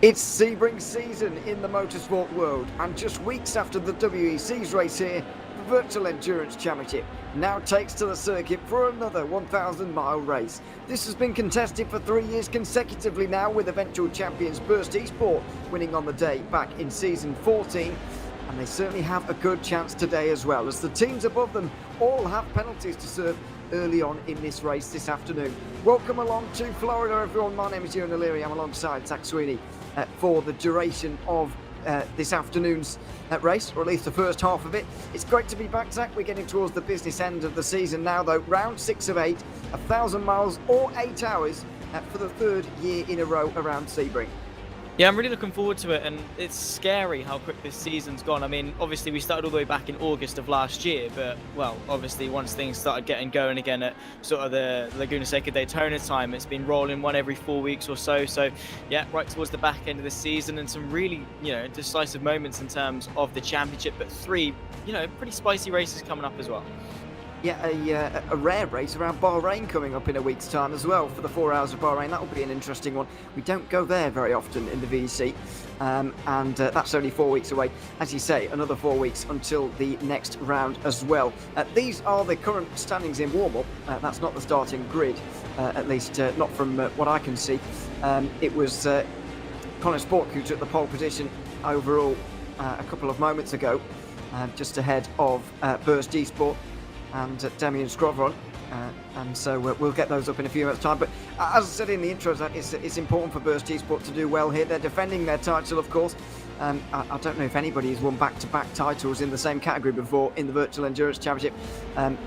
It's Sebring season in the motorsport world, and just weeks after the WEC's race here, the Virtual Endurance Championship now takes to the circuit for another 1,000-mile race. This has been contested for 3 years consecutively now, with eventual champions Burst Esport winning on the day back in season 14. And they certainly have a good chance today as well, as the teams above them all have penalties to serve early on in this race this afternoon. Welcome along to Florida, everyone. My name is Ewan O'Leary. I'm alongside Zach Sweeney for the duration of this afternoon's race, or at least the first half of it. It's great to be back, Zach. We're getting towards the business end of the season now, though. Round 6 of 8, 1,000 miles or 8 hours for the third year in a row around Sebring. Yeah, I'm really looking forward to it, and it's scary how quick this season's gone. I mean, obviously we started all the way back in August of last year, but, well, obviously once things started getting going again at sort of the Laguna Seca Daytona time, it's been rolling one every 4 weeks or so. So, yeah, right towards the back end of the season, and some really, decisive moments in terms of the championship, but 3, pretty spicy races coming up as well. Yeah, a rare race around Bahrain coming up in a week's time as well for the 4 hours of Bahrain. That will be an interesting one. We don't go there very often in the VEC, and that's only 4 weeks away. As you say, another 4 weeks until the next round as well. These are the current standings in warm-up. That's not the starting grid, at least not from what I can see. It was Colin Spork who took the pole position overall a couple of moments ago, just ahead of Burst Esport and Damien Scrovron, and so we'll get those up in a few minutes' time. But as I said in the intro, it's important for Burst Esport to do well here. They're defending their title, of course. I don't know if anybody has won back-to-back titles in the same category before in the Virtual Endurance Championship.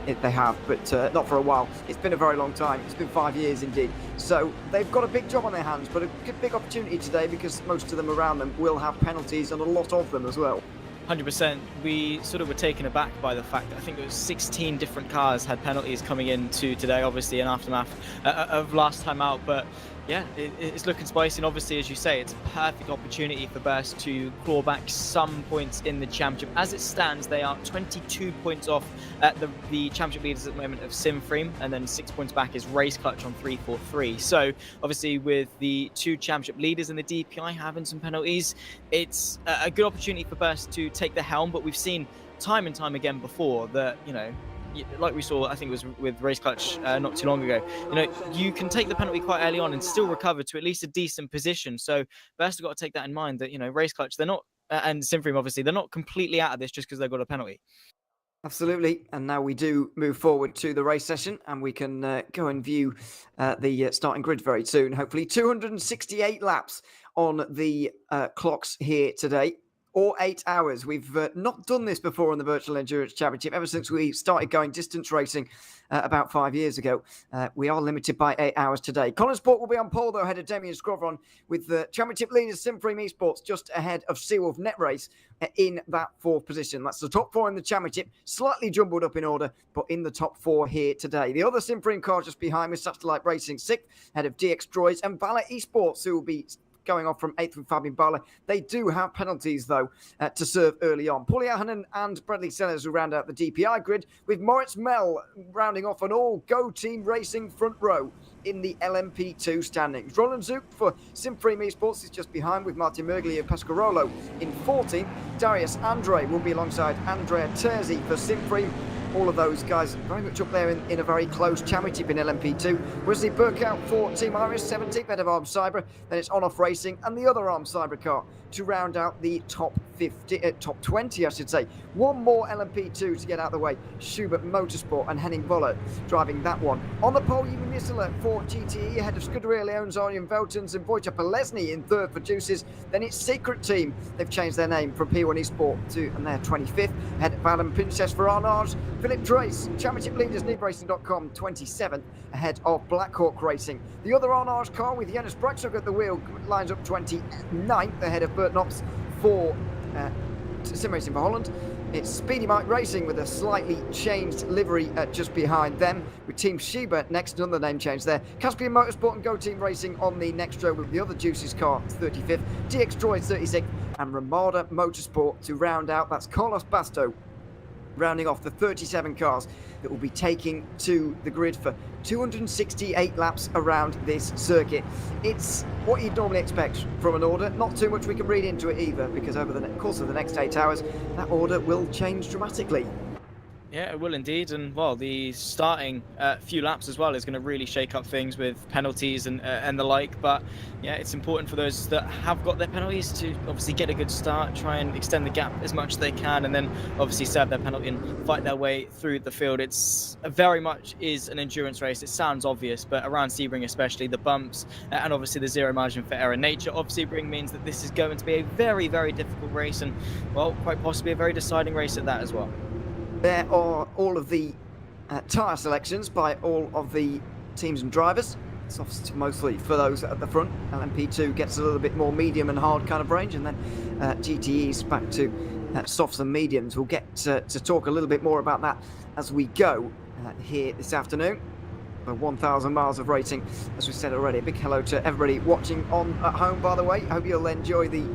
They have, but not for a while. It's been a very long time. It's been 5 years indeed. So they've got a big job on their hands, but a big opportunity today, because most of them around them will have penalties, and a lot of them as well. 100%. We sort of were taken aback by the fact that I think it was 16 different cars had penalties coming into today, obviously an aftermath of last time out. But yeah, it's looking spicy, and obviously, as you say, it's a perfect opportunity for Burst to claw back some points in the championship. As it stands, they are 22 points off at the championship leaders at the moment of Sebring, and then 6 points back is rFactor on 343. So obviously, with the 2 championship leaders in the DPI having some penalties, it's a good opportunity for Burst to take the helm. But we've seen time and time again before that, like we saw, I think it was with rFactor not too long ago, you can take the penalty quite early on and still recover to at least a decent position. So Burst have got to take that in mind, that, rFactor, they're not, and Sebring, obviously, they're not completely out of this just because they've got a penalty. Absolutely. And now we do move forward to the race session, and we can go and view the starting grid very soon. Hopefully 268 laps on the clocks here today, or 8 hours. We've not done this before on the Virtual Endurance Championship ever since we started going distance racing about 5 years ago. We are limited by 8 hours today. Colin Sport will be on pole, though, ahead of Damien Scrovron, with the championship leaders Sebring Esports just ahead of Seawolf Net Race in that 4th position. That's the top 4 in the championship, slightly jumbled up in order, but in the top 4 here today. The other Sebring car just behind with Satellite Racing 6th, ahead of DX Droids and Valor Esports, who will be going off from 8th with Fabian Barley. They do have penalties, though, to serve early on. Paulie Ahonen and Bradley Sellers will round out the DPI grid, with Moritz Mell rounding off an all-Go Team Racing front row in the LMP2 standings. Roland Zook for Sebring Esports is just behind, with Martin Mergli and Pasquarolo in 14th. Darius Andre will be alongside Andrea Terzi for Sebring. All of those guys very much up there in a very close championship in LMP2. Wesley Burkout for Team Iris, 17th, head of Arm Cyber. Then it's On-Off Racing and the other Arm Cyber car to round out the top 20, I should say. One more LMP2 to get out of the way. Schubert Motorsport and Henning Voller driving that one. On the pole, Yumi Nisela for GTE, ahead of Scuderia Leon's Arjen Veltons and Wojciech Polesny in 3rd for Juices. Then it's Secret Team. They've changed their name from P1 Esport and they're 25th. Ahead of Adam Princess for Arnage. Philip Trace, championship leaders NeedRacing.com, 27th, ahead of Blackhawk Racing. The other Arnage car with Jonas Braxog at the wheel lines up 29th, ahead of Bert Knops for Sim Racing for Holland. It's Speedy Mike Racing with a slightly changed livery just behind them, with Team Sheba next, another name change there. Caspian Motorsport and Go Team Racing on the next row with the other Juices car, 35th. DX Droid 36th, and Ramada Motorsport to round out. That's Carlos Basto rounding off the 37 cars that will be taking to the grid for 268 laps around this circuit. It's what you'd normally expect from an order. Not too much we can read into it either, because over the course of the next 8 hours, that order will change dramatically. Yeah, it will indeed, and well, the starting few laps as well is going to really shake up things with penalties and the like. But yeah, it's important for those that have got their penalties to obviously get a good start, try and extend the gap as much as they can, and then obviously serve their penalty and fight their way through the field. It's very much is an endurance race. It sounds obvious, but around Sebring especially, the bumps and obviously the zero margin for error nature of Sebring means that this is going to be a very, very difficult race, and well, quite possibly a very deciding race at that as well. There are all of the tyre selections by all of the teams and drivers. Softs mostly for those at the front. LMP2 gets a little bit more medium and hard kind of range, and then GTE's back to softs and mediums. We'll get to talk a little bit more about that as we go here this afternoon. 1,000 miles of racing, as we said already. A big hello to everybody watching at home, by the way. Hope you'll enjoy the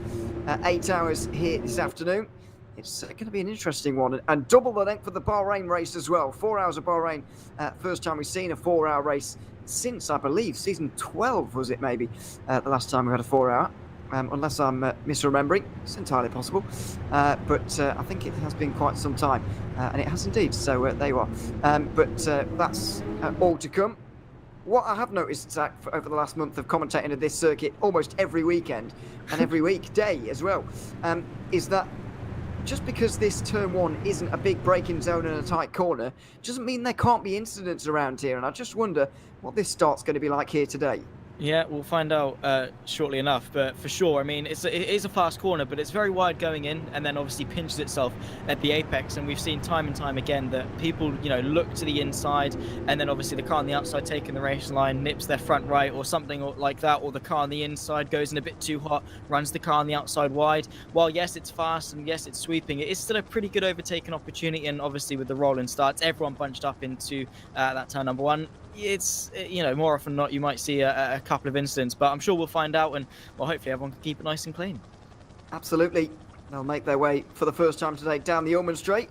8 hours here this afternoon. It's going to be an interesting one, and double the length for the Bahrain race as well. 4 hours of Bahrain. First time we've seen a 4-hour race since, I believe, season 12 was it maybe, the last time we had a 4-hour. Unless I'm misremembering, it's entirely possible. But I think it has been quite some time, and it has indeed. So there you are. But that's all to come. What I have noticed, Zach, over the last month of commentating at this circuit almost every weekend and every weekday as well, is that just because this turn 1 isn't a big braking zone and a tight corner doesn't mean there can't be incidents around here, and I just wonder what this start's going to be like here today. Yeah, we'll find out shortly enough, but for sure, I mean, it is a fast corner, but it's very wide going in, and then obviously pinches itself at the apex, and we've seen time and time again that people, look to the inside, and then obviously the car on the outside taking the race line nips their front right or something like that, or the car on the inside goes in a bit too hot, runs the car on the outside wide. While yes, it's fast, and yes, it's sweeping, it is still a pretty good overtaking opportunity, and obviously with the rolling starts, everyone bunched up into that turn number 1. It's, more often than not, you might see a couple of incidents, but I'm sure we'll find out, and well, hopefully everyone can keep it nice and clean. Absolutely. They'll make their way for the first time today down the Ullman Straight.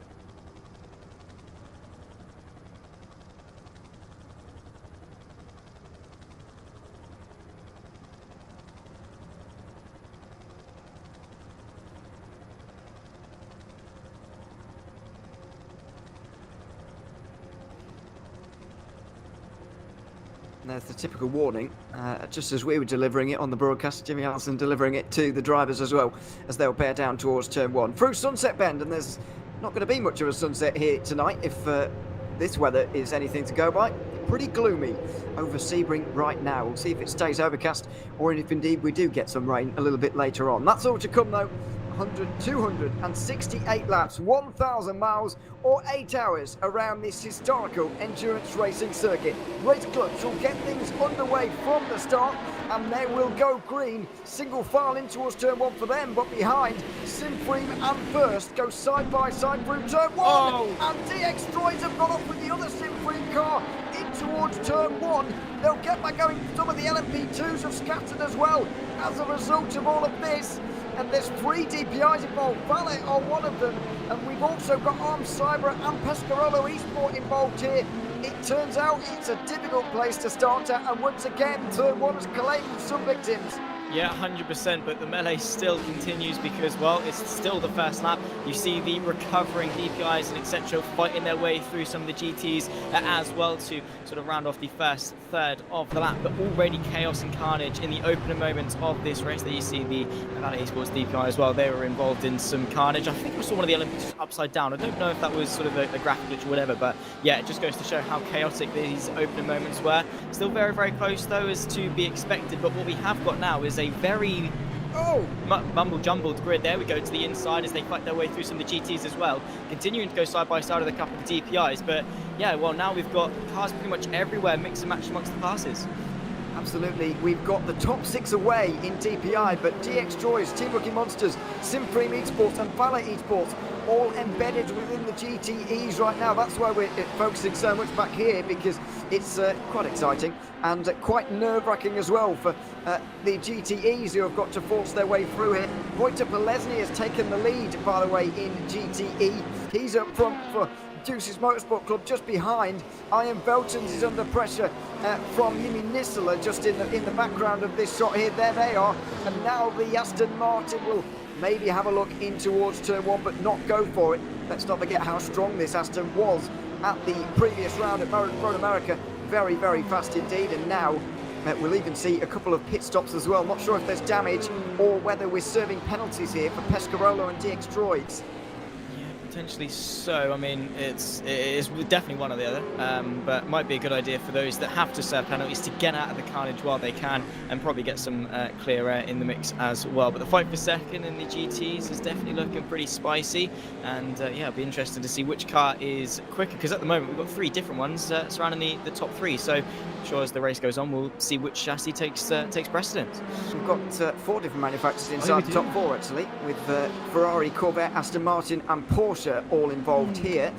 There's the typical warning, just as we were delivering it on the broadcast, Jimmy Allison delivering it to the drivers as well, as they'll bear down towards turn 1 through Sunset Bend, and there's not going to be much of a sunset here tonight if this weather is anything to go by. Pretty gloomy over Sebring right now. We'll see if it stays overcast or if indeed we do get some rain a little bit later on. That's all to come though. 268 laps, 1,000 miles or 8 hours around this historical endurance racing circuit. Race clubs will get things underway from the start, and they will go green. Single file in towards turn 1 for them, but behind, Sebring and First go side by side through turn 1. Oh. And DX Droids have gone off with the other Sebring car in towards turn 1. They'll get back going. Some of the LMP2s have scattered as well as a result of all of this. And there's 3 DPIs involved, Valet on one of them, and we've also got Arm Cyber and Pescarolo Esport involved here. It turns out it's a difficult place to start at, and once again, turn 1 has claimed some victims. Yeah, 100%, but the melee still continues because, well, it's still the first lap. You see the recovering DPIs and etc. fighting their way through some of the GTs as well to sort of round off the first third of the lap, but already chaos and carnage in the opening moments of this race. There you see the Valley Esports DPI as well. They were involved in some carnage. I think we saw one of the Olympics upside down. I don't know if that was sort of a graphic glitch or whatever, but yeah, it just goes to show how chaotic these opening moments were. Still very, very close though, as to be expected, but what we have got now is a very mumble-jumbled grid. There we go to the inside as they fight their way through some of the GTs as well, continuing to go side by side with a couple of DPIs. But yeah, well, now we've got cars pretty much everywhere, mix and match amongst the passes. Absolutely, we've got the top 6 away in DPI, but DX Droids, Team Rookie Monsters, Sebring Esports and Valet Esports all embedded within the GTEs right now. That's why we're focusing so much back here, because it's quite exciting and quite nerve-wracking as well for the GTEs, who have got to force their way through here. Wojtek Polesny has taken the lead, by the way, in GTE. He's up front for Deuces Motorsport Club. Just behind, Ian Veltons is under pressure from Yimi Nisela, just in the background of this shot here. There they are, and now the Aston Martin will maybe have a look in towards turn one, but not go for it. Let's not forget how strong this Aston was at the previous round at Road America. Very, very fast indeed, and now we'll even see a couple of pit stops as well. Not sure if there's damage or whether we're serving penalties here for Pescarolo and DX Droids. Potentially so. I mean, it is definitely one or the other, but might be a good idea for those that have to serve penalties to get out of the carnage while they can, and probably get some clear air in the mix as well. But the fight for second in the GTs is definitely looking pretty spicy, and yeah, it'll be interesting to see which car is quicker, because at the moment we've got 3 different ones surrounding the top 3. So I'm sure as the race goes on, we'll see which chassis takes precedence. We've got 4 different manufacturers inside the top 4 actually, with Ferrari, Corvette, Aston Martin and Porsche all involved here.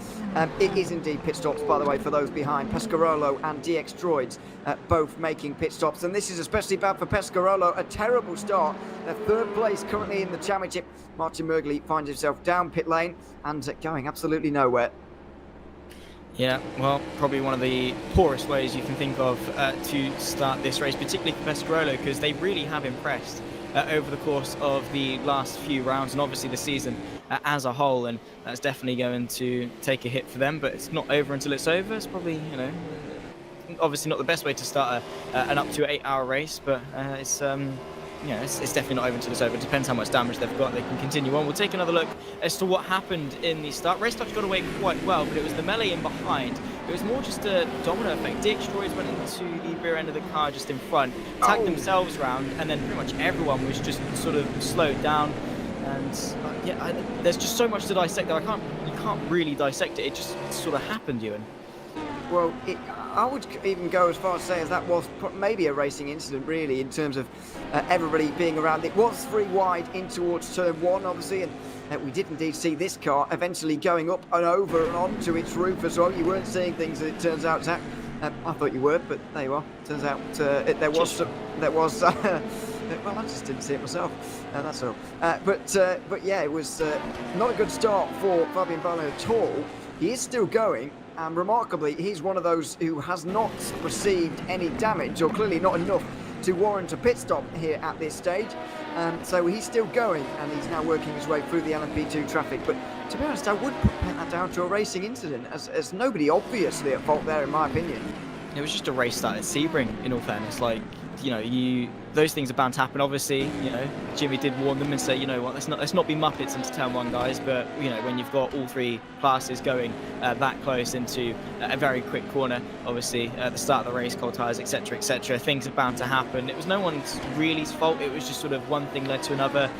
It is indeed pit stops, by the way, for those behind. Pescarolo and DX Droids both making pit stops, and this is especially bad for Pescarolo. A terrible start. 3rd place currently in the championship. Martin Mergley finds himself down pit lane and going absolutely nowhere. Yeah, well, probably one of the poorest ways you can think of to start this race, particularly for Pescarolo, because they really have impressed over the course of the last few rounds, and obviously the season as a whole, and that's definitely going to take a hit for them. But it's not over until it's over. It's probably, you know, obviously not the best way to start an up to 8-hour race, but it's you know, it's definitely not over until it's over. It depends how much damage they've got. They can continue on. We'll take another look as to what happened in the start. Racetouch got away quite well, but it was the melee in behind. It was more just a domino effect. DX Droids went into the rear end of the car just in front, tagged themselves round, and then pretty much everyone was just sort of slowed down. And yeah, there's just so much to dissect there. You can't really dissect it. It just sort of happened, Ewan. Well, I would even go as far as say as that was maybe a racing incident, really, in terms of everybody being around. It was 3 wide in towards turn 1, obviously, and we did indeed see this car eventually going up and over and onto its roof as well. You weren't seeing things, as it turns out, Zach. I thought you were, but there you are. Turns out there was well, I just didn't see it myself. That's all. But yeah, it was not a good start for Fabian Bale at all. He is still going. And remarkably, he's one of those who has not received any damage, or clearly not enough to warrant a pit stop here at this stage. So he's still going, and he's now working his way through the LMP2 traffic. But to be honest, I would put that down to a racing incident, as nobody obviously at fault there, in my opinion. It was just a race start at Sebring, in all fairness. Like, you know, those things are bound to happen. Obviously, you know, Jimmy did warn them and say, you know what, let's not be muppets into turn 1, guys. But you know, when you've got all 3 classes going that close into a very quick corner, obviously at the start of the race, cold tires, etc., things are bound to happen. It was no one's really fault. It was just sort of one thing led to another.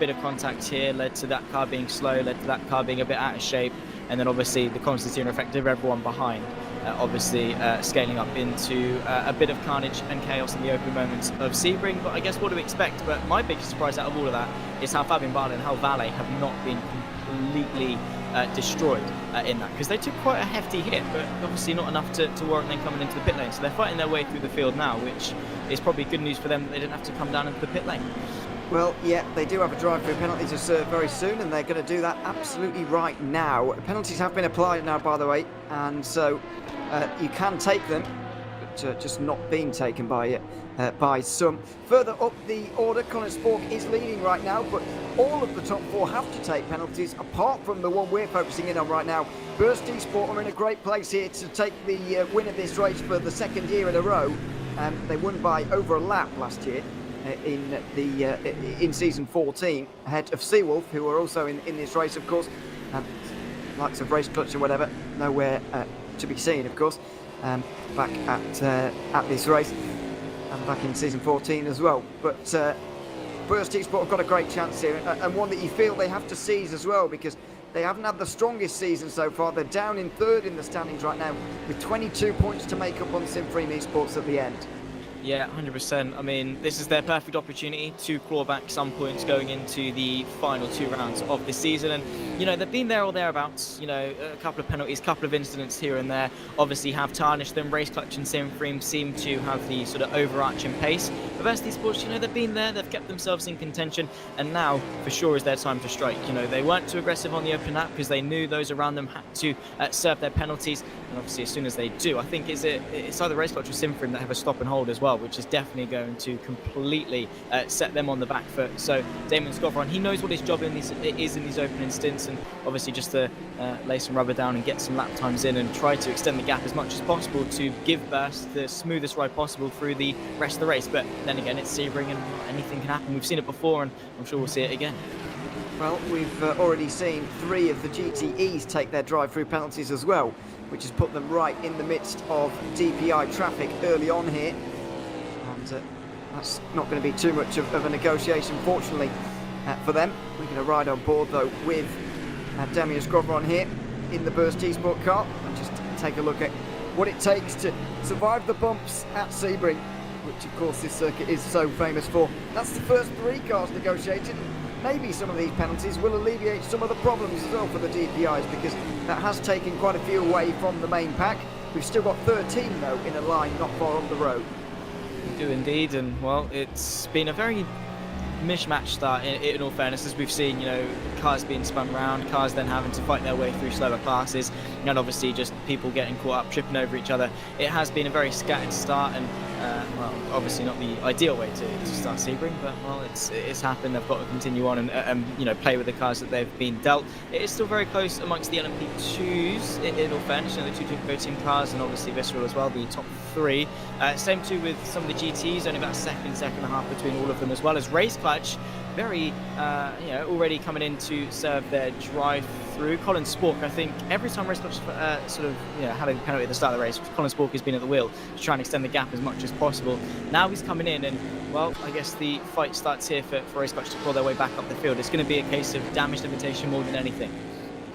Bit of contact here led to that car being slow, led to that car being a bit out of shape, and then obviously the constant effect of everyone behind. Obviously scaling up into a bit of carnage and chaos in the opening moments of Sebring. But I guess what do we expect? But my biggest surprise out of all of that is how Fabian Bale and how Vale have not been completely destroyed in that, because they took quite a hefty hit, but obviously not enough to warrant them coming into the pit lane. So they're fighting their way through the field now, which is probably good news for them that they didn't have to come down into the pit lane. Well, yeah, they do have a drive-through penalty to serve very soon, and they're going to do that absolutely right now. Penalties have been applied now, by the way, and so you can take them, but just not being taken by some. Further up the order, Colin Spork is leading right now, but all of the top 4 have to take penalties, apart from the one we're focusing in on right now. Burst Esport are in a great place here to take the win of this race for the 2nd year in a row. They won by over a lap last year. In season 14, ahead of Seawolf, who are also in this race, of course. Likes of Race Clutch or whatever, nowhere to be seen, of course. Back at this race, and back in season 14 as well. But Burst Esport have got a great chance here, and one that you feel they have to seize as well, because they haven't had the strongest season so far. They're down in 3rd in the standings right now, with 22 points to make up on Simfreem Esports at the end. Yeah, 100%. I mean, this is their perfect opportunity to claw back some points going into the final 2 rounds of the season. And, they've been there or thereabouts. A couple of penalties, couple of incidents here and there obviously have tarnished them. Race Clutch and Sebring seem to have the sort of overarching pace. But VEC Sports, they've been there, they've kept themselves in contention. And now, for sure, is their time to strike. They weren't too aggressive on the open lap because they knew those around them had to serve their penalties. And obviously, as soon as they do, I think it's either Race Clutch or Sebring that have a stop and hold as well, which is definitely going to completely set them on the back foot. So Damon Scovron, he knows what his job is in these opening stints, and obviously just to lay some rubber down and get some lap times in and try to extend the gap as much as possible to give Burst the smoothest ride possible through the rest of the race. But then again, it's Sebring and anything can happen. We've seen it before, and I'm sure we'll see it again. Well, we've already seen 3 of the GTEs take their drive-through penalties as well, which has put them right in the midst of DPI traffic early on here. And that's not going to be too much of a negotiation, fortunately, for them. We're going to ride on board, though, with Damien Scrovron here in the Burst T-Sport car and just take a look at what it takes to survive the bumps at Sebring, which, of course, this circuit is so famous for. That's the first 3 cars negotiated. Maybe some of these penalties will alleviate some of the problems as well for the DPIs, because that has taken quite a few away from the main pack. We've still got 13, though, in a line not far on the road. We do indeed, and well, it's been a very mishmash start in all fairness, as we've seen, cars being spun around, cars then having to fight their way through slower classes, and obviously just people getting caught up, tripping over each other. It has been a very scattered start, and well, obviously not the ideal way to start Sebring, but well, it's happened. They've got to continue on and play with the cars that they've been dealt. It is still very close amongst the LMP2s in all fairness, the 2 Go team cars, and obviously Visceral as well, the top 3. Same too with some of the GTs, only about a second and a half between all of them, as well as Race Clutch, very already coming in to serve their drive through. Colin Spork, I think every time Race Clutch had a penalty at the start of the race, Colin Spork has been at the wheel to try and extend the gap as much as possible. Now he's coming in, and well, I guess the fight starts here for Race Clutch to claw their way back up the field. It's going to be a case of damage limitation more than anything.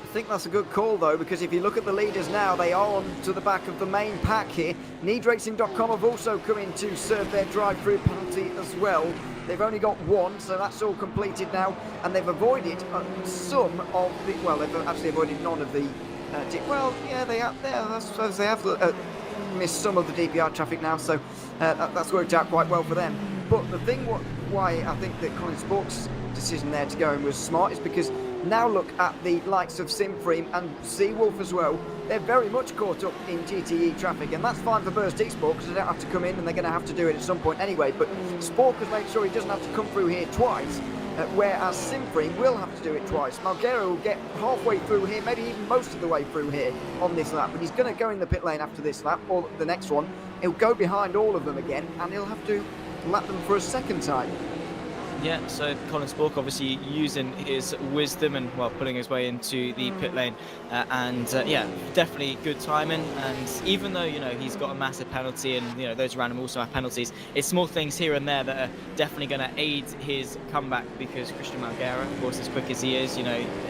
I think that's a good call, though, because if you look at the leaders now, they are on to the back of the main pack here. NeedRacing.com have also come in to serve their drive-through penalty as well. They've only got 1, so that's all completed now, and they've avoided some of the... Well, they've actually avoided none of the... I suppose they have missed some of the DPI traffic now, so that's worked out quite well for them. But the thing why I think that Colin Spork's decision there to go in was smart is because now look at the likes of Sebring and Seawolf as well. They're very much caught up in GTE traffic, and that's fine for Burst T-Sport because they don't have to come in, and they're going to have to do it at some point anyway. But Spork has made sure he doesn't have to come through here twice, whereas Sebring will have to do it twice. Malguero will get halfway through here, maybe even most of the way through here on this lap, but he's going to go in the pit lane after this lap, or the next one. He'll go behind all of them again, and he'll have to lap them for a second time. Yeah, so Colin Spork obviously using his wisdom and, well, pulling his way into the pit lane. Yeah, definitely good timing. And even though, he's got a massive penalty and, those around him also have penalties, it's small things here and there that are definitely going to aid his comeback, because Christian Malguero, of course, as quick as he is,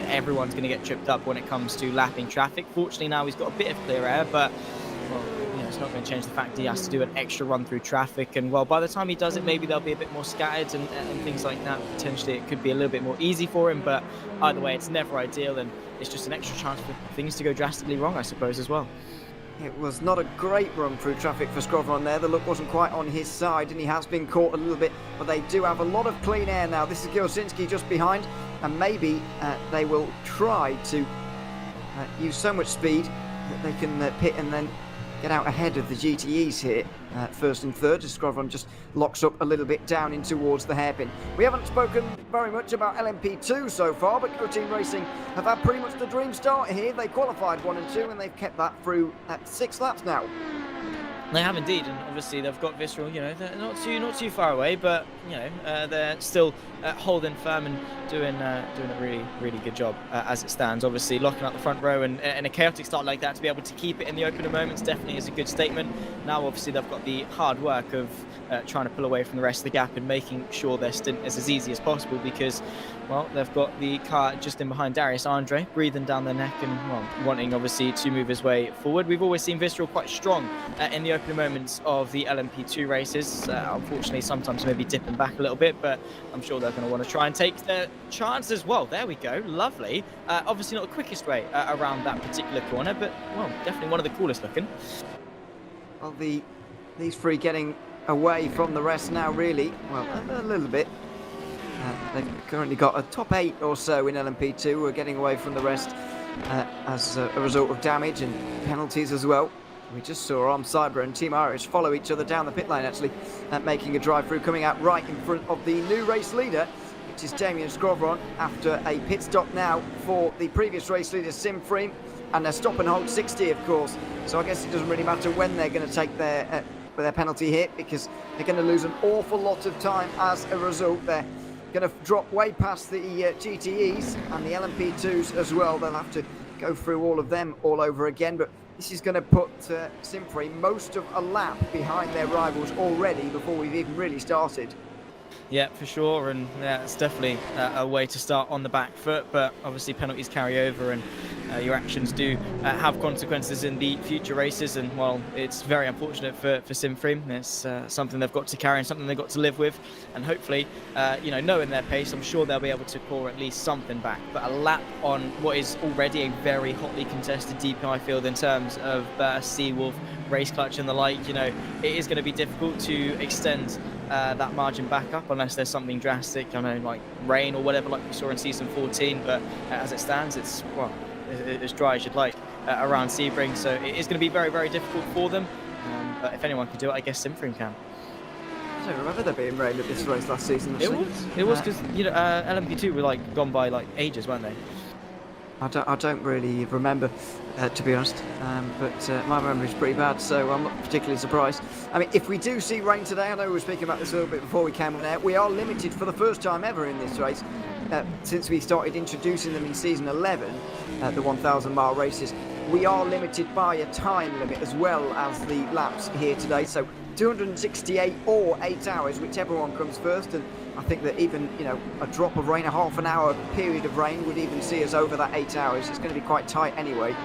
everyone's going to get tripped up when it comes to lapping traffic. Fortunately, now he's got a bit of clear air, but... well, it's not going to change the fact that he has to do an extra run through traffic, and well, by the time he does it, maybe they'll be a bit more scattered and things like that. Potentially it could be a little bit more easy for him, but either way, it's never ideal, and it's just an extra chance for things to go drastically wrong, I suppose, as well. It was not a great run through traffic for Scrovron there. The look wasn't quite on his side, and he has been caught a little bit, but they do have a lot of clean air now. This is Gilsinski just behind, and maybe they will try to use so much speed that they can pit and then get out ahead of the GTEs here, first and third, as Scrovron just locks up a little bit down in towards the hairpin. We haven't spoken very much about LMP2 so far, but Go Team Racing have had pretty much the dream start here. They qualified 1 and 2, and they've kept that through at 6 laps now. They have indeed, and obviously they've got Visceral. They're not too far away, but they're still holding firm and doing a really good job as it stands. Obviously, locking up the front row and in a chaotic start like that, to be able to keep it in the opener moments definitely is a good statement. Now, obviously, they've got the hard work of trying to pull away from the rest of the gap and making sure their stint is as easy as possible, because, well, they've got the car just in behind Darius Andre, breathing down their neck and, well, wanting obviously to move his way forward. We've always seen Visceral quite strong in the opening moments of the LMP2 races. Unfortunately, sometimes maybe dipping back a little bit, but I'm sure they're going to want to try and take their chance as well. There we go. Lovely. Obviously not the quickest way around that particular corner, but, well, definitely one of the coolest looking. Well, these three getting away from the rest now, really. Well, a little bit. They've currently got a top 8 or so in LMP2 who are getting away from the rest as a result of damage and penalties as well. We just saw Cyber and Team Irish follow each other down the pit lane, actually, making a drive through, coming out right in front of the new race leader, which is Damien Scrovron, after a pit stop now for the previous race leader, Sebring, and they're stop and hold 60, of course. So I guess it doesn't really matter when they're going to take their penalty hit, because they're going to lose an awful lot of time as a result. They're going to drop way past the GTEs and the LMP2s as well. They'll have to go through all of them all over again, but this is going to put Sebring most of a lap behind their rivals already before we've even really started. Yeah, for sure, and yeah, it's definitely a way to start on the back foot, but obviously penalties carry over, and your actions do have consequences in the future races, and well, it's very unfortunate for Sebring. It's something they've got to carry and something they've got to live with, and hopefully, knowing their pace, I'm sure they'll be able to claw at least something back. But a lap on what is already a very hotly contested DPI field in terms of Seawolf, race clutch and the like, it is going to be difficult to extend that margin back up unless there's something drastic, like rain or whatever, like we saw in season 14. But as it stands, it's as dry as you'd like around Sebring, so it is going to be very, very difficult for them. But if anyone can do it, I guess Sebring can. I don't remember there being rain at this race last season. Actually. It was because LMP2 were gone by ages, weren't they? I don't really remember, to be honest, but my memory's pretty bad, so I'm not particularly surprised. I mean, if we do see rain today, I know we were speaking about this a little bit before we came on air, we are limited for the first time ever in this race, since we started introducing them in season 11, the 1,000-mile races. We are limited by a time limit as well as the laps here today, so 268 or 8 hours, whichever one comes first, and I think that even, a drop of rain, a half an hour period of rain would even see us over that 8 hours. It's going to be quite tight anyway.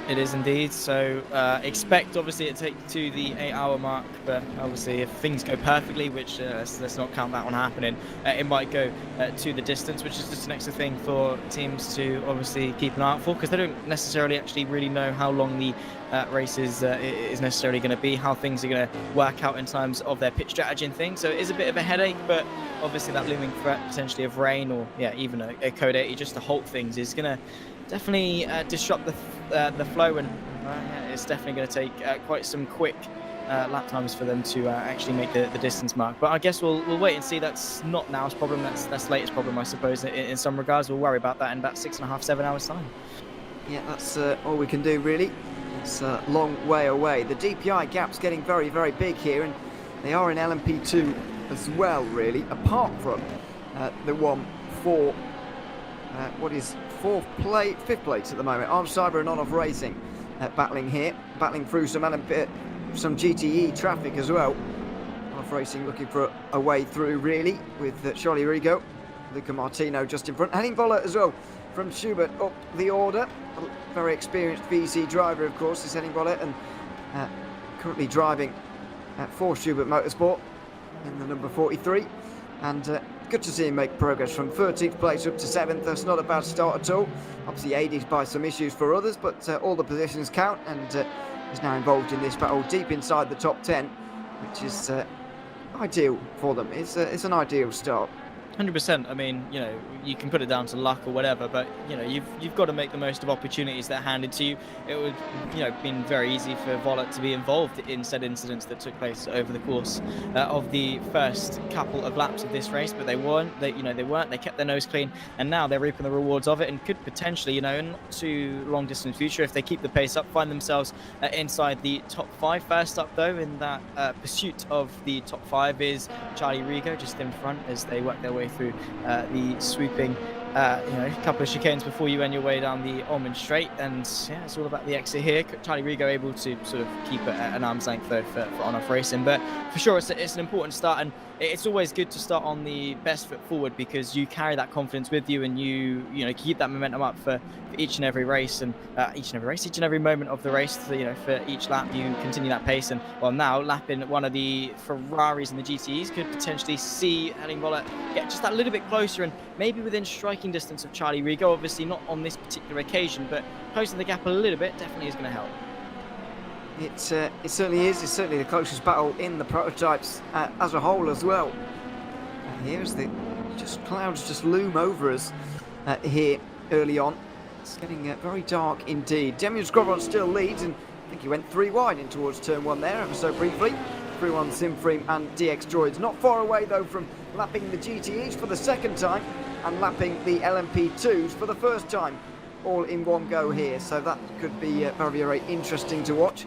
It is indeed. So expect, obviously, it take to the 8-hour mark, but obviously if things go perfectly, which let's not count that one happening, it might go to the distance, which is just an extra thing for teams to obviously keep an eye out for, because they don't necessarily actually really know how long the races is necessarily going to be, how things are going to work out in terms of their pit strategy and things. So it is a bit of a headache, but obviously that looming threat potentially of rain or even a code 80 just to halt things is going to definitely disrupt the flow, and it's definitely going to take quite some quick lap times for them to actually make the distance mark. But I guess we'll wait and see. That's not now's problem, that's latest problem, I suppose, in some regards. We'll worry about that in about 6.5, 7 hours time. Yeah, that's all we can do, really. It's a long way away. The DPI gap's getting very, very big here, and they are in LMP2 as well, really, apart from the one for what is fifth place at the moment. Cyber and On-Off Racing battling through some GTE traffic as well. On-Off Racing looking for a way through, really, with Charlie Rigo, Luca Martino just in front. Henning Voller as well from Schubert up the order. A very experienced VEC driver, of course, is Henning Voller, and currently driving for Schubert Motorsport in the number 43. And good to see him make progress from 13th place up to 7th. That's not a bad start at all. Obviously aided by some issues for others, but all the positions count, and is now involved in this battle deep inside the top 10, which is ideal for them. It's an ideal start. 100%. I mean, you can put it down to luck or whatever, but you've got to make the most of opportunities that are handed to you. It would been very easy for Vollert to be involved in said incidents that took place over the course of the first couple of laps of this race, but they weren't. They weren't. They kept their nose clean, and now they're reaping the rewards of it, and could potentially, in not too long distant future, if they keep the pace up, find themselves inside the top 5. First up, though, in that pursuit of the top 5 is Charlie Rigo, just in front as they work their way through the swooping a couple of chicanes before you end your way down the Almond Straight, and yeah, it's all about the exit here. Charlie Rigo able to sort of keep it at an arm's length though for on-off racing, but for sure it's an important start, and it's always good to start on the best foot forward because you carry that confidence with you, and you keep that momentum up for each and every race, and each and every moment of the race. For each lap you continue that pace, and well, now lapping one of the Ferraris and the GTEs could potentially see Henning Voller get just that little bit closer and maybe within striking distance of Charlie Rigo. Obviously not on this particular occasion, but closing the gap a little bit definitely is going to help. It certainly is. It's certainly the closest battle in the prototypes as a whole as well. Here's the clouds just loom over us here early on. It's getting very dark indeed. Demian Scrovon still leads, and I think he went 3 wide in towards turn 1 there ever so briefly. 3-1 Simframe and DX Droids. Not far away though from lapping the GTEs for the second time and lapping the LMP2s for the first time, all in one go here. So that could be very, very interesting to watch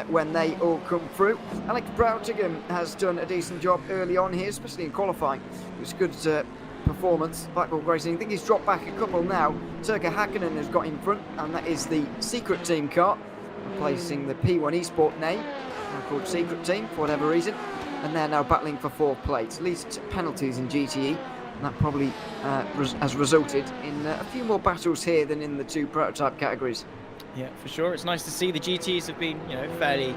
when they all come through. Alex Broughtingham has done a decent job early on here, especially in qualifying. It was good performance. Blackhawk Racing, I think he's dropped back a couple now. Turka Hakkinen has got in front, and that is the Secret Team car, replacing the P1 Esport name, now called Secret Team for whatever reason, and they're now battling for 4th place. At least penalties in GTE, and that probably has resulted in a few more battles here than in the 2 prototype categories. Yeah, for sure. It's nice to see the GTs have been, fairly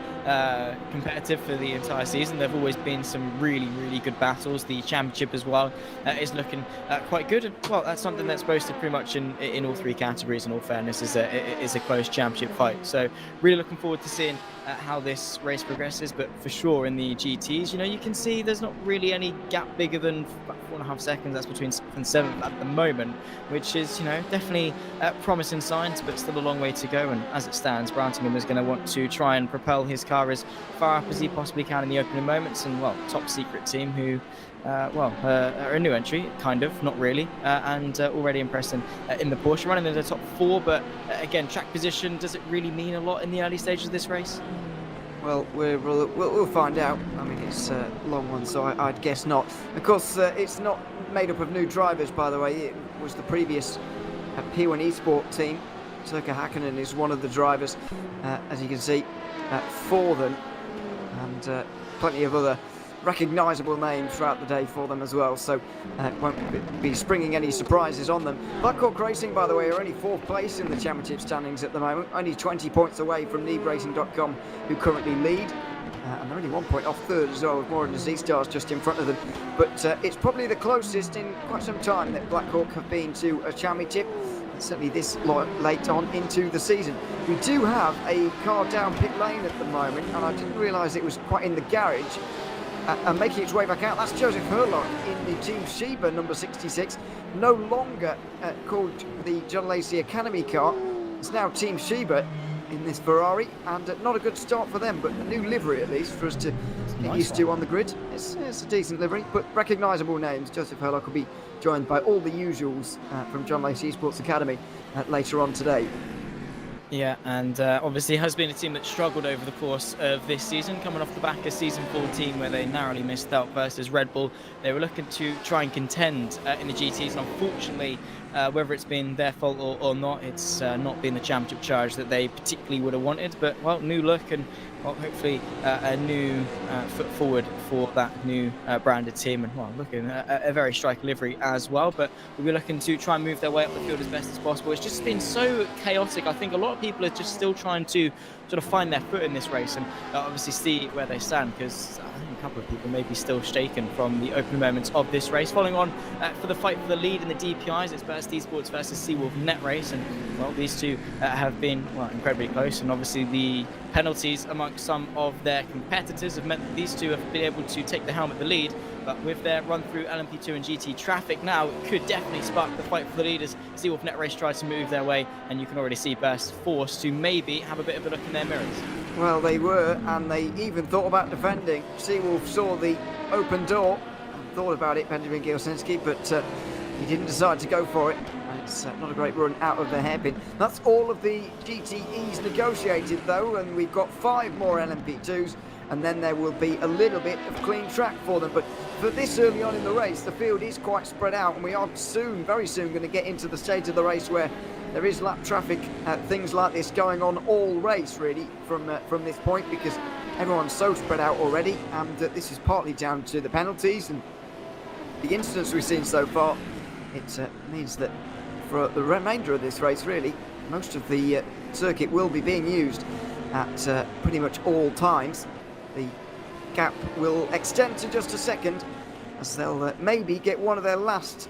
competitive for the entire season. There've always been some really, really good battles. The championship as well is looking quite good. And, well, that's something that's boasted pretty much in all 3 categories. In all fairness, is a close championship fight. So really looking forward to seeing how this race progresses. But for sure in the GTs, you can see there's not really any gap bigger than 4.5 seconds. That's between 6th and 7th at the moment, which is definitely promising signs, but still a long way to go. And as it stands, Broughtingham is going to want to try and propel his car as far up as he possibly can in the opening moments. And well, Top Secret Team, who are a new entry, kind of, not really, and already impressing in the Porsche, running in the top 4. But again, track position, does it really mean a lot in the early stages of this race? Well, we'll find out. I mean, it's a long one, so I'd guess not. Of course, it's not made up of new drivers, by the way. It was the previous P1 Esport team. Turka Hakkinen is one of the drivers, as you can see, for them, and plenty of other recognisable names throughout the day for them as well, so won't be springing any surprises on them. Blackhawk Racing, by the way, are only 4th place in the championship standings at the moment, only 20 points away from NeebRacing.com, who currently lead, and they're only 1 point off 3rd as well, with more of the Z-Stars just in front of them. But it's probably the closest in quite some time that Blackhawk have been to a championship, certainly this late on into the season. We do have a car down pit lane at the moment, and I didn't realise it was quite in the garage, and making its way back out. That's Joseph Herlock in the Team Sheba number 66, no longer called the John Lacey Academy car. It's now Team Sheba in this Ferrari, and not a good start for them, but a new livery at least for us to get used to on the grid. It's a decent livery, but recognisable names. Joseph Herlock will be joined by all the usuals from John Lacey Esports Academy later on today. Yeah, and obviously has been a team that struggled over the course of this season, coming off the back of season 14 where they narrowly missed out versus Red Bull. They were looking to try and contend in the GTs, and unfortunately, whether it's been their fault or not, it's not been the championship charge that they particularly would have wanted. But, well, new look and, well, hopefully a new foot forward for that new branded team, and, well, looking a very striking livery as well. But we'll be looking to try and move their way up the field as best as possible. It's just been so chaotic. I think a lot of people are just still trying to sort of find their foot in this race and obviously see where they stand, because I think a couple of people may be still shaken from the opening moments of this race. Following on for the fight for the lead in the DPIs, it's Burst Esports versus Seawolf Net Race, and, well, these two have been, well, incredibly close, and obviously the penalties amongst some of their competitors have meant that these two have been able to take the helm at the lead. But with their run through LMP2 and GT traffic now, it could definitely spark the fight for the lead as Seawolf Net Race tries to move their way, and you can already see Burst forced to maybe have a bit of a look in their mirrors. Well, they were, and they even thought about defending. Seawolf saw the open door and thought about it, Benjamin Gilsinski, but he didn't decide to go for it. And it's not a great run out of the hairpin. That's all of the GTEs negotiated, though, and we've got 5 more LMP2s and then there will be a little bit of clean track for them. But for this early on in the race, the field is quite spread out, and we are soon, very soon, going to get into the stage of the race where there is lap traffic, things like this going on all race really from this point, because everyone's so spread out already, and this is partly down to the penalties and the incidents we've seen so far. It means that for the remainder of this race, really, most of the circuit will be being used at pretty much all times. The gap will extend to just a second, as they'll maybe get one of their last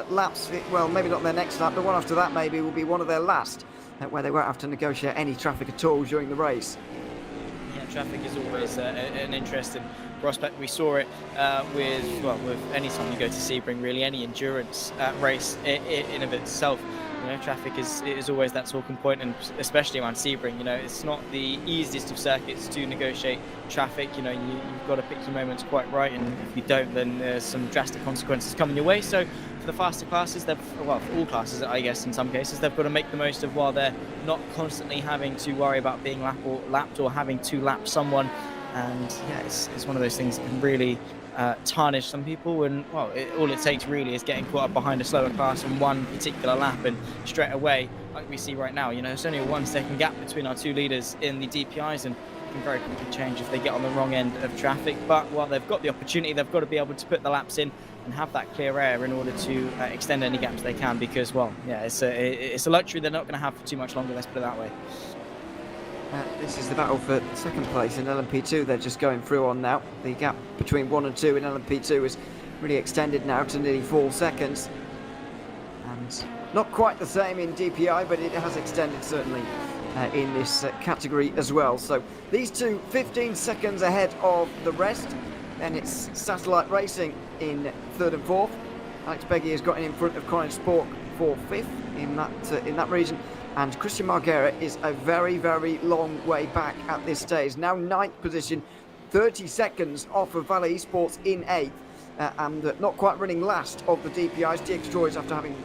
laps. Well, maybe not their next lap, but one after that maybe will be one of their last, where they won't have to negotiate any traffic at all during the race. Yeah, traffic is always an interesting prospect. We saw it with any time you go to Sebring, really, any endurance race in of itself. You know, traffic is always that talking point, and especially around Sebring. You know, it's not the easiest of circuits to negotiate traffic. You know, you've got to pick your moments quite right, and if you don't, then there's some drastic consequences coming your way. So for the faster classes, for all classes, I guess in some cases, they've got to make the most of while they're not constantly having to worry about being lapped or having to lap someone. And yeah, it's one of those things that can really tarnish some people, and well, all it takes really is getting caught up behind a slower class on one particular lap, and straight away, like we see right now, you know, it's only a 1 second gap between our two leaders in the DPIs, and it can very quickly change if they get on the wrong end of traffic. But while they've got the opportunity, they've got to be able to put the laps in and have that clear air in order to extend any gaps they can, because, well, yeah, it's a luxury they're not going to have for too much longer, let's put it that way. This is the battle for second place in LMP2. They're just going through on now. The gap between 1 and 2 in LMP2 is really extended now to nearly 4 seconds. And not quite the same in DPI, but it has extended certainly in this category as well. So these two 15 seconds ahead of the rest. Then it's Satellite Racing in 3rd and 4th. Alex Beggy has got in front of Colin Spork for 5th in that region. And Christian Margera is a very, very long way back at this stage. Now 9th position, 30 seconds off of Valley Esports in 8th. And not quite running last of the DPIs. DX Droids, after having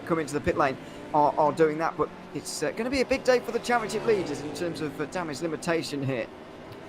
come into the pit lane, are doing that. But it's going to be a big day for the championship leaders in terms of damage limitation here.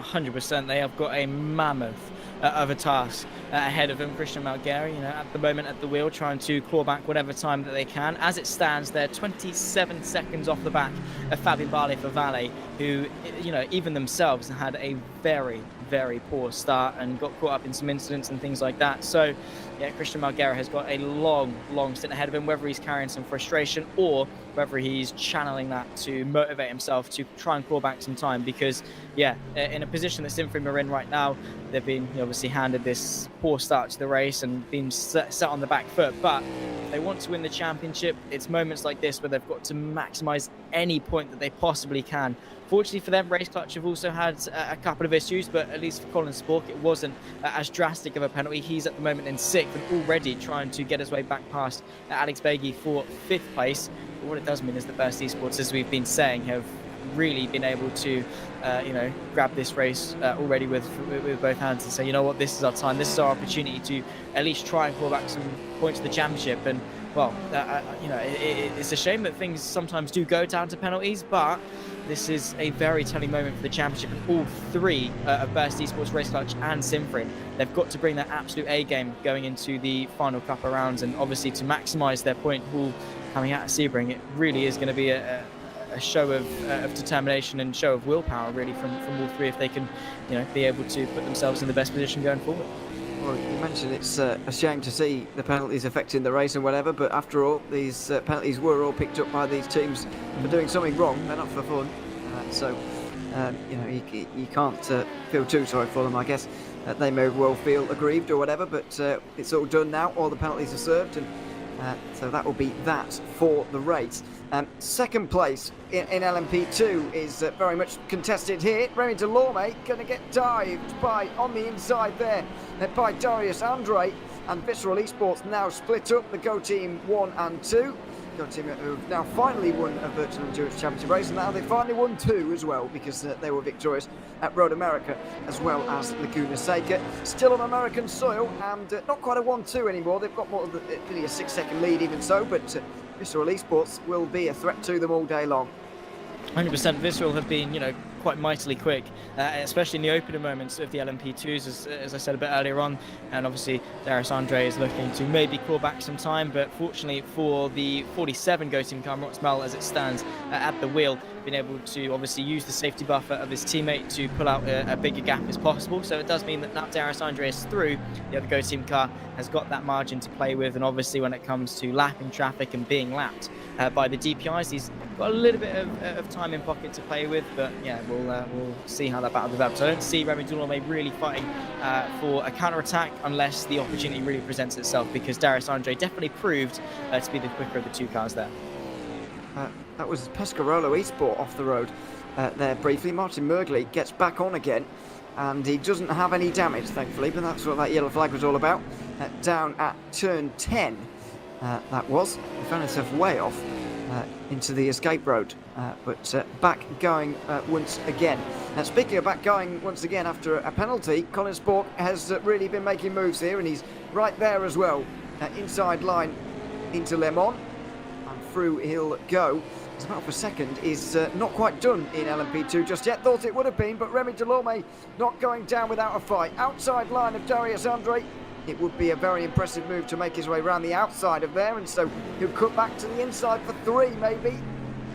100%. They have got a mammoth of a task ahead of him. Christian Margera, you know, at the moment at the wheel, trying to claw back whatever time that they can. As it stands, they're 27 seconds off the back of Fabian Barley for Valley, who, you know, even themselves had a very, very poor start and got caught up in some incidents and things like that. So yeah, Christian Margera has got a long stint ahead of him, whether he's carrying some frustration or whether he's channeling that to motivate himself to try and claw back some time. Because yeah, in a position that Sinfrim are in right now, they've been obviously handed this poor start to the race and been set on the back foot. But if they want to win the championship, it's moments like this where they've got to maximize any point that they possibly can. Fortunately for them, Race Clutch have also had a couple of issues, but at least for Colin Spork, it wasn't as drastic of a penalty. He's at the moment in 6th and already trying to get his way back past Alex Beggy for 5th place. But what it does mean is that Burst Esports, as we've been saying, have really been able to grab this race already with both hands and say, you know what, this is our time, this is our opportunity to at least try and claw back some points to the championship. And well, it's a shame that things sometimes do go down to penalties, but this is a very telling moment for the championship. And all three of Burst Esports, Race Clutch and Sinfrin, they've got to bring their absolute A game going into the final couple of rounds, and obviously to maximise their point pool coming out of Sebring. It really is going to be a show of determination and show of willpower really from all three, if they can be able to put themselves in the best position going forward. Well, you mentioned it's a shame to see the penalties affecting the race and whatever, but after all, these penalties were all picked up by these teams for doing something wrong. They're not for fun, so you can't feel too sorry for them, I guess. They may well feel aggrieved or whatever, but it's all done now. All the penalties are served, and so that will be that for the race. Second place in LMP2 is very much contested here. Remy Delorme going to get dived by, on the inside there, by Darius Andre, and Visceral Esports now split up the Go Team 1 and 2. Go Team who've now finally won a Virtual Endurance Championship race, and now they finally won 2 as well, because they were victorious at Road America as well as Laguna Seca. Still on American soil, and not quite a 1-2 anymore. They've got more than a 6-second lead even so, but Visceral Esports will be a threat to them all day long. 100%. Visceral have been, quite mightily quick, especially in the opener moments of the LMP2s, as I said a bit earlier on. And obviously, Darius Andre is looking to maybe claw back some time, but fortunately for the 47 Go Team car, Moritz Mel, as it stands at the wheel, been able to obviously use the safety buffer of his teammate to pull out a bigger gap as possible. So it does mean that now Darius Andre is through, the other Go Team car has got that margin to play with. And obviously when it comes to lapping traffic and being lapped by the DPIs, he's got a little bit of time in pocket to play with. But yeah, we'll see how that battle develops. I don't see Remy Dulorme really fighting for a counter-attack unless the opportunity really presents itself, because Darius Andre definitely proved to be the quicker of the two cars there. That was Pescarolo Esport off the road there briefly. Martin Mergley gets back on again, and he doesn't have any damage, thankfully, but that's what that yellow flag was all about. Down at turn 10, that was. He found himself way off into the escape road, but back going once again. Speaking of back going once again after a penalty, Colin Spork has really been making moves here, and he's right there as well, inside line into Le Mans. Through he'll go. His battle for second is not quite done in LMP2 just yet. Thought it would have been, but Remy Dulorme not going down without a fight. Outside line of Darius Andre. It would be a very impressive move to make his way around the outside of there, and so he'll cut back to the inside for 3, maybe.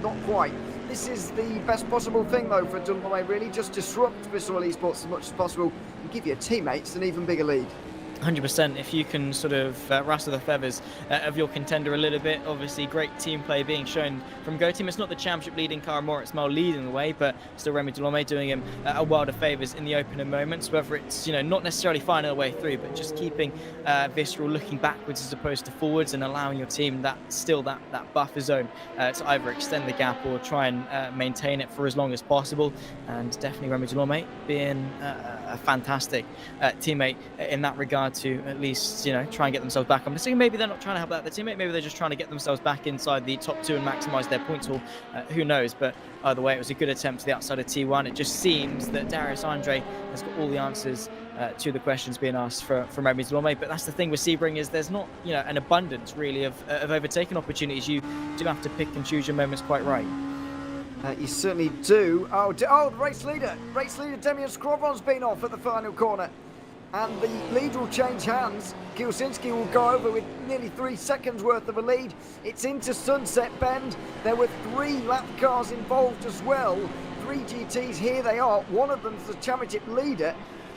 Not quite. This is the best possible thing, though, for Dulorme, really. Just disrupt Visual Esports as much as possible and give your teammates an even bigger lead. 100%. If you can sort of rustle the feathers of your contender a little bit. Obviously great team play being shown from Go Team. It's not the championship leading car, Moritz Mel leading the way, but still Remy Dulorme doing him a world of favours in the opener moments, whether it's, you know, not necessarily finding a way through, but just keeping Visceral looking backwards as opposed to forwards, and allowing your team that buffer zone to either extend the gap or try and maintain it for as long as possible. And definitely Remy Dulorme being a fantastic teammate in that regard, to at least, you know, try and get themselves back. I'm assuming maybe they're not trying to help out their teammate, maybe they're just trying to get themselves back inside the top 2 and maximise their points haul. Who knows? But either way, it was a good attempt to the outside of T1. It just seems that Darius Andre has got all the answers to the questions being asked from Remy Dulorme. But that's the thing with Sebring, is there's not, you know, an abundance really of overtaking opportunities. You do have to pick and choose your moments quite right. You certainly do. Oh, the race leader Demian Skrovron's been off at the final corner, and the lead will change hands. Gilsinski will go over with nearly 3 seconds worth of a lead. It's into Sunset Bend. There were 3 lap cars involved as well. 3 GTs, here they are. One of them's the championship leader,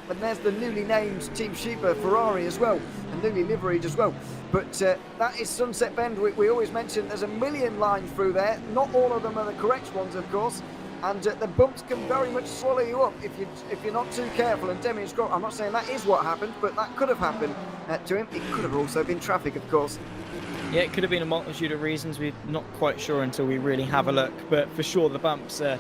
and there's the newly named Team Sheba Ferrari as well, and newly liveried as well. But that is Sunset Bend. We always mention there's a million lines through there. Not all of them are the correct ones, of course. And the bumps can very much swallow you up if you're not too careful. And Demian Scott, I'm not saying that is what happened, but that could have happened to him. It could have also been traffic, of course. Yeah, it could have been a multitude of reasons. We're not quite sure until we really have a look. But for sure, the bumps are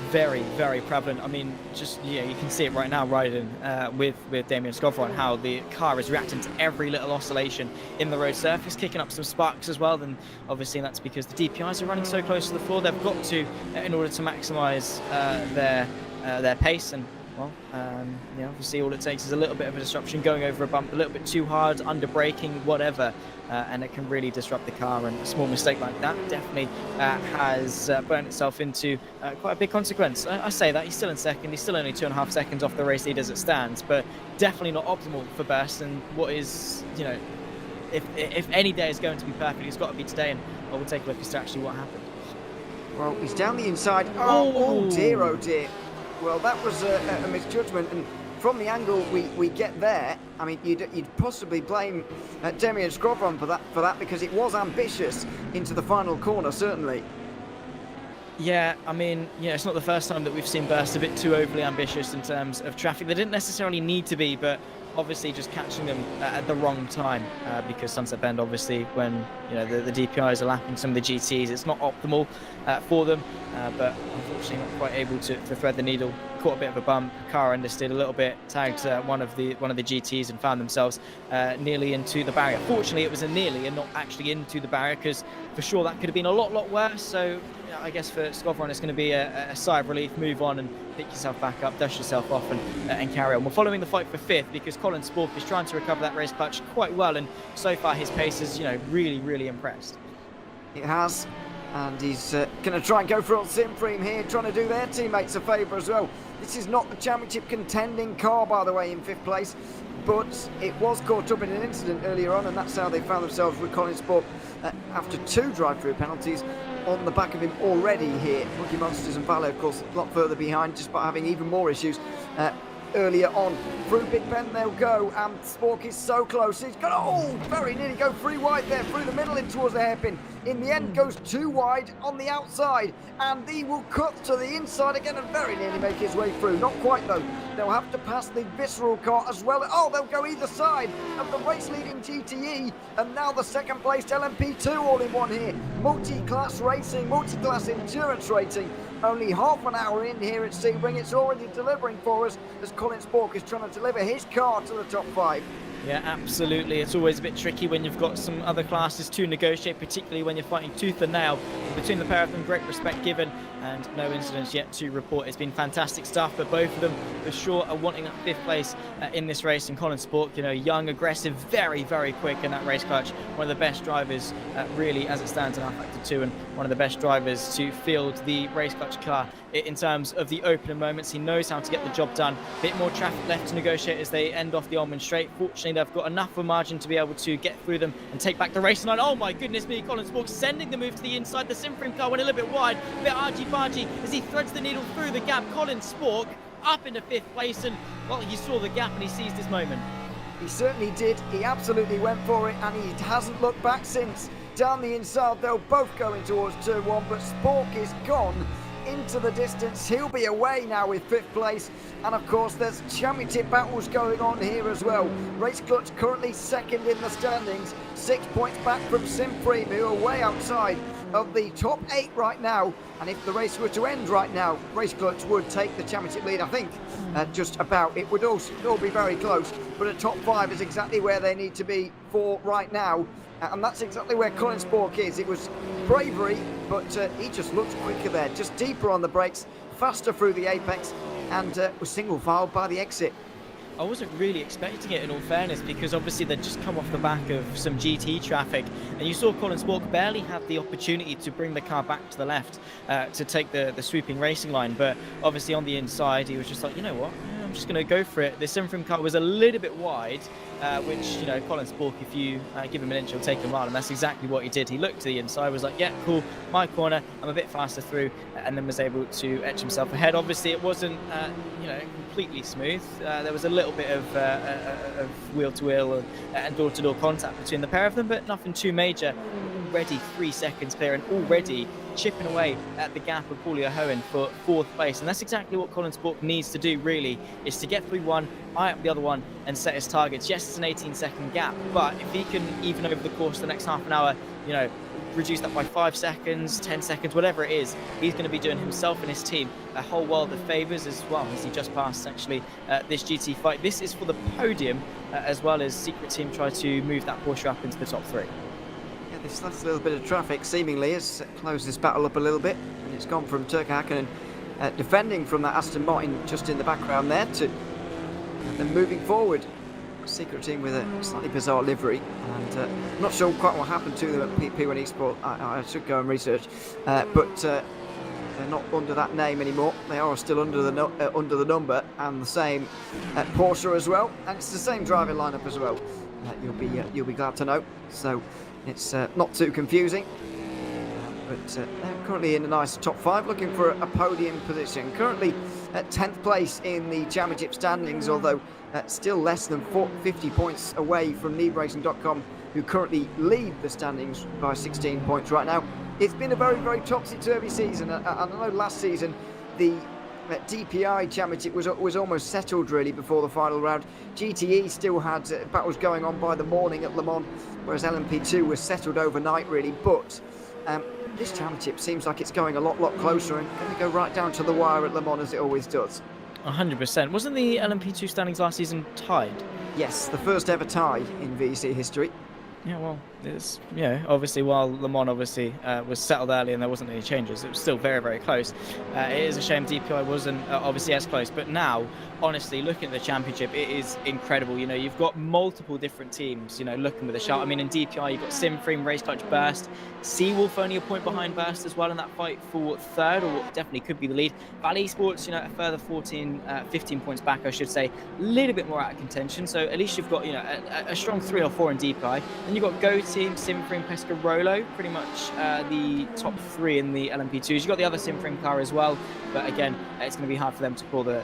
very, very prevalent. I mean, just, yeah, you can see it right now riding with Damian Scovron, how the car is reacting to every little oscillation in the road surface, kicking up some sparks as well. Then obviously that's because the DPIs are running so close to the floor. They've got to, in order to maximise their pace. And well, yeah, obviously all it takes is a little bit of a disruption, going over a bump a little bit too hard, under braking, whatever, and it can really disrupt the car. And a small mistake like that definitely has burnt itself into quite a big consequence. I say that he's still in second, he's still only 2.5 seconds off the race lead as it stands, but definitely not optimal for Burst. And what is, you know, if any day is going to be perfect, it's got to be today. And we'll take a look as to actually what happened. Well, he's down the inside. Oh dear, oh dear. Well, that was a misjudgment, and from the angle we get there, I mean, you'd possibly blame Demian Skrovron for that because it was ambitious into the final corner, certainly. Yeah, I mean, yeah, it's not the first time that we've seen Burst a bit too overly ambitious in terms of traffic. They didn't necessarily need to be, but obviously just catching them at the wrong time, because Sunset Bend, obviously, when, you know, the DPIs are lapping some of the GTs, it's not optimal for them, but unfortunately not quite able to thread the needle. Caught a bit of a bump, car understeered a little bit, tagged one of the GTs and found themselves nearly into the barrier. Fortunately, it was a nearly and not actually into the barrier, because for sure that could have been a lot worse. So I guess for Skrovron it's going to be a sigh of relief, move on and pick yourself back up, dust yourself off and carry on. We're following the fight for 5th because Colin Spork is trying to recover that race clutch quite well, and so far his pace is, you know, really impressed. It has. And he's going to try and go for Sebring here, trying to do their teammates a favour as well. This is not the championship contending car, by the way, in 5th place. But it was caught up in an incident earlier on, and that's how they found themselves with Colin Sport after 2 drive-through penalties on the back of him already here. Rookie Monsters and Valo, of course, a lot further behind, just by having even more issues earlier on. Through Big Ben they'll go, and Spork is so close. He's got very nearly go 3 wide there, through the middle in towards the hairpin. In the end goes 2 wide on the outside, and he will cut to the inside again and very nearly make his way through. Not quite though. They'll have to pass the Visceral car as well. They'll go either side of the race-leading GTE, and now the 2nd placed LMP2 all in one here. Multi-class racing, multi-class endurance racing. Only half an hour in here at Sebring. It's already delivering for us as Colin Spork is trying to deliver his car to the top 5. Yeah, absolutely. It's always a bit tricky when you've got some other classes to negotiate, particularly when you're fighting tooth and nail. Between the pair of them, great respect given, and no incidents yet to report. It's been fantastic stuff, but both of them for sure are wanting that 5th place in this race. And Colin Spork, young, aggressive, very, very quick in that race clutch. One of the best drivers, really, as it stands in rFactor 2, and one of the best drivers to field the race clutch car in terms of the opening moments. He knows how to get the job done. A bit more traffic left to negotiate as they end off the Almond Straight. Fortunately, they've got enough of a margin to be able to get through them and take back the race line. Oh my goodness me, Colin Spork sending the move to the inside. The Sebring car went a little bit wide, a bit argy-bargy as he threads the needle through the gap. Colin Spork up into 5th place, and well, he saw the gap and he seized his moment. He certainly did. He absolutely went for it, and he hasn't looked back since. Down the inside, they'll both go in towards turn 1, but Spork is gone into the distance. He'll be away now with 5th place, and of course there's championship battles going on here as well. Race Clutch currently 2nd in the standings, 6 points back from Sebring, who are way outside of the top 8 right now. And if the race were to end right now, Race Clutch would take the championship lead, I think. Just about. It would all be very close, but a top 5 is exactly where they need to be for right now. And that's exactly where Colin Spork is. It was bravery, but he just looked quicker there, just deeper on the brakes, faster through the apex, and was single filed by the exit. I wasn't really expecting it, in all fairness, because obviously they'd just come off the back of some GT traffic, and you saw Colin Spork barely have the opportunity to bring the car back to the left to take the sweeping racing line. But obviously on the inside, he was just like, you know what, I'm just going to go for it. The Sebring car was a little bit wide, which, Colin Spork, if you give him an inch, he'll take a mile, and that's exactly what he did. He looked to the inside, was like, yeah, cool, my corner, I'm a bit faster through, and then was able to etch himself ahead. Obviously, it wasn't, completely smooth. There was a little bit of wheel-to-wheel and door-to-door contact between the pair of them, but nothing too major. Already 3 seconds clear, and already chipping away at the gap of Paulie O'Hoen for 4th place. And that's exactly what Colin Spork needs to do, really, is to get through one, eye up the other one, and set his targets. Yes, it's an 18-second gap, but if he can, even over the course of the next half an hour, reduce that by 5 seconds, 10 seconds, whatever it is, he's going to be doing himself and his team a whole world of favours, as well as he just passed, actually, this GT fight. This is for the podium, as well as Secret Team try to move that Porsche up into the top 3. Yeah, this last little bit of traffic seemingly has closed this battle up a little bit, and it's gone from Turka Hakkinen defending from that Aston Martin just in the background there to then moving forward. Secret Team with a slightly bizarre livery, and I'm not sure quite what happened to them at P1 Esport. I should go and research, but they're not under that name anymore. They are still under the number, and the same Porsche as well, and it's the same driving lineup as well. You'll be glad to know. So it's not too confusing. But they're currently in a nice top 5, looking for a podium position. Currently at 10th place in the championship standings, although still less than 50 points away from NeebRacing.com, who currently lead the standings by 16 points right now. It's been a very, very topsy-turvy season. I know last season the DPI championship was almost settled really before the final round. GTE still had battles going on by the morning at Le Mans, whereas LMP2 was settled overnight really. But this championship seems like it's going a lot closer, and going to go right down to the wire at Le Mans, as it always does. 100%. Wasn't the LMP2 standings last season tied? Yes, the first ever tie in VEC history. Yeah, well, it's, obviously while Le Mans obviously was settled early and there wasn't any changes, it was still very, very close. It is a shame DPI wasn't obviously as close, but now, honestly, looking at the championship, it is incredible. You've got multiple different teams, looking with a shout. I mean, in DPI, you've got Sebring, Race Clutch, Burst, Seawolf only a point behind Burst as well in that fight for third, or what definitely could be the lead. Valley Esports, a further 15 points back, I should say, a little bit more out of contention. So at least you've got, a strong 3 or 4 in DPI. Then you've got Go Team, Simfring, Pescarolo, pretty much the top 3 in the LMP2s. You've got the other Simfring car as well, but again, it's going to be hard for them to pull the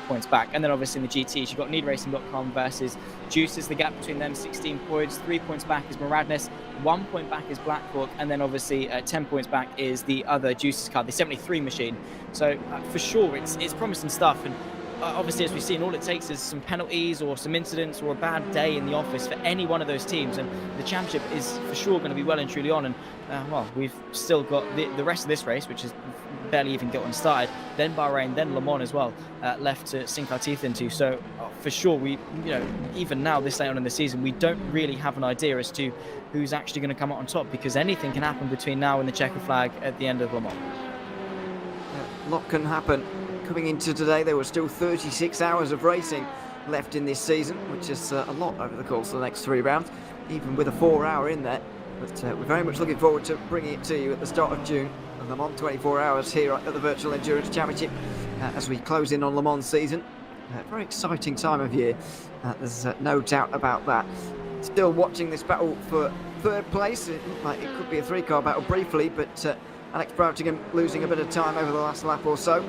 points back. And then obviously in the GTs, you've got NeedRacing.com versus Juices. The gap between them, 16 points. 3 points back is Moradness, 1 point back is Blackhawk, and then obviously 10 points back is the other Juices car, the 73 machine. So for sure, it's promising stuff. And obviously, as we've seen, all it takes is some penalties or some incidents or a bad day in the office for any one of those teams, and the championship is for sure going to be well and truly on. And we've still got the rest of this race, which is barely even gotten started, then Bahrain, then Le Mans as well, left to sink our teeth into. So for sure, we even now this late on in the season, we don't really have an idea as to who's actually going to come out on top, because anything can happen between now and the checker flag at the end of Le Mans. A lot can happen. Coming into today, there were still 36 hours of racing left in this season, which is a lot over the course of the next 3 rounds, even with a 4-hour in there. But we're very much looking forward to bringing it to you at the start of June, Le Mans 24 hours here at the Virtual Endurance Championship as we close in on Le Mans season. Very exciting time of year, there's no doubt about that. Still watching this battle for third place. It looked like it could be a 3-car battle briefly, but Alex Broughtingham losing a bit of time over the last lap or so.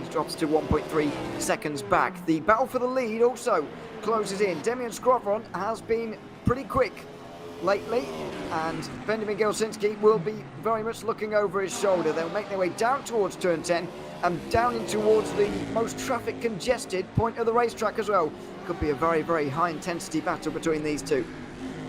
He drops to 1.3 seconds back. The battle for the lead also closes in. Demian Skrovron has been pretty quick lately, and Benjamin Gelsinski will be very much looking over his shoulder. They'll make their way down towards turn 10 and down in towards the most traffic congested point of the racetrack as well. Could be a very, very high intensity battle between these two.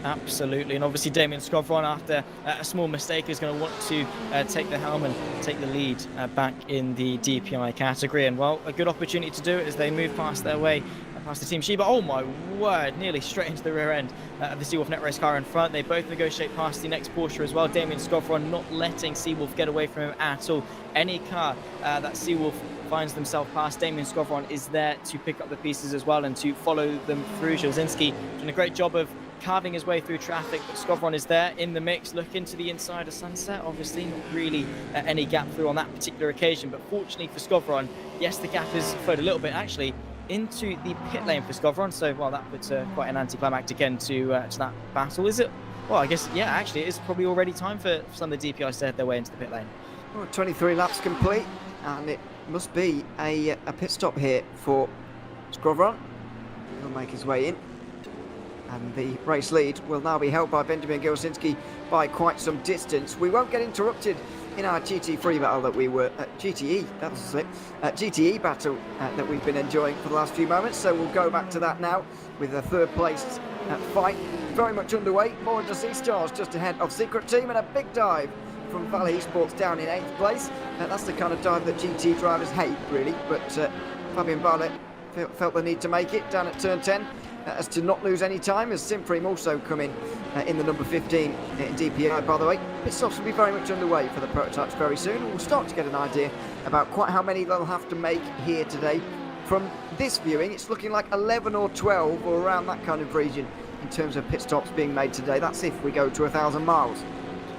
Absolutely, and obviously Damian Skrovron, after a small mistake, is going to want to take the helm and take the lead back in the DPI category. And well, a good opportunity to do it as they move past their way past the Team Sheba. Oh my word, nearly straight into the rear end of the Seawolf Net Race car in front. They both negotiate past the next Porsche as well. Damian Skrovron not letting Seawolf get away from him at all. Any car that Seawolf finds themselves past, Damian Skrovron is there to pick up the pieces as well and to follow them through. Gelsinski doing a great job of carving his way through traffic, but Skrovron is there in the mix, looking to the inside of Sunset. Obviously not really any gap through on that particular occasion, but fortunately for Skrovron, yes, the gap has flowed a little bit actually into the pit lane for Skrovron. So well, that puts quite an anticlimactic end to that battle. Is it? Well, I guess yeah, actually it is probably already time for some of the DPIs to head their way into the pit lane. Well, 23 laps complete, and it must be a pit stop here for Skrovron. He'll make his way in, and the race lead will now be held by Benjamin Gelsinski by quite some distance. We won't get interrupted in our GT3 battle that we were GTE, that was a slip, GTE battle that we've been enjoying for the last few moments. So we'll go back to that now with a third place fight very much underway. More into Sea Stars just ahead of Secret Team, and a big dive from Valley Esports down in 8th place. That's the kind of dive that GT drivers hate, really, but Fabian Barlett felt the need to make it down at turn 10 as to not lose any time, as Simfrim also come in the number 15 in DPI, by the way. Pit stops will be very much underway for the prototypes very soon. We'll start to get an idea about quite how many they'll have to make here today. From this viewing, it's looking like 11 or 12 or around that kind of region in terms of pit stops being made today. That's if we go to 1,000 miles.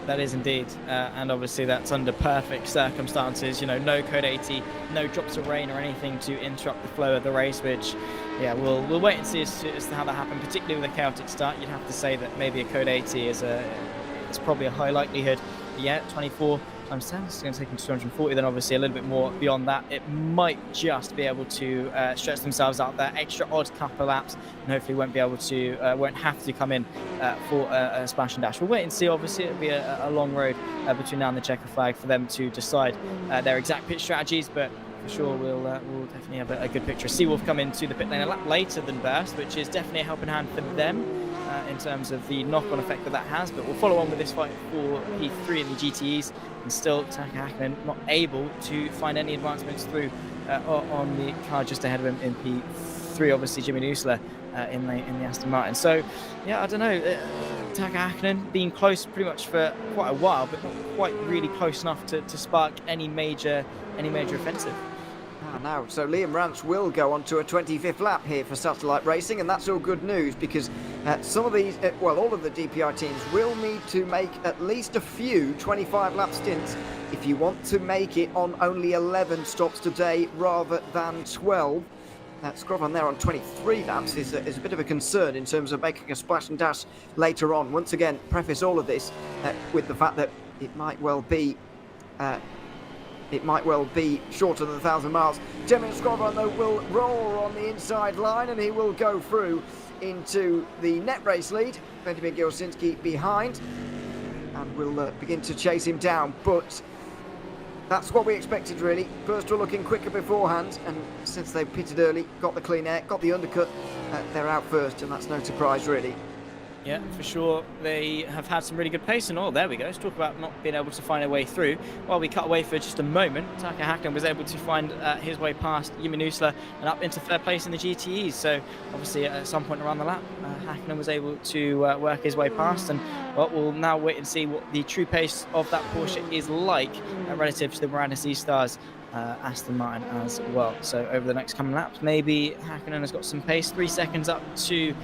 That is indeed, and obviously that's under perfect circumstances. No code 80, no drops of rain or anything to interrupt the flow of the race. Which, yeah, we'll wait and see as to how that happens. Particularly with a chaotic start, you'd have to say that maybe a code 80 is probably a high likelihood. But yeah, 24 times 10 is going to take them to 240. Then obviously a little bit more beyond that, it might just be able to stretch themselves out there extra odd couple of laps, and hopefully won't have to come in for a splash and dash. We'll wait and see. Obviously it'll be a long road between now and the checker flag for them to decide their exact pit strategies, but for sure we'll definitely have a good picture. Seawolf come into the pit lane a lap later than Burst, which is definitely a helping hand for them in terms of the knock-on effect that has. But we'll follow on with this fight for P3 in the GTEs, and still Taka Hakkinen not able to find any advancements through on the car just ahead of him in P3. Obviously Jimmy Nusler in the Aston Martin. So yeah, I don't know. Taka Hakkinen being close pretty much for quite a while, but not quite really close enough to spark any major offensive. Now, so Liam Rance will go on to a 25th lap here for Satellite Racing, and that's all good news because some of these, all of the DPI teams will need to make at least a few 25-lap stints if you want to make it on only 11 stops today rather than 12. Scrovan there on 23 laps is a bit of a concern in terms of making a splash and dash later on. Once again, preface all of this with the fact that it might well be shorter than 1,000 miles. Jeremy Scrovan, though, will roar on the inside line and he will go through into the net race lead. Benjamin Gilsinski behind and will begin to chase him down. But that's what we expected, really. First were looking quicker beforehand, and since they pitted early, got the clean air, got the undercut, they're out first, and that's no surprise, really. Yeah, for sure. They have had some really good pace, and there we go. Let's talk about not being able to find a way through. While we cut away for just a moment, Taka Hakkinen was able to find his way past Jimmy Nussler and up into third place in the GTEs. So obviously at some point around the lap, Hakkinen was able to work his way past, and we'll now wait and see what the true pace of that Porsche is like relative to the Miranda E-Stars Aston Martin as well. So over the next coming laps, maybe Hakkinen has got some pace. 3 seconds up to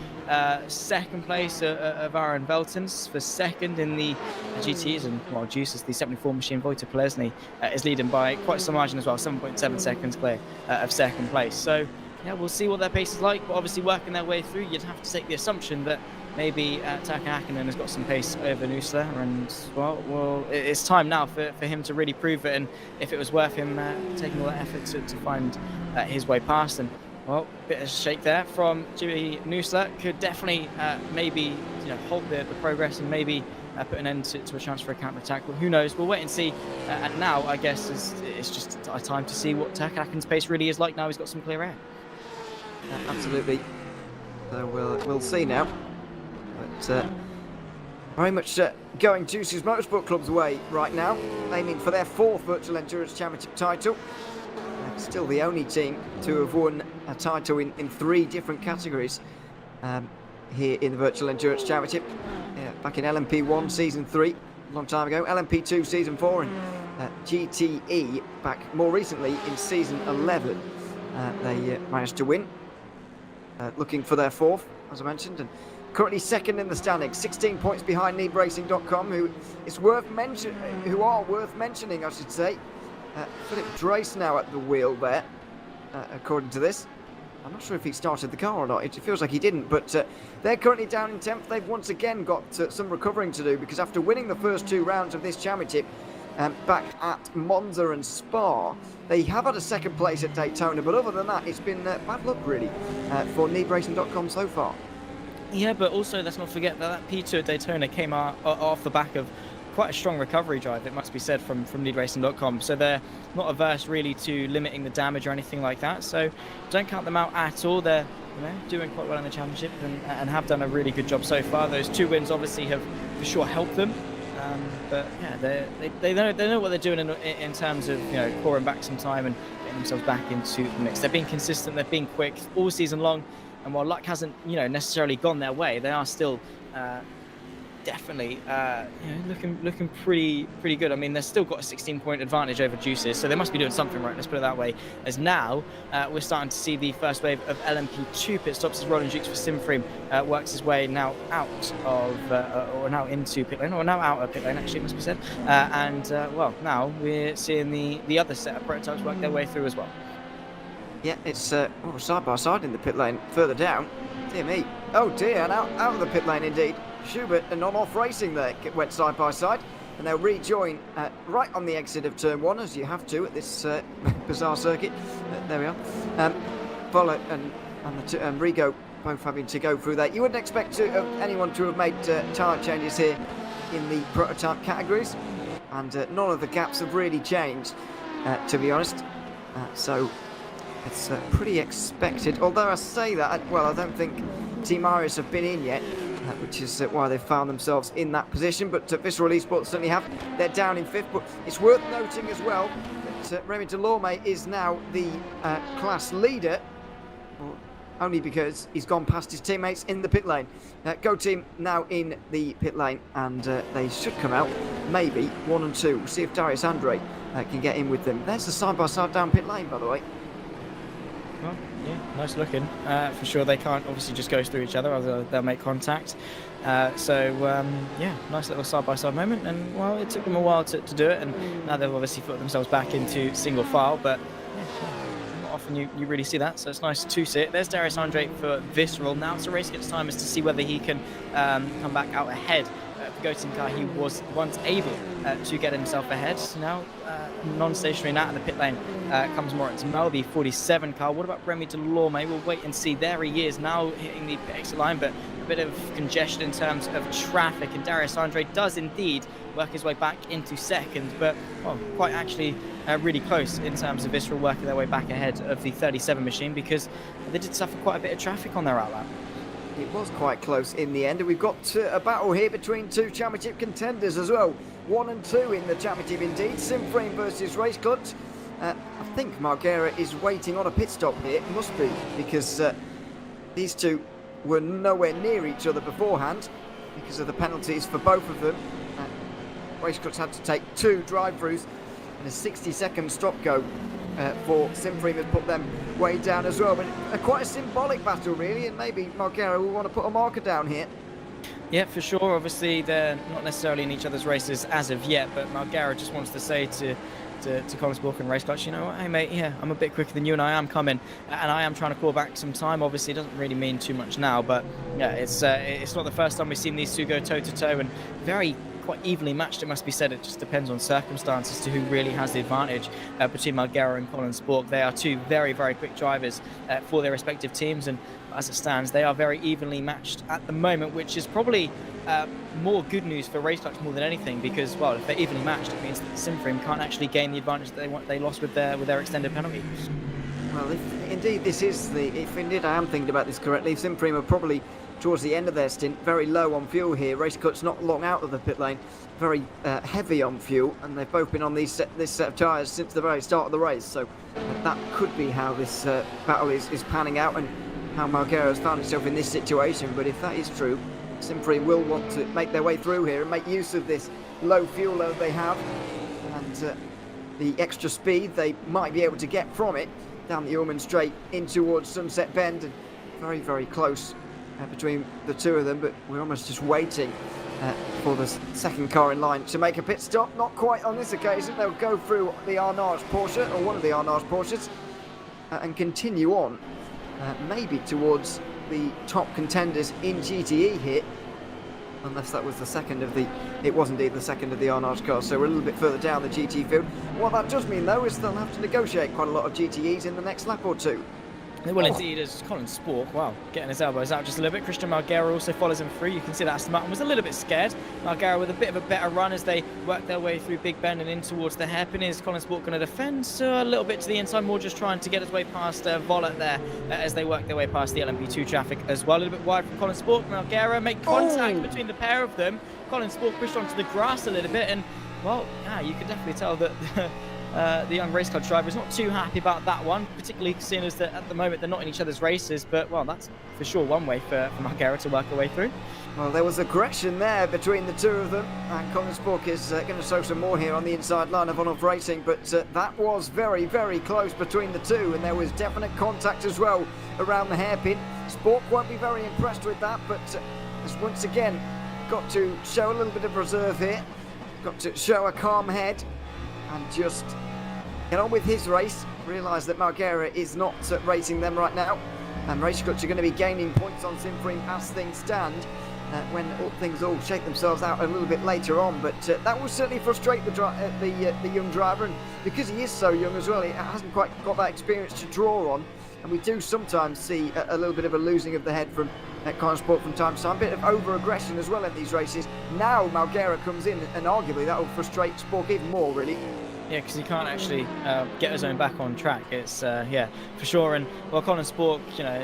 second place of Aaron Veltons for second in the GTs, and Juice is the 74 machine. Wojtek Polesny is leading by quite some margin as well, 7.7 seconds clear of second place. So yeah, we'll see what their pace is like, but obviously working their way through, you'd have to take the assumption that maybe Taka Hakkinen has got some pace over Nussler, and well, it's time now for him to really prove it, and if it was worth him taking all that effort to find his way past. And bit of a shake there from Jimmy Nussler could definitely maybe halt the progress and maybe put an end to a chance for a counter-attack. But who knows? We'll wait and see. And now, I guess, it's just a time to see what Taka Hakkinen's pace really is like now he's got some clear air. Absolutely. So we'll see now. But very much going Juice's Motorsport Club's way right now, aiming for their 4th Virtual Endurance Championship title. Still the only team to have won a title in 3 different categories here in the Virtual Endurance Championship. Back in LMP1 Season 3, a long time ago, LMP2 Season 4, and GTE back more recently in Season 11. They managed to win, looking for their 4th, as I mentioned, and currently second in the standings, 16 points behind NeedRacing.com, who are worth mentioning, I should say. Philip Drace now at the wheel there, according to this. I'm not sure if he started the car or not. It feels like he didn't, but they're currently down in 10th. They've once again got some recovering to do, because after winning the first 2 rounds of this championship back at Monza and Spa, they have had a second place at Daytona, but other than that, it's been bad luck, really, for NeedRacing.com so far. Yeah, but also let's not forget that P2 at Daytona came off the back of quite a strong recovery drive, it must be said, from NeedRacing.com. So they're not averse really to limiting the damage or anything like that. So don't count them out at all. They're doing quite well in the championship and have done a really good job so far. Those 2 wins obviously have for sure helped them. But yeah, they know what they're doing in terms of clawing back some time and getting themselves back into the mix. They're being consistent. They're being quick all season long. And while luck hasn't necessarily gone their way, they are still definitely looking pretty good. I mean, they've still got a 16-point advantage over Juices, so they must be doing something right, let's put it that way. As now we're starting to see the first wave of LMP2 pit stops as Roland Jukes for Simframe works his way now out of or now into pit lane, or now out of pit lane, actually, it must be said. Now we're seeing the other set of prototypes work their way through as well. Yeah, it's side by side in the pit lane further down. Dear me. Oh dear, and out of the pit lane indeed. Schubert and on-off racing there went side by side, and they'll rejoin right on the exit of turn 1, as you have to at this bizarre circuit. There we are. Voller and Rigo both having to go through that. You wouldn't expect anyone to have made tyre changes here in the prototype categories, and none of the gaps have really changed, to be honest. So it's pretty expected. Although I say that, I don't think Team Iris have been in yet, which is why they've found themselves in that position. But Visceral Esports certainly have. They're down in 5th. But it's worth noting as well that Remy Delorme is now the class leader, or only because he's gone past his teammates in the pit lane. Go team now in the pit lane, and they should come out maybe 1 and 2. We'll see if Darius Andre can get in with them. There's the side-by-side down pit lane, by the way. Well, yeah, nice looking. For sure, they can't obviously just go through each other, other they'll make contact. Yeah, nice little side-by-side moment. And, well, it took them a while to do it, and now they've obviously put themselves back into single file. But, yeah, not often you really see that, so it's nice to see it. There's Darius Andre for Visceral. Now it's a race against time is to see whether he can come back out ahead. For Goating car, he was once able to get himself ahead. Now, non-stationary now in the pit lane comes Moritz Melby, 47 car. What about Remy Delorme? We'll wait and see. There he is now hitting the exit line, but a bit of congestion in terms of traffic. And Darius Andre does indeed work his way back into second, but well, quite actually really close in terms of Visceral working their way back ahead of the 37 machine, because they did suffer quite a bit of traffic on their outlap. It was quite close in the end, and we've got a battle here between two championship contenders as well. 1 and 2 in the championship indeed. Simframe versus Race Clutch. I think Margera is waiting on a pit stop here. It must be, because these two were nowhere near each other beforehand because of the penalties for both of them. Race Clutch had to take 2 drive-throughs and a 60-second stop-go. For Simframe has put them way down as well. But quite a symbolic battle, really, and maybe Margera will want to put a marker down here. Yeah, for sure. Obviously, they're not necessarily in each other's races as of yet, but Margera just wants to say to Colin Spork and Race Clutch, you know what, hey mate, yeah, I'm a bit quicker than you and I am coming, and I am trying to call back some time. Obviously, it doesn't really mean too much now, but yeah, it's not the first time we've seen these two go toe-to-toe, and very quite evenly matched, it must be said. It just depends on circumstances to who really has the advantage between Margera and Colin Spork. They are two very, very quick drivers for their respective teams, and as it stands, they are very evenly matched at the moment, which is probably more good news for Race Clutch more than anything, because, well, if they're evenly matched, it means that Simframe can't actually gain the advantage that they lost with their extended penalty. Well, if indeed I am thinking about this correctly, Simframe are probably towards the end of their stint, very low on fuel here. Race Clutch not long out of the pit lane, very heavy on fuel, and they've both been on this set of tyres since the very start of the race. So that could be how this battle is panning out, and how Margera has found himself in this situation. But if that is true, Simframe will want to make their way through here and make use of this low fuel load they have, and the extra speed they might be able to get from it down the Ullman Straight in towards Sunset Bend, and very, very close between the two of them. But we're almost just waiting for the second car in line to make a pit stop. Not quite on this occasion. They'll go through the Arnage Porsche, or one of the Arnage Porsches, and continue on maybe towards the top contenders in GTE here, unless that was the second of the... It was indeed the second of the Arnage cars, so we're a little bit further down the GT field. What that does mean, though, is they'll have to negotiate quite a lot of GTEs in the next lap or two. Well, indeed, as Colin Spork, wow, getting his elbows out just a little bit. Christian Margera also follows him through. You can see that Aston Martin was a little bit scared. Margera with a bit of a better run as they work their way through Big Bend and in towards the hairpin. Is Colin Spork going to defend? So a little bit to the inside, more just trying to get his way past Vollert there as they work their way past the LMP2 traffic as well. A little bit wide from Colin Spork. Margera make contact between the pair of them. Colin Spork pushed onto the grass a little bit, and, well, yeah, you can definitely tell that... the young Race Club driver is not too happy about that one, particularly seeing as that at the moment they're not in each other's races. But, well, that's for sure one way for Margera to work her way through. Well, there was aggression there between the two of them, and Colin Spork is going to show some more here on the inside line of On-Off Racing, but that was very, very close between the two, and there was definite contact as well around the hairpin. Spork won't be very impressed with that, but has once again got to show a little bit of reserve here, got to show a calm head and just get on with his race. Realise that Margera is not racing them right now, and Race Clutch are going to be gaining points on Simframe as things stand when things all shake themselves out a little bit later on. But that will certainly frustrate the young driver, and because he is so young as well, he hasn't quite got that experience to draw on, and we do sometimes see a little bit of a losing of the head from Colin Spork from time to time, a bit of over-aggression as well in these races. Now Margera comes in, and arguably that will frustrate Spork even more, really. Yeah, because he can't actually get his own back on track. It's yeah, for sure. And well, Colin Spork, you know,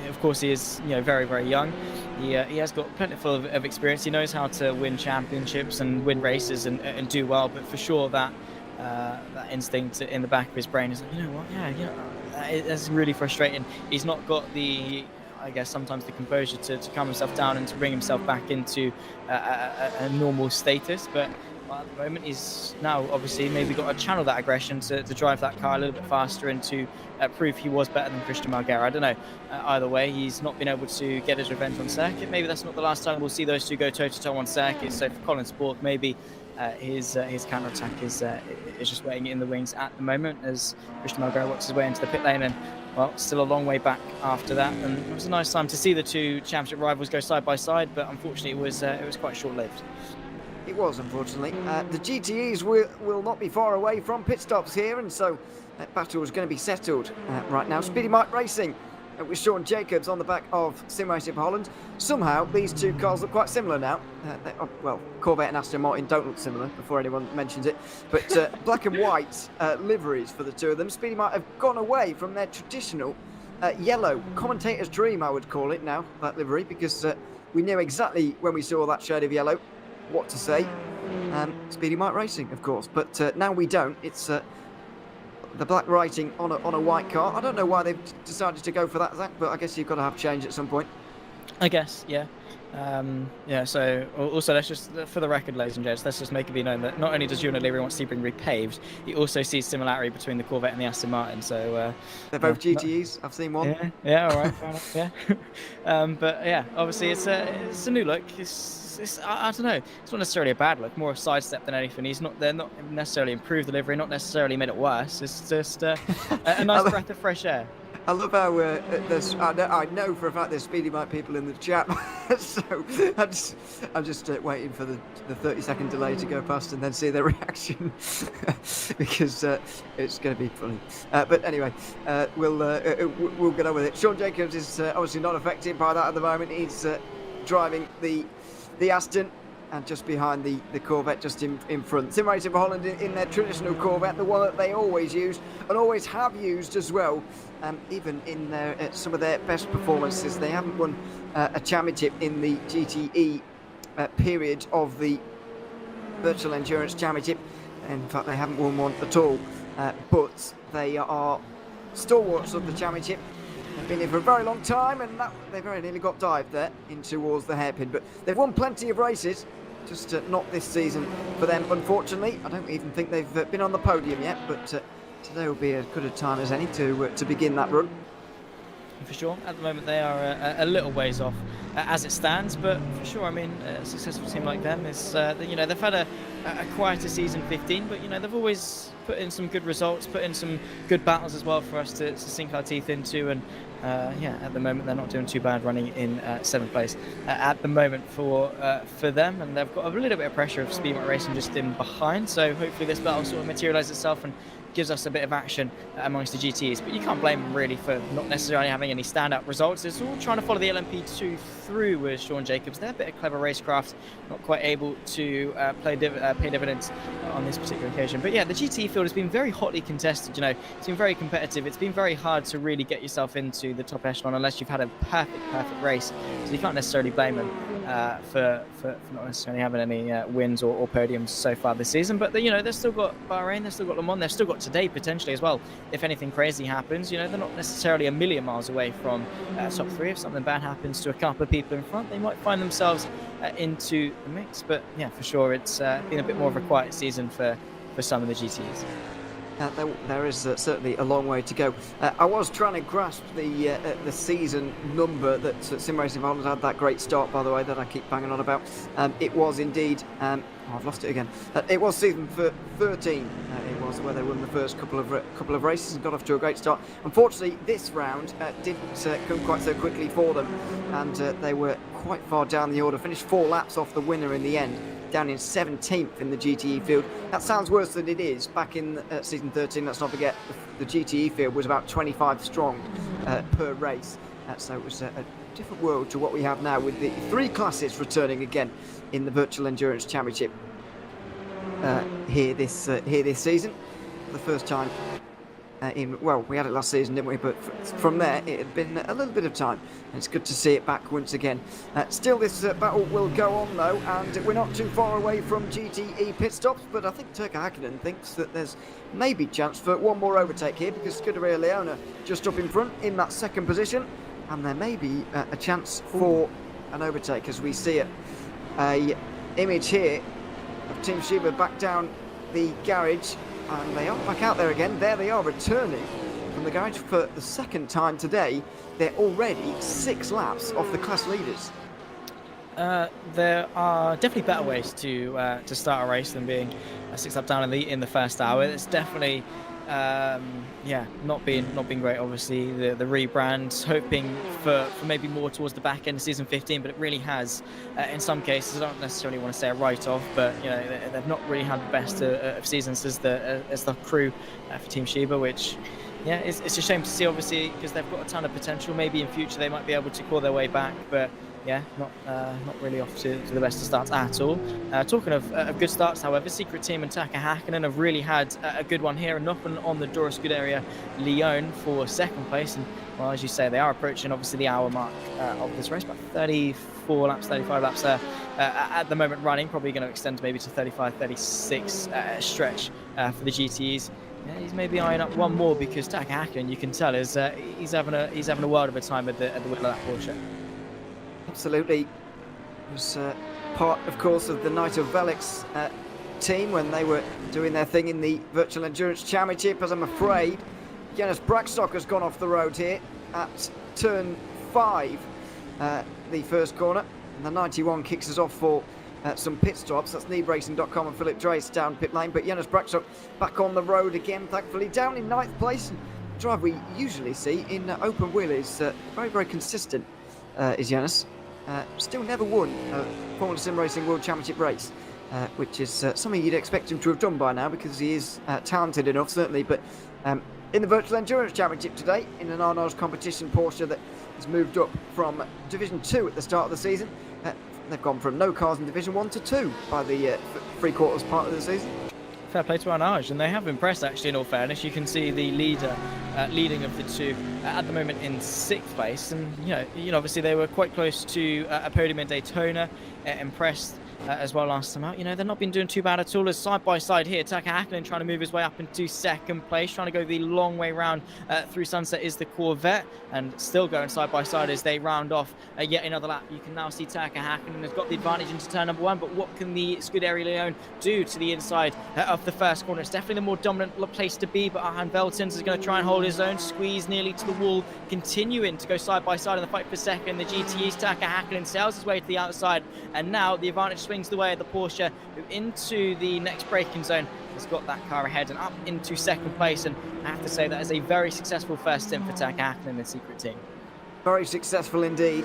of course he is, you know, very, very young. He has got plentiful of experience. He knows how to win championships and win races and do well. But for sure that instinct in the back of his brain is like, you know what, yeah, you know, it's really frustrating. He's not got the, I guess, sometimes the composure to calm himself down and to bring himself back into a normal status. But at the moment, he's now obviously maybe got to channel that aggression to drive that car a little bit faster and to prove he was better than Christian Margera. I don't know. Either way, he's not been able to get his revenge on circuit. Maybe that's not the last time we'll see those two go toe-to-toe on circuit. So for Colin Sport, maybe his counter-attack is just waiting in the wings at the moment as Christian Margera works his way into the pit lane, and well, still a long way back after that. And it was a nice time to see the two championship rivals go side by side, but unfortunately it was quite short-lived. It was, unfortunately. The GTEs will not be far away from pit stops here, and so that battle is going to be settled right now. Speedy Mike Racing with Sean Jacobs on the back of Sim Racing for Holland. Somehow, these two cars look quite similar now. Well, Corvette and Aston Martin don't look similar, before anyone mentions it. But black and white liveries for the two of them. Speedy Mike have gone away from their traditional yellow. Commentator's dream, I would call it now, that livery, because we knew exactly when we saw that shade of yellow what to say. Speedy Mike Racing, of course. But now we don't. It's the black writing on a white car. I don't know why they've decided to go for that, Zach, but I guess you've got to have change at some point. I guess, yeah. So also let's just, for the record, ladies and gents, let's just make it be known that not only does Ewan O'Leary want Sebring repaved, he also sees similarity between the Corvette and the Aston Martin. So they're both GTEs. I've seen one. Yeah, all right, fair enough. Yeah, but yeah, obviously it's a new look. I don't know. It's not necessarily a bad look, more a sidestep than anything. They're not necessarily improved the livery, not necessarily made it worse. It's just a nice breath of fresh air. I love how I know for a fact there's Speedy Mike people in the chat, so I'm just waiting for the 30-second delay to go past and then see their reaction because it's going to be funny. But anyway, we'll get on with it. Sean Jacobs is obviously not affected by that at the moment. He's driving the Aston and just behind the Corvette, just in front. Sim Racing for Holland in their traditional Corvette, the one that they always use and always have used as well. Even in some of their best performances, they haven't won a championship in the GTE period of the Virtual Endurance Championship. In fact, they haven't won one at all. But they are stalwarts of the championship. They've been here for a very long time, and they very nearly got dived there in towards the hairpin. But they've won plenty of races, just not this season for them, unfortunately. I don't even think they've been on the podium yet, but today will be as good a time as any to begin that run. For sure, at the moment they are a little ways off as it stands, but for sure, I mean, a successful team like them is, they've had a quieter season 15, but they've always put in some good results, put in some good battles as well for us to sink our teeth into, and at the moment they're not doing too bad, running in 7th place at the moment for them, and they've got a little bit of pressure of Speed Mike Racing just in behind, so hopefully this battle sort of materialises itself and gives us a bit of action amongst the GTEs. But you can't blame them really for not necessarily having any standout results. It's all trying to follow the LMP2 through with Sean Jacobs. They're a bit of clever racecraft, not quite able to pay dividends on this particular occasion. But yeah, the GTE field has been very hotly contested. It's been very competitive. It's been very hard to really get yourself into the top echelon unless you've had a perfect race. So you can't necessarily blame them for not necessarily having any wins or podiums so far this season. But they've still got Bahrain, they've still got Le Mans, they've still got today potentially as well. If anything crazy happens, they're not necessarily a million miles away from top 3. If something bad happens to a couple of people in front, they might find themselves into the mix. But yeah, for sure, it's been a bit more of a quiet season for some of the GTs. There is certainly a long way to go. I was trying to grasp the season number that Sim Racing for Holland had, that great start, by the way, that I keep banging on about. It was indeed, I've lost it again. It was season 13. It was where they won the first couple of races and got off to a great start. Unfortunately, this round didn't come quite so quickly for them, and they were quite far down the order. Finished 4 laps off the winner in the end, down in 17th in the GTE field. That sounds worse than it is. Back in season 13, let's not forget, the GTE field was about 25 strong per race. So it was a different world to what we have now, with the 3 classes returning again in the Virtual Endurance Championship here this season for the first time we had it last season, didn't we? But from there, it had been a little bit of time. And it's good to see it back once again. Still, this battle will go on, though, and we're not too far away from GTE pit stops, but I think Turkka Häkkinen thinks that there's maybe chance for one more overtake here, because Scuderia Leone just up in front in that second position, and there may be a chance for an overtake, as we see it. A image here of Team Shiba back down the garage, and they are back out there again. There they are, returning from the garage for the second time today. They're already 6 laps off the class leaders. There are definitely better ways to start a race than being 6 laps down in the first hour. It's definitely not been great. Obviously, the rebrand, hoping for maybe more towards the back end of season 15, but it really has, in some cases, I don't necessarily want to say a write-off, but they've not really had the best of seasons as the crew for Team Shiba, which it's a shame to see, obviously, because they've got a ton of potential. Maybe in future they might be able to claw their way back, but not really off to the best of starts at all. Talking of good starts, however, Secret Team and Turkka Häkkinen have really had a good one here and knocking on the door of Scuderia Leone for second place. And, well, as you say, they are approaching, obviously, the hour mark of this race, about 35 laps at the moment running, probably going to extend maybe to 35, 36 stretch for the GTEs. Yeah, he's maybe eyeing up one more, because Turkka Häkkinen, you can tell, is he's having a world of a time at the wheel of that Porsche. Absolutely. It was part, of course, of the Knight of Velix team when they were doing their thing in the Virtual Endurance Championship, as I'm afraid Jonas Brackstock has gone off the road here at turn 5, the first corner, and the 91 kicks us off for some pit stops. That's neebracing.com and Philip Drace down pit lane, but Jonas Brackstock back on the road again, thankfully, down in 9th place. Drive we usually see in open wheel is very, very consistent, is Jonas. Still never won a Formula Sim Racing World Championship race, which is something you'd expect him to have done by now, because he is talented enough, certainly. But in the Virtual Endurance Championship today, in an Arnold's competition Porsche that has moved up from Division 2 at the start of the season, they've gone from no cars in Division 1 to 2 by the three-quarters part of the season. Fair play to Arnage, and they have impressed, actually, in all fairness. You can see the leader leading of the two at the moment in 6th place, and obviously they were quite close to a podium in Daytona, impressed as well last time out. They've not been doing too bad at all, as side by side here, Turkka Häkkinen trying to move his way up into 2nd place, trying to go the long way round through Sunset is the Corvette, and still going side by side as they round off yet another lap. You can now see Turkka Häkkinen has got the advantage into turn number 1, but what can the Scuderia Leone do to the inside of the first corner? It's definitely the more dominant place to be, but Arhan Veltins is going to try and hold his own, squeeze nearly to the wall, continuing to go side by side in the fight for second. The GTE's Turkka Häkkinen sails his way to the outside, and now the advantage swings the way of the Porsche, who into the next braking zone has got that car ahead and up into 2nd place. And I have to say that is a very successful first stint for Turkka Häkkinen and the Secret Team. Very successful indeed,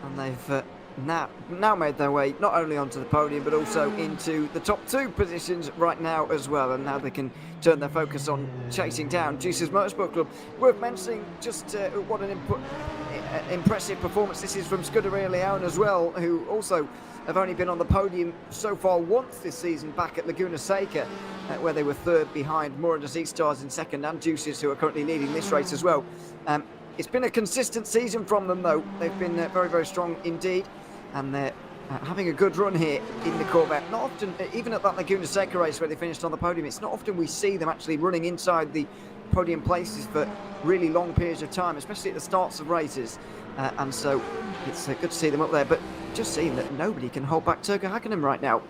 and they've now made their way not only onto the podium but also into the top 2 positions right now as well, and now they can turn their focus on chasing down Juice's Motorsport Club. Worth mentioning just what an impressive performance this is from Scuderia Leone as well, who also have only been on the podium so far once this season, back at Laguna Seca, where they were 3rd behind Mura Stars in 2nd, and Juices, who are currently leading this race as well. It's been a consistent season from them, though. They've been very, very strong indeed, and they're having a good run here in the Corvette. Not often, even at that Laguna Seca race where they finished on the podium, it's not often we see them actually running inside the podium places for really long periods of time, especially at the starts of races. And so it's good to see them up there, but just seeing that nobody can hold back Turkka Häkkinen right now.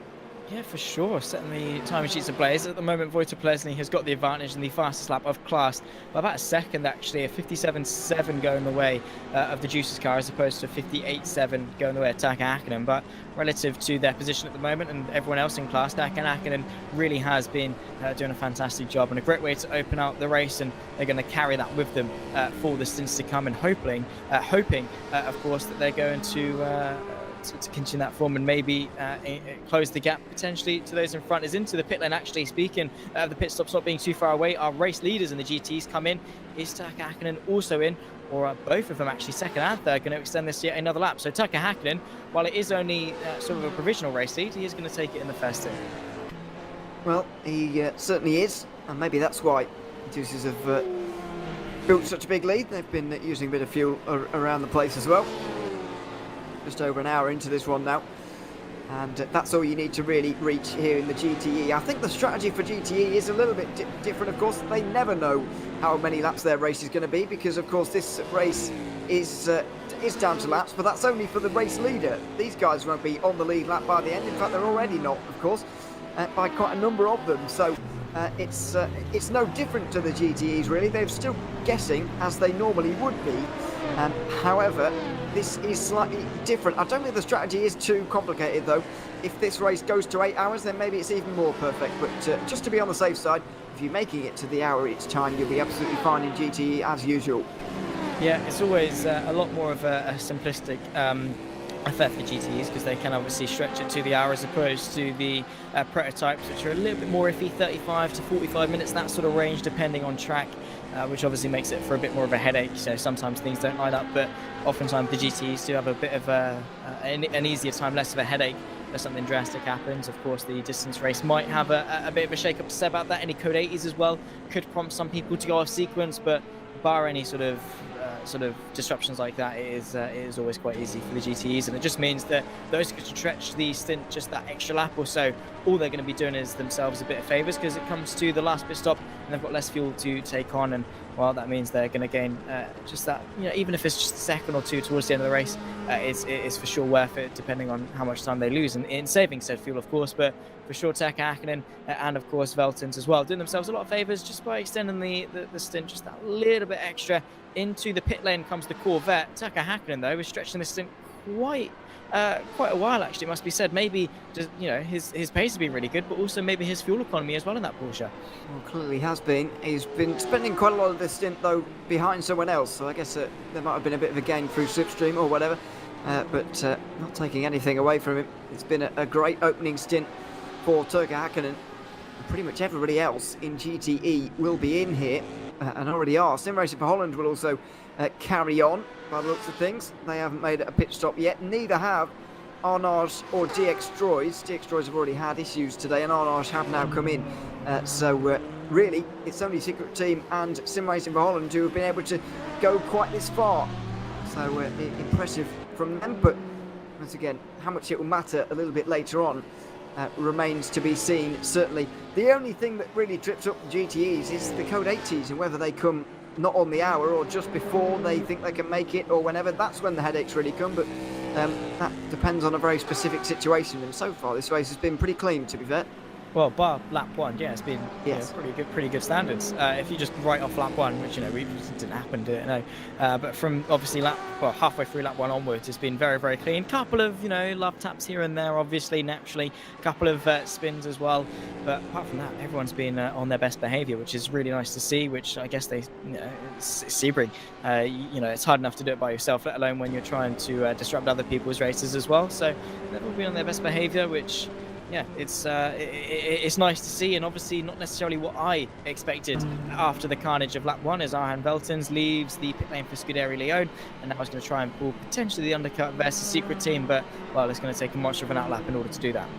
Yeah, for sure. Setting the timing sheets ablaze. At the moment, Wojtek Plesny has got the advantage in the fastest lap of class by about a second, actually. A 57.7 going the way of the Juices car, as opposed to a 58.7 going the way of Turkka Häkkinen. But relative to their position at the moment and everyone else in class, Turkka Häkkinen really has been doing a fantastic job, and a great way to open out the race, and they're going to carry that with them for the stints to come, and hoping, of course, that they're going to continue that form and maybe close the gap potentially to those in front. Is into the pit lane, actually. Speaking of the pit stops not being too far away, our race leaders in the GTs come in. Is Turkka Häkkinen also in, or are both of them actually 2nd and 3rd going to extend this yet another lap? So Turkka Häkkinen, while it is only sort of a provisional race lead, he is going to take it in the first stint. Well, he certainly is, and maybe that's why Deuces have built such a big lead. They've been using a bit of fuel around the place as well. Just over an hour into this one now. And that's all you need to really reach here in the GTE. I think the strategy for GTE is a little bit different, of course. They never know how many laps their race is going to be because, of course, this race is down to laps, but that's only for the race leader. These guys won't be on the lead lap by the end. In fact, they're already not, of course, by quite a number of them. So it's no different to the GTEs, really. They're still guessing, as they normally would be. However, this is slightly different. I don't think the strategy is too complicated, though. If this race goes to 8 hours, then maybe it's even more perfect. But just to be on the safe side, if you're making it to the hour each time, you'll be absolutely fine in GTE as usual. Yeah, it's always a lot more of a simplistic affair for GTEs because they can obviously stretch it to the hour as opposed to the prototypes, which are a little bit more iffy, 35 to 45 minutes, that sort of range, depending on track. Which obviously makes it for a bit more of a headache. So sometimes things don't line up, but oftentimes the GTEs do have a bit of an easier time, less of a headache if something drastic happens. Of course, the distance race might have a bit of a shake-up to say about that. Any Code 80s as well could prompt some people to go off sequence, but bar any sort of disruptions like that, it is always quite easy for the GTEs, and it just means that those who can stretch the stint just that extra lap or so, all they're going to be doing is themselves a bit of favours because it comes to the last pit stop and they've got less fuel to take on, and well, that means they're going to gain just that, even if it's just a second or two towards the end of the race, it's for sure worth it, depending on how much time they lose in saving said fuel, of course. But for sure, Taka Hakkinen and of course Veltins as well, doing themselves a lot of favours just by extending the stint just that little bit extra. Into the pit lane comes the Corvette. Taka Hakkinen, though, is stretching this stint quite a while, actually, it must be said. Maybe just, his pace has been really good, but also maybe his fuel economy as well in that Porsche. Well, clearly has been. He's been spending quite a lot of this stint, though, behind someone else. So I guess there might have been a bit of a gain through slipstream or whatever, but not taking anything away from him. It's been a great opening stint for Taka Hakkinen. Pretty much everybody else in GTE will be in here. And already are. Sim Racing for Holland will also carry on by the looks of things. They haven't made a pit stop yet. Neither have Arnage or DX Droids. DX Droids have already had issues today, and Arnage have now come in. So really, it's only Secret Team and Sim Racing for Holland who have been able to go quite this far. So impressive from them. But once again, how much it will matter a little bit later on remains to be seen. Certainly the only thing that really trips up the GTEs is the Code 80s, and whether they come not on the hour or just before they think they can make it or whenever, that's when the headaches really come. But that depends on a very specific situation, and so far this race has been pretty clean, to be fair. Well, bar lap one, yeah, it's been yes. Pretty good standards. If you just write off lap one, which we didn't happen, did it? No. But from obviously halfway through lap one onwards, it's been very, very clean. Couple of love taps here and there, obviously, naturally. Couple of spins as well. But apart from that, everyone's been on their best behaviour, which is really nice to see. Which I guess it's Sebring. It's hard enough to do it by yourself, let alone when you're trying to disrupt other people's races as well. So they've all been on their best behaviour, which. Yeah, it's nice to see, and obviously not necessarily what I expected after the carnage of lap one, as Arjan Veltins leaves the pit lane for Scuderia Leone, and now he's going to try and pull potentially the undercut versus Secret Team, but well, it's going to take a much of an outlap in order to do that.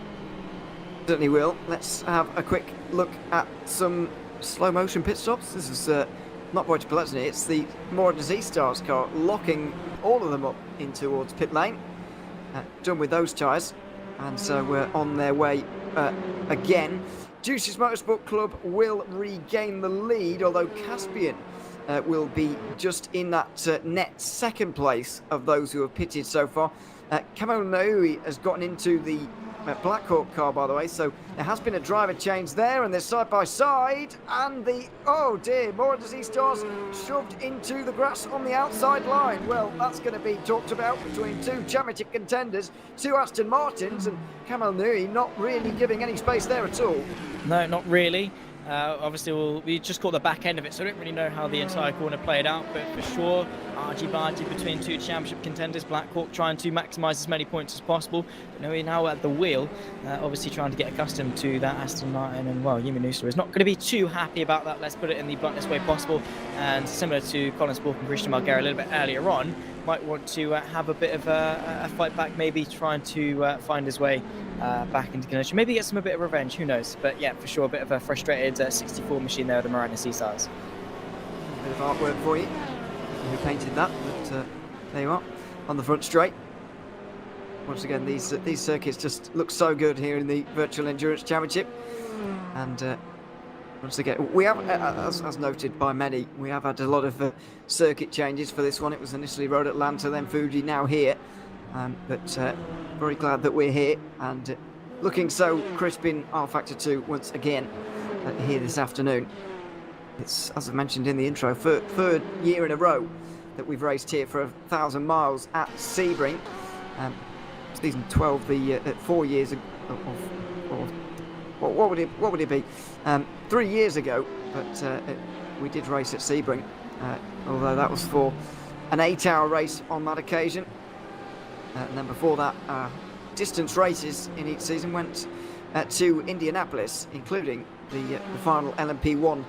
Certainly will. Let's have a quick look at some slow motion pit stops. This is not Boyd Pellettini, it's the Morgan Z-Stars car locking all of them up in towards pit lane. Done with those tyres. And so we're on their way again. Juicy's Motorsport Club will regain the lead, although Caspian will be just in that net second place of those who have pitted so far. Kamau Naui has gotten into the Black Hawk car, by the way, so there has been a driver change there, and they're side by side, and oh dear, more of the Z-Stars shoved into the grass on the outside line. Well, that's going to be talked about between two championship contenders, two Aston Martins, and Kamau Nui not really giving any space there at all. No, not really. Obviously, we just caught the back end of it, so I don't really know how the entire corner played out, but for sure, argy-bargy between two championship contenders, Black Hawk trying to maximise as many points as possible. But we're now at the wheel, obviously trying to get accustomed to that Aston Martin, and well, Yumi Nusa is not going to be too happy about that, let's put it in the bluntest way possible. And similar to Colin Spork and Christian Marguerite a little bit earlier on, might want to have a bit of a fight back, maybe trying to find his way back into contention. Maybe get a bit of revenge, who knows? But yeah, for sure, a bit of a frustrated 64 machine there, the Marina Seastars. A bit of artwork for you. Who painted that? But there you are, on the front straight. Once again, these circuits just look so good here in the Virtual Endurance Championship. And once again, we have, as noted by many, we have had a lot of circuit changes for this one. It was initially Road Atlanta, then Fuji, now here. But very glad that we're here and looking so crisp in rFactor 2 once again here this afternoon. It's, as I mentioned in the intro, third year in a row that we've raced here for 1,000 miles at Sebring. Season 12, the 4 years of what would it be? 3 years ago, but we did race at Sebring, although that was for an 8-hour race on that occasion. And then before that, distance races in each season went to Indianapolis, including the final LMP1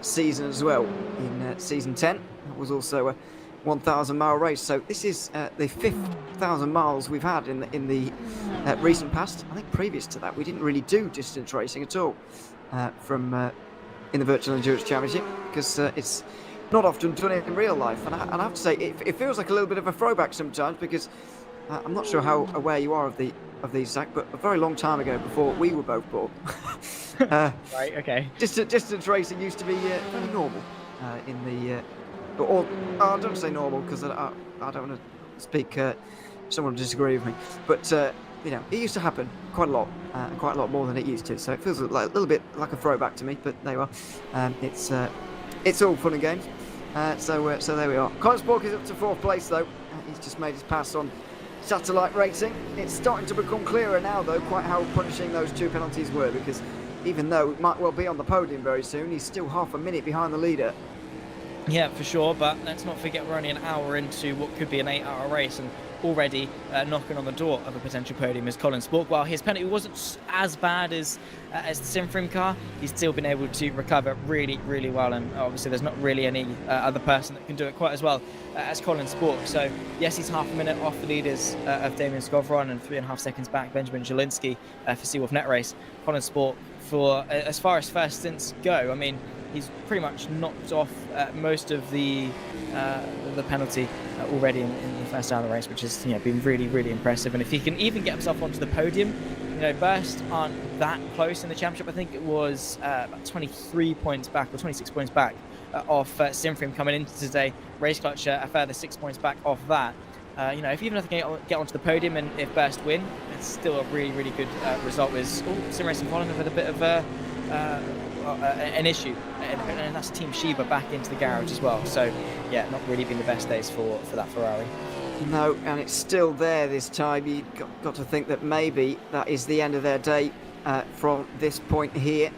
season as well in season 10. That was also a 1,000-mile race. So this is the 5th 1,000 miles we've had in the recent past. I think previous to that we didn't really do distance racing at all in the Virtual Endurance Championship, because it's not often done in real life. And I have to say, it feels like a little bit of a throwback sometimes, because I'm not sure how aware you are of these, Zach, but a very long time ago, before we were both born, right, okay. Distance racing used to be very normal in the. Or I don't say normal because I don't want to speak. Someone will disagree with me, but you know, it used to happen quite a lot, and quite a lot more than it used to. So it feels like a little bit like a throwback to me. But there you are. It's all fun and games. So there we are. Colin Spork is up to 4th place though. He's just made his pass on satellite racing. It's starting to become clearer now though, quite how punishing those 2 penalties were, because even though it might well be on the podium very soon, he's still half a minute behind the leader. Yeah, for sure, but let's not forget we're only an hour into what could be an 8-hour race, and already knocking on the door of a potential podium is Colin Spork. While his penalty wasn't as bad as the Sebring car, he's still been able to recover really, really well, and obviously there's not really any other person that can do it quite as well as Colin Spork. So yes, he's half a minute off the leaders of Damien Skovron and 3.5 seconds back Benjamin Jelinski for Seawolf Net Race. Colin Spork, for as far as first stints go, I mean, he's pretty much knocked off most of the penalty already in the first hour of the race, which has been really, really impressive. And if he can even get himself onto the podium, Burst aren't that close in the championship. I think it was about 23 points back or 26 points back off Sebring coming into today. Race Clutch a further 6 points back off that. If even if they get onto the podium and if Burst win, it's still a really, really good result. With Sim Racing Holland have had a bit of an issue, and that's Team Sheba back into the garage as well. So yeah, not really been the best days for that Ferrari. No, and it's still there this time. You got to think that maybe that is the end of their day from this point here,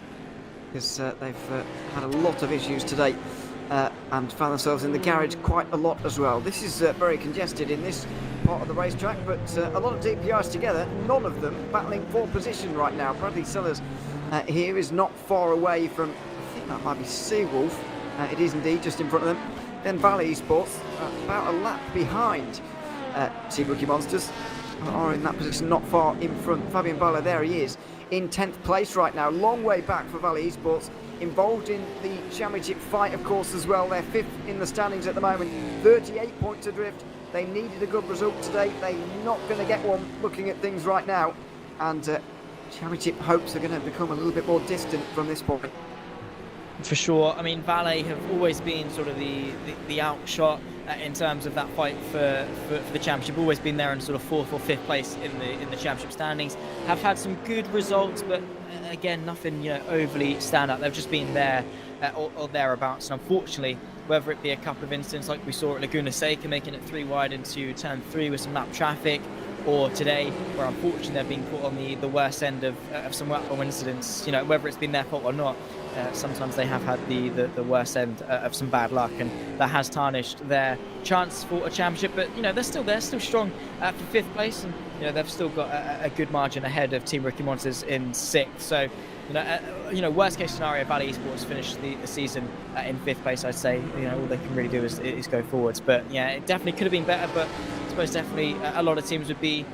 because they've had a lot of issues today and found themselves in the garage quite a lot as well. This is very congested in this part of the racetrack, but a lot of DPIs together, none of them battling for position right now. Bradley Sellers here is not far away from, I think that might be Seawolf. It is indeed just in front of them. Then Valley Esports, about a lap behind Team Rookie Monsters, are in that position not far in front. Fabian Valle, there he is, in 10th place right now. Long way back for Valley Esports, involved in the championship fight, of course, as well. They're 5th in the standings at the moment, 38 points adrift. They needed a good result today. They're not going to get one looking at things right now. And championship hopes are going to become a little bit more distant from this point. For sure. I mean, Valet have always been sort of the outshot in terms of that fight for the championship. Always been there in sort of 4th or 5th place in the championship standings. Have had some good results, but again, nothing overly standout. They've just been there or thereabouts. And unfortunately, whether it be a couple of incidents like we saw at Laguna Seca, making it 3 wide into turn 3 with some lap traffic, or today, where unfortunately they're being caught on the worst end of some wet-bomb incidents, whether it's been their fault or not. Sometimes they have had the worst end of some bad luck, and that has tarnished their chance for a championship. But they're still there, still strong for 5th place, and they've still got a good margin ahead of Team Rookie Monsters in 6th. So, worst case scenario, Valley Esports finish the season in 5th place. I'd say, all they can really do is go forwards. But yeah, it definitely could have been better. But I suppose definitely a lot of teams would be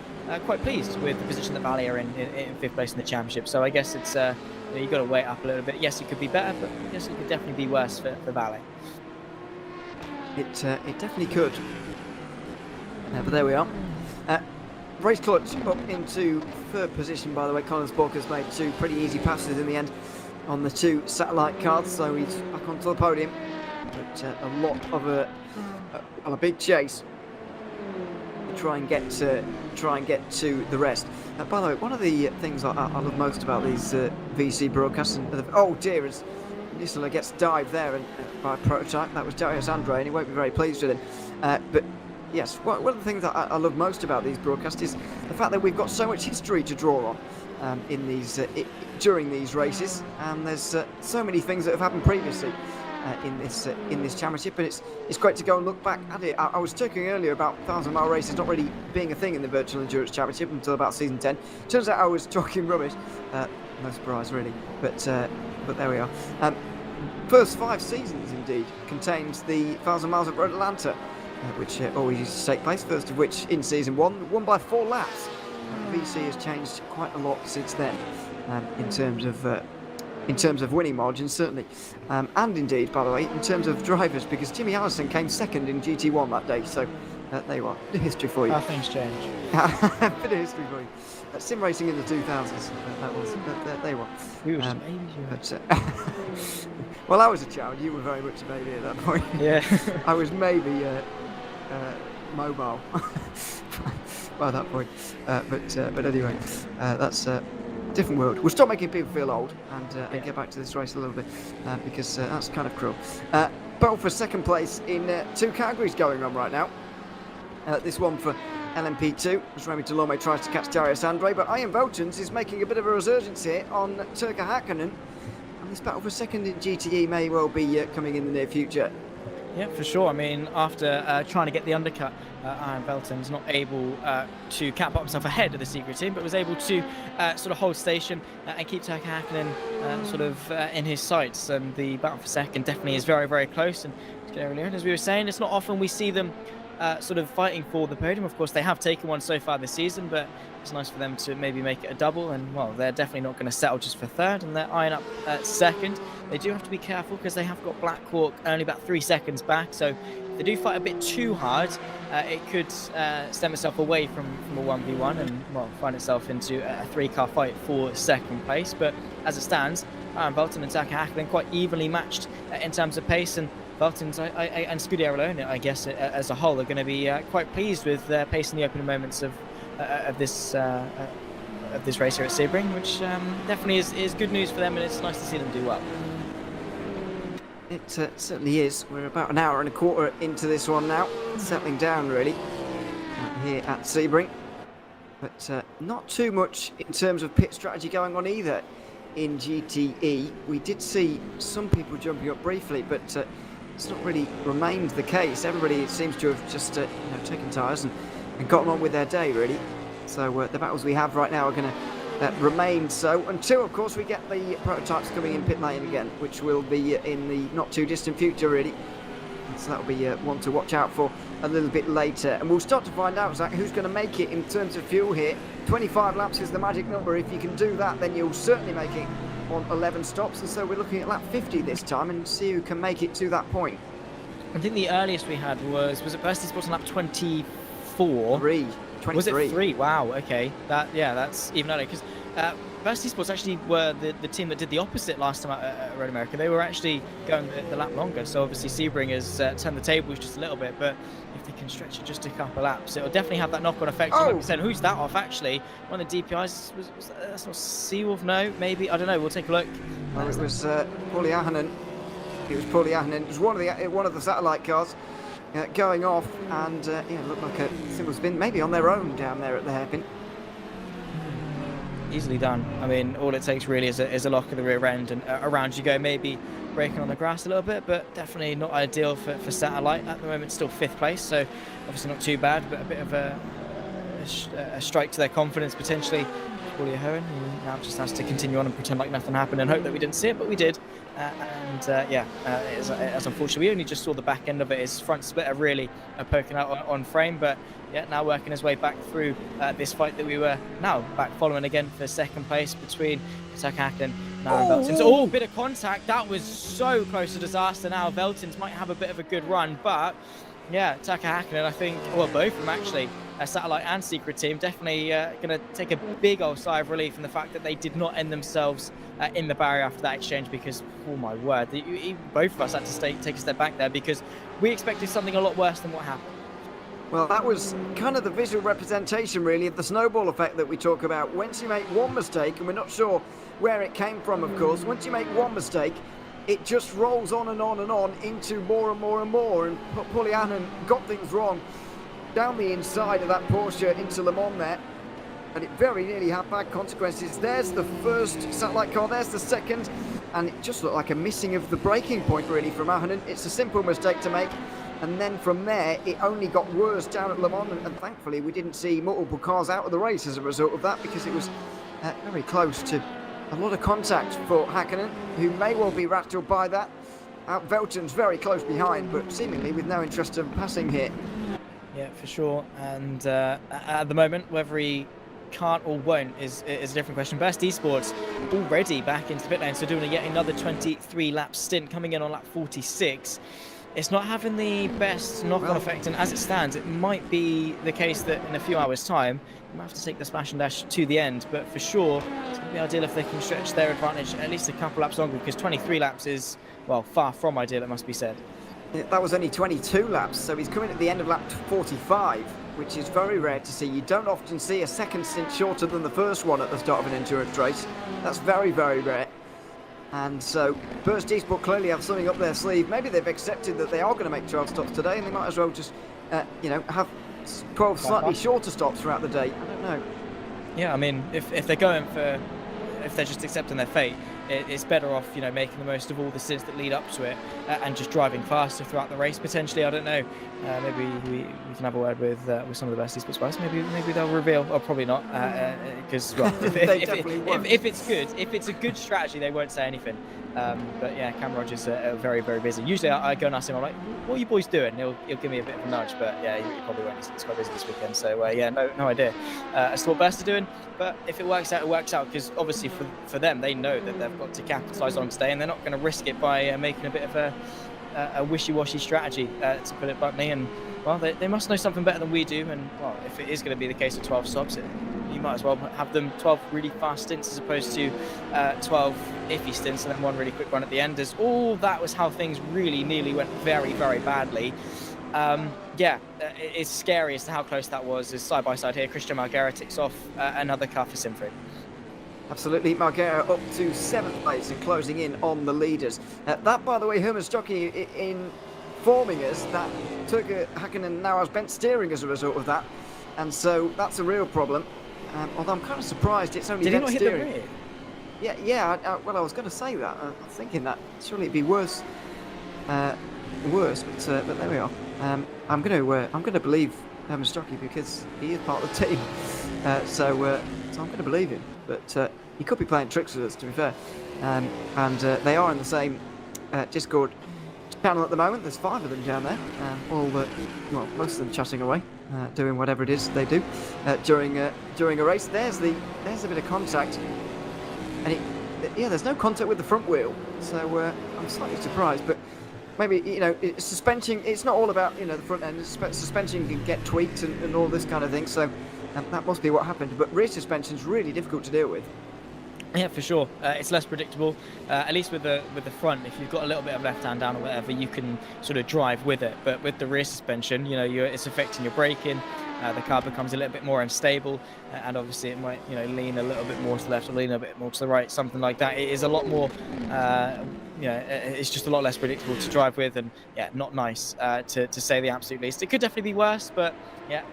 quite pleased with the position that Valley are in 5th place in the championship. So I guess it's you've got to wait up a little bit. Yes, it could be better, but yes, it could definitely be worse for Valley. It definitely could. But there we are. Race clutch up into 3rd position, by the way. Collins Borker's made 2 pretty easy passes in the end on the 2 satellite cars, so he's back onto the podium. But a lot of a big chase to try and get to the rest. By the way, one of the things I love most about these VEC broadcasts, oh dear, as Nisela gets dived there by a prototype. That was Darius Andre, and he won't be very pleased with him. But yes, one of the things that I love most about these broadcasts is the fact that we've got so much history to draw on in these during these races, and there's so many things that have happened previously in this championship, and it's great to go and look back at it. I was talking earlier about 1,000-mile races not really being a thing in the Virtual Endurance Championship until about season 10. Turns out I was talking rubbish. No surprise really, but there we are. First 5 seasons indeed contains the 1,000 miles of Road Atlanta, which always used to take place, first of which in season 1, won by 4 laps. VC has changed quite a lot since then in terms of winning margins, certainly, and indeed, by the way, in terms of drivers, because Timmy Allison came 2nd in GT1 that day, so there you are, history for you. How things change. Bit of history for you. Sim racing in the 2000s, that was, but there you are. We were just babies, well, I was a child, you were very much a baby at that point. Yeah. I was maybe mobile by that point, but anyway, that's a different world. We'll stop making people feel old and get back to this race a little bit, because that's kind of cruel. Battle for 2nd place in 2 categories going on right now. This one for LMP2 as Remy Delorme tries to catch Darius Andre, but Ian Veltons is making a bit of a resurgence here on Turka Hakkinen, and this battle for 2nd in GTE may well be coming in the near future. Yeah, for sure. I mean, after trying to get the undercut, Ian Velton's not able to cap up himself ahead of the secret team, but was able to sort of hold station and keep Turka Hakkinen sort of in his sights. And the battle for 2nd definitely is very, very close. And as we were saying, it's not often we see them sort of fighting for the podium. Of course, they have taken one so far this season, but it's nice for them to maybe make it a double. And well, they're definitely not going to settle just for 3rd, and they're eyeing up 2nd. They do have to be careful because they have got Black Hawk only about 3 seconds back. So if they do fight a bit too hard, it could stem itself away from a 1v1 and well find itself into a 3-car fight for 2nd place. But as it stands, Ian Velton and Turka Hakkinen quite evenly matched in terms of pace, and Veltons and Scuderia alone, I guess, as a whole, are going to be quite pleased with their pace in the opening moments of this race here at Sebring, which definitely is good news for them, and it's nice to see them do well. It certainly is. We're about an hour and a quarter into this one now, settling down really here at Sebring, but not too much in terms of pit strategy going on either in GTE. We did see some people jumping up briefly, but it's not really remained the case. Everybody seems to have just taken tyres and gotten on with their day really. So the battles we have right now are going to remain so until, of course, we get the prototypes coming in pit lane again, which will be in the not too distant future really. So that'll be one to watch out for a little bit later, and we'll start to find out, Zach, who's going to make it in terms of fuel here. 25 laps is the magic number. If you can do that, then you'll certainly make it on 11 stops, and so we're looking at lap 50 this time and see who can make it to that point. I think the earliest we had was it Bursty Sports on lap 24? 23. Was it 3? Wow, okay. That's even earlier, because Bursty Sports actually were the team that did the opposite last time at Road America. They were actually going the lap longer, so obviously Sebring has turned the tables just a little bit, but if they can stretch it just a couple laps, it'll definitely have that knock-on effect. Oh! Like we said, who's that off actually? One of the DPIs, that's not Seawolf, no, maybe, I don't know, we'll take a look. Well, it was Paulie Ahonen. It was Paulie Ahonen. It was one of the satellite cars going off, and looked like a simple spin, maybe on their own down there at the hairpin. Easily done. I mean, all it takes really is a lock of the rear end, and around you go, maybe braking on the grass a little bit, but definitely not ideal for satellite. At the moment, still 5th place, so obviously not too bad, but a bit of a a strike to their confidence potentially. Paulie O'Hoen, who now just has to continue on and pretend like nothing happened and hope that we didn't see it, but we did. It's unfortunate. We only just saw the back end of it. His front splitter really poking out on frame, but yeah, now working his way back through this fight that we were now back following again for second place between Taka Hakkinen and Aaron Veltins. Oh, bit of contact. That was so close to disaster. Now Veltins might have a bit of a good run, but yeah, Taka Hakkinen, I think, well, both of them actually, Satellite and Secret Team, definitely going to take a big old sigh of relief in the fact that they did not end themselves in the barrier after that exchange, because, oh my word, both of us had to take a step back there because we expected something a lot worse than what happened. Well, that was kind of the visual representation, really, of the snowball effect that we talk about. Once you make one mistake, and we're not sure where it came from, of course, once you make one mistake, it just rolls on and on and on into more and more and more. And Paulie O'Hoen got things wrong down the inside of that Porsche into Le Mans there, and it very nearly had bad consequences. There's the first satellite car, there's the second, and it just looked like a missing of the braking point, really, from O'Hoen. It's a simple mistake to make. And then from there, it only got worse down at Le Mans, and thankfully we didn't see multiple cars out of the race as a result of that, because it was very close to a lot of contact for Hakkinen, who may well be rattled by that. Velton's very close behind, but seemingly with no interest of passing here. Yeah, for sure. And at the moment, whether he can't or won't is a different question. Best Esports already back into the pit lane, so doing yet another 23-lap stint, coming in on lap 46. It's not having the best knock-on effect, and as it stands, it might be the case that in a few hours' time, we might have to take the smash and dash to the end, but for sure, it's going to be ideal if they can stretch their advantage at least a couple laps longer, because 23 laps is, well, far from ideal, it must be said. That was only 22 laps, so he's coming at the end of lap 45, which is very rare to see. You don't often see a second stint shorter than the first one at the start of an endurance race. That's very, very rare. And so Burst Esport clearly have something up their sleeve. Maybe they've accepted that they are going to make 12 stops today, and they might as well just, have 12 slightly shorter stops throughout the day. I don't know. Yeah, I mean, if they're going for, if they're just accepting their fate, it's better off, making the most of all the stints that lead up to it and just driving faster throughout the race. Potentially, I don't know. Maybe we can have a word with some of the best esports guys. Maybe they'll reveal. Or probably not, because well, if it's a good strategy, they won't say anything. But yeah, Cam Rogers are very, very busy. Usually I go and ask him, I'm like, what are you boys doing? He'll give me a bit of a nudge, but yeah, he probably won't. He's quite busy this weekend, so no idea as to what Burst are doing. But if it works out, it works out, because obviously for them, they know that they've got to capitalise on today, and they're not going to risk it by making a bit of a wishy-washy strategy, to put it bluntly. And well, they must know something better than we do. And well, if it is going to be the case of 12 stops, you might as well have them 12 really fast stints as opposed to 12 iffy stints and then one really quick run at the end. As all that was how things really nearly went very, very badly. It's scary as to how close that was. As side by side here, Christian Margera ticks off another car for Sebring. Absolutely, Margera up to 7th place and closing in on the leaders. That, by the way, Herman Stocky informing us that Turka Hakkinen now has bent steering as a result of that, and so that's a real problem. Although I'm kind of surprised it's only bent steering. Did he not hit the rear? Yeah. I was going to say that. I'm thinking that surely it'd be worse. But there we are. I'm going to believe Herman Stocky because he is part of the team. So I'm going to believe him. But he could be playing tricks with us, to be fair. And they are in the same Discord channel at the moment. There's 5 of them down there. Most of them chatting away, doing whatever it is they do during a race. There's a bit of contact, and there's no contact with the front wheel. So I'm slightly surprised, but maybe suspension. It's not all about the front end. Suspension can get tweaked and all this kind of thing. So. That must be what happened, but rear suspension is really difficult to deal with. Yeah, for sure. It's less predictable, at least with the front. If you've got a little bit of left hand down or whatever, you can sort of drive with it. But with the rear suspension, it's affecting your braking. The car becomes a little bit more unstable, and obviously it might lean a little bit more to the left or lean a bit more to the right, something like that. It is a lot more. It's just a lot less predictable to drive with, and not nice to say the absolute least. It could definitely be worse, but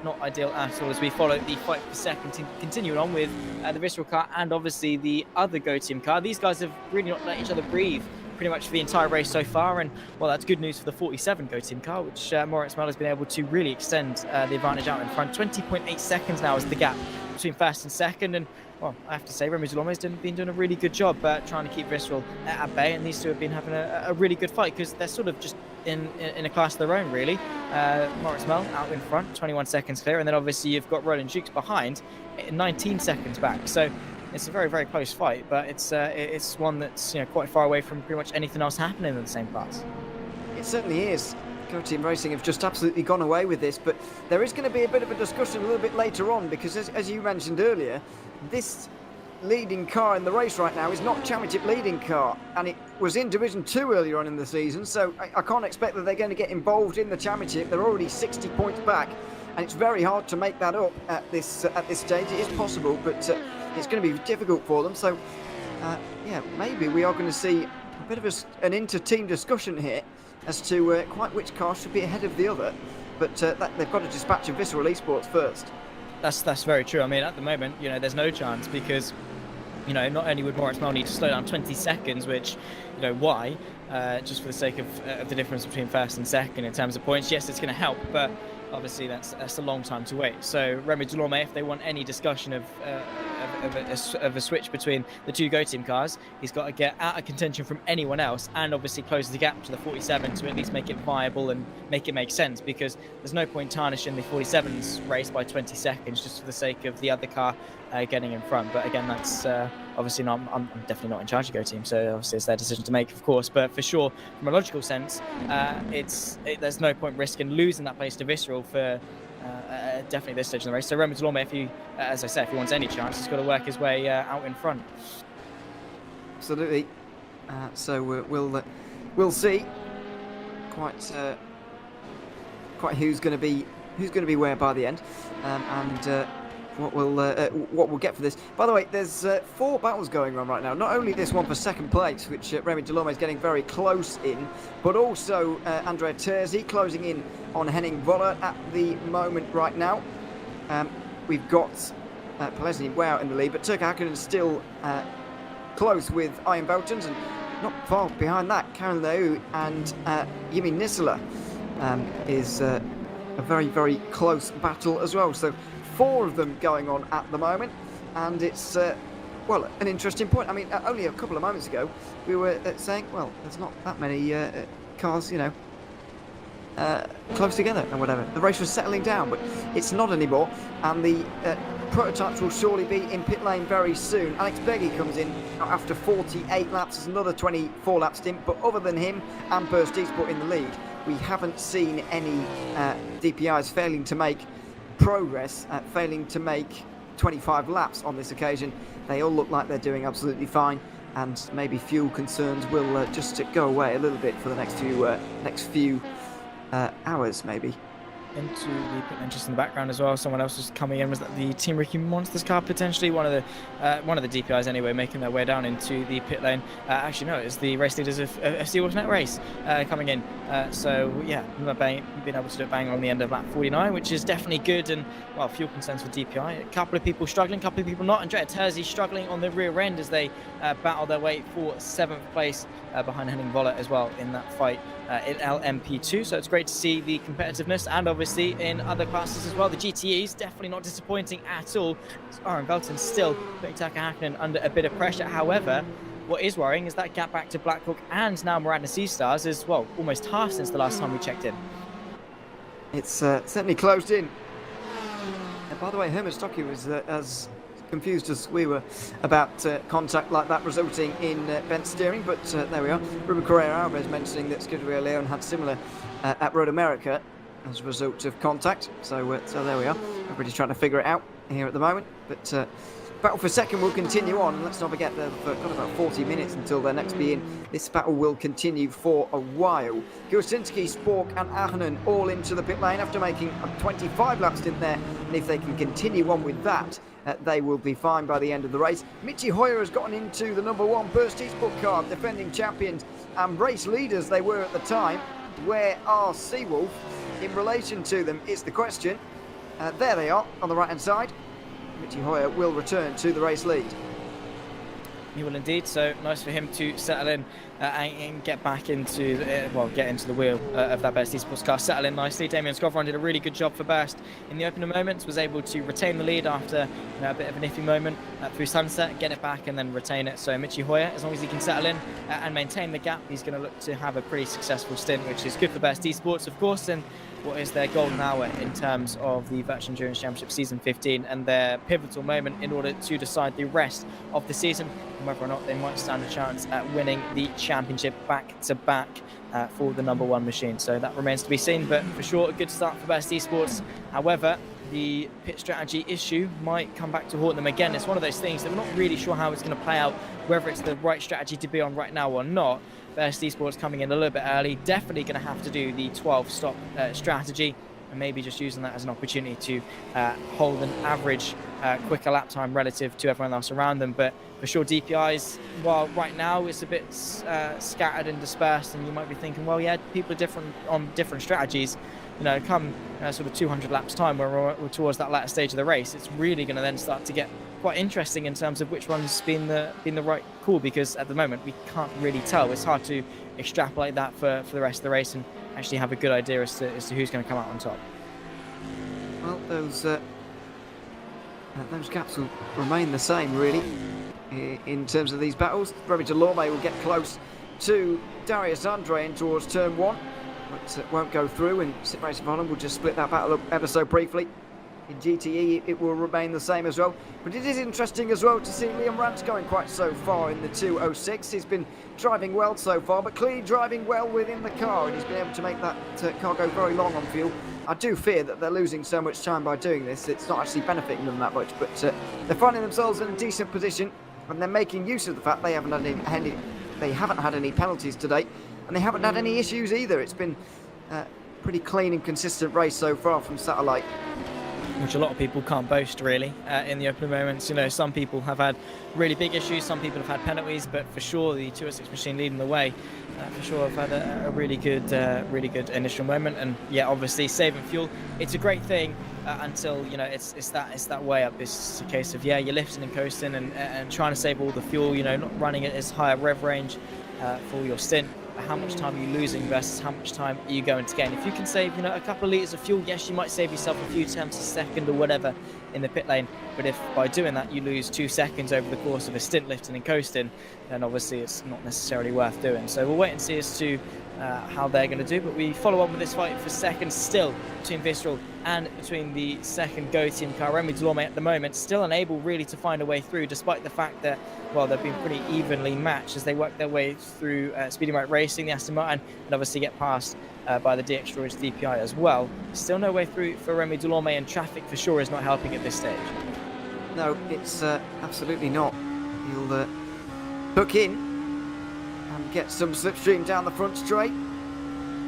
not ideal at all. As we follow the fight for second, continuing on with the Visceral car and obviously the other Go Team car. These guys have really not let each other breathe pretty much for the entire race so far. And well, that's good news for the 47 Go Team car, which Moritz Mel has been able to really extend the advantage out in front. 20.8 seconds now is the gap between first and second. And well, I have to say, Remy Delorme has been doing a really good job trying to keep Visceral at bay, and these two have been having a really good fight because they're sort of just in a class of their own, really. Moritz Mel out in front, 21 seconds clear, and then obviously you've got Roland Jukes behind, 19 seconds back. So it's a very, very close fight, but it's one that's quite far away from pretty much anything else happening in the same class. It certainly is. Go Team Racing have just absolutely gone away with this, but there is going to be a bit of a discussion a little bit later on because, as you mentioned earlier, this leading car in the race right now is not championship leading car, and it was in Division 2 earlier on in the season, so I can't expect that they're going to get involved in the championship. They're already 60 points back, and it's very hard to make that up at this stage. It is possible, but it's going to be difficult for them. So, yeah, maybe we are going to see a bit of an inter-team discussion here as to quite which car should be ahead of the other, but they've got to dispatch of Visceral Esports first. That's very true. I mean, at the moment, there's no chance because, not only would Moritz Mel need to slow down 20 seconds, which, why? Just for the sake of the difference between first and second in terms of points. Yes, it's going to help, but obviously that's a long time to wait. So Remy Delorme, if they want any discussion of a switch between the two Go Team cars, he's got to get out of contention from anyone else and obviously close the gap to the 47 to at least make it viable and make it make sense, because there's no point tarnishing the 47's race by 20 seconds just for the sake of the other car getting in front. But again, that's obviously not, I'm definitely not in charge of Go Team, so obviously it's their decision to make, of course. But for sure, from a logical sense, there's no point risking losing that place to Visceral for definitely this stage in the race. So Remy Delorme, as I said, if he wants any chance, he's got to work his way out in front. Absolutely. So we'll see quite who's going to be where by the end, and what we'll get for this. By the way, there's 4 battles going on right now. Not only this one for second place, which Remy Delorme is getting very close in, but also Andrea Terzi closing in on Henning Voller at the moment right now. We've got Pelesny way out in the lead, but Turka Hakkinen is still close with Ian Beltons, and not far behind that, Karen Leu and Yimi Nisela is a very, very close battle as well. So 4 of them going on at the moment, and it's well, an interesting point. I mean, only a couple of moments ago we were saying, well, there's not that many cars, close together and whatever. The race was settling down, but it's not anymore, and the prototypes will surely be in pit lane very soon. Alex Beggy comes in after 48 laps. There's another 24 lap stint, but other than him and Burst Esport in the lead, we haven't seen any DPIs failing to make progress, failing to make 25 laps on this occasion. They all look like they're doing absolutely fine, and maybe fuel concerns will just go away a little bit for the next few hours, maybe. Into the pit lane just in the background as well. Someone else was coming in. Was that the Team Ricky Monsters car potentially? One of the DPIs anyway, making their way down into the pit lane. Actually, no, it's the race leaders of FC Alternate Race coming in. So yeah, being able to do it bang on the end of lap 49, which is definitely good. And well, fuel concerns for DPI. A couple of people struggling, a couple of people not. Andrea Terzi struggling on the rear end as they battle their way for 7th place behind Henning Voller as well in that fight in LMP2. So it's great to see the competitiveness, and obviously in other classes as well. The GTEs definitely not disappointing at all. Aaron Belton still putting Turka Hakkinen under a bit of pressure. However, what is worrying is that gap back to Blackhawk and now Muradna Sea Stars is, well, almost half since the last time we checked in. It's certainly closed in. And by the way, Herman Stocky was as confused as we were about contact like that resulting in bent steering, but there we are. Ruben Correa Alvarez mentioning that Scuderia Leon had similar at Road America as a result of contact. So there we are. Everybody's trying to figure it out here at the moment, but battle for second will continue on, and let's not forget they've got about 40 minutes until their next be in. This battle will continue for a while. Gursinski, Spork and Ahnen all into the pit lane after making a 25 laps in there, and if they can continue on with that, they will be fine by the end of the race. Michi Hoyer has gotten into the number 1 Burst Esport car, defending champions and race leaders they were at the time. Where are Seawolf in relation to them is the question. There they are on the right hand side. Michi Hoyer will return to the race lead. He will indeed. So nice for him to settle in and get back into get into the wheel of that Best Esports car. Settle in nicely. Damien Scovron did a really good job for Burst in the opening moments. Was able to retain the lead after a bit of an iffy moment through sunset, get it back and then retain it. So Michi Hoyer, as long as he can settle in and maintain the gap, he's going to look to have a pretty successful stint, which is good for Best Esports, of course. And what is their golden hour in terms of the Virtual Endurance Championship Season 15 and their pivotal moment in order to decide the rest of the season and whether or not they might stand a chance at winning the championship back-to-back for the #1 machine. So that remains to be seen, but for sure a good start for Best Esports. However, the pit strategy issue might come back to haunt them again. It's one of those things that we're not really sure how it's going to play out, whether it's the right strategy to be on right now or not. Best Esports coming in a little bit early, definitely going to have to do the 12-stop strategy and maybe just using that as an opportunity to hold an average quicker lap time relative to everyone else around them. But for sure, DPIs, while right now it's a bit scattered and dispersed, and you might be thinking, well, yeah, people are different on different strategies. Come sort of 200 laps time where we're towards that latter stage of the race, it's really going to then start to get quite interesting in terms of which one's been the right call, because at the moment we can't really tell. It's hard to extrapolate that for the rest of the race and actually have a good idea as to who's going to come out on top. Well, those gaps will remain the same, really, in terms of these battles. Remy Delorme will get close to Darius Andre in towards turn 1, but won't go through, and Sim Racing Holland will just split that battle up ever so briefly. In GTE, it will remain the same as well. But it is interesting as well to see Liam Rance going quite so far in the 206. He's been driving well so far, but clearly driving well within the car, and he's been able to make that car go very long on fuel. I do fear that they're losing so much time by doing this. It's not actually benefiting them that much, but they're finding themselves in a decent position, and they're making use of the fact they haven't had any penalties today, and they haven't had any issues either. It's been a pretty clean and consistent race so far from Satellite, which a lot of people can't boast, really, in the opening moments. Some people have had really big issues, some people have had penalties, but for sure the 206 machine leading the way, for sure have had a really good initial moment. And yeah, obviously saving fuel, it's a great thing until it's that way up. It's a case of you're lifting and coasting and trying to save all the fuel, not running at as high a rev range for your stint. How much time are you losing versus how much time are you going to gain? If you can save, a couple of litres of fuel, yes, you might save yourself a few tenths a second or whatever in the pit lane. But if by doing that you lose 2 seconds over the course of a stint lifting and coasting, then obviously it's not necessarily worth doing. So we'll wait and see as to how they're going to do. But we follow on with this fight for seconds still between Visceral and between the second Go team car. Remy Delorme at the moment still unable really to find a way through, despite the fact that, well, they've been pretty evenly matched as they work their way through Speedy Right Racing, the Aston Martin, and obviously get passed by the DX Storage DPI as well. Still no way through for Remy Delorme, and traffic for sure is not helping at this stage. No, it's absolutely not. He'll hook in and get some slipstream down the front straight,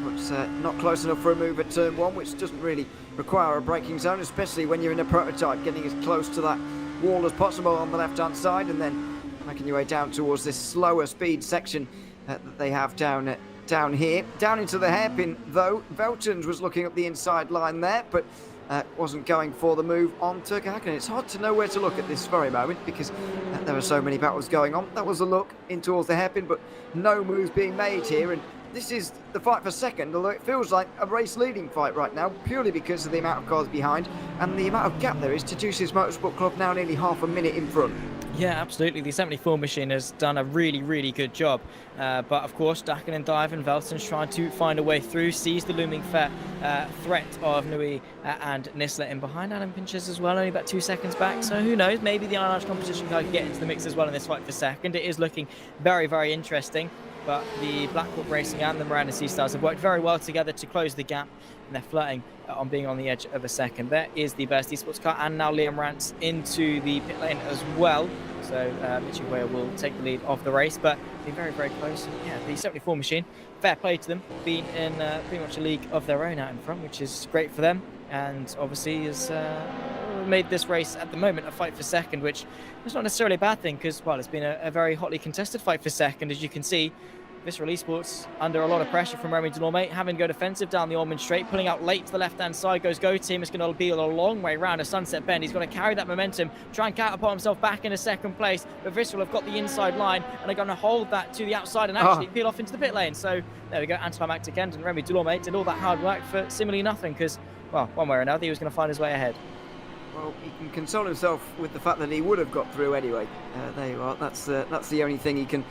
but not close enough for a move at turn 1, which doesn't really require a braking zone, especially when you're in a prototype, getting as close to that wall as possible on the left-hand side, and then making your way down towards this slower speed section that they have down here. Down into the hairpin, though, Veltons was looking up the inside line there, but wasn't going for the move on Turkey Hakkinen. It's hard to know where to look at this very moment because there are so many battles going on. That was a look in towards the hairpin, but no moves being made here, and this is the fight for second, although it feels like a race-leading fight right now, purely because of the amount of cars behind and the amount of gap there is to Juice's Motorsport Club, now nearly half a minute in front. Yeah, absolutely. The 74 machine has done a really, really good job. But of course, Dakin and Dive and Velton's trying to find a way through, sees the looming threat of Nui and Nisler in behind. Adam Pinches as well, only about 2 seconds back. So who knows, maybe the Iron Arch competition car can get into the mix as well in this fight for second. It is looking very, very interesting. But the Blackhawk Racing and the Miranda Sea Stars have worked very well together to close the gap, and they're flirting on being on the edge of a second. There is the Best Esports car, and now Liam Rance into the pit lane as well. So Mitchie Hoyer will take the lead of the race, but been very, very close. And yeah, the 74 machine, fair play to them, been in pretty much a league of their own out in front, which is great for them, and obviously has made this race at the moment a fight for second, which is not necessarily a bad thing because, well, it's been a very hotly contested fight for second, as you can see. Visceral Esports under a lot of pressure from Remy Delorme, having to go defensive down the Ormond Straight, pulling out late to the left-hand side goes Go Team. It's going to be a long way round a Sunset Bend. He's got to carry that momentum, try and catapult himself back into second place, but Visceral have got the inside line and they're going to hold that to the outside and actually peel off into the pit lane. So there we go, anticlimactic end, and Remy Delorme did all that hard work for seemingly nothing because, well, one way or another, he was going to find his way ahead. Well, he can console himself with the fact that he would have got through anyway. There you are. That's the only thing he can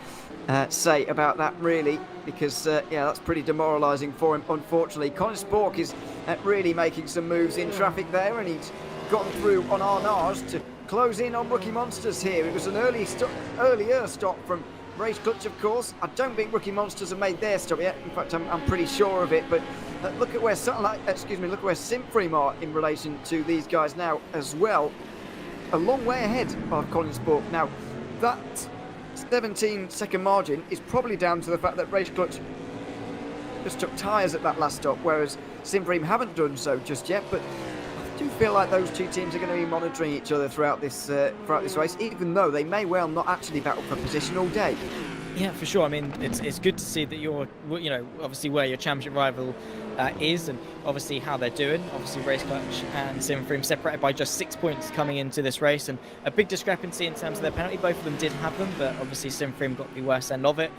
say about that, really, because yeah, that's pretty demoralising for him. Unfortunately, Colin Spork is really making some moves in traffic there, and he's gotten through on Arnage to close in on Rookie Monsters here. It was an earlier stop from Race Clutch, of course. I don't think Rookie Monsters have made their stop yet. In fact, I'm pretty sure of it. But look at where look where Sebring are in relation to these guys now as well. A long way ahead of Colin Spork. Now, that 17-second margin is probably down to the fact that Race Clutch just took tyres at that last stop, whereas Sebring haven't done so just yet. But I do feel like those two teams are going to be monitoring each other throughout this race, even though they may well not actually battle for position all day. Yeah, for sure. I mean, it's good to see that you're, obviously where your championship rival is, and obviously how they're doing. Obviously, Race Clutch and Sebring separated by just 6 points coming into this race, and a big discrepancy in terms of their penalty. Both of them did have them, but obviously Sebring got the worst end of it,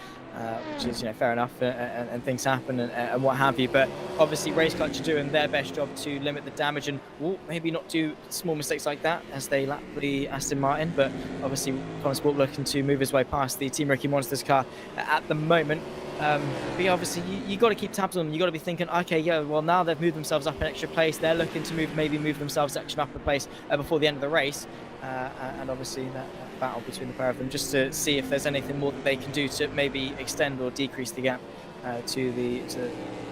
which is fair enough, and things happen and what have you. But obviously, Race Clutch are doing their best job to limit the damage and maybe not do small mistakes like that as they lap the Aston Martin. But obviously, Colin Sport looking to move his way past the Team Rookie Monsters car at the moment. But yeah, obviously you got to keep tabs on them. You got to be thinking, okay, yeah, well now they've moved themselves up an extra place. They're looking to move themselves actually up a place before the end of the race, and obviously that battle between the pair of them, just to see if there's anything more that they can do to maybe extend or decrease the gap to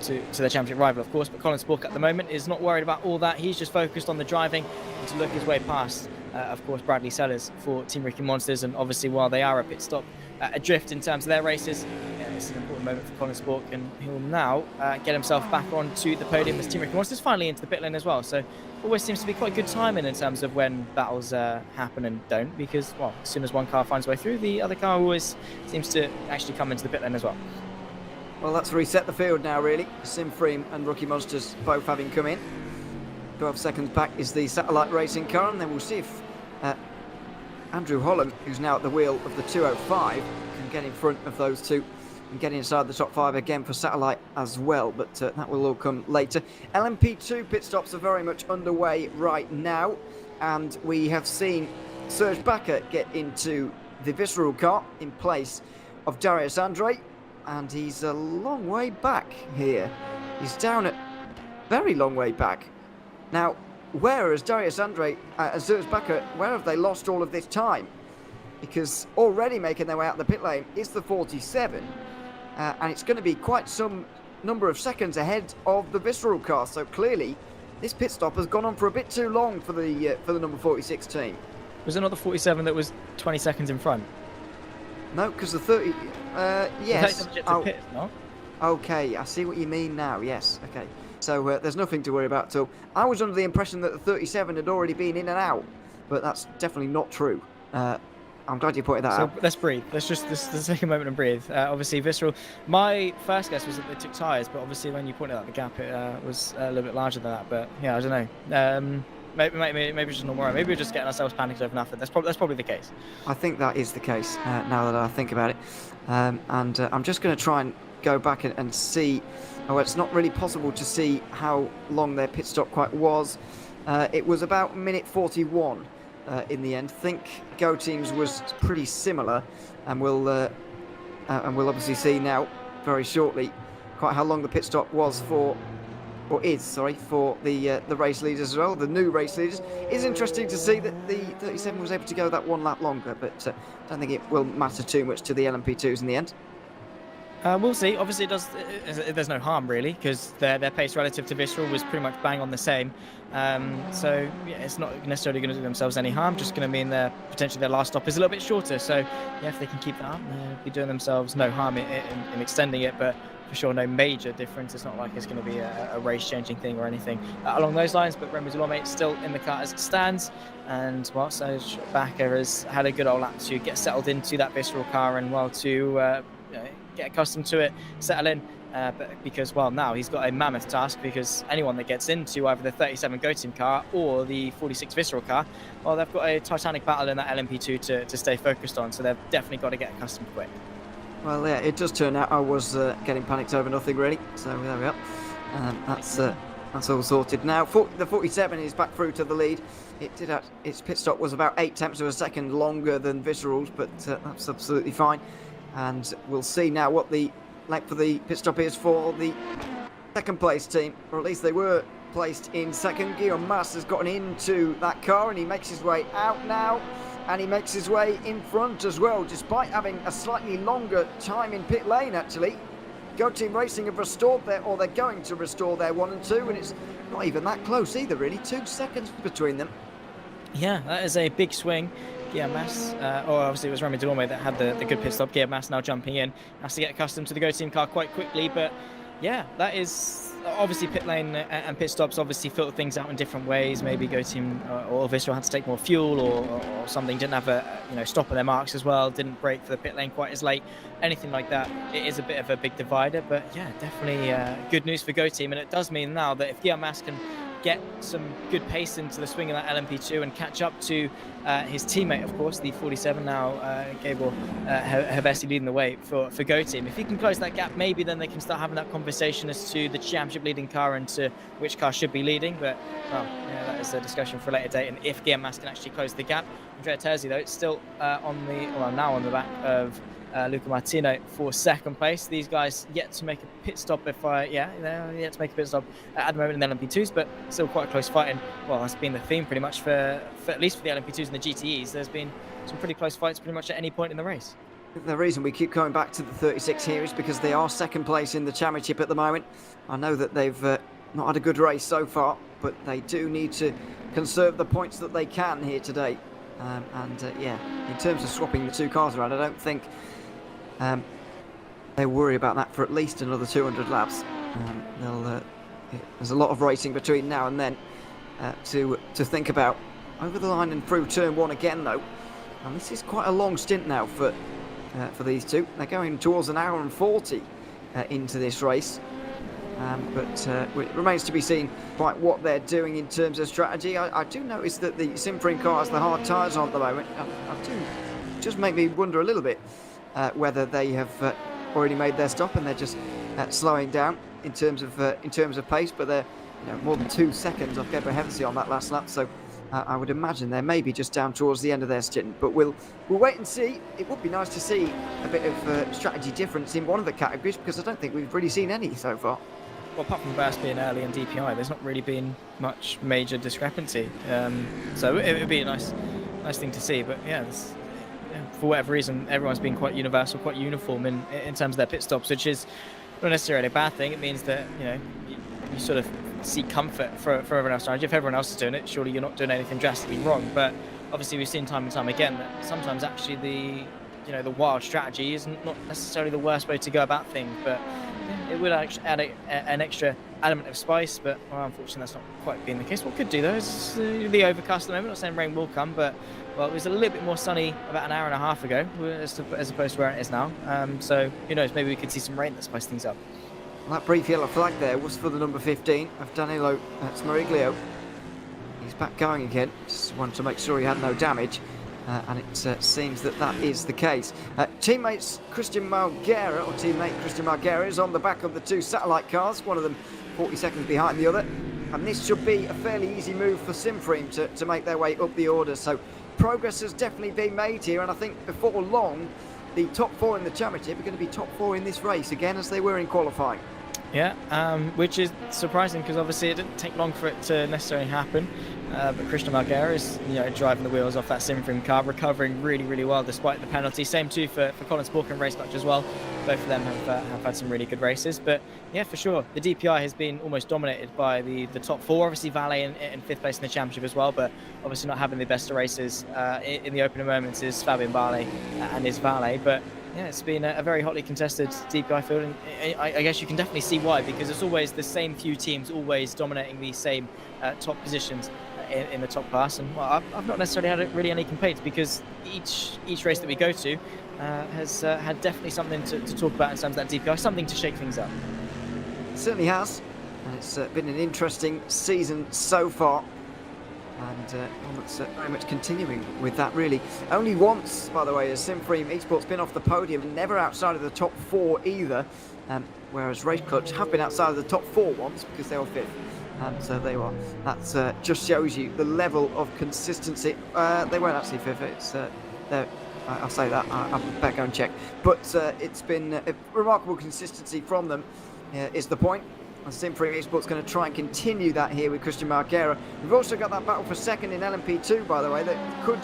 their championship rival, of course. But Colin Spork at the moment is not worried about all that. He's just focused on the driving and to look his way past, of course, Bradley Sellers for Team Rookie Monsters. And obviously, while they are a pit stop adrift in terms of their races, it's an important moment for Colin Spork, and he'll now get himself back onto the podium as Team Rookie Monsters finally into the pit lane as well. So always seems to be quite good timing in terms of when battles happen and don't, because, well, as soon as one car finds a way through, the other car always seems to actually come into the pit lane as well. Well, that's reset the field now, really. Sebring and Rookie Monsters both having come in. 12 seconds back is the Satellite Racing car, and then we'll see if Andrew Holland, who's now at the wheel of the 205, can get in front of those two and get inside the top 5 again for Satellite as well, but that will all come later. LMP2 pit stops are very much underway right now, and we have seen Serge Bakker get into the Visceral car in place of Darius Andre, and he's a long way back here. He's down at very long way back. Now, where is Darius Andre and Serge Bakker, where have they lost all of this time? Because already making their way out the pit lane is the 47, and it's going to be quite some number of seconds ahead of the Visceral car. So clearly, this pit stop has gone on for a bit too long for the number 46 team. Was it not the 47 that was 20 seconds in front? No, because the 30. Yes. Oh, pit, no? Okay, I see what you mean now. Yes. Okay. So there's nothing to worry about at all. I was under the impression that the 37 had already been in and out, but that's definitely not true. I'm glad you pointed that out. Let's breathe. Let's take a moment and breathe. Obviously, Visceral, my first guess was that they took tyres, but obviously when you pointed out the gap, it was a little bit larger than that. But yeah, I don't know. Maybe it's just not worrying. Maybe we're just getting ourselves panicked over nothing. That's probably the case. I think that is the case now that I think about it. And I'm just going to try and go back and see. Oh, it's not really possible to see how long their pit stop quite was. It was about minute 41 in the end. I think Go Teams was pretty similar, and we'll obviously see now very shortly quite how long the pit stop was for. Or is, sorry, for the race leaders as well, the new race leaders. It's interesting to see that the 37 was able to go that one lap longer, but I don't think it will matter too much to the LMP2s in the end. We'll see. Obviously, there's no harm really, because their pace relative to Visceral was pretty much bang on the same. So yeah, it's not necessarily going to do themselves any harm. Just going to mean potentially their last stop is a little bit shorter. So yeah, if they can keep that up, they'll be doing themselves no harm in extending it. But for sure, no major difference. It's not like it's going to be a race-changing thing or anything along those lines. But Remy Delorme still in the car as it stands, and while Serge Bakker has had a good old lap to get settled into that Visceral car, and while to get accustomed to it, settle in. But because, well, now he's got a mammoth task, because anyone that gets into either the 37 Go Team car or the 46 Visceral car, well, they've got a titanic battle in that LMP2 to stay focused on, so they've definitely got to get accustomed quick. Well, yeah, it does turn out I was getting panicked over nothing, really. So there we are. That's all sorted now. The 47 is back through to the lead. Its pit stop was about 8 tenths of a second longer than Visceral's, but that's absolutely fine. And we'll see now what the length of the pit stop is for the second place team, or at least they were placed in second. Guillaume Mas has gotten into that car and he makes his way out now, and he makes his way in front as well, despite having a slightly longer time in pit lane. Actually, Go Team Racing have restored they're going to restore their 1 and 2, and it's not even that close either, really. 2 seconds between them. Yeah, that is a big swing. Guillaume Mas, or obviously it was Remy Delorme that had the good pit stop. Guillaume Mas now jumping in, has to get accustomed to the Go Team car quite quickly, but yeah, that is obviously pit lane and pit stops obviously filter things out in different ways. Maybe Go Team or Visceral had to take more fuel or something, didn't have a stop on their marks as well, didn't brake for the pit lane quite as late, anything like that. It is a bit of a big divider, but yeah, definitely good news for Go Team, and it does mean now that if Guillaume Mas can get some good pace into the swing of that LMP2 and catch up to his teammate, of course, the 47 now, Gabor Hevesi, leading the way for Go Team. If he can close that gap, maybe then they can start having that conversation as to the championship leading car and to which car should be leading. But well, yeah, that is a discussion for a later date. And if Guillaume Mas can actually close the gap, Andrea Terzi, though, it's still now on the back of Luca Martino for second place. These guys yet to make a pit stop. They're yet to make a pit stop at the moment in the LMP2s, but still quite a close fight. And well, that's been the theme pretty much for at least for the LMP2s and the GTEs. There's been some pretty close fights pretty much at any point in the race. The reason we keep going back to the 36 here is because they are second place in the championship at the moment. I know that they've not had a good race so far, but they do need to conserve the points that they can here today. In terms of swapping the two cars around, I don't think they worry about that for at least another 200 laps. There's a lot of racing between now and then to think about. Over the line and through turn 1 again, though, and this is quite a long stint now for these two. They're going towards 1 hour and 40 into this race, but it remains to be seen quite what they're doing in terms of strategy. I do notice that the Sebring car has the hard tyres on at the moment. I do just make me wonder a little bit whether they have already made their stop and they're just slowing down in terms of pace. But they're more than 2 seconds off Gabor Hevesi on that last lap, so I would imagine they're maybe just down towards the end of their stint. But we'll wait and see. It would be nice to see a bit of strategy difference in one of the categories, because I don't think we've really seen any so far. Well, apart from Bass being early and DPI, there's not really been much major discrepancy. So it would be a nice thing to see. But yeah, for whatever reason, everyone's been quite universal, quite uniform in terms of their pit stops, which is not necessarily a bad thing. It means that you sort of seek comfort for everyone else. If everyone else is doing it, surely you're not doing anything drastically wrong. But obviously, we've seen time and time again that sometimes actually the wild strategy is not necessarily the worst way to go about things. But it would actually add an extra element of spice. But well, unfortunately, that's not quite been the case. What could do though is the overcast at the moment. Not saying rain will come, but well, it was a little bit more sunny about an hour and a half ago as opposed to where it is now. So who knows? Maybe we could see some rain that spice things up. That brief yellow flag there was for the number 15 of Danilo Smariglio. He's back going again. Just wanted to make sure he had no damage, and it seems that is the case. Teammate Christian Margera is on the back of the two satellite cars, one of them 40 seconds behind the other. And this should be a fairly easy move for Sebring to make their way up the order. So progress has definitely been made here, and I think before long, the top 4 in the championship are going to be top 4 in this race again, as they were in qualifying. Yeah, which is surprising because obviously it didn't take long for it to necessarily happen. But Christian Margera is driving the wheels off that Sebring car, recovering really, really well despite the penalty. Same too for Colin Spork and Race Match as well. Both of them have had some really good races. But yeah, for sure, the DPI has been almost dominated by the top 4. Obviously, Valet in 5th place in the championship as well, but obviously not having the best of races in the opening moments is Fabian Barley and his Valet. But yeah, it's been a very hotly contested DPI field, and I guess you can definitely see why, because it's always the same few teams always dominating the same top positions in the top class. And well, I've not necessarily had really any complaints, because each race that we go to, has had definitely something to talk about in terms of that DPI, something to shake things up. It certainly has, and it's been an interesting season so far, and one that's very much continuing with that, really. Only once, by the way, has Sebring Esports been off the podium, never outside of the top 4 either, whereas Race Clutch have been outside of the top 4 once because they were 5th. So they were. That just shows you the level of consistency. They weren't actually 5th. It's I'll say that. I better go and check. But it's been a remarkable consistency from them. Is the point. And Sebring Esports going to try and continue that here with Christian Margera. We've also got that battle for second in LMP2, by the way, that could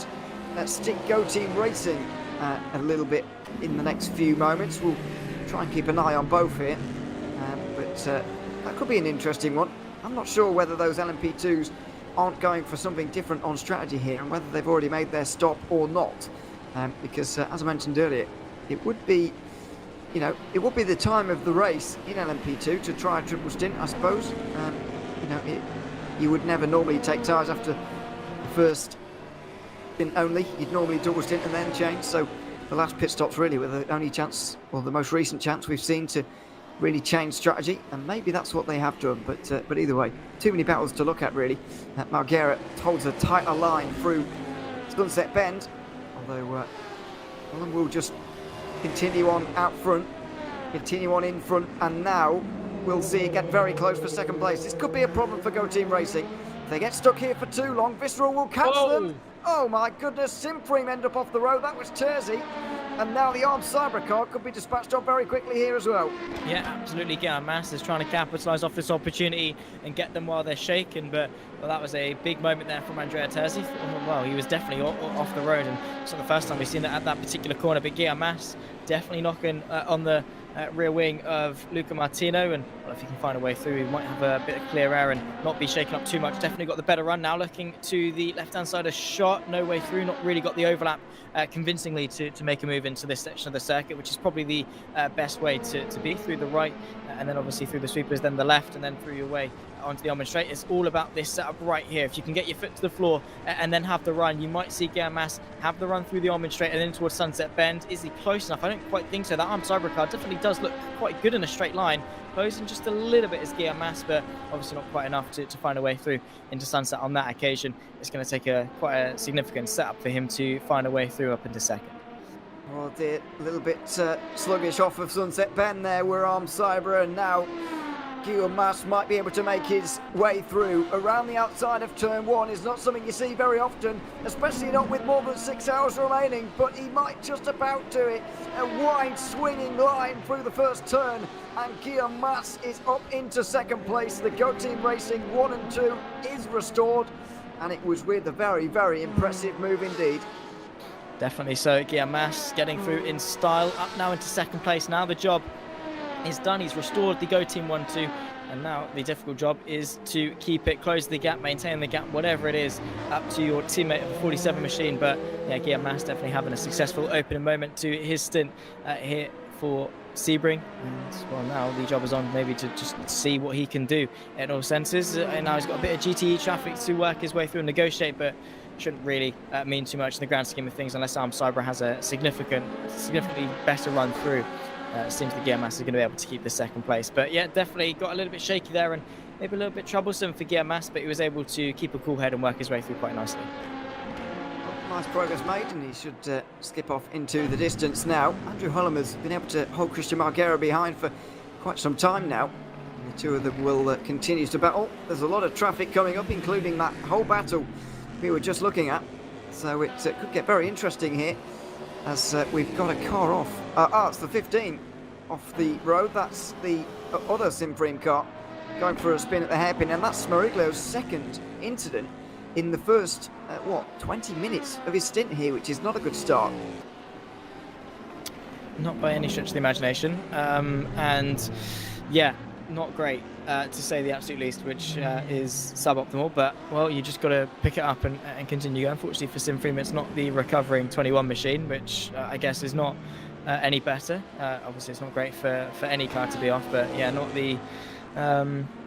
stick Go Team Racing a little bit in the next few moments. We'll try and keep an eye on both here. But that could be an interesting one. I'm not sure whether those LMP2s aren't going for something different on strategy here and whether they've already made their stop or not. Because, as I mentioned earlier, it would be the time of the race in LMP2 to try a triple stint, I suppose. You would never normally take tyres after the first stint only. You'd normally double stint and then change. So the last pit stops really were the only chance, or the most recent chance we've seen to really change strategy, and maybe that's what they have done. But either way, too many battles to look at really. Margera holds a tighter line through Sunset Bend, although Fulham will just continue on out front, continue on in front, and now we'll see it get very close for second place. This could be a problem for Go Team Racing. If they get stuck here for too long, Visceral will catch them. Oh my goodness, Sebring end up off the road. That was Tersey. And now the armed cyber car could be dispatched off very quickly here as well. Yeah, absolutely. Mass is trying to capitalise off this opportunity and get them while they're shaken. But that was a big moment there from Andrea Tersey. Well, he was definitely off the road, and it's not the first time we've seen that at that particular corner. But Mass definitely knocking on the rear wing of Luca Martino, and if he can find a way through, he might have a bit of clear air and not be shaken up too much. Definitely got the better run now. Looking to the left-hand side, a shot, no way through. Not really got the overlap convincingly to make a move into this section of the circuit, which is probably the best way to be, through the right, and then obviously through the sweepers, then the left, and then through your way onto the almond straight. It's all about this setup right here. If you can get your foot to the floor and then have the run, you might see Mass have the run through the almond straight and then towards Sunset Bend. Is he close enough? I don't quite think so. That armed cyber car definitely does look quite good in a straight line. Closing just a little bit is Mass, but obviously not quite enough to find a way through into Sunset on that occasion. It's going to take quite a significant setup for him to find a way through up into second. Oh dear, a little bit sluggish off of Sunset Bend there. We're armed cyber, and now Guillaume Mas might be able to make his way through. Around the outside of turn 1 is not something you see very often, especially not with more than 6 hours remaining, but he might just about do it. A wide swinging line through the first turn, and Guillaume Mas is up into second place. The Go Team Racing 1 and 2 is restored, and it was with a very, very impressive move indeed. Definitely so. Guillaume Mas getting through in style, up now into second place. Now the job is done. He's restored the Go Team 1-2, and now the difficult job is to keep it, close the gap, maintain the gap, whatever it is, up to your teammate of the 47 machine. But yeah, Guillaume Mas definitely having a successful opening moment to his stint here for Sebring, and well, now the job is on maybe to just see what he can do in all senses. And now he's got a bit of GTE traffic to work his way through and negotiate, but shouldn't really mean too much in the grand scheme of things unless Arm Cyber has a significantly better run through. It seems that Guillaume Mas is going to be able to keep the second place. But yeah, definitely got a little bit shaky there and maybe a little bit troublesome for Guillaume Mas, but he was able to keep a cool head and work his way through quite nicely. Well, nice progress made, and he should skip off into the distance now. Andrew Hullum has been able to hold Christian Margera behind for quite some time now. And the two of them will continue to battle. There's a lot of traffic coming up, including that whole battle we were just looking at. So it could get very interesting here, as we've got a car off. It's the 15 off the road. That's the other Sebring car going for a spin at the hairpin, and that's Smariglio's second incident in the first 20 minutes of his stint here, which is not a good start. Not by any stretch of the imagination, and yeah, not great to say the absolute least, which is suboptimal. But well, you just got to pick it up and continue. Unfortunately for Sebring, it's not the recovering 21 machine, which I guess is not any better. Obviously, it's not great for any car to be off, but yeah, not the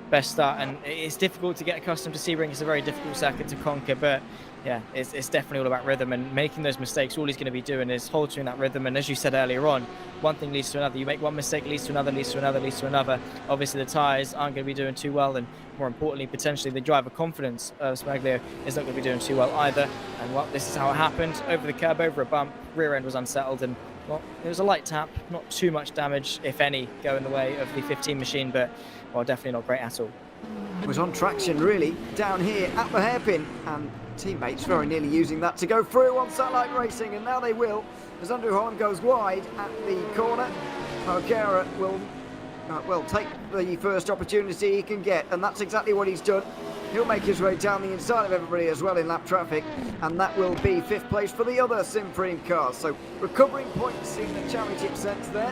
best start, and it's difficult to get accustomed to Sebring. It's a very difficult circuit to conquer, but yeah, it's definitely all about rhythm and making those mistakes. All he's going to be doing is altering that rhythm, and as you said earlier on, one thing leads to another. You make one mistake, leads to another, leads to another, leads to another. Obviously the tyres aren't going to be doing too well, and more importantly, potentially the driver confidence of Smaglio is not going to be doing too well either. And well, this is how it happened. Over the curb, over a bump, rear end was unsettled, and well, it was a light tap, not too much damage, if any, go in the way of the 15 machine, but well, definitely not great at all. It was on traction really down here at the hairpin, and teammates very nearly using that to go through on Satellite Racing, and now they will, as Andrew Horn goes wide at the corner. O'Gara will take the first opportunity he can get, and that's exactly what he's done. He'll make his way down the inside of everybody as well in lap traffic, and that will be 5th place for the other Supreme cars. So recovering points in the championship sense there,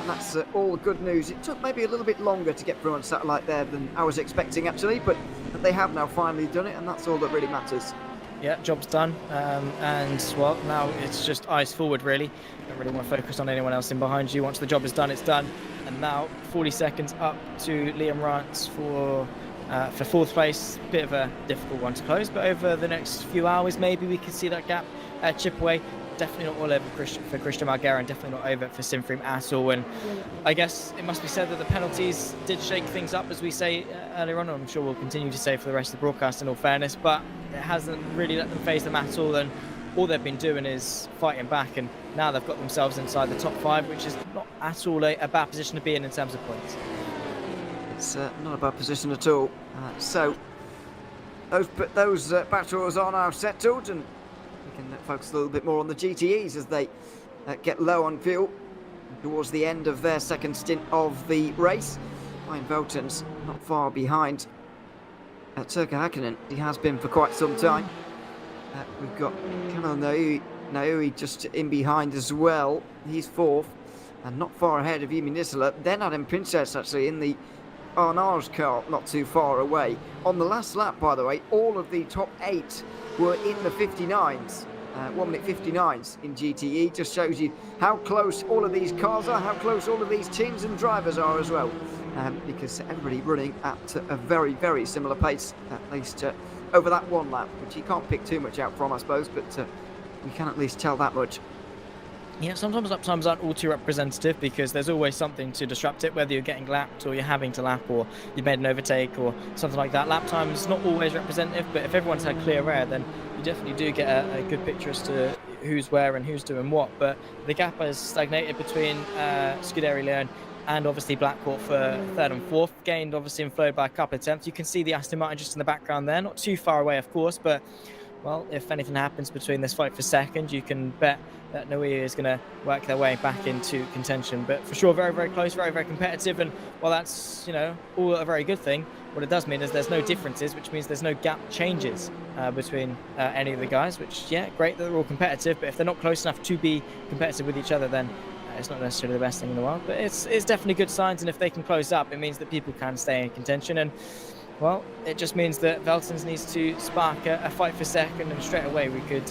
and that's all good news. It took maybe a little bit longer to get through on Satellite there than I was expecting actually, but they have now finally done it, and that's all that really matters. Yeah, job's done, and well, now it's just eyes forward really. Don't really want to focus on anyone else in behind you. Once the job is done, it's done. And now 40 seconds up to Liam Rance for 4th place. Bit of a difficult one to close, but over the next few hours maybe we can see that gap chip away. Definitely not all over for Christian Margera, and definitely not over for Supreme at all. And I guess it must be said that the penalties did shake things up, as we say earlier on. I'm sure we'll continue to say for the rest of the broadcast in all fairness, but it hasn't really let them phase them at all, and all they've been doing is fighting back, and now they've got themselves inside the top 5, which is not at all a bad position to be in terms of points. It's not a bad position at all. So those battles are now settled, and we can focus a little bit more on the GTEs as they get low on fuel towards the end of their second stint of the race. Ryan Velton's not far behind Turkka Häkkinen. He has been for quite some time. We've got Kamil Naui just in behind as well. He's 4th and not far ahead of Yimi Nisela. Then Adam Princess actually in the Arnaud's car, not too far away. On the last lap, by the way, all of the top 8 were in the 59s. 1 minute 59s in GTE. Just shows you how close all of these cars are, how close all of these teams and drivers are as well. Because everybody running at a very, very similar pace, at least over that one lap, which you can't pick too much out from, I suppose, but you can at least tell that much. Yeah, sometimes lap times aren't all too representative because there's always something to disrupt it, whether you're getting lapped or you're having to lap or you've made an overtake or something like that. Lap time's not always representative, but if everyone's had clear air, then you definitely do get a good picture as to who's where and who's doing what. But the gap has stagnated between Scuderia Leone and obviously Blackcourt for 3rd and 4th, gained obviously and flowed by a couple of tenths. You can see the Aston Martin just in the background there, not too far away of course, but well, if anything happens between this fight for 2nd, you can bet that Nui is going to work their way back into contention. But for sure, very, very close, very, very competitive. And while that's, all a very good thing, what it does mean is there's no differences, which means there's no gap changes between any of the guys, which, yeah, great that they're all competitive. But if they're not close enough to be competitive with each other, then it's not necessarily the best thing in the world. But it's definitely good signs. And if they can close up, it means that people can stay in contention. And well, it just means that Veltons needs to spark a fight for 2nd, and straight away we could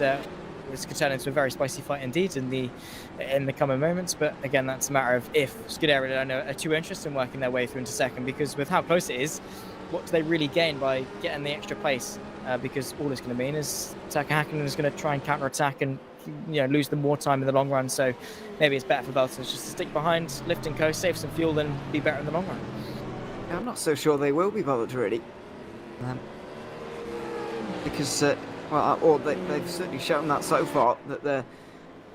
this could turn into a very spicy fight indeed in the coming moments. But again, that's a matter of if Scuderia Leone are too interested in working their way through into 2nd, because with how close it is, what do they really gain by getting the extra place? Because all it's going to mean is Turkka Häkkinen is going to try and counter-attack and lose them more time in the long run. So maybe it's better for Veltons just to stick behind, lift and coast, save some fuel, and be better in the long run. I'm not so sure they will be bothered really, because they've certainly shown that so far that they're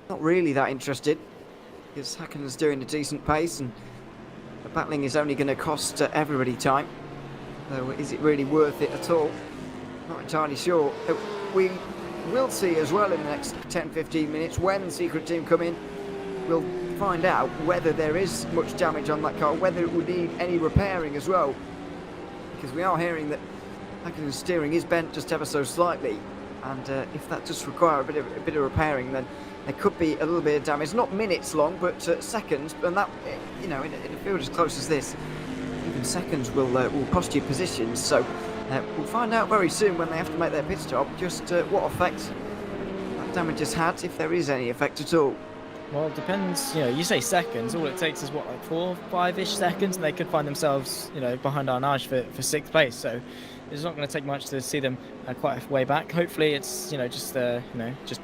not really that interested, because Häkkinen's doing a decent pace and the battling is only going to cost everybody time. So is it really worth it at all? Not entirely sure. We will see as well in the next 10-15 minutes when the secret team come in. We'll find out whether there is much damage on that car, whether it would need any repairing as well, because we are hearing that Häkkinen's steering is bent just ever so slightly, and if that does require a bit of repairing, then there could be a little bit of damage, not minutes long, but seconds. And that, in a field as close as this, even seconds will cost you positions. So we'll find out very soon when they have to make their pit stop just what effect that damage has had, if there is any effect at all. Well, it depends. You say seconds. All it takes is what, like 4, 5-ish seconds, and they could find themselves, behind Arnage for sixth place. So it's not going to take much to see them quite a way back. Hopefully, it's just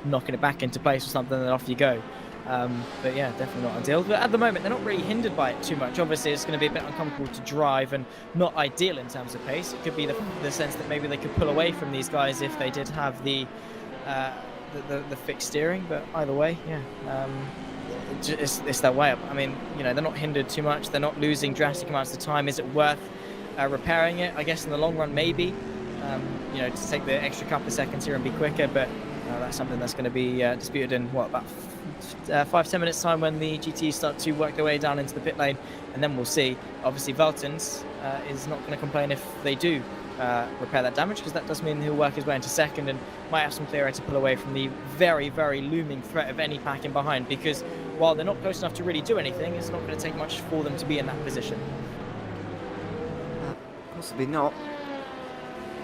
knocking it back into place or something, and then off you go. But yeah, definitely not ideal. But at the moment, they're not really hindered by it too much. Obviously, it's going to be a bit uncomfortable to drive and not ideal in terms of pace. It could be the sense that maybe they could pull away from these guys if they did have the fixed steering. But either way, yeah, it's their way up. I mean, they're not hindered too much. They're not losing drastic amounts of time. Is it worth repairing it? I guess in the long run, maybe. To take the extra couple of seconds here and be quicker. But that's something that's going to be disputed in about 5-10 minutes time when the GTs start to work their way down into the pit lane, and then we'll see. Obviously, Veltons is not going to complain if they do repair that damage, because that does mean he'll work his way into second and might have some clear air to pull away from the very, very looming threat of any pack in behind, because while they're not close enough to really do anything, it's not going to take much for them to be in that position. Possibly not.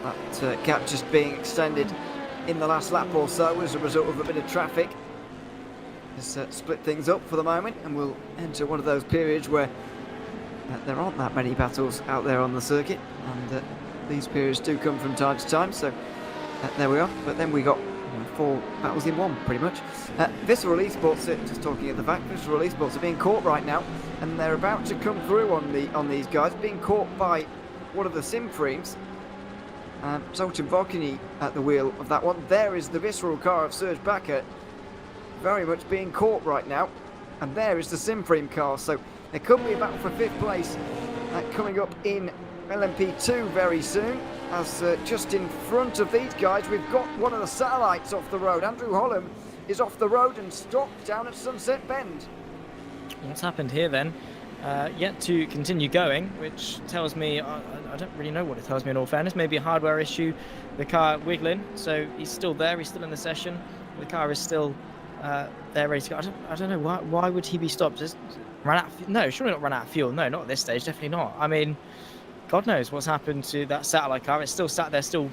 That gap just being extended in the last lap or so as a result of a bit of traffic has split things up for the moment, and we'll enter one of those periods where there aren't that many battles out there on the circuit, and these periods do come from time to time. So there we are. But then we got 4 battles in one, pretty much. Visceral Esports, just talking of the fact, Visceral Esports are being caught right now, and they're about to come through on these guys, being caught by one of the sim frames. Zoltan Vokini at the wheel of that one. There is the Visceral car of Serge Bakker, very much being caught right now, and there is the Simframe car. So there could be a battle for 5th place coming up in LMP2 very soon, as just in front of these guys we've got one of the satellites off the road. Andrew Holland is off the road and stopped down at Sunset Bend. What's happened here then? Yet to continue going, which tells me, I don't really know what it tells me in all fairness. Maybe a hardware issue, the car wiggling. So he's still there, he's still in the session, the car is still there ready to go. I don't know why would he be stopped? Just run out? No, surely not run out of fuel. No, not at this stage, definitely not. I mean, God knows what's happened to that satellite car. It's still sat there, still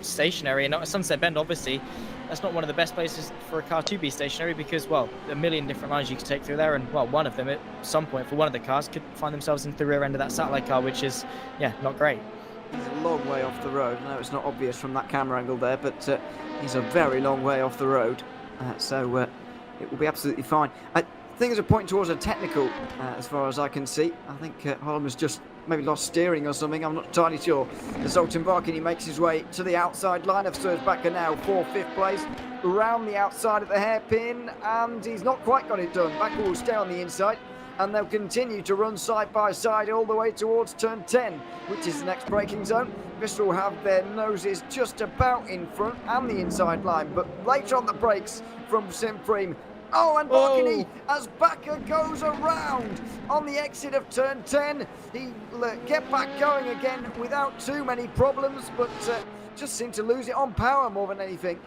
stationary, and at Sunset Bend, obviously that's not one of the best places for a car to be stationary, because, well, a million different lines you could take through there, and, well, one of them at some point for one of the cars could find themselves into the rear end of that satellite car, which is, yeah, not great. He's a long way off the road. I know it's not obvious from that camera angle there, but he's a very long way off the road, so it will be absolutely fine. Things are pointing towards a technical, as far as I can see. I think Holland has just maybe lost steering or something. I'm not entirely sure. Zoltan Vokini makes his way to the outside line of Serge Bakker now for 5th place. Around the outside of the hairpin, and he's not quite got it done. Bakker will stay on the inside, and they'll continue to run side by side all the way towards turn 10, which is the next braking zone. Visceral will have their noses just about in front and the inside line, but later on the brakes from Simframe. Oh, and Vokini, as Bakker goes around on the exit of turn 10, he'll get back going again without too many problems, but just seemed to lose it on power more than anything.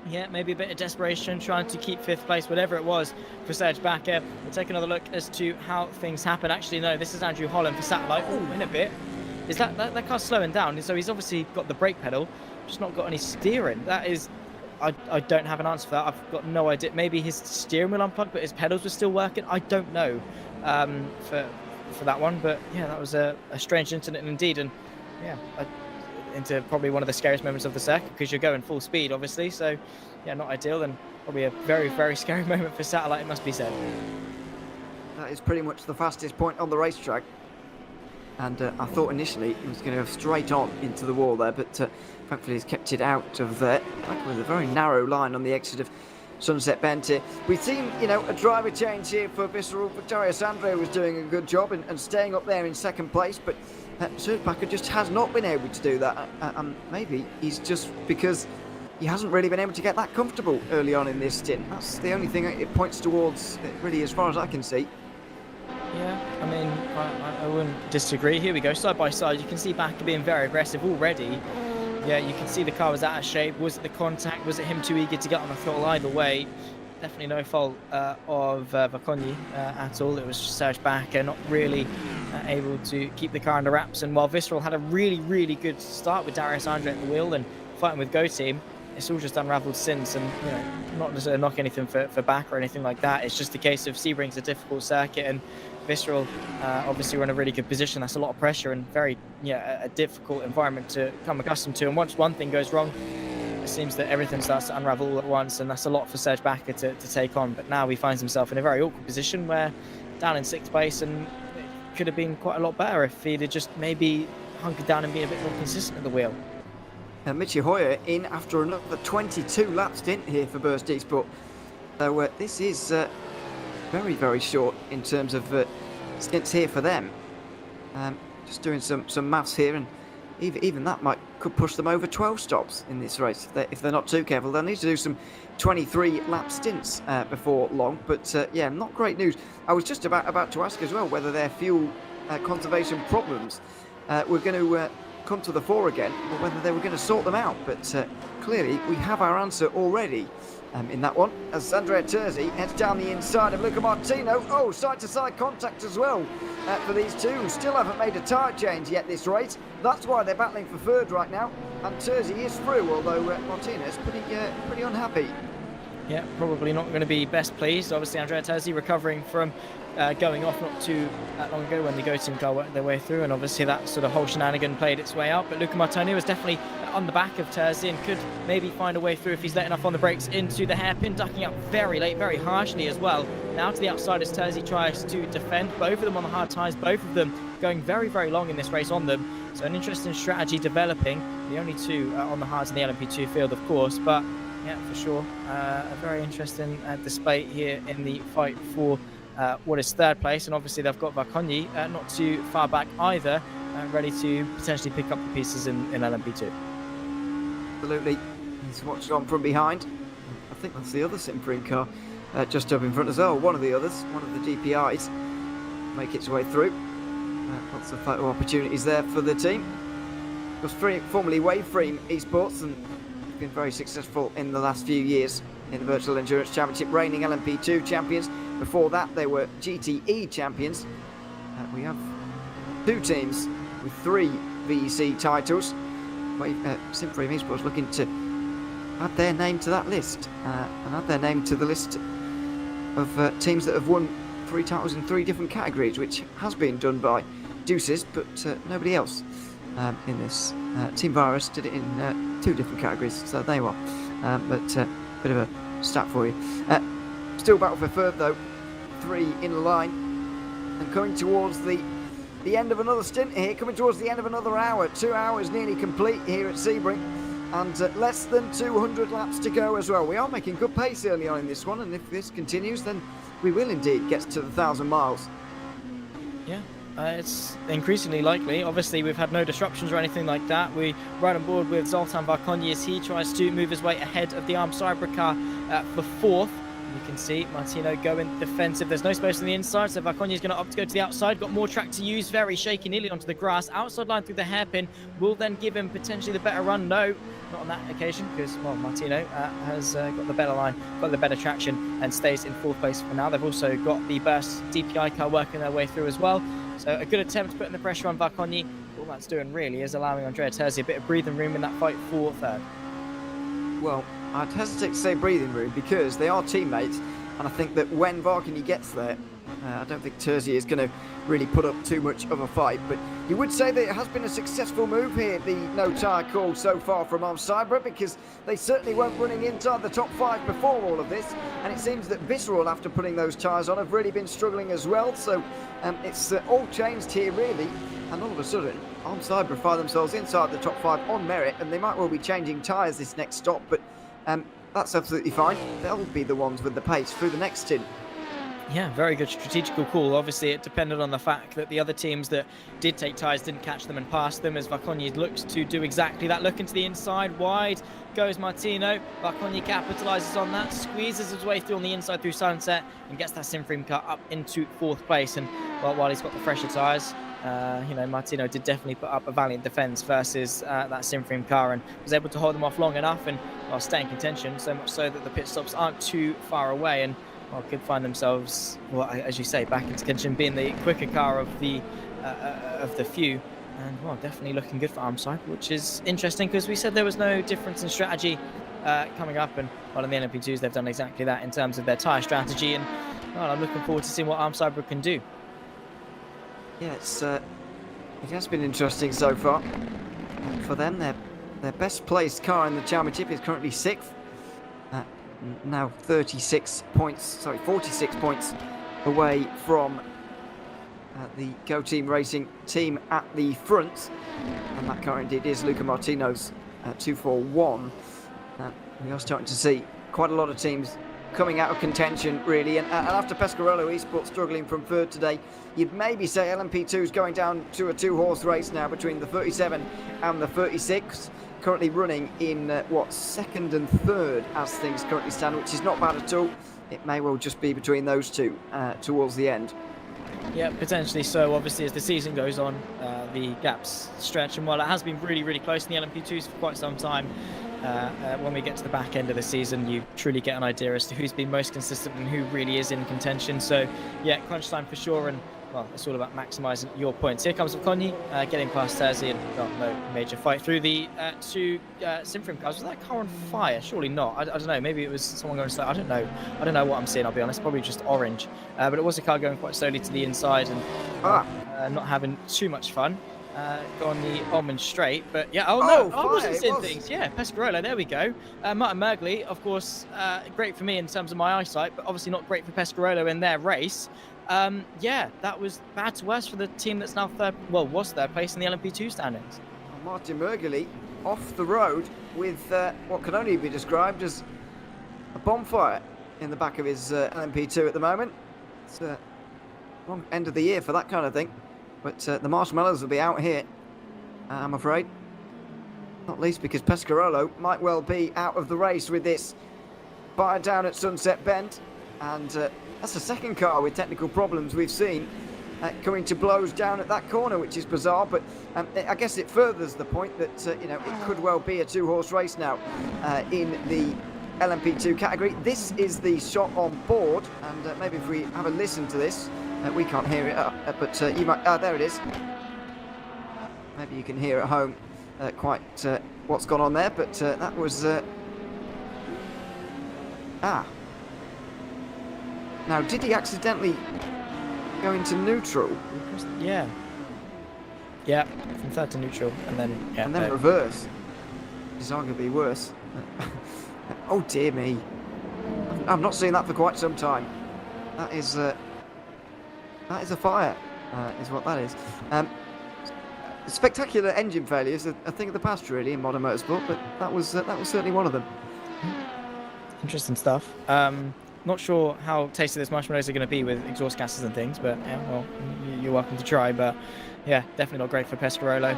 Yeah, maybe a bit of desperation, trying to keep 5th place, whatever it was, for Serge Bakker. We'll take another look as to how things happen. Actually, no, this is Andrew Holland for Satellite. Oh, in a bit. Is that car's slowing down? So he's obviously got the brake pedal, just not got any steering. That is... I don't have an answer for that. I've got no idea. Maybe his steering wheel unplugged, but his pedals were still working. I don't know for that one. But yeah, that was a strange incident indeed. And yeah, into probably one of the scariest moments of the circuit, because you're going full speed, obviously. So yeah, not ideal, and probably a very, very scary moment for Satellite, it must be said. That is pretty much the fastest point on the racetrack. And I thought initially he was going to go straight on into the wall there, but thankfully he's kept it out of there. Back with a very narrow line on the exit of Sunset Bend here. We've seen, a driver change here for Visceral. Victoria Sandro was doing a good job and staying up there in 2nd place, but Serge Bakker just has not been able to do that. Maybe he's just because he hasn't really been able to get that comfortable early on in this stint. That's the only thing it points towards, really, as far as I can see. Yeah, I mean, I wouldn't disagree. Here we go, side by side. You can see Bakker being very aggressive already. Yeah, you can see the car was out of shape. Was it the contact? Was it him too eager to get on the throttle? Either way, definitely no fault of Vokini at all. It was Serge Bakker not really able to keep the car under wraps. And while Visceral had a really, really good start with Darius Andre at the wheel and fighting with Go Team, it's all just unravelled since, and not to knock anything for back or anything like that. It's just a case of Sebring's a difficult circuit, and Visceral obviously were in a really good position. That's a lot of pressure and very a difficult environment to come accustomed to. And once one thing goes wrong, it seems that everything starts to unravel all at once, and that's a lot for Serge Bakker to take on. But now he finds himself in a very awkward position where down in 6th place, and it could have been quite a lot better if he'd have just maybe hunkered down and been a bit more consistent at the wheel. Michi Hoyer in after another 22 lap stint here for Burst Esport. So this is very, very short in terms of stints here for them. Just doing some maths here, and even that could push them over 12 stops in this race. If they're not too careful, they'll need to do some 23 lap stints before long. But yeah, not great news. I was just about to ask as well whether their fuel conservation problems were going to come to the fore again, or whether they were going to sort them out. But clearly we have our answer already in that one, as Andrea Terzi heads down the inside of Luca Martino. Oh, side-to-side contact as well for these two, who still haven't made a tyre change yet this race. That's why they're battling for third right now, and Terzi is through, although Martino's pretty unhappy. Yeah, probably not going to be best pleased. Obviously, Andrea Terzi recovering from going off not too long ago when the Go Team car worked their way through, and obviously that sort of whole shenanigan played its way out. But Luca Martino was definitely on the back of Terzi and could maybe find a way through if he's letting off on the brakes into the hairpin, ducking up very late, very harshly as well. Now to the outside as Terzi tries to defend, both of them on the hard tyres, both of them going very, very long in this race on them. So an interesting strategy developing. The only two on the hards in the LMP2 field, of course, but yeah, for sure. A very interesting display here in the fight for what is 3rd place. And obviously they've got Varkonyi not too far back either, ready to potentially pick up the pieces in LMP2. Absolutely. He's watched on from behind. I think that's the other Sebring car just up in front as well. One of the others, one of the GPIs, make its way through. Lots of photo opportunities there for the team. It was formerly Waveframe Esports, and been very successful in the last few years in the Virtual Endurance Championship, reigning LMP2 champions. Before that, they were GTE champions. We have 2 teams with 3 VEC titles. Sebring Esports looking to add their name to that list, and add their name to the list of teams that have won 3 titles in 3 different categories, which has been done by Deuces, but nobody else in this. Team Virus did it in 2 different categories, so they were. But bit of a stat for you. Still battle for third though, 3 in the line, and coming towards the end of another stint here, coming towards the end of another hour. 2 hours nearly complete here at Sebring, and less than 200 laps to go as well. We are making good pace early on in this one, and if this continues, then we will indeed get to the 1,000 miles. Yeah. It's increasingly likely. Obviously, we've had no disruptions or anything like that. We right on board with Zoltan Varkonyi as he tries to move his way ahead of the Armed Cyber car for 4th. You can see Martino going defensive. There's no space on the inside, so Varkonyi is going to opt to go to the outside. Got more track to use. Very shaky, nearly onto the grass. Outside line through the hairpin will then give him potentially the better run. No, not on that occasion, because, well, Martino has got the better line, got the better traction, and stays in 4th place for now. They've also got the Burst DPI car working their way through as well. So a good attempt putting the pressure on Varkonyi. All that's doing really is allowing Andrea Terzi a bit of breathing room in that fight for 3rd. Well, I'd hesitate to say breathing room because they are teammates, and I think that when Varkonyi gets there, I don't think Terzi is going to really put up too much of a fight, but you would say that it has been a successful move here, the no tyre call so far from Arm Cyber, because they certainly weren't running inside the top 5 before all of this, and it seems that Visceral, after putting those tyres on, have really been struggling as well. So it's all changed here really, and all of a sudden Arm Cyber find themselves inside the top 5 on merit, and they might well be changing tyres this next stop, but that's absolutely fine. They'll be the ones with the pace through the next stint. Yeah, very good strategical call. Obviously, it depended on the fact that the other teams that did take tyres didn't catch them and pass them, as Varkonyi looks to do exactly that. Look into the inside, wide goes Martino. Varkonyi capitalises on that, squeezes his way through on the inside through Sunset, and gets that Sebring car up into 4th place. And while he's got the fresher tyres, Martino did definitely put up a valiant defence versus that Sebring car, and was able to hold them off long enough and stay in contention, so much so that the pit stops aren't too far away, and could find themselves, well, as you say, back into contention, being the quicker car of the few. And, well, definitely looking good for Arm Cyber, which is interesting because we said there was no difference in strategy coming up, and well, in the LMP2s they've done exactly that in terms of their tyre strategy, and well, I'm looking forward to seeing what Arm Cyber can do. Yeah, it has been interesting so far. For them, their best placed car in the championship is currently 6th. Now 46 points away from the Go Team Racing team at the front. And that car indeed is Luca Martino's 241. We are starting to see quite a lot of teams coming out of contention, really. And after Pescarolo Esports struggling from 3rd today, you'd maybe say LMP2 is going down to a 2-horse race now between the 37 and the 36. Currently running in, 2nd and 3rd as things currently stand, which is not bad at all. It may well just be between those two towards the end. Yeah, potentially so. Obviously, as the season goes on, the gaps stretch, and while it has been really, really close in the LMP2s for quite some time, when we get to the back end of the season, you truly get an idea as to who's been most consistent and who really is in contention. So, yeah, crunch time for sure, and well, it's all about maximising your points. Here comes Oconi, getting past Terzi, and well, no major fight through the 2 Sebring cars. Was that car on fire? Surely not. I don't know. Maybe it was someone going slow. I don't know. I don't know what I'm seeing, I'll be honest. Probably just orange. But it was a car going quite slowly to the inside and not having too much fun. Go on the almond straight, but yeah, I wasn't seeing things. Yeah, Pescarolo, there we go. Martin Mergley, of course, great for me in terms of my eyesight, but obviously not great for Pescarolo in their race. Yeah, that was bad to worse for the team that's now was third place in the LMP2 standings. Martin Mergley off the road with what can only be described as a bonfire in the back of his LMP2 at the moment. It's a long end of the year for that kind of thing. But the marshmallows will be out here, I'm afraid. Not least because Pescarolo might well be out of the race with this fire down at Sunset Bend. And that's the second car with technical problems we've seen coming to blows down at that corner, which is bizarre. But I guess it furthers the point that, it could well be a 2-horse race now in the LMP2 category. This is the shot on board. And maybe if we have a listen to this. We can't hear it, but you might. There it is. Maybe you can hear at home quite what's gone on there, but that was. Now, did he accidentally go into neutral? Yeah. Yeah, from 3rd to neutral, and then reverse. Which is arguably worse. Oh dear me! I've not seen that for quite some time. That is a fire, is what that is. Spectacular engine failures, a thing of the past really in modern motorsport, but that was certainly one of them. Interesting stuff. Not sure how tasty those marshmallows are going to be with exhaust gases and things, but yeah, well, you're welcome to try. But yeah, definitely not great for Pescarolo.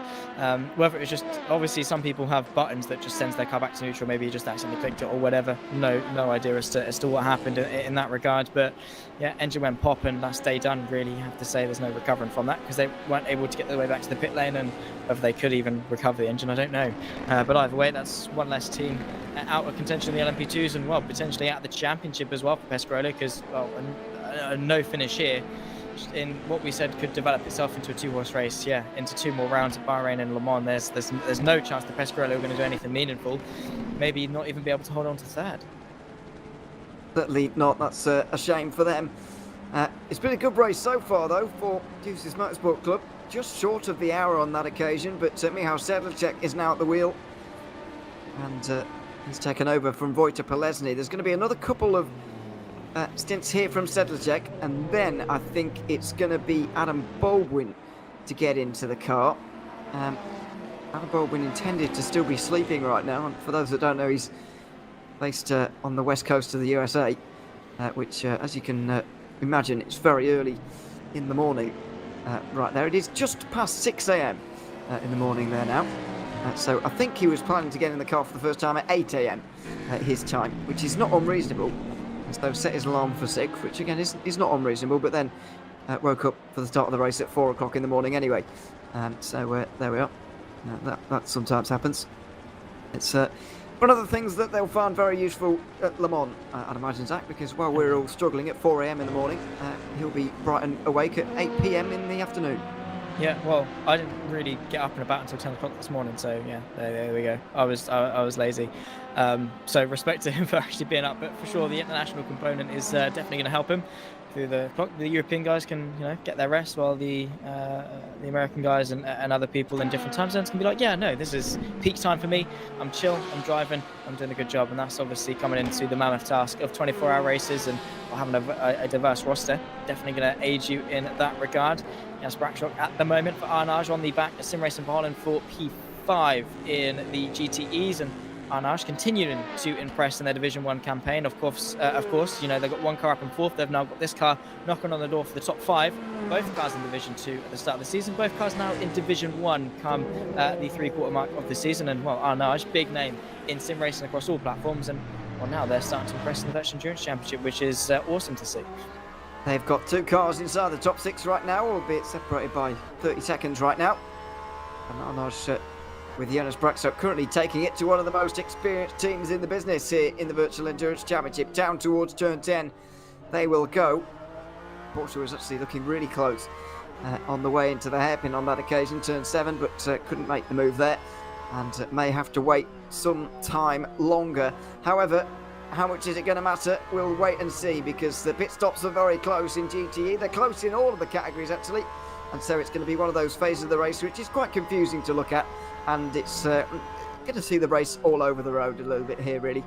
Whether it's just, obviously some people have buttons that just sends their car back to neutral, maybe he just accidentally clicked it or whatever. No idea as to what happened in that regard. But yeah, engine went pop and that's day done. Really, you have to say there's no recovering from that because they weren't able to get their way back to the pit lane, and whether they could even recover the engine, I don't know. But either way, that's one less team out of contention in the LMP2s, and well, potentially out of the championship as well for Pescarolo, because well, a no finish here in what we said could develop itself into a 2-horse race, yeah, into 2 more rounds at Bahrain and Le Mans. There's no chance that Pescarolo are going to do anything meaningful. Maybe not even be able to hold on to 3rd. Certainly not. That's a shame for them. It's been a good race so far, though, for Deuces Motorsport Club. Just short of the hour on that occasion, but Michał Sedlacek is now at the wheel, and he's taken over from Wojciech Polesny. There's going to be another couple of stints here from Sedlacek, and then I think it's going to be Adam Baldwin to get into the car. Adam Baldwin intended to still be sleeping right now, and for those that don't know, he's based on the west coast of the USA, which, as you can imagine, it's very early in the morning. Right there, it is just past 6 a.m. In the morning there now. So I think he was planning to get in the car for the first time at 8 a.m. His time, which is not unreasonable. So set his alarm for 6, which again is not unreasonable, but then woke up for the start of the race at 4 o'clock in the morning anyway. So there we are. That sometimes happens. It's one of the things that they'll find very useful at Le Mans, I'd imagine, Zach, because while we're all struggling at 4 a.m. in the morning, he'll be bright and awake at 8 p.m. in the afternoon. Yeah, well, I didn't really get up and about until 10 o'clock this morning, so yeah, there we go. I was lazy. So respect to him for actually being up, but for sure the international component is definitely going to help him through the clock. The European guys can, get their rest, while the American guys and other people in different time zones can be like, yeah, no, this is peak time for me. I'm chill, I'm driving, I'm doing a good job, and that's obviously coming into the mammoth task of 24-hour races and having a diverse roster. Definitely going to aid you in that regard. Yes, Brackshock at the moment for Arnage on the back of Sim Racing for Holland for P5 in the GTEs, and Arnage continuing to impress in their Division 1 campaign. Of course, they've got one car up in fourth. They've now got this car knocking on the door for the top 5. Both cars in Division 2 at the start of the season. Both cars now in Division 1 come the 3/4 mark of the season. And, well, Arnage, big name in sim racing across all platforms. And, well, now they're starting to impress in the Virtual Endurance Championship, which is awesome to see. They've got 2 cars inside the top 6 right now, albeit separated by 30 seconds right now. And Arnage, with Jonas Brackshock currently taking it to one of the most experienced teams in the business here in the Virtual Endurance Championship. Down towards turn 10, they will go. Porsche was actually looking really close on the way into the hairpin on that occasion, turn 7, but couldn't make the move there, and may have to wait some time longer. However, how much is it going to matter? We'll wait and see, because the pit stops are very close in GTE. They're close in all of the categories, actually. And so it's going to be one of those phases of the race which is quite confusing to look at. And it's going to see the race all over the road a little bit here, really,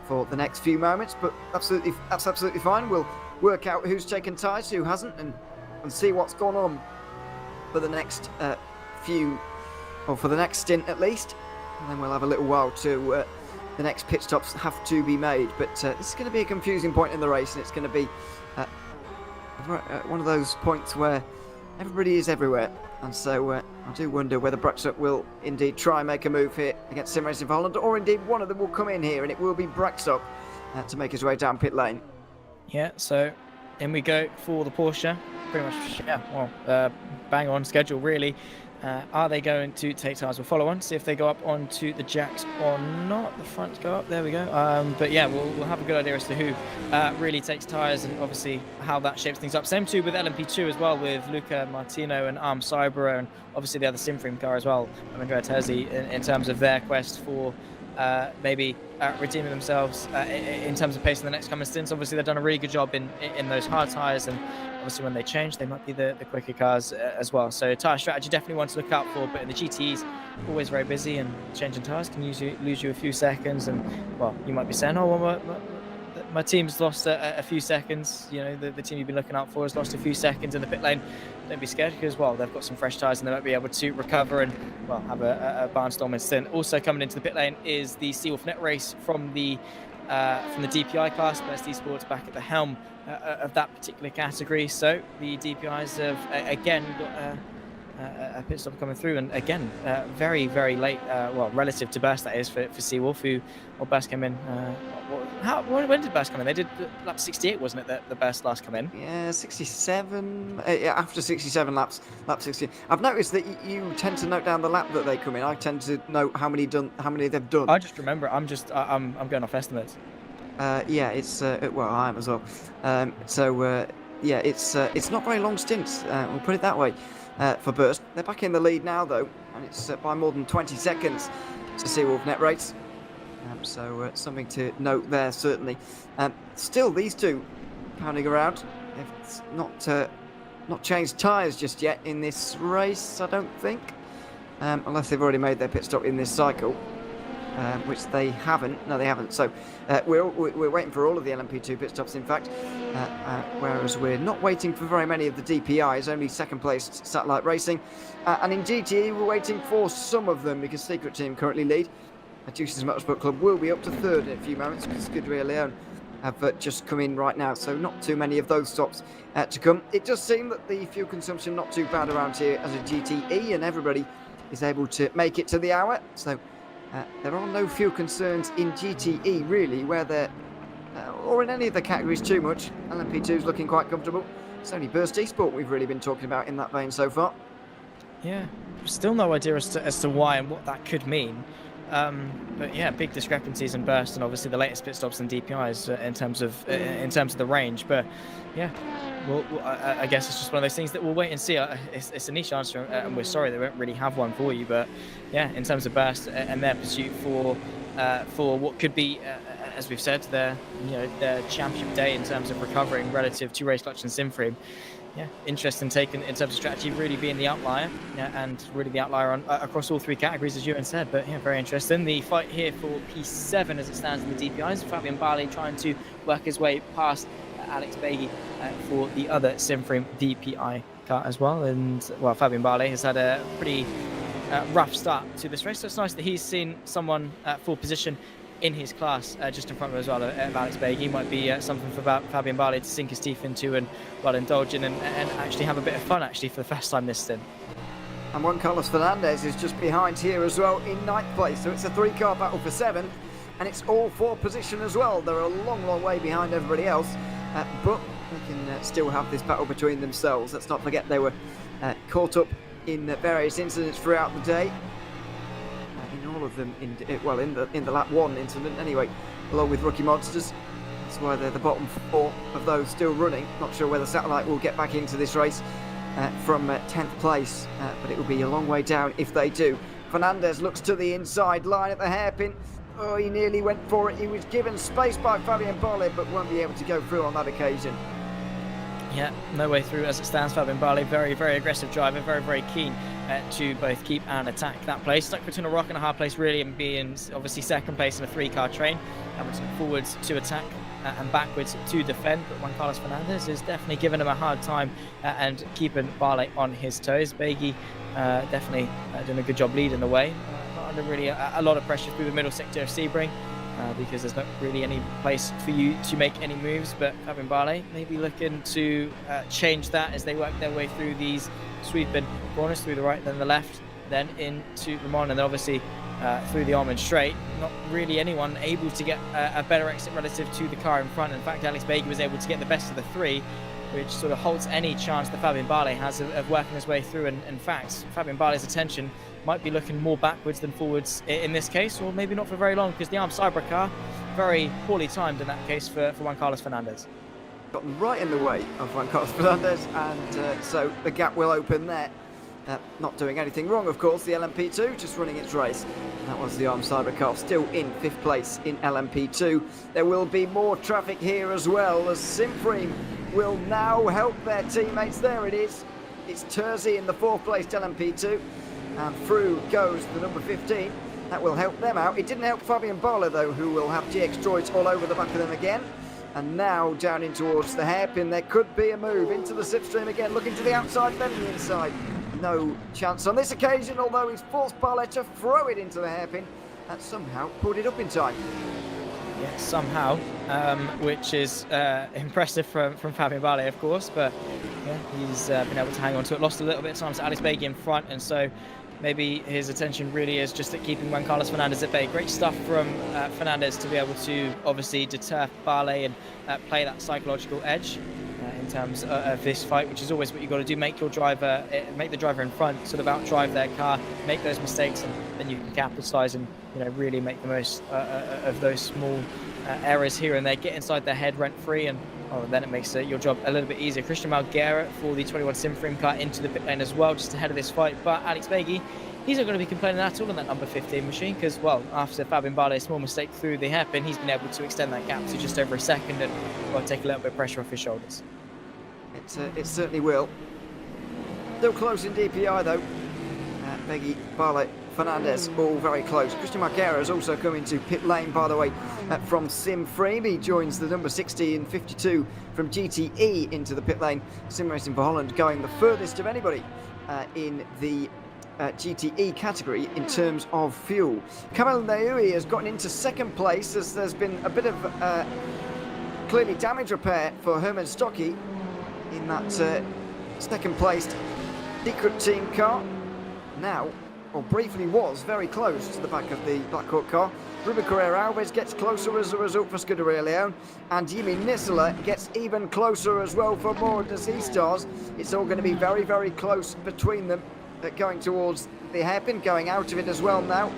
for the next few moments. But that's absolutely fine. We'll work out who's taken tyres, who hasn't, and see what's gone on for the next for the next stint at least. And then we'll have a little while to... the next pit stops have to be made, but this is going to be a confusing point in the race, and it's going to be one of those points where everybody is everywhere, and so I do wonder whether Brackshock will indeed try and make a move here against Sim Racing for Holland, or indeed one of them will come in here, and it will be Brackshock to make his way down pit lane. Yeah, so in we go for the Porsche. Pretty much, bang on schedule, really. Are they going to take tyres? We'll follow on, see if they go up onto the jacks or not. The fronts go up, there we go. But yeah, we'll have a good idea as to who really takes tyres, and obviously how that shapes things up. Same too with LMP2 as well, with Luca Martino and Arm Cybera, and obviously the other Simframe car as well, Andrea Terzi, in terms of their quest for maybe redeeming themselves in terms of pacing the next coming stints. Obviously they've done a really good job in those hard tyres, and obviously when they change they might be the quicker cars as well. So tyre strategy definitely one to look out for, but in the GTEs always very busy, and changing tyres can lose you a few seconds, and well, you might be saying, oh well, my team's lost a few seconds, the team you've been looking out for has lost a few seconds in the pit lane. Don't be scared, because, well, they've got some fresh tyres and they might be able to recover and, well, have a barnstorming stint. Also coming into the pit lane is the Seawolf Net Race from the DPI class, Best Esports back at the helm of that particular category. So the DPIs have again got a pit stop coming through, and again very, very late, relative to Burst, that is, for Seawolf, Burst came in. When did Burst come in? They did lap 68, wasn't it, the Burst last come in? Yeah, 67. After 67 laps, lap 60. I've noticed that you tend to note down the lap that they come in. I tend to note how many they've done. I just remember. I'm going off estimates. Yeah, it's I am as well. It's not very long stints. We'll put it that way. For Burst, they're back in the lead now, though, and it's by more than 20 seconds to Seawolf Net Race. So something to note there, certainly. Still, these two pounding around. They've not changed tyres just yet in this race, I don't think, unless they've already made their pit stop in this cycle, which they haven't. No, they haven't. So we're waiting for all of the LMP2 pit stops, in fact, whereas we're not waiting for very many of the DPIs, only second place Satellite Racing. And in GTE, we're waiting for some of them, because Secret Team currently lead. Deuces Motorsport Club will be up to third in a few moments, because Scuderia Leone have just come in right now, so not too many of those stops to come. It does seem that the fuel consumption not too bad around here as a GTE, and everybody is able to make it to the hour. So there are no fuel concerns in GTE, really, where they're or in any of the categories too much. LMP2 is looking quite comfortable. It's only Burst Esport we've really been talking about in that vein so far. Yeah, still no idea as to why and what that could mean. But yeah, big discrepancies in Burst, and obviously the latest pit stops and DPIs in terms of the range. But yeah, Well, I guess it's just one of those things that we'll wait and see. It's a niche answer, and we're sorry they won't really have one for you. But yeah, in terms of burst and their pursuit for what could be, as we've said, their championship day in terms of recovering relative to Race Clutch and Simframe. Yeah, interesting take in terms of strategy, really being the outlier, and really the outlier on across all three categories, as Ewan said. But yeah, very interesting. The fight here for P7 as it stands in the DPIs. Fabian Barley trying to work his way past Alex Bagy for the other Simframe DPI car as well. And well, Fabian Barley has had a pretty rough start to this race, so it's nice that he's seen someone full position in his class just in front of him as well, Alex Bagy. Might be something for Fabian Barley to sink his teeth into and well indulge in and actually have a bit of fun actually for the first time this stint. And Juan Carlos Fernandez is just behind here as well in 9th place, so it's a 3-car battle for 7th, and it's all 4 position as well. They're a long way behind everybody else, but they can still have this battle between themselves. Let's not forget they were caught up in various incidents throughout the day. In all of them, in the lap 1 incident anyway, along with Rookie Monsters. That's why they're the bottom 4 of those still running. Not sure whether Satellite will get back into this race from 10th place, but it will be a long way down if they do. Fernandez looks to the inside line at the hairpin. Oh, he nearly went for it. He was given space by Fabian Barley, but won't be able to go through on that occasion. Yeah, no way through as it stands. Fabian Barley, very aggressive driver, very keen to both keep and attack that place. Stuck between a rock and a hard place really, and being obviously second place in a 3-car train. Hamilton forwards to attack and backwards to defend, but Juan Carlos Fernandez is definitely giving him a hard time and keeping Barley on his toes. Bagy definitely doing a good job leading the way. Not under really a lot of pressure through the middle sector of Sebring. Because there's not really any place for you to make any moves, but Fabian Barley maybe looking to change that as they work their way through these sweeping corners, through the right, then the left, then into Ramon, and then obviously through the Almond Straight. Not really anyone able to get a better exit relative to the car in front. In fact, Alex Bagy was able to get the best of the 3, which sort of halts any chance that Fabian Barley has of working his way through. And in fact, Fabian Barley's attention might be looking more backwards than forwards in this case, or maybe not for very long, because the armed Cyber car, very poorly timed in that case for Juan Carlos Fernandez. Gotten right in the way of Juan Carlos Fernandez, and so the gap will open there. Not doing anything wrong, of course, the LMP2 just running its race. That was the armed Cyber car, still in 5th place in LMP2. There will be more traffic here as well, as Simframe will now help their teammates. There it is. It's Terzi in the 4th place LMP2. And through goes the number 15. That will help them out. It didn't help Fabian Barley though, who will have GX droids all over the back of them again. And now down in towards the hairpin, there could be a move into the slipstream again, looking to the outside, then the inside. No chance on this occasion, although he's forced Barley to throw it into the hairpin and somehow pulled it up in time. Yeah, somehow, which is impressive from Fabian Barley, of course, but yeah, he's been able to hang on to it. Lost a little bit of time to Alex Bagy in front, and so maybe his attention really is just at keeping Juan Carlos Fernandez at bay. Great stuff from Fernandez to be able to obviously deter Barley and play that psychological edge in terms of this fight, which is always what you've got to do. Make your driver, make the driver in front sort of outdrive their car, make those mistakes, and then you can capitalise and really make the most of those small errors here and there. Get inside their head rent free, and then it makes your job a little bit easier. Christian Malguera for the 21 Simframe car into the pit lane as well, just ahead of this fight. But Alex Bagy, he's not going to be complaining at all on that number 15 machine, because, well, after Fabian Barley's small mistake through the hairpin, he's been able to extend that gap to just over a second and take a little bit of pressure off his shoulders. It certainly will. Still close in DPI though. Bagy, Barley, Fernandez, all very close. Christian Malguera has also come into pit lane, by the way, from Simframe. He joins the number 60 and 52 from GTE into the pit lane. Sim Racing for Holland going the furthest of anybody in the GTE category in terms of fuel. Kamel Naoui has gotten into 2nd place as there's been a bit of clearly damage repair for Herman Stocky in that 2nd placed secret team car. Now, or briefly was, very close to the back of the Black Hawk car. Ruben Carrera Alves gets closer as a result for Scuderia Leone, and Jimmy Nisela gets even closer as well for more of the Sea Stars. It's all going to be very close between them, going towards the hairpin, going out of it as well now.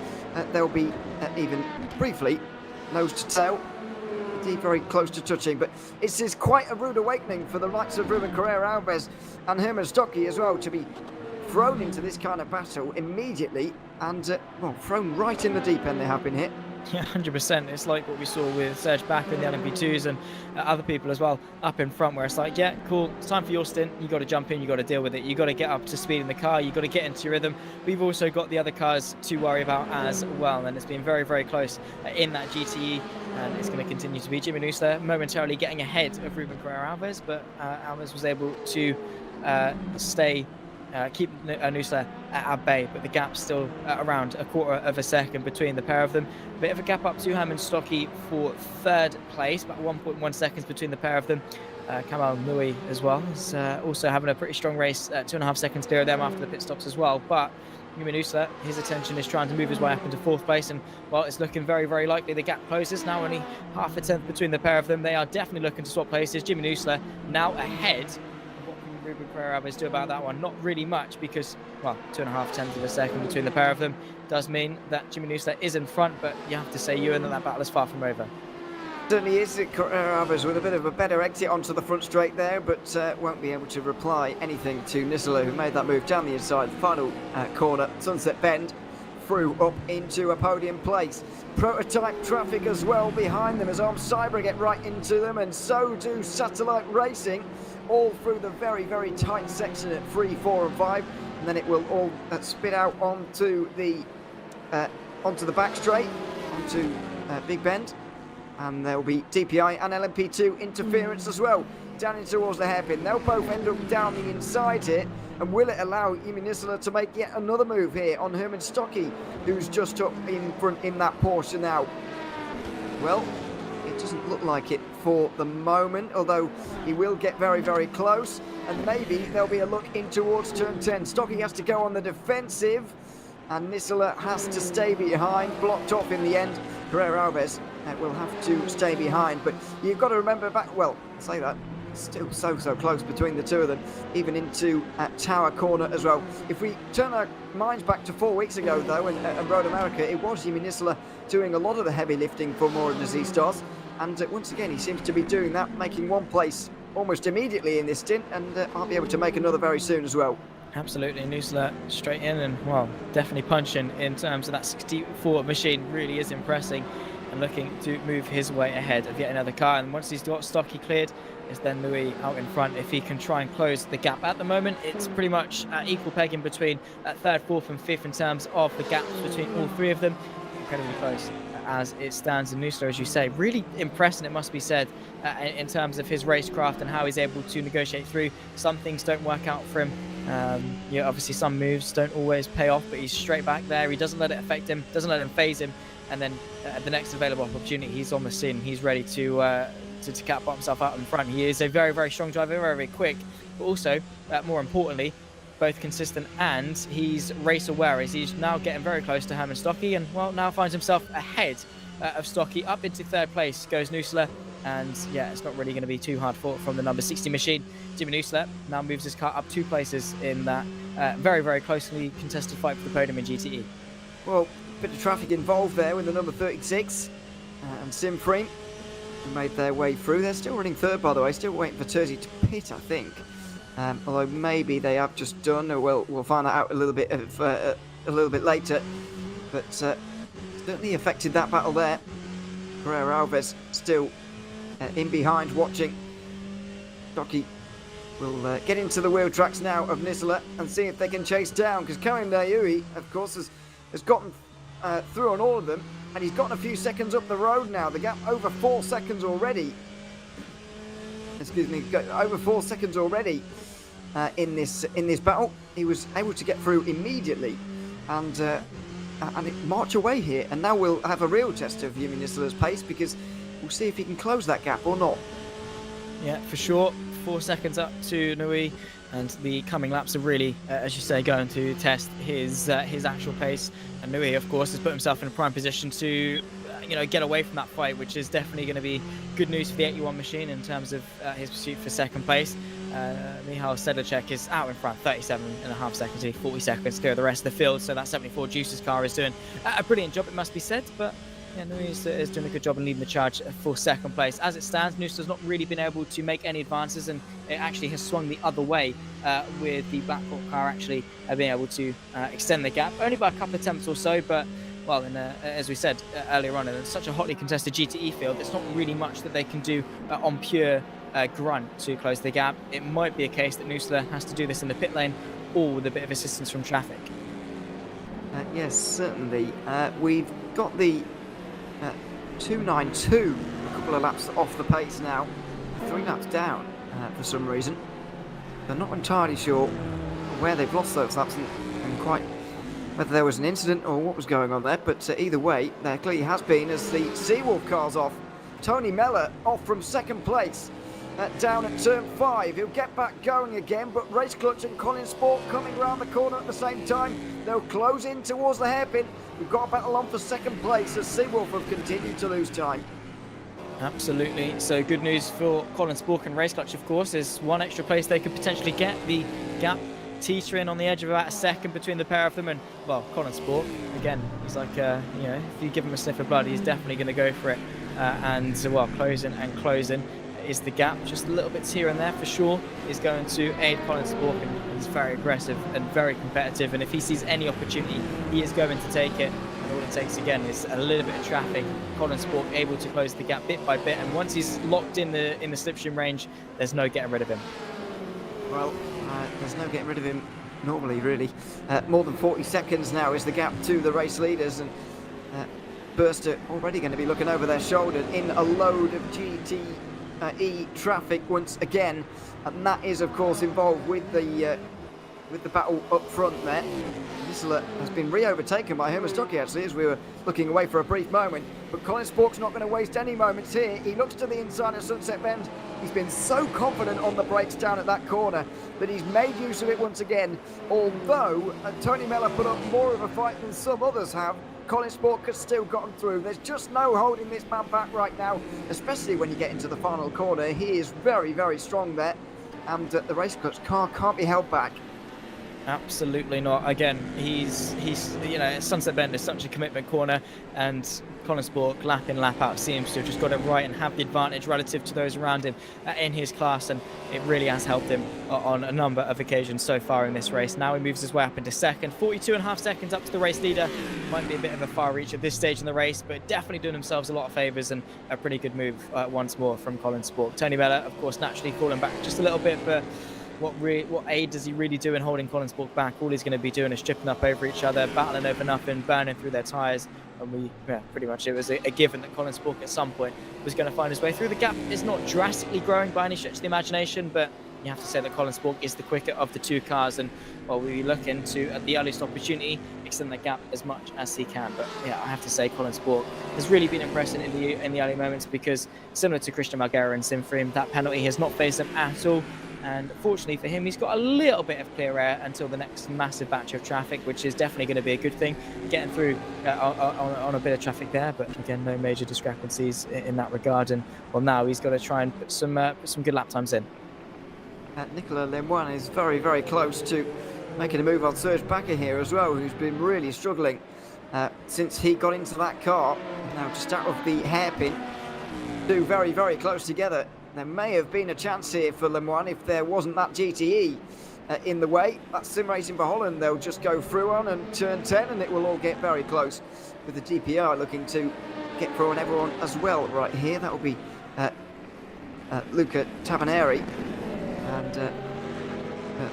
There'll be even briefly nose to tail indeed very close to touching. But it is quite a rude awakening for the likes of Ruben Carrera-Alves and Herman Stocky as well to be thrown into this kind of battle immediately and, well, thrown right in the deep end. They have been hit. Yeah, 100%. It's like what we saw with Serge Bakker in the LMP2s and other people as well up in front, where it's like, yeah, cool, it's time for your stint. You got to jump in, you got to deal with it. You got to get up to speed in the car. You got to get into your rhythm. We've also got the other cars to worry about as well, and it's been very, very close in that GTE, and it's going to continue to be. Jimmy Neusler momentarily getting ahead of Ruben Carrera-Alves, but Alves was able to keep Neusler at bay, but the gap's still around a quarter of a second between the pair of them. A bit of a gap up to Herman Stocky for third place, about 1.1 seconds between the pair of them. Kamal Nui as well is also having a pretty strong race, 2.5 seconds clear of them after the pit stops as well. But Jimmy Neusler, his attention is trying to move his way up into fourth place, and well, it's looking very, very likely the gap closes. Now only half a tenth between the pair of them. They are definitely looking to swap places. Jimmy Neusler now ahead. Ruben Carrera-Alves do about that one? Not really much, because, well, 2.5 tenths of a second between the pair of them does mean that Jimmy Neusler is in front, but you have to say, Ewan, that battle is far from over. Certainly is. Carrera-Alves with a bit of a better exit onto the front straight there, but won't be able to reply anything to Neusler, who made that move down the inside, final corner, Sunset Bend, through up into a podium place. Prototype Traffic as well behind them as Arm Cyber get right into them, and so do Satellite Racing, all through the very, very tight section at 3, 4 and 5, and then it will all spit out onto the back straight, onto Big Bend, and there will be DPI and LMP2 interference as well down in towards the hairpin. They'll both end up down the inside here, and will it allow Jimmy Neusler to make yet another move here on Herman Stocky, who's just up in front in that Porsche now? Well, it doesn't look like it for the moment, although he will get very, very close, and maybe there'll be a look in towards turn 10. Stocky has to go on the defensive, and Neusler has to stay behind, blocked off in the end. Carrera-Alves will have to stay behind, but you've got to remember back, well, say that, still so close between the two of them, even into Tower Corner as well. If we turn our minds back to 4 weeks ago, though, in Road America, it was Jimmy Neusler doing a lot of the heavy lifting for more of the Z-Stars, and once again he seems to be doing that, making one place almost immediately in this stint, and I'll be able to make another very soon as well. Absolutely, Neusler straight in, and well, definitely punching in terms of that 64 machine. Really is impressing, and looking to move his way ahead of yet another car. And once he's got Stocky cleared, it's then Louis out in front. If he can try and close the gap, at the moment it's pretty much equal pegging between third, fourth and fifth in terms of the gaps between all three of them. Incredibly close as it stands. And Neusler, as you say, really impressing, it must be said, in terms of his racecraft and how he's able to negotiate through. Some things don't work out for him. Obviously some moves don't always pay off, but he's straight back there. He doesn't let it affect him, doesn't let him phase him, and then at the next available opportunity, he's on the scene. He's ready to catapult himself out in front. He is a very, very strong driver, very, very quick, but also, more importantly, both consistent, and he's race aware, as he's now getting very close to Herman Stocky, and well, now finds himself ahead of Stocky. Up into third place goes Neusler, and yeah, it's not really going to be too hard fought from the number 60 machine. Jimmy Neusler now moves his car up 2 places in that very, very closely contested fight for the podium in GTE. Well, a bit of traffic involved there with the number 36 and Sebring, who made their way through. They're still running third, by the way, still waiting for Terzi to pit, I think. Although maybe they have just done, or we'll find that out a little bit later. But certainly affected that battle there. Carrera-Alves still in behind, watching. Stocky will get into the wheel tracks now of Neusler and see if they can chase down, because Karim Nayui, of course, has gotten through on all of them, and he's gotten a few seconds up the road now. The gap over 4 seconds already. Excuse me, over 4 seconds already in this battle. He was able to get through immediately and march away here. And now we'll have a real test of Jimmy Neusler's pace, because we'll see if he can close that gap or not. Yeah, for sure. 4 seconds up to Nui, and the coming laps are really, as you say, going to test his actual pace. And Nui, of course, has put himself in a prime position to get away from that fight, which is definitely going to be good news for the 81 machine in terms of his pursuit for second place. Michal Sedlacek is out in front, 37.5 seconds, 40 seconds clear of the rest of the field. So that 74 Juice's car is doing a brilliant job, it must be said. But Yeah, Nunes is doing a good job in leading the charge for second place. As it stands, Nunes has not really been able to make any advances, and it actually has swung the other way with the Black Hawk car actually being able to extend the gap, only by a couple of tenths or so, but well, as we said earlier on, in such a hotly contested GTE field, there's not really much that they can do on pure grunt to close the gap. It might be a case that Nussler has to do this in the pit lane or with a bit of assistance from traffic. Yes, certainly. We've got the 292, a couple of laps off the pace now, 3 laps down for some reason. They're not entirely sure where they've lost those laps and quite whether there was an incident or what was going on there, but either way, there clearly has been, as the Seawolf car's off. Tony Mellor off from second place. Down at turn 5, he'll get back going again, but Race Clutch and Colin Sport coming round the corner at the same time. They'll close in towards the hairpin. We've got a battle on for second place as Seawolf have continued to lose time. Absolutely. So good news for Colin Sport and Race Clutch, of course, is one extra place they could potentially get. The gap teetering on the edge of about a second between the pair of them, and well, Colin Sport again, he's like if you give him a sniff of blood, he's definitely going to go for it, and well, closing is the gap, just a little bits here and there for sure, is going to aid Colin Sport, and he's very aggressive and very competitive, and if he sees any opportunity, he is going to take it. And all it takes again is a little bit of traffic. Colin Sport able to close the gap bit by bit, and once he's locked in the slipstream range, there's no getting rid of him. Well, there's no getting rid of him normally, really. More than 40 seconds now is the gap to the race leaders, and Burster already going to be looking over their shoulder in a load of GTE traffic once again, and that is, of course, involved with the battle up front there. Nisler has been re-overtaken by Herman Stuckey, actually, as we were looking away for a brief moment. But Colin Spork's not going to waste any moments here. He looks to the inside of Sunset Bend. He's been so confident on the brakes down at that corner that he's made use of it once again. Although Tony Mellor put up more of a fight than some others have, Colin Sport has still gotten through. There's just no holding this man back right now, especially when you get into the final corner. He is very, very strong there, and the Race Clutch car can't be held back. Absolutely not. Again, he's Sunset Bend is such a commitment corner, and Colin Sport, lap in, lap out, seems to have just got it right and have the advantage relative to those around him in his class, and it really has helped him on a number of occasions so far in this race. Now he moves his way up into second, 42.5 seconds up to the race leader. Might be a bit of a far reach at this stage in the race, but definitely doing themselves a lot of favours, and a pretty good move once more from Colin Sport. Tony Mellor, of course, naturally falling back just a little bit, but what aid does he really do in holding Colin Sport back? All he's going to be doing is tripping up over each other, battling over nothing, burning through their tyres. And pretty much it was a given that Colin Sport at some point was going to find his way through. The gap is not drastically growing by any stretch of the imagination, but you have to say that Colin Sport is the quicker of the two cars, and we'll be looking to, at the earliest opportunity, extend the gap as much as he can. But yeah, I have to say Colin Sport has really been impressive in the early moments, because similar to Christian Margera and Sinfreem, that penalty has not phased him at all. And fortunately for him, he's got a little bit of clear air until the next massive batch of traffic, which is definitely going to be a good thing, getting through on a bit of traffic there. But again, no major discrepancies in that regard. And well, now he's got to try and put some good lap times in. Nicolas Lemoine is very, very close to making a move on Serge Bakker here as well, who's been really struggling since he got into that car. Now just out of the hairpin, two very, very close together. There may have been a chance here for Lemoine if there wasn't that GTE in the way. That's Sim Racing for Holland. They'll just go through on and turn 10, and it will all get very close, with the DPR looking to get through on everyone as well right here. That will be Luca Tabaneri, and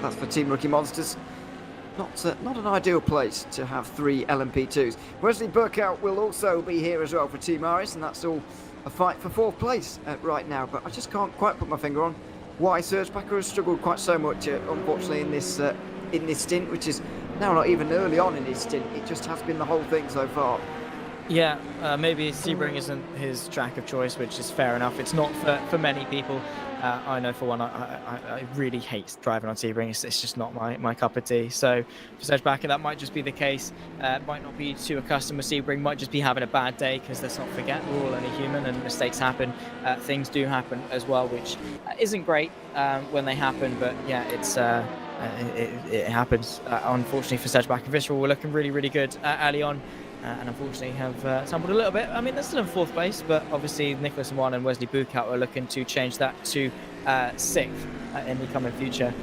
that's for Team Rookie Monsters. Not an ideal place to have 3 LMP2s. Wesley Burkout will also be here as well for Team RS, and that's all a fight for 4th place right now. But I just can't quite put my finger on why Serge Bakker has struggled quite so much, unfortunately, in this stint, which is now not even early on in his stint. It just has been the whole thing so far. Yeah, maybe Sebring isn't his track of choice, which is fair enough. It's not for many people. I know for one, I really hate driving on Sebring. It's just not my cup of tea. So for Serge Bakker, that might just be the case. Might not be too accustomed with Sebring. Might just be having a bad day, because let's not forget, we're all only human and mistakes happen. Things do happen as well, which isn't great when they happen. But yeah, it happens. Unfortunately for Serge Bakker, Visceral were looking really, really good early on. and unfortunately have tumbled a little bit. I mean, they're still in 4th place, but obviously Nicholas Lemon and Wesley Bukout are looking to change that to 6th in the coming future.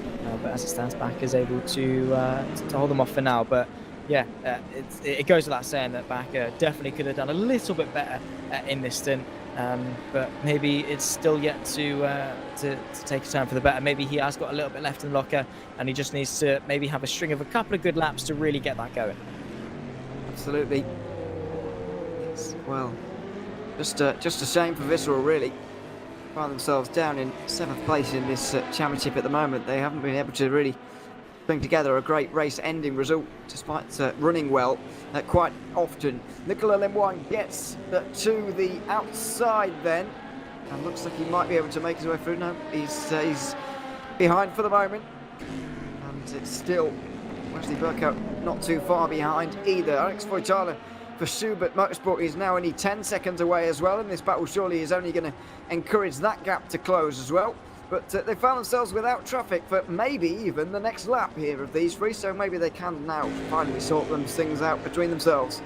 But as it stands, back is able to hold them off for now. But yeah, it goes without saying that Backer definitely could have done a little bit better in this stint. But maybe it's still yet to take a turn for the better. Maybe he has got a little bit left in the locker, and he just needs to maybe have a string of a couple of good laps to really get that going. Absolutely. Well, just a shame for Visceral, really. Find themselves down in 7th place in this championship at the moment. They haven't been able to really bring together a great race-ending result, despite running well quite often. Nicolas Lemoine gets to the outside then, and looks like he might be able to make his way through. No, he's behind for the moment, and it's still Wesley Burkout not too far behind either. Alex Voitala for Schubert Motorsport is now only 10 seconds away as well, and this battle surely is only going to encourage that gap to close as well. But they found themselves without traffic for maybe even the next lap here of these three, so maybe they can now finally sort them things out between themselves.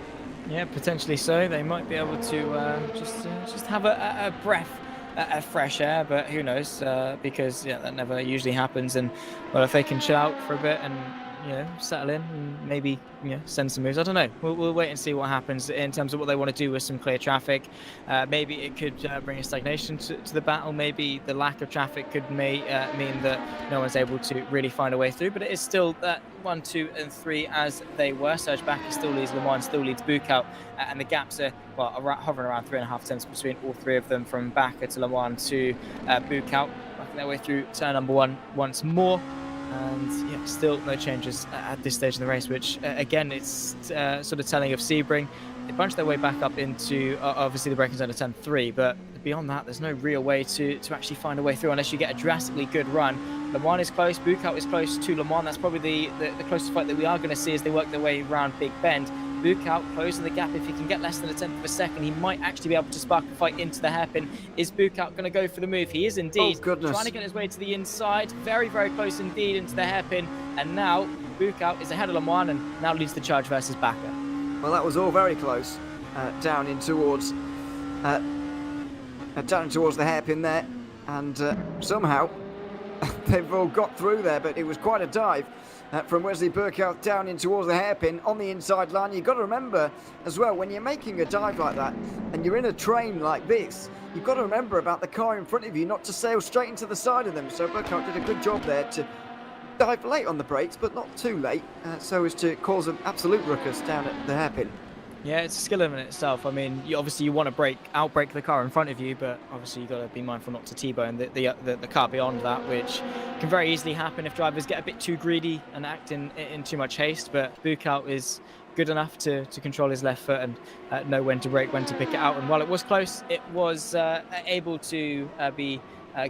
Yeah, potentially so. They might be able to just have a breath of fresh air, but who knows? Because that never usually happens. And well, if they can chill out for a bit and settle in and maybe send some moves. I don't know. We'll wait and see what happens in terms of what they want to do with some clear traffic. Maybe it could bring a stagnation to the battle. Maybe the lack of traffic could mean that no one's able to really find a way through. But it is still that 1, 2, and 3 as they were. Serge Bakker still leads Le Mans, still leads Bukout, and the gaps are hovering around 3.5 tenths between all three of them, from Bakker to Le Mans to Bukout, working their way through turn number 1 once more. And still no changes at this stage in the race, which again, it's sort of telling of Sebring. They bunched their way back up into obviously the braking zone of turn 3, but beyond that, there's no real way to actually find a way through unless you get a drastically good run. Le Mans is close, Bukout is close to Le Mans. That's probably the closest fight that we are going to see as they work their way around Big Bend. Bukout closing the gap. If he can get less than a tenth of a second, he might actually be able to spark a fight into the hairpin. Is Bukout going to go for the move? He is indeed. Oh, goodness. Trying to get his way to the inside. Very, very close indeed into the hairpin. And now Bukout is ahead of Le Mans and now leads the charge versus Bakker. Well, that was all very close. Down towards the hairpin there. And somehow they've all got through there, but it was quite a dive. From Wesley Burkout down in towards the hairpin on the inside line. You've got to remember as well, when you're making a dive like that and you're in a train like this, you've got to remember about the car in front of you, not to sail straight into the side of them. So Burkout did a good job there to dive late on the brakes, but not too late, so as to cause an absolute ruckus down at the hairpin. Yeah, it's a skill in itself. I mean, you want to outbrake the car in front of you, but obviously you've got to be mindful not to T-bone the car beyond that, which can very easily happen if drivers get a bit too greedy and act in too much haste. But Bukout is good enough to control his left foot and know when to brake, when to pick it out. And while it was close, it was able to be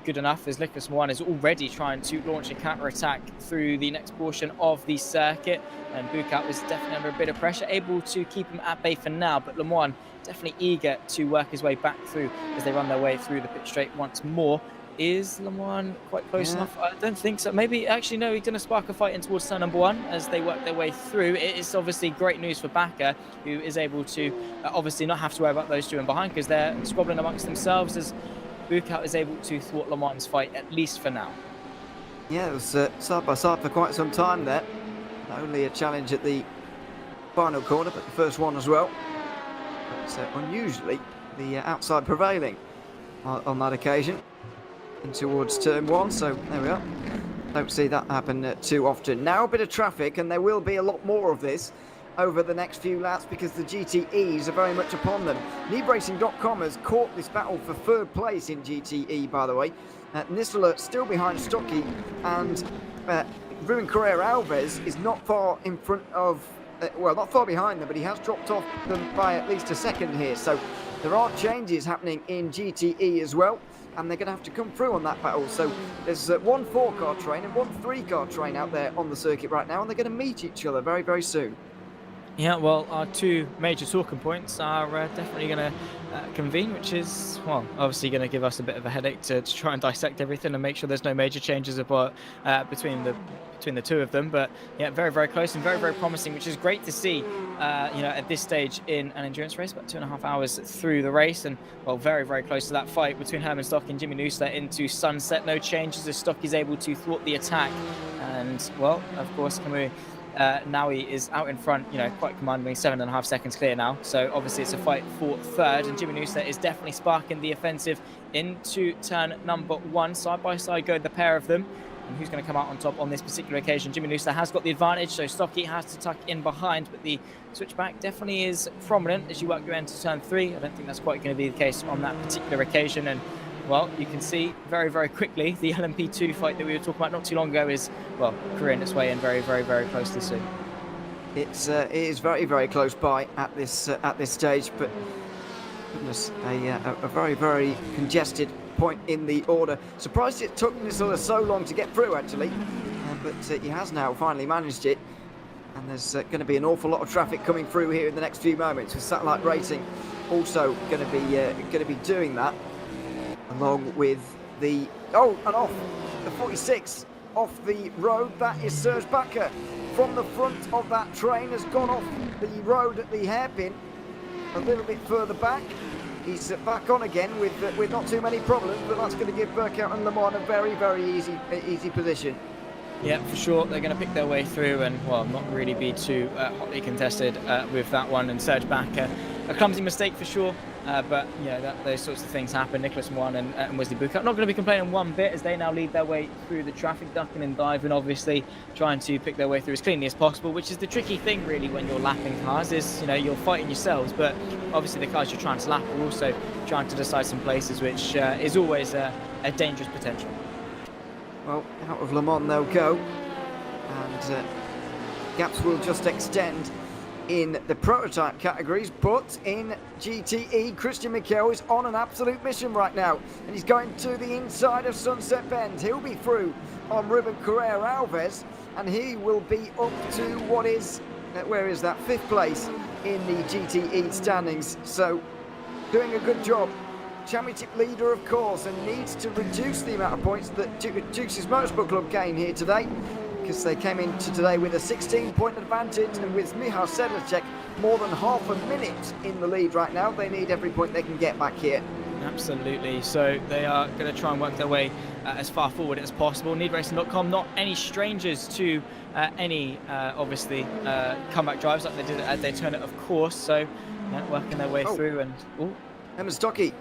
good enough, as Nicholas Lemon is already trying to launch a counter-attack through the next portion of the circuit, and Bukout was definitely under a bit of pressure, able to keep him at bay for now, but Lemon definitely eager to work his way back through as they run their way through the pit straight once more. Is Lemon quite close enough? I don't think so. Maybe, actually, no, he's going to spark a fight in towards turn number 1 as they work their way through. It is obviously great news for Bakker, who is able to obviously not have to worry about those two in behind, because they're squabbling amongst themselves as Bukout is able to thwart Le Mans' fight, at least for now. Yeah, it was side by side for quite some time there. Only a challenge at the final corner, but the first one as well. But unusually, the outside prevailing on that occasion. And towards turn 1, so there we are. Don't see that happen too often. Now a bit of traffic, and there will be a lot more of this over the next few laps because the GTEs are very much upon them. NeebRacing.com has caught this battle for 3rd place in GTE, by the way. Nisler still behind Stocky, and Ruben Carrera Alves is not far in front of, not far behind them, but he has dropped off them by at least a second here. So there are changes happening in GTE as well, and they're going to have to come through on that battle. So there's one 4-car train and one 3-car train out there on the circuit right now, and they're going to meet each other very, very soon. Yeah, well, our two major talking points are definitely going to convene, which is, well, obviously going to give us a bit of a headache to try and dissect everything and make sure there's no major changes about between the two of them. But yeah, very, very close and very, very promising, which is great to see. At this stage in an endurance race, about 2.5 hours through the race, and well, very, very close to that fight between Herman Stock and Jimmy Noosler into sunset. No changes as Stock is able to thwart the attack, and well, of course, Camus. Now he is out in front, quite commandingly, 7.5 seconds clear now. So obviously it's a fight for third, and Jimmy Noosler is definitely sparking the offensive into turn number 1. Side by side go the pair of them. And who's going to come out on top on this particular occasion? Jimmy Noosler has got the advantage, so Stocky has to tuck in behind, but the switchback definitely is prominent as you work your way into turn 3. I don't think that's quite going to be the case on that particular occasion, and well, you can see very, very quickly the LMP2 fight that we were talking about not too long ago is, well, careering its way in very, very, very closely soon. It is very, very close by at this stage, but goodness, a very, very congested point in the order. Surprised it took Nisula so long to get through, actually, but he has now finally managed it. And there's going to be an awful lot of traffic coming through here in the next few moments, with Satellite Racing also going to be doing that. Along with the off the 46 off the road, that is Serge Bakker from the front of that train, has gone off the road at the hairpin a little bit further back. He's back on again with not too many problems, but that's going to give Burkhout and Le Mans a very, very easy position. Yeah, for sure. They're going to pick their way through and, well, not really be too hotly contested with that one. And Serge Bakker, a clumsy mistake for sure. But, those sorts of things happen. Nicholas Mwan and Wesley Burkhout not going to be complaining one bit as they now lead their way through the traffic, ducking and diving, obviously trying to pick their way through as cleanly as possible, which is the tricky thing really when you're lapping cars is, you're fighting yourselves, but obviously the cars you're trying to lap are also trying to decide some places, which is always a dangerous potential. Well, out of Le Mans they'll go, and gaps will just extend in the prototype categories, but in GTE, Christian Mikel is on an absolute mission right now, and he's going to the inside of Sunset Bend. He'll be through on Ruben Carrera Alves, and he will be up to what is, where is that, 5th place in the GTE standings. So, doing a good job. Championship leader, of course, and needs to reduce the amount of points that Duke's Motorsport Club gained here today, because they came into today with a 16-point advantage, and with Michal Sedlacek more than half a minute in the lead right now. They need every point they can get back here. Absolutely. So they are going to try and work their way as far forward as possible. NeedRacing.com, not any strangers to any, obviously, comeback drives like they did at Daytona, of course. So working their way through. And Emma Stocky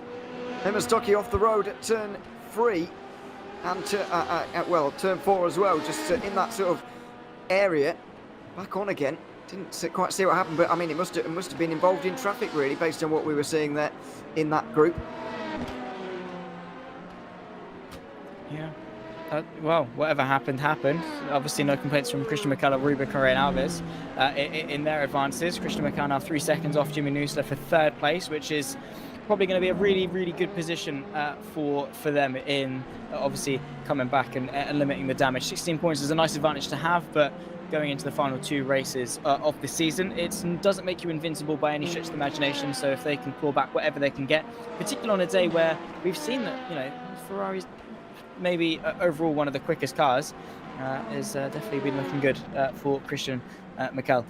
off the road at turn 3. And turn 4 as well, just in that sort of area. Back on again. Didn't quite see what happened, but I mean, it must have been involved in traffic, really, based on what we were seeing there in that group. Yeah. Well, whatever happened. Obviously, no complaints from Christian Mikel or Ruben Carrera Alves in their advances. Christian Mikel now 3 seconds off Jimmy Noosler for 3rd place, which is probably going to be a really, really good position for them in obviously coming back and limiting the damage. 16 points is a nice advantage to have, but going into the final 2 races of the season, it doesn't make you invincible by any stretch of the imagination. So if they can claw back whatever they can get, particularly on a day where we've seen that Ferrari's maybe overall one of the quickest cars, has definitely been looking good for Christian Mikel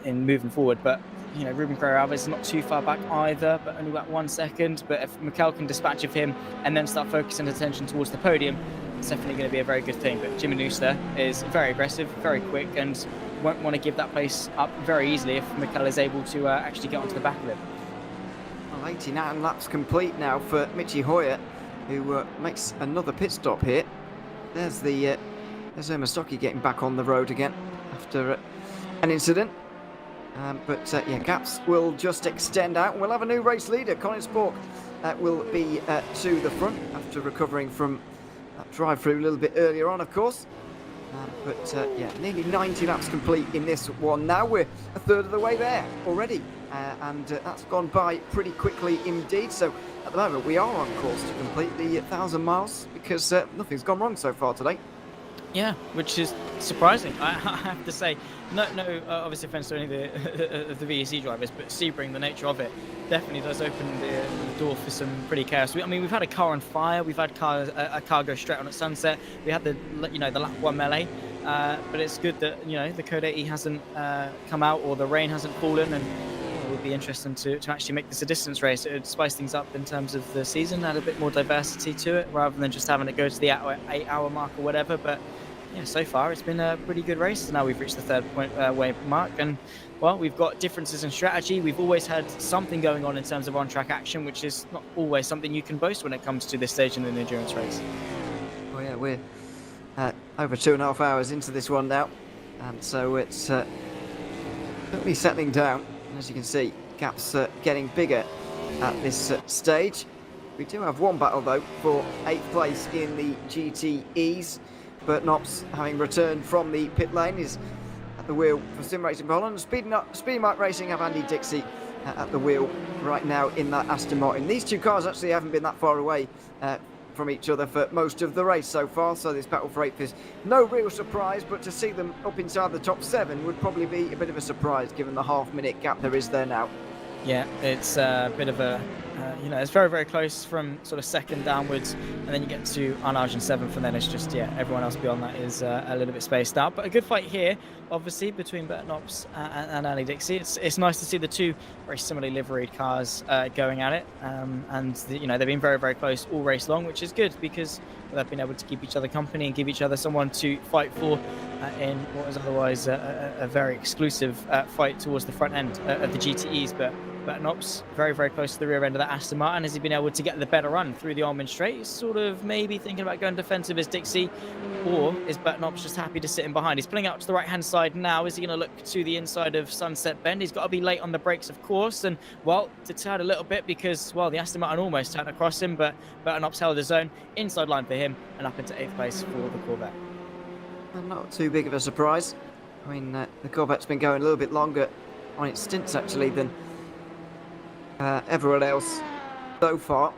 in moving forward. But Ruben Carrera Alves is not too far back either, but only about 1 second. But if Mikel can dispatch of him and then start focusing attention towards the podium, it's definitely going to be a very good thing. But Jimmy Noosler is very aggressive, very quick, and won't want to give that place up very easily if Mikel is able to actually get onto the back of it. Well, 89 laps complete now for Michi Hoyer, who makes another pit stop here. There's Emma Stocky getting back on the road again after an incident. Gaps will just extend out. We'll have a new race leader. Colin Spork will be to the front after recovering from that drive-through a little bit earlier on, of course. Nearly 90 laps complete in this one. Now we're a third of the way there already. That's gone by pretty quickly indeed. So at the moment we are on course to complete the 1,000 miles because nothing's gone wrong so far today. Yeah, which is surprising. I have to say, no, obviously offense to any of the VEC drivers, but Sebring, the nature of it, definitely does open the door for some pretty chaos. I mean, we've had a car on fire, we've had a car go straight on at sunset, we had the lap one melee, but it's good that the Code 80 hasn't come out or the rain hasn't fallen, and it would be interesting to actually make this a distance race. It would spice things up in terms of the season, add a bit more diversity to it, rather than just having it go to the 8-hour mark or whatever. But yeah, so far it's been a pretty good race. Now we've reached the third way mark, and well, we've got differences in strategy. We've always had something going on in terms of on-track action, which is not always something you can boast when it comes to this stage in an endurance race. Oh yeah, we're over 2.5 hours into this one now, and so it's certainly settling down. And as you can see, gaps getting bigger at this stage. We do have one battle though for 8th place in the GTEs. Bert Knops, having returned from the pit lane, is at the wheel for Sim Racing Poland. Speedy Mike Racing have Andy Dixie at the wheel right now in that Aston Martin. These two cars actually haven't been that far away from each other for most of the race so far, so this battle for 8th is no real surprise, but to see them up inside the top 7 would probably be a bit of a surprise given the half-minute gap there is there now. Yeah, it's a bit of a, it's very, very close from sort of second downwards, and then you get to Arnage and 7th, and then it's just, everyone else beyond that is a little bit spaced out. But a good fight here, obviously, between Bert Knops and Ali Dixie. It's nice to see the two very similarly liveried cars going at it, and they've been very, very close all race long, which is good because they've been able to keep each other company and give each other someone to fight for in what was otherwise a very exclusive fight towards the front end of the GTEs. But Bert Knops very, very close to the rear end of that Aston Martin. Has he been able to get the better run through the Almond Straight? He's sort of maybe thinking about going defensive as Dixie, or is Bert Knops just happy to sit in behind? He's pulling out to the right-hand side now. Is he going to look to the inside of Sunset Bend? He's got to be late on the brakes, of course, and, well, deterred a little bit because, well, the Aston Martin almost turned across him, but Bert Knops held his own. Inside line for him and up into 8th place for the Corvette. Well, not too big of a surprise. I mean, the Corvette's been going a little bit longer on its stints, actually, than everyone else so far.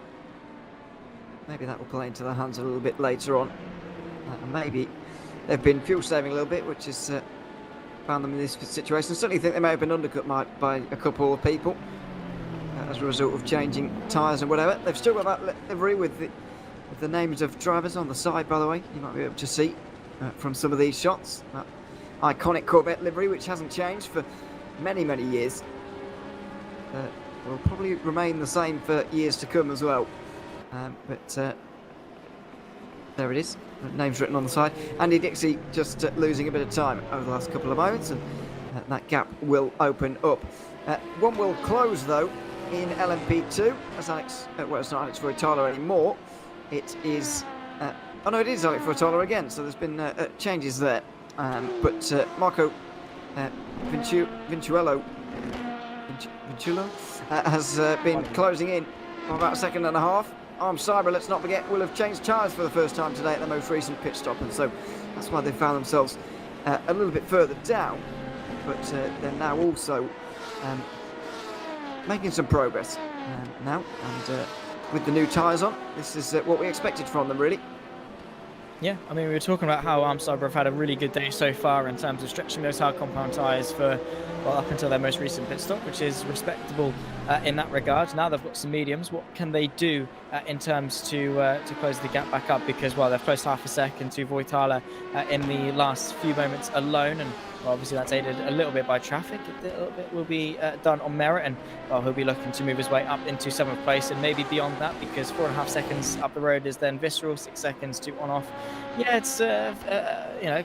Maybe that will play into their hands a little bit later on. Maybe they've been fuel saving a little bit, which has found them in this situation. I certainly think they may have been undercut by a couple of people as a result of changing tyres and whatever. They've still got that livery with the names of drivers on the side, by the way. You might be able to see from some of these shots. That iconic Corvette livery, which hasn't changed for many, many years. Will probably remain the same for years to come as well. But there it is. The name's written on the side. Andy Dixie just losing a bit of time over the last couple of moments, and that gap will open up. One will close though in LMP2 as Alex. Well, it's not Alex Voitala anymore. It is. Oh no, it is Alex Voitala again. So there's been changes there. But Marco Vincuello has been closing in for about 1.5 seconds. Cyber, let's not forget, will have changed tyres for the first time today at the most recent pit stop, and so that's why they found themselves a little bit further down. But they're now also making some progress now, and with the new tyres on, this is what we expected from them, really. Yeah, I mean, we were talking about how Cyber have had a really good day so far in terms of stretching those hard compound tyres for, well, up until their most recent pit stop, which is respectable in that regard. Now they've got some mediums. What can they do in terms to close the gap back up? Because, well, they've closed 0.5 second to Voitala in the last few moments alone, and well, obviously that's aided a little bit by traffic. A little bit will be done on merit, and well, he'll be looking to move his way up into 7th place and maybe beyond that, because 4.5 seconds up the road is then Visceral, 6 seconds to on-off. Yeah, it's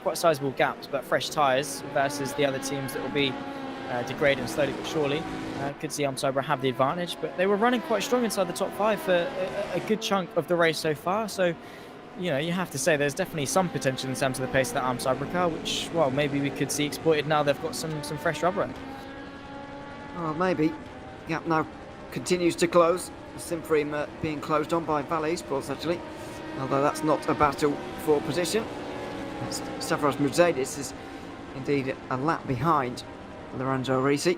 quite sizable gaps, but fresh tyres versus the other teams that will be degrading slowly but surely. Could see Cyber have the advantage, but they were running quite strong inside the top 5 for a good chunk of the race so far. So, you have to say there's definitely some potential in terms of the pace of that Cyber car, which, well, maybe we could see exploited now they've got some fresh rubber in. Well, maybe. The gap now continues to close. Simframe being closed on by Valet Sports, actually. Although that's not a battle for position. Stavros Mercedes is indeed a lap behind Lorenzo Risi.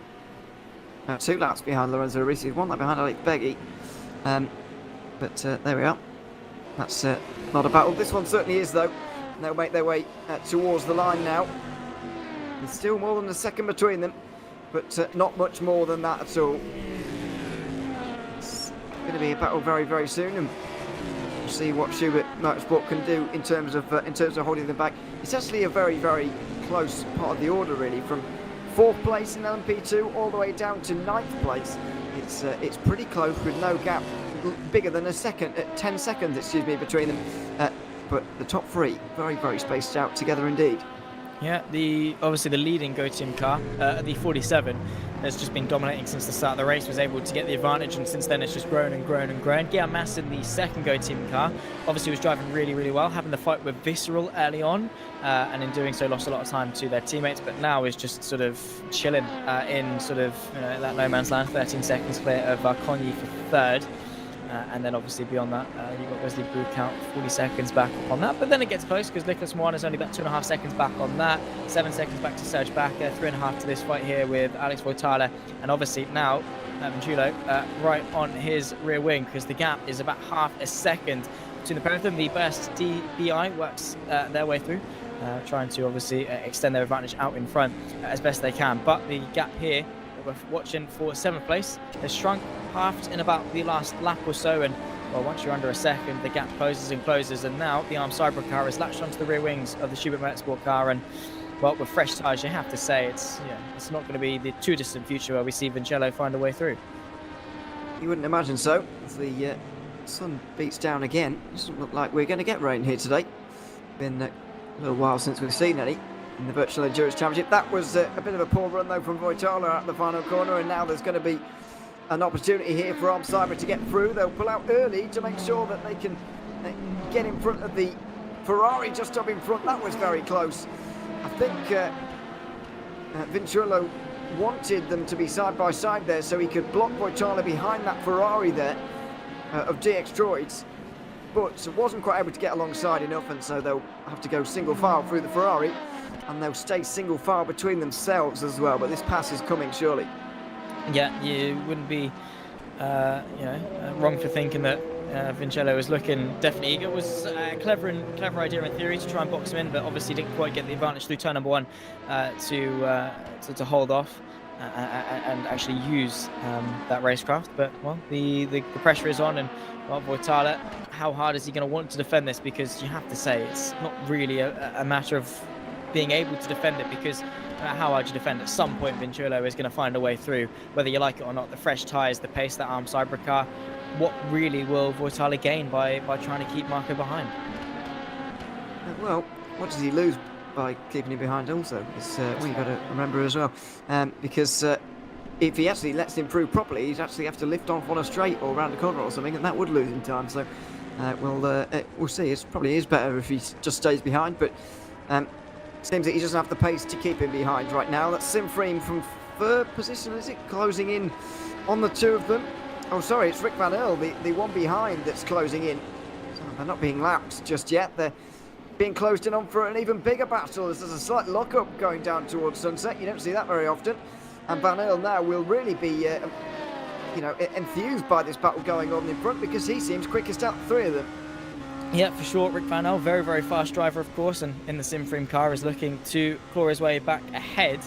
2 laps behind Lorenzo Risi, 1 lap behind Alex Beggy. But there we are. That's not a battle. This one certainly is, though, and they'll make their way towards the line now. There's still more than a second between them, but not much more than that at all. It's going to be a battle very, very soon, and we'll see what Schubert Motorsport can do in terms of holding them back. It's actually a very, very close part of the order, really, from 4th place in LMP2 all the way down to 9th place. It's pretty close with no gap bigger than 10 seconds, excuse me, between them. But the top 3 very, very spaced out together indeed. Yeah, obviously the leading Go Team car, the 47, has just been dominating since the start of the race, was able to get the advantage, and since then it's just grown and grown and grown. Guillaume Mas in the second Go Team car obviously was driving really, really well, having the fight with Visceral early on, and in doing so lost a lot of time to their teammates, but now is just sort of chilling in sort of that no man's land, 13 seconds clear of Conyi for 3rd. And then obviously beyond that, you've got Wesley Brook 40 seconds back on that. But then it gets close because Nicholas Moine is only about 2.5 seconds back on that. 7 seconds back to Serge Bakker, 3.5 to this fight here with Alex Voitala. And obviously now, Venturo right on his rear wing because the gap is about half a second between the pair of them. The best DBI works their way through, trying to obviously extend their advantage out in front as best they can. But the gap here, we're watching for 7th place, has shrunk, halved in about the last lap or so, and well, once you're under a second, the gap closes and closes, and now the Arm Cyber car is latched onto the rear wings of the Schubert Motorsport car, and well, with fresh tyres, you have to say it's not going to be the too distant future where we see Vincello find a way through. You wouldn't imagine so, as the sun beats down again. It doesn't look like we're going to get rain here today. Been a little while since we've seen any in the Virtual Endurance Championship. That was a bit of a poor run though from Voitala at the final corner, and now there's going to be an opportunity here for Arm Cyber to get through. They'll pull out early to make sure that they can get in front of the Ferrari just up in front. That was very close. I think Vincello wanted them to be side by side there so he could block Voitala behind that Ferrari there of DX Droids, but wasn't quite able to get alongside enough, and so they'll have to go single file through the Ferrari, and they'll stay single file between themselves as well. But this pass is coming surely. Yeah, you wouldn't be wrong for thinking that Vincello was looking definitely eager. It was a clever idea in theory to try and box him in, but obviously didn't quite get the advantage through turn number 1 to hold off and actually use that racecraft. But well, the pressure is on, and well, Voitala, how hard is he going to want to defend this? Because you have to say it's not really a matter of being able to defend it, because how hard you defend, at some point Vincello is going to find a way through, whether you like it or not. The fresh tyres, the pace, that Arm Cyber car, what really will Voitala gain by trying to keep Marco behind? Well, what does he lose by keeping him behind also? It's you've got to remember as well, because if he actually lets him through properly, he'd actually have to lift off on a straight or around a corner or something, and that would lose him time. So we'll see. It probably is better if he just stays behind, but seems that he doesn't have the pace to keep him behind right now. That's Sebring from 3rd position, is it? Closing in on the two of them. Oh, sorry, it's Rick Van Earl, the one behind, that's closing in. So they're not being lapped just yet. They're being closed in on for an even bigger battle. There's a slight lock-up going down towards sunset. You don't see that very often. And Van Earl now will really be, enthused by this battle going on in front, because he seems quickest out of the 3 of them. Yeah, for sure. Rick Van Earl, very, very fast driver, of course, and in the Sebring car is looking to claw his way back ahead.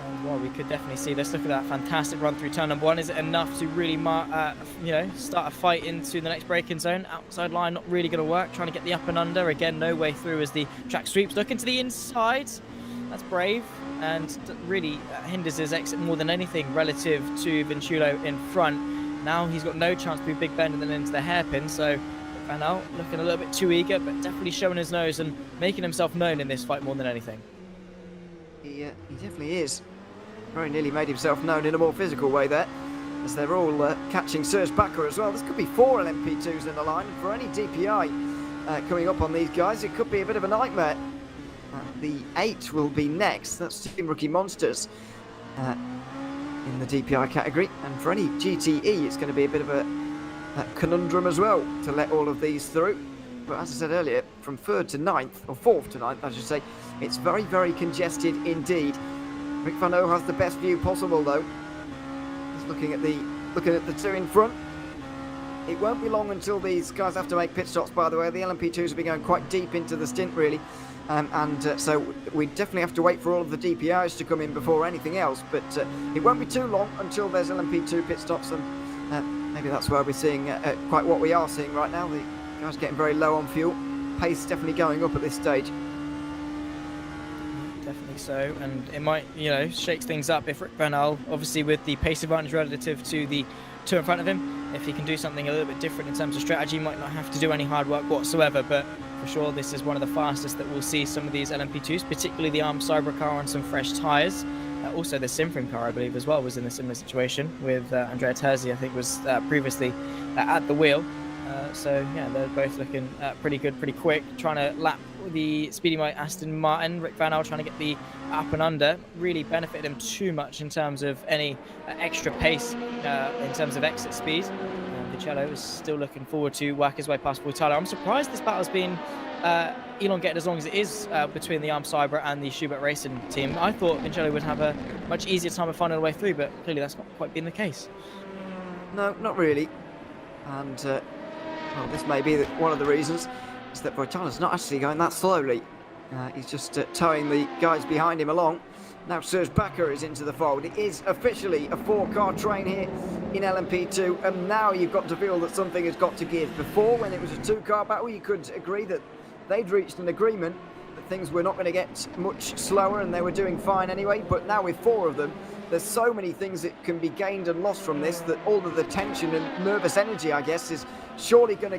And well, we could definitely see this. Look at that fantastic run through turn number 1. Is it enough to really, start a fight into the next braking zone? Outside line, not really going to work. Trying to get the up and under. Again, no way through as the track sweeps. Looking to the inside. That's brave, and really hinders his exit more than anything relative to Vincello in front. Now he's got no chance to be Big Ben and then into the hairpin, so Van Earl looking a little bit too eager, but definitely showing his nose and making himself known in this fight more than anything. He definitely is. Very nearly made himself known in a more physical way there, as they're all catching Serge Bakker as well. This could be 4 LMP2s in the line. For any DPI coming up on these guys, it could be a bit of a nightmare. The 8 will be next. That's Team Rookie Monsters in the DPI category. And for any GTE, it's going to be a bit of a conundrum as well to let all of these through. But as I said earlier, from 3rd to 9th, or 4th to 9th, I should say, it's very, very congested indeed. Rick Van Earl has the best view possible, though. He's looking at the 2 in front. It won't be long until these guys have to make pit stops, by the way. The LMP2s will be going quite deep into the stint, really. So we definitely have to wait for all of the DPIs to come in before anything else. But it won't be too long until there's LMP2 pit stops, and maybe that's where we're seeing quite what we are seeing right now. The guys getting very low on fuel. Pace definitely going up at this stage. Definitely so, and it might, shake things up if Rick Van Al, obviously with the pace advantage relative to the two in front of him, if he can do something a little bit different in terms of strategy, might not have to do any hard work whatsoever. But for sure, this is one of the fastest that we'll see some of these LMP2s, particularly the ARM Cyber car on some fresh tyres. Also, the Sebring car, I believe, as well, was in a similar situation with Andrea Terzi, I think, was previously at the wheel. So yeah, they're both looking pretty good, pretty quick, trying to lap the Speedy Mike Aston Martin. Rick Van Al trying to get the up and under, really benefited him too much in terms of any extra pace in terms of exit speed. Vicello is still looking forward to work his way past Tyler. I'm surprised this battle's been elongated as long as it is between the ARM Cyber and the Schubert Racing team. I thought Vicello would have a much easier time of finding a way through, but clearly that's not quite been the case. No, not really. And well, this may be one of the reasons is that Voitala's not actually going that slowly. He's just towing the guys behind him along. Now Serge Bakker is into the fold. It is officially a 4-car train here in LMP2, and now you've got to feel that something has got to give. Before, when it was a 2-car battle, you could agree that they'd reached an agreement that things were not going to get much slower and they were doing fine anyway. But now with 4 of them, there's so many things that can be gained and lost from this that all of the tension and nervous energy, I guess, is surely going to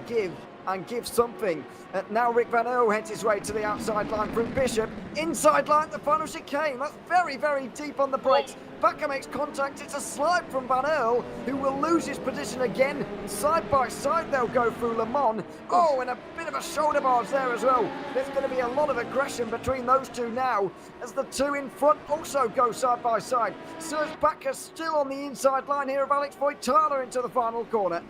give something. Now Rick Van Earl heads his way to the outside line from Bishop. Inside line, the final chicane. That's very, very deep on the brakes. Bakker makes contact. It's a slide from Van Earl, who will lose his position again. Side by side, they'll go through Le Mans. Oh, and a bit of a shoulder barge there as well. There's going to be a lot of aggression between those two now, as the two in front also go side by side. Serge Bakker still on the inside line here of Alex Voitala into the final corner.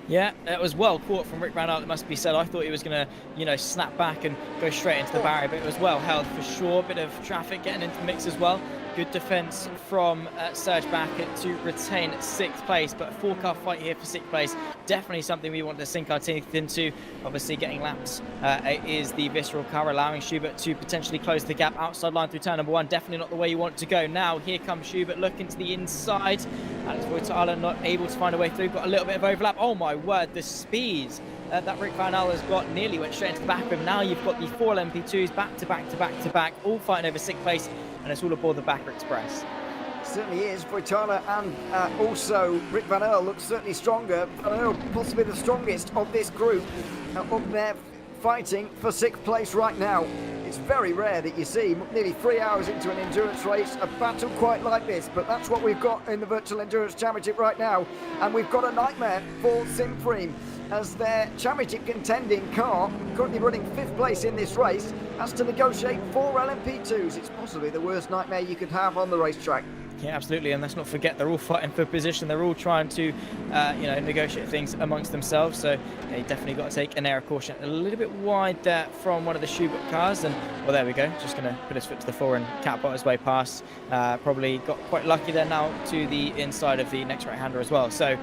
Yeah, it was well caught from Rick Van Al, it must be said. I thought he was going to, snap back and go straight into the barrier, but it was well held for sure. Bit of traffic getting into the mix as well. Good defence from Serge Bakker to retain 6th place, but a 4-car fight here for 6th place. Definitely something we want to sink our teeth into. Obviously, getting laps is the visceral car, allowing Schubert to potentially close the gap outside line through turn number 1. Definitely not the way you want it to go. Now, here comes Schubert looking to the inside. Alex Voitala not able to find a way through. Got a little bit of overlap. Oh my word, the speed that Rick Van Al has got nearly went straight into the back of him. Now you've got the 4 LMP2s back to back to back to back, all fighting over 6th place, and it's all aboard the Bakker Express. Certainly is. Voitala and also Rick Van Earl looks certainly stronger. Van Earl possibly the strongest of this group, up there fighting for 6th place right now. It's very rare that you see nearly 3 hours into an endurance race a battle quite like this, but that's what we've got in the Virtual Endurance Championship right now, and we've got a nightmare for Sebring, as their championship contending car, currently running 5th place in this race, has to negotiate 4 LMP2s. It's possibly the worst nightmare you could have on the racetrack. Yeah, absolutely, and let's not forget they're all fighting for position. They're all trying to, negotiate things amongst themselves. So yeah, you definitely got to take an air of caution. A little bit wide there from one of the Schubert cars, and well, there we go. Just going to put his foot to the floor and catapult his way past. Probably got quite lucky there now to the inside of the next right-hander as well. So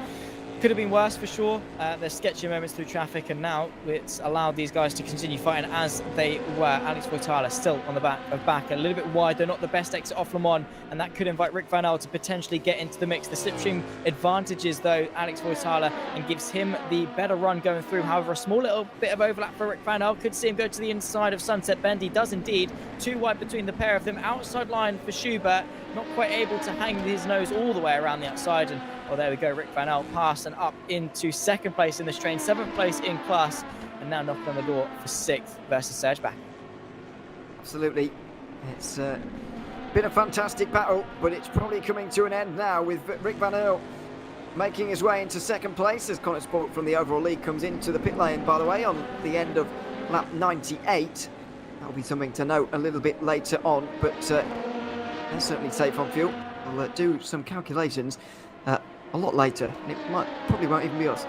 could have been worse for sure. There's sketchy moments through traffic, and now it's allowed these guys to continue fighting as they were. Alex Voitala still on the back of Bakker, a little bit wide. They're not the best exit off Le Mans, and that could invite Rick Van Al to potentially get into the mix. The slipstream advantages, though, Alex Voitala, and gives him the better run going through. However, a small little bit of overlap for Rick Van Al. Could see him go to the inside of Sunset Bend. He does indeed. Too wide between the pair of them. Outside line for Schubert, not quite able to hang his nose all the way around the outside, and well, there we go. Rick Van Al passed and up into 2nd place in this train, 7th place in class, and now knocking on the door for 6th versus Serge Bakker. Absolutely. It's been a fantastic battle, but it's probably coming to an end now with Rick Van Earl making his way into 2nd place as Connor Sport from the overall league comes into the pit lane, by the way, on the end of lap 98. That'll be something to note a little bit later on, but they're certainly safe on fuel. We'll do some calculations a lot later, and it probably won't even be us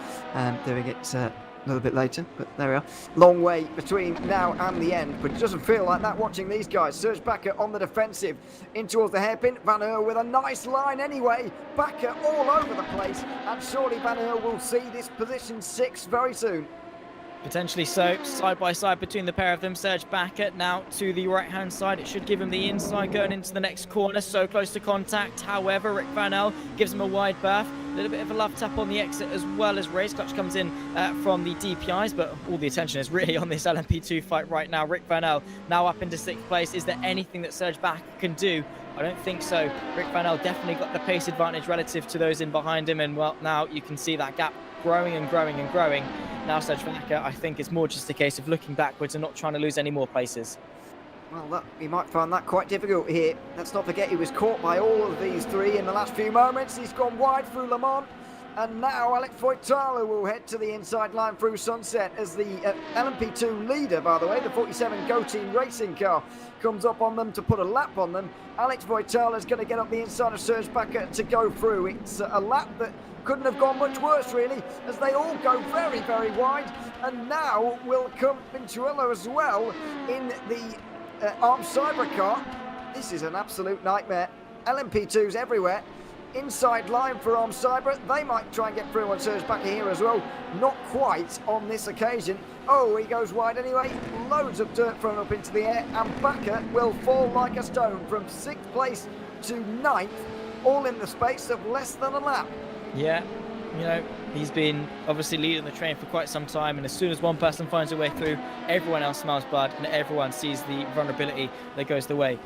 doing it a little bit later, but there we are. Long way between now and the end, but it doesn't feel like that watching these guys. Serge Bakker on the defensive in towards the hairpin. Van Earl with a nice line anyway. Bakker all over the place, and surely Van Earl will see this position 6 very soon. Potentially so, side by side between the pair of them. Serge Bakker now to the right hand side. It should give him the inside going into the next corner, so close to contact. However, Rick Van El gives him a wide berth. A little bit of a love tap on the exit as well as Race Clutch comes in from the DPIs, but all the attention is really on this LMP2 fight right now. Rick Van El now up into 6th place. Is there anything that Serge Bakker can do? I don't think so. Rick Van El definitely got the pace advantage relative to those in behind him, and well, now you can see that gap growing and growing and growing. Now Serge Bakker, I think it's more just a case of looking backwards and not trying to lose any more places. Well, he might find that quite difficult here. Let's not forget he was caught by all of these three in the last few moments. He's gone wide through Le Mans. And now Alex Voitala will head to the inside line through Sunset as the LMP2 leader, by the way, the 47 Go Team racing car, comes up on them to put a lap on them. Alex Voitala is going to get up the inside of Serge Bakker to go through. It's a lap that couldn't have gone much worse, really, as they all go very, very wide. And now will come Venturillo as well in the Arm Cyber car. This is an absolute nightmare. LMP2s everywhere. Inside line for Arm Cyber. They might try and get through on Serge Bakker here as well. Not quite on this occasion. Oh, he goes wide anyway. Loads of dirt thrown up into the air, and Bakker will fall like a stone from 6th place to 9th, all in the space of less than a lap. Yeah, you know, he's been obviously leading the train for quite some time, and as soon as one person finds a way through, everyone else smells blood and everyone sees the vulnerability that goes the way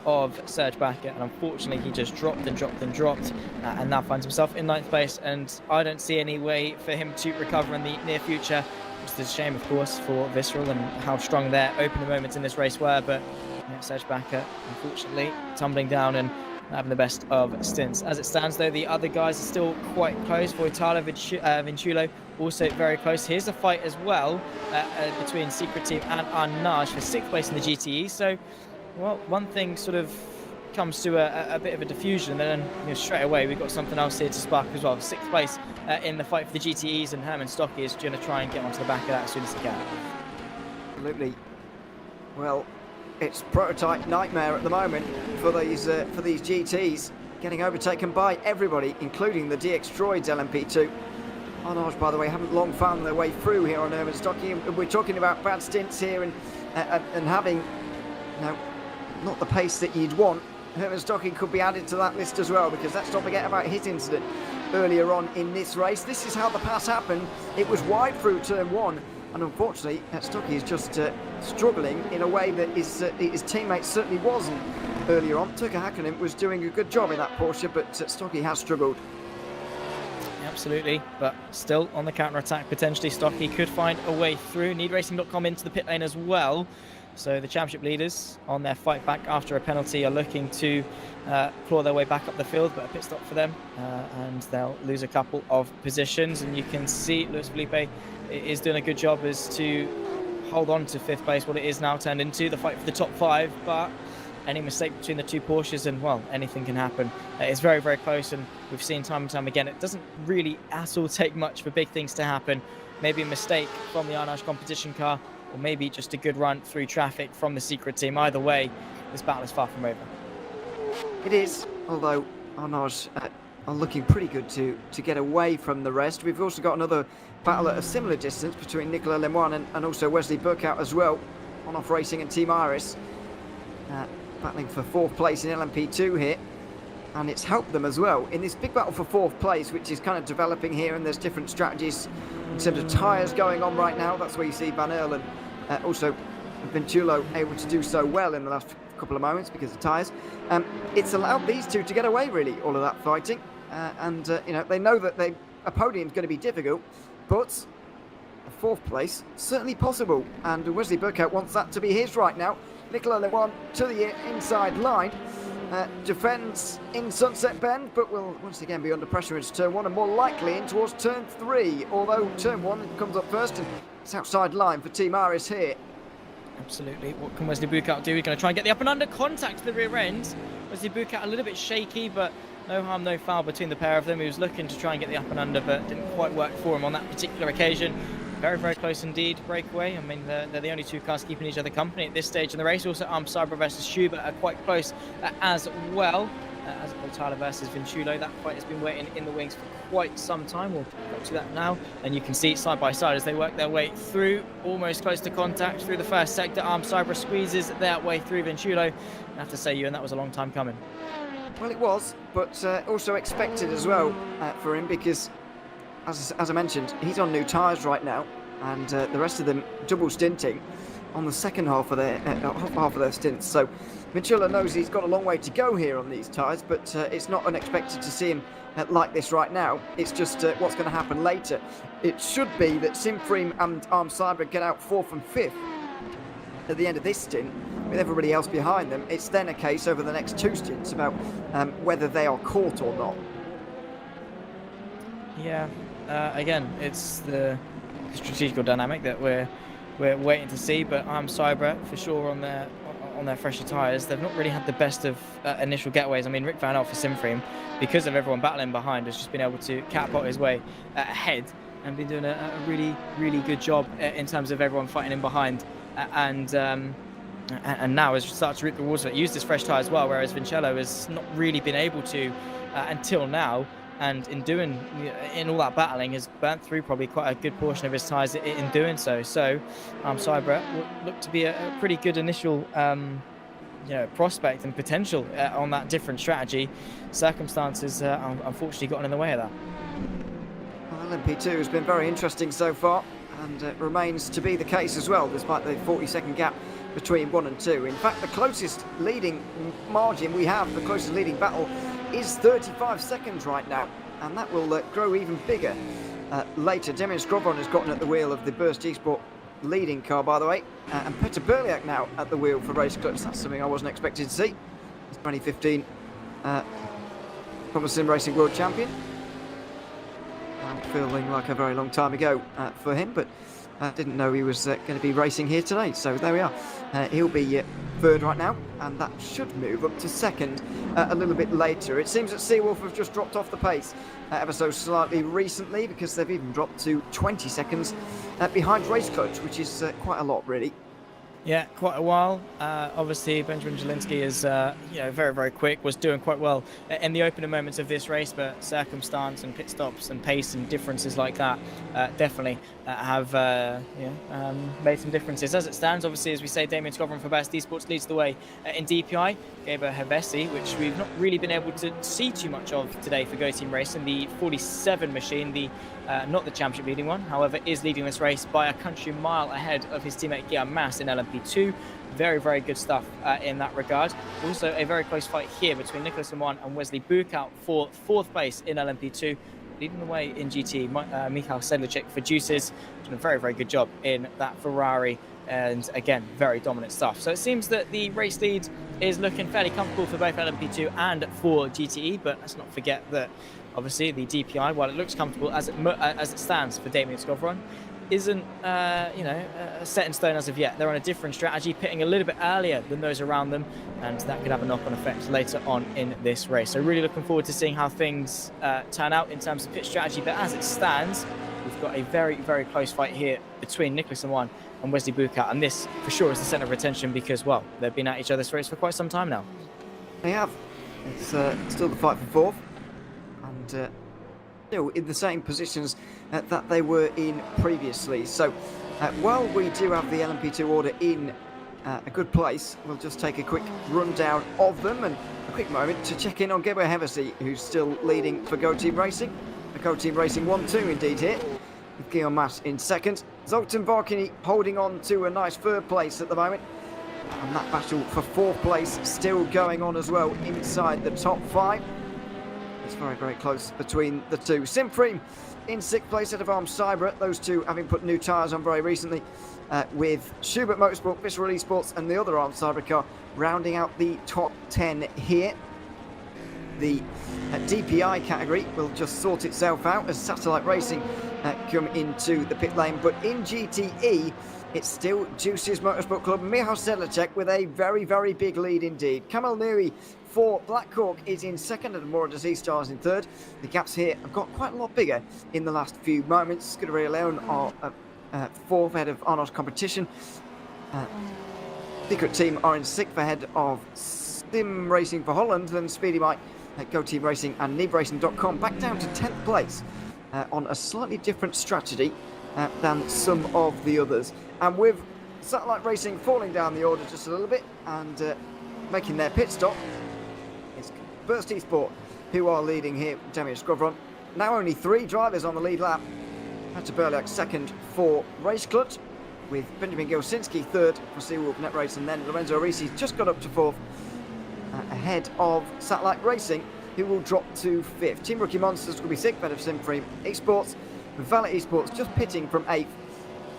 of Serge Bakker. And unfortunately, he just dropped and dropped and dropped, and now finds himself in 9th place. And I don't see any way for him to recover in the near future. It's a shame, of course, for Visceral and how strong their opening moments in this race were. But yeah, Serge Bakker, unfortunately, tumbling down and having the best of stints. As it stands, though, the other guys are still quite close. Voitala, Venturillo also very close. Here's a fight as well between Secret Team and Arnage for 6th place in the GTE. So, well, one thing sort of comes to a bit of a diffusion, and then straight away we've got something else here to spark as well. 6th place in the fight for the GTEs, and Herman Stocky is going to try and get onto the back of that as soon as he can. Absolutely. Well, it's prototype nightmare at the moment for these GTs, getting overtaken by everybody, including the DX Droids LMP2. Arnage, by the way, haven't long found their way through here on Herman Stocky, and we're talking about bad stints here and having, not the pace that you'd want. Herman Stocky could be added to that list as well, because let's not forget about his incident earlier on in this race. This is how the pass happened. It was wide through turn 1. And unfortunately, Stocky is just struggling in a way that his teammate certainly wasn't earlier on. Turkka Häkkinen was doing a good job in that Porsche, but Stocky has struggled. Absolutely, but still on the counter-attack potentially. Stocky could find a way through. NeedRacing.com into the pit lane as well. So the championship leaders on their fight back after a penalty are looking to claw their way back up the field, but a pit stop for them, and they'll lose a couple of positions. And you can see Luis Felipe is doing a good job as to hold on to 5th place, what it is now turned into the fight for the top 5. But any mistake between the two Porsches, and well, anything can happen. It's very, very close, and we've seen time and time again, it doesn't really at all take much for big things to happen. Maybe a mistake from the Arnage competition car, or maybe just a good run through traffic from the Secret Team. Either way, this battle is far from over. It is, although Arnage are looking pretty good to get away from the rest. We've also got another battle at a similar distance between Nicolas Lemoine and also Wesley Burkout as well, On-Off Racing and Team Iris, battling for 4th place in LMP2 here. And it's helped them as well in this big battle for 4th place, which is kind of developing here, and there's different strategies in terms of tyres going on right now. That's where you see Van Erl and also Venturillo able to do so well in the last couple of moments because of tyres. It's allowed these two to get away, really, all of that fighting. They know that a podium is going to be difficult, but a 4th place certainly possible. And Wesley Burkout wants that to be his right now. Nicolas Lemoine to the inside line. Defends in Sunset Bend, but will once again be under pressure into turn 1 and more likely in towards turn 3. Although turn 1 comes up first, and it's outside line for Team Iris here. Absolutely. What can Wesley Burkout do? He's going to try and get the up and under contact to the rear end. Wesley Burkout a little bit shaky, but no harm, no foul between the pair of them. He was looking to try and get the up and under, but didn't quite work for him on that particular occasion. Very, very close indeed, breakaway. I mean, they're the only two cars keeping each other company at this stage in the race. Also, Cyber versus Schubert are quite close as well. as Tyler versus Vinchulo. That fight has been waiting in the wings for quite some time. We'll go to that now, and you can see side by side as they work their way through, almost close to contact through the first sector. Cybra squeezes their way through Vinchulo. I have to say, Ewan, that was a long time coming. Well, it was, but also expected as well for him because, as I mentioned, he's on new tyres right now, and the rest of them double stinting on the second half of their stints. So Vinchulo knows he's got a long way to go here on these tyres, but it's not unexpected to see him like this right now. It's just what's going to happen later. It should be that Sebring and Cybra get out 4th and 5th at the end of this stint, with everybody else behind them. It's then a case over the next 2 stints about whether they are caught or not. Yeah, again, it's the strategical dynamic that we're waiting to see, but Cybra for sure on their fresher tyres. They've not really had the best of initial getaways. I mean, Rick Van Alt for Sebring, because of everyone battling behind, has just been able to catapult his way ahead and been doing a really, really good job in terms of everyone fighting in behind. And now has started to reap the rewards of it. Used his fresh tyre as well, whereas Vinchulo has not really been able to until now. And in all that battling, has burnt through probably quite a good portion of his tyres in doing so. So, Cybra looked to be a pretty good initial, prospect and potential on that different strategy. Circumstances unfortunately gotten in the way of that. Well, LMP2 has been very interesting so far, and remains to be the case as well, despite the 40-second gap between 1 and 2. In fact, the closest leading margin we have, the closest leading battle, is 35 seconds right now, and that will grow even bigger later. Demian Skrovron has gotten at the wheel of the Burst Esport leading car, by the way, and Petr Berliak now at the wheel for Race Clutch. That's something I wasn't expecting to see. He's 2015 Formula Sim Racing World Champion. Feeling like a very long time ago for him, but I didn't know he was going to be racing here today, so there we are. He'll be third right now, and that should move up to second a little bit later. It seems that Seawolf have just dropped off the pace ever so slightly recently, because they've even dropped to 20 seconds behind Race Clutch, which is quite a lot, really. Yeah, quite a while. Obviously, Benjamin Jelinski is, very, very quick, was doing quite well in the opening moments of this race, but circumstance and pit stops and pace and differences like that definitely have made some differences. As it stands, obviously, as we say, Demian Skrovron for Best Esports leads the way in DPI. Gabriel Hevesi, which we've not really been able to see too much of today for Go Team Racing, the 47 machine, not the championship leading one, however, is leading this race by a country mile ahead of his teammate Guillaume Mas in LMP2. Very, very good stuff in that regard. Also, a very close fight here between Nicholas Lemoine and Wesley Bukout for 4th place in LMP2. Leading the way in GT, Michal Sedlacek for Juices, doing a very, very good job in that Ferrari. And again, very dominant stuff. So it seems that the race lead is looking fairly comfortable for both LMP2 and for GTE, but let's not forget that obviously the DPI, while it looks comfortable as it stands for Demian Skrovron, isn't set in stone as of yet. They're on a different strategy, pitting a little bit earlier than those around them, and that could have a knock-on effect later on in this race. So really looking forward to seeing how things turn out in terms of pit strategy, but as it stands, we've got a very, very close fight here between Nicholas Lemoine and Wesley Bukout, and this for sure is the centre of attention because, well, they've been at each other's race for quite some time now. They have. It's still the fight for 4th, and still in the same positions that they were in previously. So while we do have the LMP2 order in a good place, we'll just take a quick rundown of them and a quick moment to check in on Gabriel Hevesi, who's still leading for Go Team Racing. The Go Team Racing 1-2 indeed here, with Guillaume Mas in second. Zoltan Varkini holding on to a nice 3rd place at the moment. And that battle for 4th place still going on as well inside the top 5. It's very, very close between the two. Sebring in 6th place out of Cybra. Those two having put new tyres on very recently, with Schubert Motorsport, Visceral Esports and the other Cybra car rounding out the top 10 here. The DPI category will just sort itself out as Satellite Racing come into the pit lane. But in GTE, it's still Juices Motorsport Club, Michal Sedlacek with a very, very big lead indeed. Kamal Neri for Black Hawk is in second and Morada Z-Stars in third. The gaps here have got quite a lot bigger in the last few moments. Scuderia Leon are 4th ahead of Arnold's Competition. Secret Team are in 6th ahead of Sim Racing for Holland, and Speedy Mike Go Team Racing and NeveRacing.com back down to 10th place on a slightly different strategy than some of the others. And with Satellite Racing falling down the order just a little bit and making their pit stop, it's Burst Esport who are leading here. Damien Scrovron. Now only 3 drivers on the lead lap. Peter Berliak second for Race Clutch, with Benjamin Gilsinski third for Seawolf Net Race, and then Lorenzo Risi's just got up to fourth, ahead of Satellite Racing, who will drop to 5th. Team Rookie Monsters will be 6th, ahead of Simframe Esports. Valet Esports just pitting from 8th.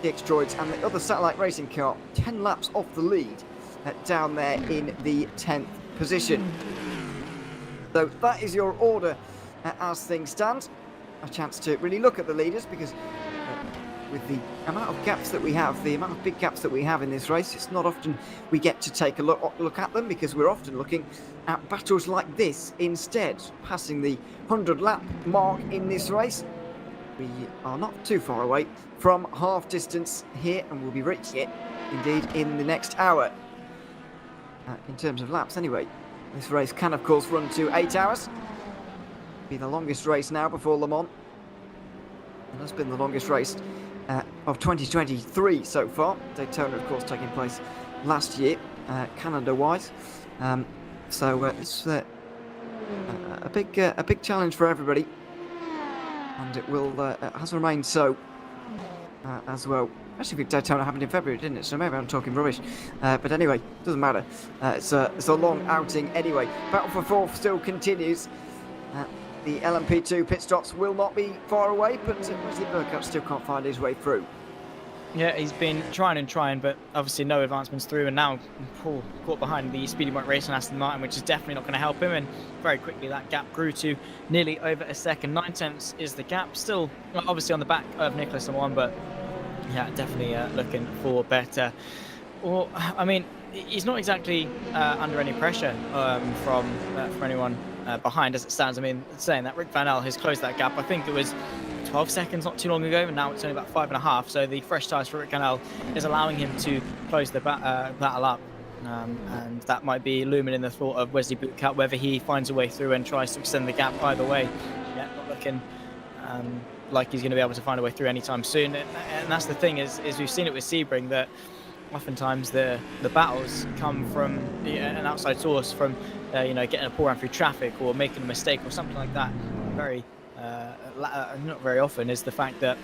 DX Droids and the other Satellite Racing car 10 laps off the lead, down there in the 10th position. So that is your order as things stand. A chance to really look at the leaders, because with the amount of gaps that we have, the amount of big gaps that we have in this race, it's not often we get to take a look at them, because we're often looking at battles like this instead. Passing the 100 lap mark in this race, we are not too far away from half distance here, and we'll be reaching it indeed in the next hour. In terms of laps anyway, this race can of course run to 8 hours. Be the longest race now before Le Mans, and has been the longest race of 2023 so far. Daytona of course taking place last year, Canada-wise. So it's a big challenge for everybody, and it will has remained so as well. Actually, Daytona happened in February, didn't it? So maybe I'm talking rubbish. But anyway, doesn't matter. It's a long outing anyway. Battle for fourth still continues. The LMP2 pit stops will not be far away, but Wesley Burkhardt still can't find his way through. Yeah, he's been trying, but obviously no advancements through, and now caught behind the Speedy Point Racing Aston Martin, which is definitely not going to help him, and very quickly that gap grew to nearly over a second. 9 tenths is the gap, still obviously on the back of Nicholas N1, but yeah, definitely looking for better. Or, I mean, he's not exactly under any pressure from anyone behind as it stands. I mean, saying that, Rick Van L has closed that gap. I think it was 12 seconds not too long ago, and now it's only about 5.5. So the fresh tyres for Rick Van L is allowing him to close the battle up. And that might be looming in the thought of Wesley Bootcat, whether he finds a way through and tries to extend the gap either way. Yeah, not looking like he's going to be able to find a way through anytime soon. And that's the thing, is we've seen it with Sebring, that oftentimes the battles come from an outside source, from getting a pull around through traffic or making a mistake or something like that. Very not very often is the fact that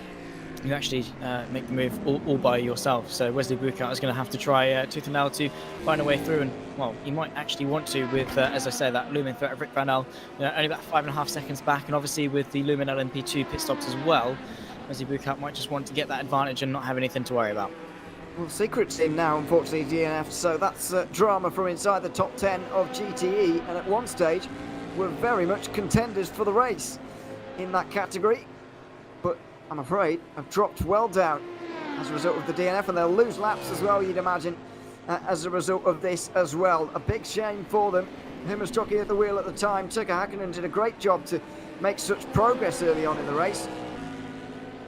you actually make the move all by yourself. So Wesley Bootcat is going to have to try tooth and nail to find a way through, and well, he might actually want to with, as I say, that looming threat of Rick Van L, only about 5.5 seconds back, and obviously with the looming LMP2 pit stops as well, Wesley Bootcat might just want to get that advantage and not have anything to worry about. Well, Secret Team now, unfortunately, DNF, so that's drama from inside the top 10 of GTE, and at one stage were very much contenders for the race in that category, but I'm afraid have dropped well down as a result of the DNF, and they'll lose laps as well, you'd imagine, as a result of this as well. A big shame for them. Him as jockey at the wheel at the time, Tucker Hakkinen, did a great job to make such progress early on in the race,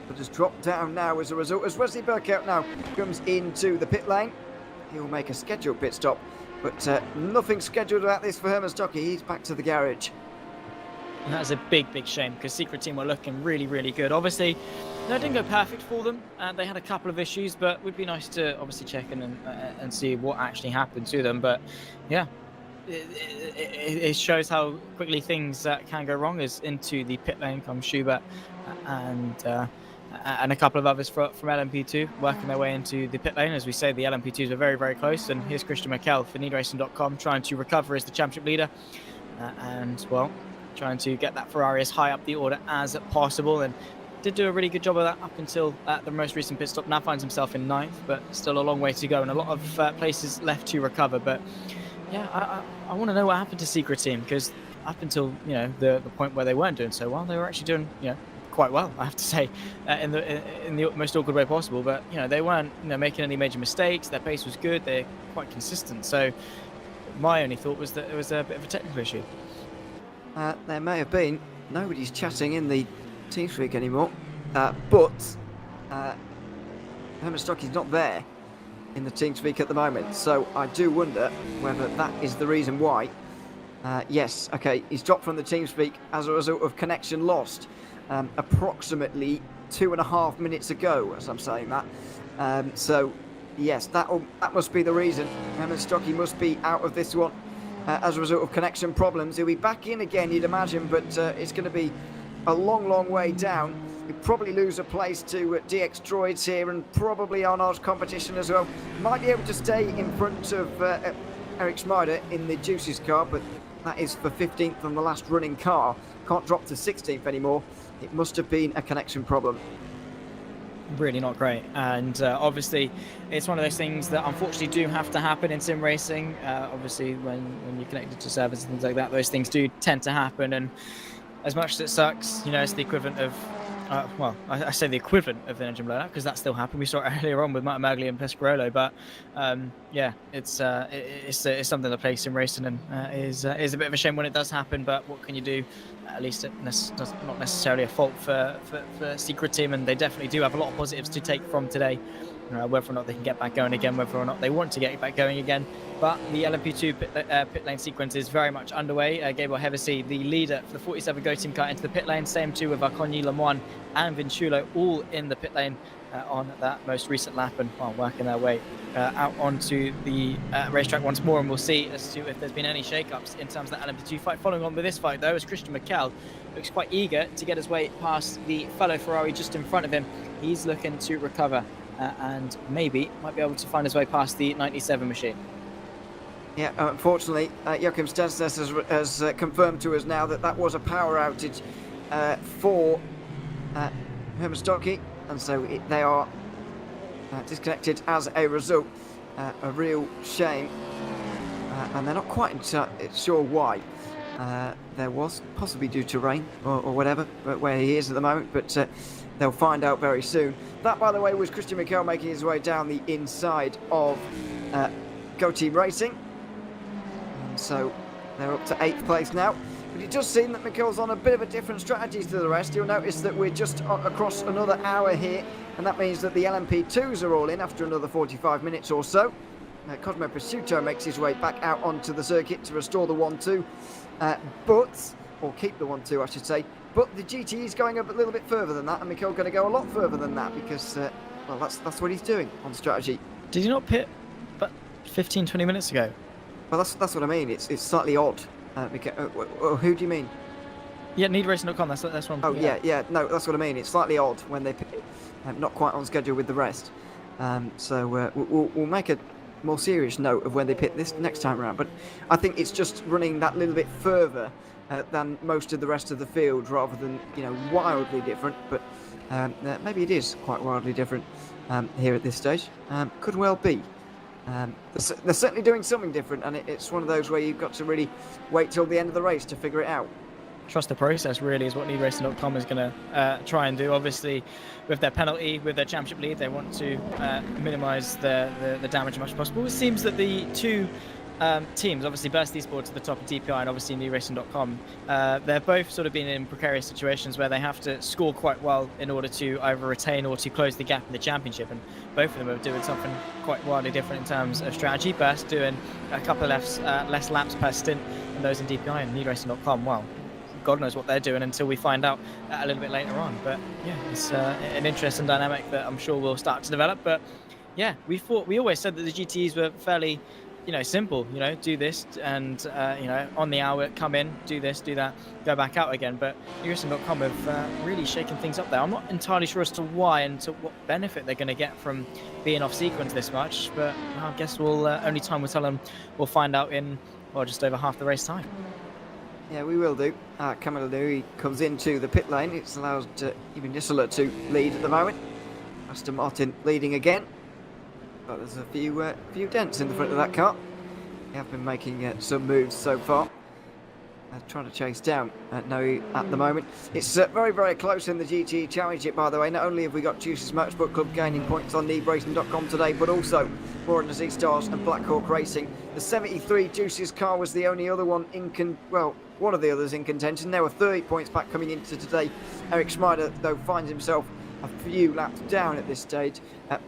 but has dropped down now as a result, as Wesley Burkhardt now comes into the pit lane. He will make a scheduled pit stop, but nothing scheduled about this for Herman Stocky. He's back to the garage. And that's a big shame, because Secret Team were looking really good. Obviously, it didn't go perfect for them, and they had a couple of issues, but it would be nice to obviously check in and see what actually happened to them. But yeah, it shows how quickly things can go wrong, as into the pit lane comes Schubert and a couple of others from LMP2 working their way into the pit lane. As we say, the LMP2s are very close, and here's Christian McKell for NeedRacing.com trying to recover as the championship leader, and well, trying to get that Ferrari as high up the order as possible, and did do a really good job of that up until the most recent pit stop. Now finds himself in 9th, but still a long way to go and a lot of places left to recover. But yeah, I want to know what happened to Secret Team, because up until the point where they weren't doing so well, they were actually doing quite well, I have to say, in the most awkward way possible. But they weren't making any major mistakes. Their pace was good. They're quite consistent. So my only thought was that it was a bit of a technical issue. There may have been. Nobody's chatting in the TeamSpeak anymore, but Herman Stockey's not there in the TeamSpeak at the moment, so I do wonder whether that is the reason why Yes, okay, he's dropped from the TeamSpeak as a result of connection lost approximately 2.5 minutes ago, as I'm saying that. So, yes, that must be the reason. Herman Stocky must be out of this one as a result of connection problems. He'll be back in again, you'd imagine, but it's going to be a long, long way down. He'll probably lose a place to DX Droids here and probably Arnold's competition as well. Might be able to stay in front of Eric Schmeider in the Juices car, but that is for 15th on the last running car. Can't drop to 16th anymore. It must have been a connection problem. Really not great, and obviously it's one of those things that unfortunately do have to happen in sim racing. Obviously when you're connected to servers and things like that, those things do tend to happen, and as much as it sucks, you know, it's the equivalent of well, I say the equivalent of an engine blowout because that still happened. We saw it earlier on with Martin Magli and Pescarolo, but yeah, it's something that plays sim racing and is a bit of a shame when it does happen. But what can you do? At least it's not necessarily a fault for Secret Team, and they definitely do have a lot of positives to take from today. Whether or not they can get back going again, whether or not they want to get back going again. But the LMP2 pit lane sequence is very much underway. Gabriel Hevesy, the leader for the 47 Go Team car, into the pit lane. Same too with Arconyi, Lemoine and Vinchulo, all in the pit lane on that most recent lap, and working their way out onto the racetrack once more. And we'll see as to if there's been any shake-ups in terms of that LMP2 fight. Following on with this fight, though, as Christian Mikel looks quite eager to get his way past the fellow Ferrari just in front of him. He's looking to recover and maybe might be able to find his way past the 97 machine. Yeah, unfortunately, Joachim Stensnes has confirmed to us now that was a power outage for Herman Stocky, and so they are disconnected as a result. A real shame, and they're not quite sure why. There was possibly due to rain or whatever, but where he is at the moment, but they'll find out very soon. That, by the way, was Christian Mikel making his way down the inside of Go Team Racing. And so they're up to 8th place now. But it does seem that Mikel's on a bit of a different strategy to the rest. You'll notice that we're just across another hour here, and that means that the LMP2s are all in after another 45 minutes or so. Cosmo Prosciutto makes his way back out onto the circuit to restore the 1-2, or keep the 1-2, I should say. But the GT is going up a little bit further than that, and Mikel's going to go a lot further than that because, well, that's what he's doing on strategy. Did he not pit but 15, 20 minutes ago? Well, that's what I mean. It's slightly odd. Who do you mean? Yeah, needracing.com. That's what I'm. Oh yeah. No, that's what I mean. It's slightly odd when they pit, not quite on schedule with the rest. So we'll make a more serious note of when they pit this next time around. But I think it's just running that little bit further than most of the rest of the field, rather than wildly different. But maybe it is quite wildly different here at this stage. Could well be. They're certainly doing something different, and it's one of those where you've got to really wait till the end of the race to figure it out. Trust the process, really, is what needracing.com is going to try and do. Obviously, with their penalty, with their championship lead, they want to minimise the damage as much as possible. It seems that the two teams, obviously Burst Esports at the top of DPI and obviously needracing.com, they're both sort of been in precarious situations where they have to score quite well in order to either retain or to close the gap in the championship, and both of them are doing something quite wildly different in terms of strategy. Burst doing a couple of less laps per stint than those in DPI, and needracing.com, well, God knows what they're doing until we find out a little bit later on. But yeah, it's an interesting dynamic that I'm sure will start to develop. But yeah, we always said that the GTs were fairly simple, do this and, on the hour, come in, do this, do that, go back out again. But needracing.com have really shaken things up there. I'm not entirely sure as to why and to what benefit they're going to get from being off sequence this much, but I guess only time will tell them. We'll find out in, just over half the race time. Yeah, we will do. Camilo Nui comes into the pit lane. It's allowed even Nisela to lead at the moment. Aston Martin leading again. But there's a few dents in the front of that car. They have been making some moves so far. Trying to chase down Nui at the moment. It's very, very close in the GT Championship, by the way. Not only have we got Juices Motorsport Club gaining points on needracing.com today, but also more on the Z Stars and Black Hawk Racing. The 73 Juices car was the only other one one of the others in contention. There were 30 points back coming into today. Eric Schmeider, though, finds himself a few laps down at this stage.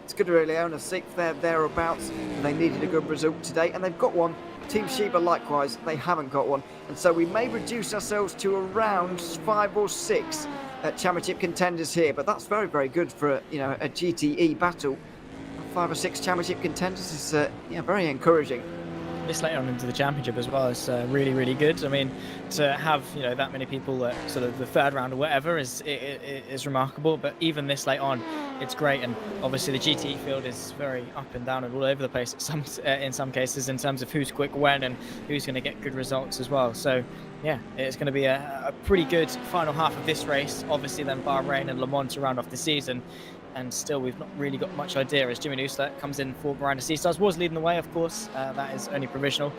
Scuderi Leone, 6th there, thereabouts. They needed a good result today, and they've got one Team Sheba, likewise, they haven't got one. And so we may reduce ourselves to around 5 or 6 championship contenders here. But that's very, very good for a GTE battle. 5 or 6 championship contenders is very encouraging. This late on into the championship as well is really, really good. I mean, to have that many people at sort of the third round or whatever is remarkable. But even this late on, it's great. And obviously the GTE field is very up and down and all over the place in some cases in terms of who's quick when and who's going to get good results as well. So yeah, it's going to be a pretty good final half of this race. Obviously then Bahrain and Le Mans to round off the season. And still, we've not really got much idea as Jimmy Nusler comes in for Miranda Seastars. Was leading the way, of course. That is only provisional.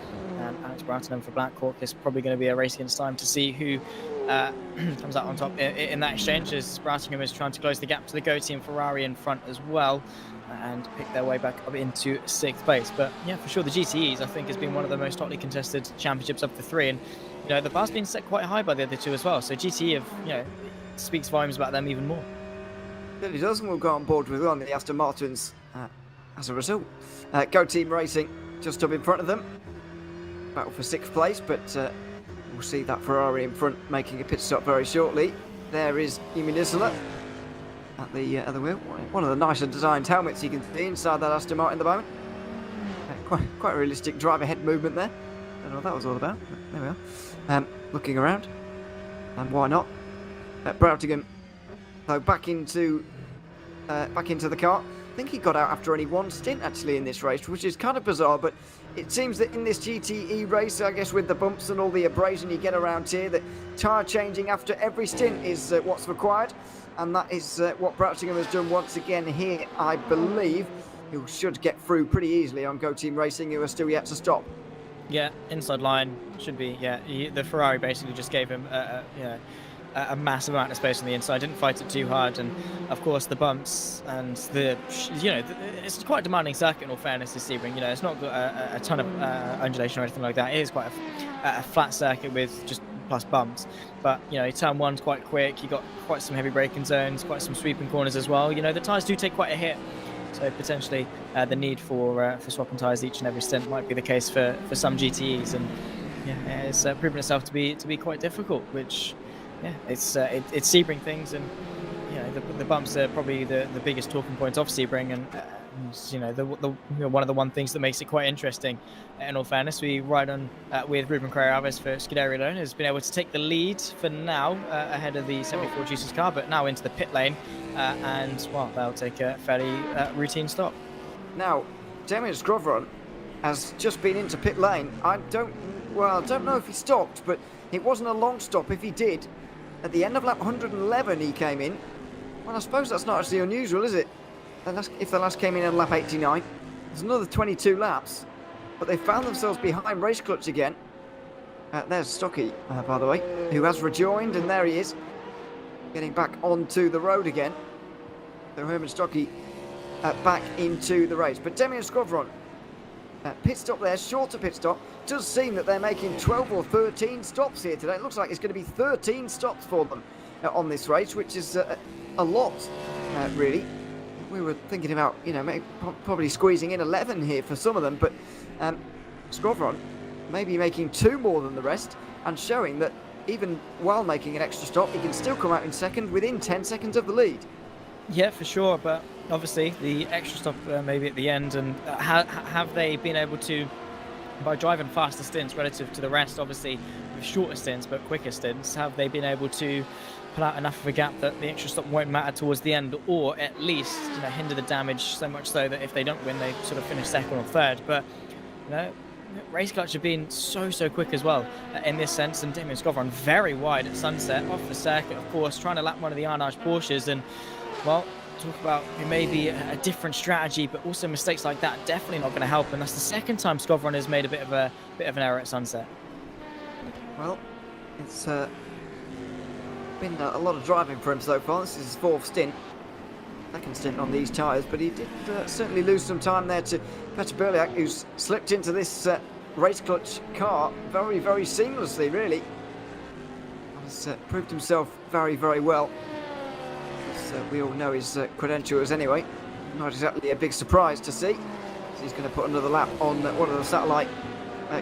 Alex Broughton for Black Hawk is probably going to be a race against time to see who comes out on top in that exchange, as Broughton is trying to close the gap to the Go Team Ferrari in front as well and pick their way back up into 6th place. But yeah, for sure, the GTEs, I think, has been one of the most hotly contested championships of the 3. And the bar's been set quite high by the other 2 as well. So GTE have, speaks volumes about them even more. It does, and we'll go on board with one of the Aston Martins as a result. Go Team Racing just up in front of them. Battle for 6th place, but we'll see that Ferrari in front making a pit stop very shortly. There is Jimmy Nusler at the wheel. One of the nicer designed helmets you can see inside that Aston Martin at the moment. Quite a realistic driver head movement there. Don't know what that was all about, but there we are. Looking around, and why not? Broughtingham, though, back into the car. I think he got out after only one stint actually in this race, which is kind of bizarre, but it seems that in this GTE race, I guess with the bumps and all the abrasion you get around here, that tyre changing after every stint is what's required, and that is what Broughtingham has done once again here, I believe. He should get through pretty easily on Go Team Racing, who are still yet to stop. Yeah, inside line should be, the Ferrari basically just gave him a massive amount of space on the inside, didn't fight it too hard, and of course the bumps and it's quite a demanding circuit in all fairness this Sebring. It's not got a ton of undulation or anything like that. It is quite a flat circuit with just plus bumps, but turn 1's quite quick. You got quite some heavy braking zones, quite some sweeping corners as well. The tyres do take quite a hit, so potentially the need for swapping tyres each and every stint might be the case for some GTEs, and it's proven itself to be quite difficult, which it's Sebring things, and the bumps are probably the biggest talking points of Sebring, and one of the things that makes it quite interesting. In all fairness, we ride on with Ruben Carrera-Alves for Scuderia Alone, has been able to take the lead for now ahead of the 74 Juices car, but now into the pit lane, and they'll take a fairly routine stop. Now, Damien Scrovron has just been into pit lane. I don't know if he stopped, but it wasn't a long stop if he did. At the end of lap 111 he came in. Well, I suppose that's not actually unusual, is it? If the last came in at lap 89. There's another 22 laps. But they found themselves behind Race Clutch again. There's Stocky, by the way, who has rejoined, and there he is. Getting back onto the road again. So Herman Stocky back into the race. But Damien Scrovron, pit stop there, shorter pit stop. Does seem that they're making 12 or 13 stops here today. It looks like it's going to be 13 stops for them on this race, which is a lot, really. We were thinking about, probably squeezing in 11 here for some of them, but Scrovron maybe making 2 more than the rest, and showing that even while making an extra stop, he can still come out in second within 10 seconds of the lead. Yeah, for sure, but obviously the extra stop maybe at the end, and have they been able to, by driving faster stints relative to the rest, obviously with shorter stints but quicker stints, have they been able to pull out enough of a gap that the extra stop won't matter towards the end, or at least hinder the damage so much so that if they don't win, they sort of finish second or third? But Race Clutch have been so quick as well in this sense, and Damien Scrovron very wide at Sunset off the circuit, of course, trying to lap one of the Arnage Porsches, and talk about maybe a different strategy, but also mistakes like that definitely not going to help, and that's the second time Scrovron has made a bit of an error at Sunset. Well, it's been a lot of driving for him so far. This is his 4th stint, second stint on these tyres, but he did certainly lose some time there to Petr Berliak, who's slipped into this Race Clutch car very seamlessly, really. Has proved himself very well. We all know his credentials anyway. Not exactly a big surprise to see. So he's going to put another lap on one of the satellite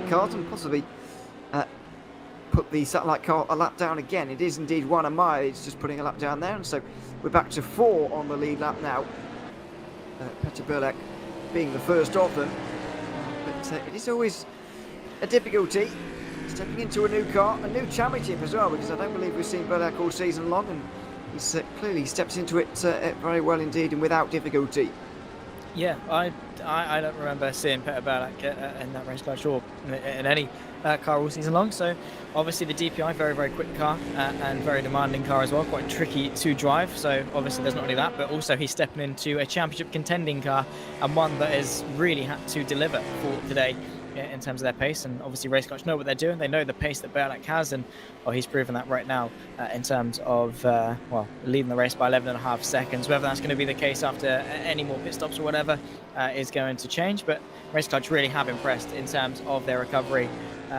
cars and possibly put the satellite car a lap down again. It is indeed Juan Amaya. It's just putting a lap down there, and so we're back to 4 on the lead lap now. Petter Burlek being the first of them, but it is always a difficulty stepping into a new car, a new championship as well, because I don't believe we've seen Burlek all season long, and he's clearly stepped into it very well indeed and without difficulty. Yeah, I don't remember seeing Petter Burlek in that race clutch or in any car all season long. So obviously the DPI, very, very quick car and very demanding car as well, quite tricky to drive. So obviously there's not only that, but also he's stepping into a championship contending car and one that has really had to deliver for today in terms of their pace. And obviously race clutch know what they're doing. They know the pace that Burlek has, and he's proven that right now in terms of leading the race by 11.5 seconds. Whether that's going to be the case after any more pit stops or whatever is going to change, but race clutch really have impressed in terms of their recovery.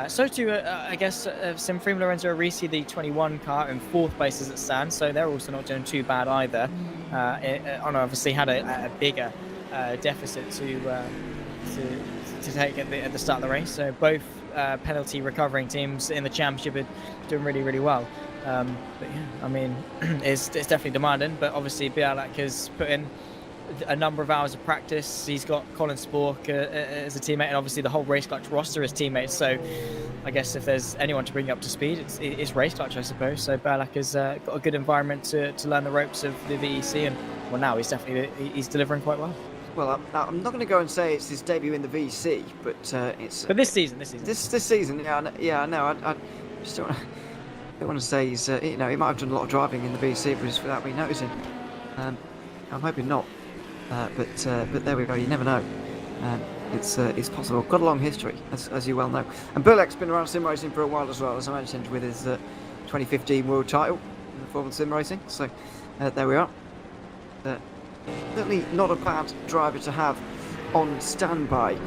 So too, I guess, Sebring, Lorenzo Arisi, the 21 car, in 4th place as it stands, so they're also not doing too bad either. And obviously had a bigger deficit to take at the start of the race. So both penalty recovering teams in the championship are doing really, really well. But yeah, I mean, it's definitely demanding, but obviously Bialak has put in a number of hours of practice. He's got Colin Spork as a teammate, and obviously the whole race clutch roster as teammates. So I guess if there's anyone to bring you up to speed, it's race clutch, I suppose. So Bialak has got a good environment to learn the ropes of the VEC, and well, now he's delivering quite well. Well, I'm not going to go and say it's his debut in the VEC, but it's. But this season. This season, yeah, I know. I just don't want to say he's. He might have done a lot of driving in the VEC, but just without me noticing. I'm hoping not. But there we go. You never know. It's possible. Got a long history, as you well know. And Burlek's been around sim racing for a while as well, as I mentioned, with his 2015 world title in the Formula Sim Racing. So there we are. Certainly not a bad driver to have on standby.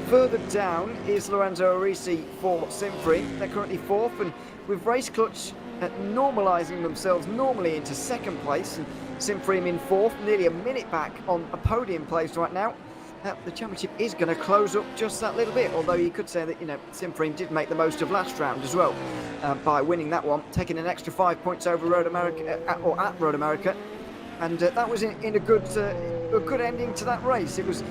Further down is Lorenzo Arisi for Sebring. They're currently 4th, and with race clutch normalising themselves normally into 2nd place, and Sebring in 4th, nearly a minute back on a podium place right now. The championship is going to close up just that little bit, although you could say that Sebring did make the most of last round as well by winning that one, taking an extra 5 points over Road America at Road America. And that was in a good ending to that race. It was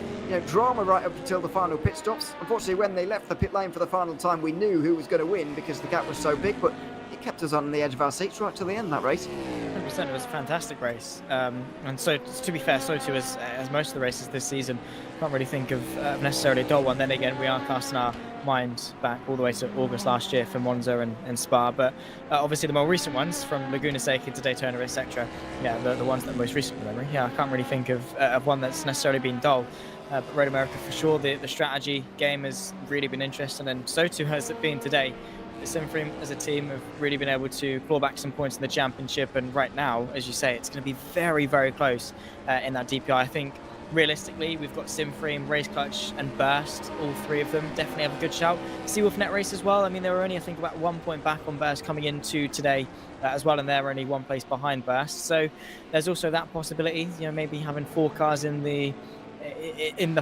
drama right up until the final pit stops. Unfortunately, when they left the pit lane for the final time, we knew who was going to win because the gap was so big, but it kept us on the edge of our seats right till the end, that race. 100%, it was a fantastic race. And so, to be fair, so too as most of the races this season. Can't really think of necessarily a dull one. Then again, we are casting our mind back all the way to August last year for Monza and Spa, but obviously the more recent ones from Laguna Seca to Daytona, etc. Yeah, the ones that most recent memory. Yeah, I can't really think of one that's necessarily been dull. But Road America for sure, the strategy game has really been interesting, and so too has it been today. Sebring as a team have really been able to claw back some points in the championship, and right now, as you say, it's going to be very, very close in that DPI. I think realistically, we've got Sebring, Race Clutch and Burst, all 3 of them definitely have a good shout. Seawolf Net Race as well. I mean, they were only, I think, about 1 point back on Burst coming into today as well, and they're only 1 place behind Burst. So there's also that possibility, maybe having 4 cars in the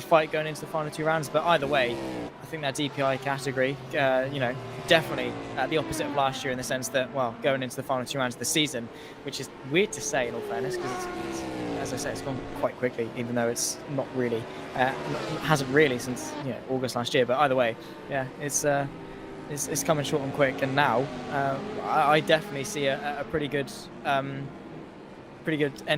fight going into the final 2 rounds. But either way, I think that DPI category, definitely the opposite of last year in the sense that, well, going into the final 2 rounds of the season, which is weird to say in all fairness, because it's as I say, it's gone quite quickly, even though it's not really, hasn't really since August last year. But either way, yeah, it's coming short and quick. And now I definitely see a pretty good end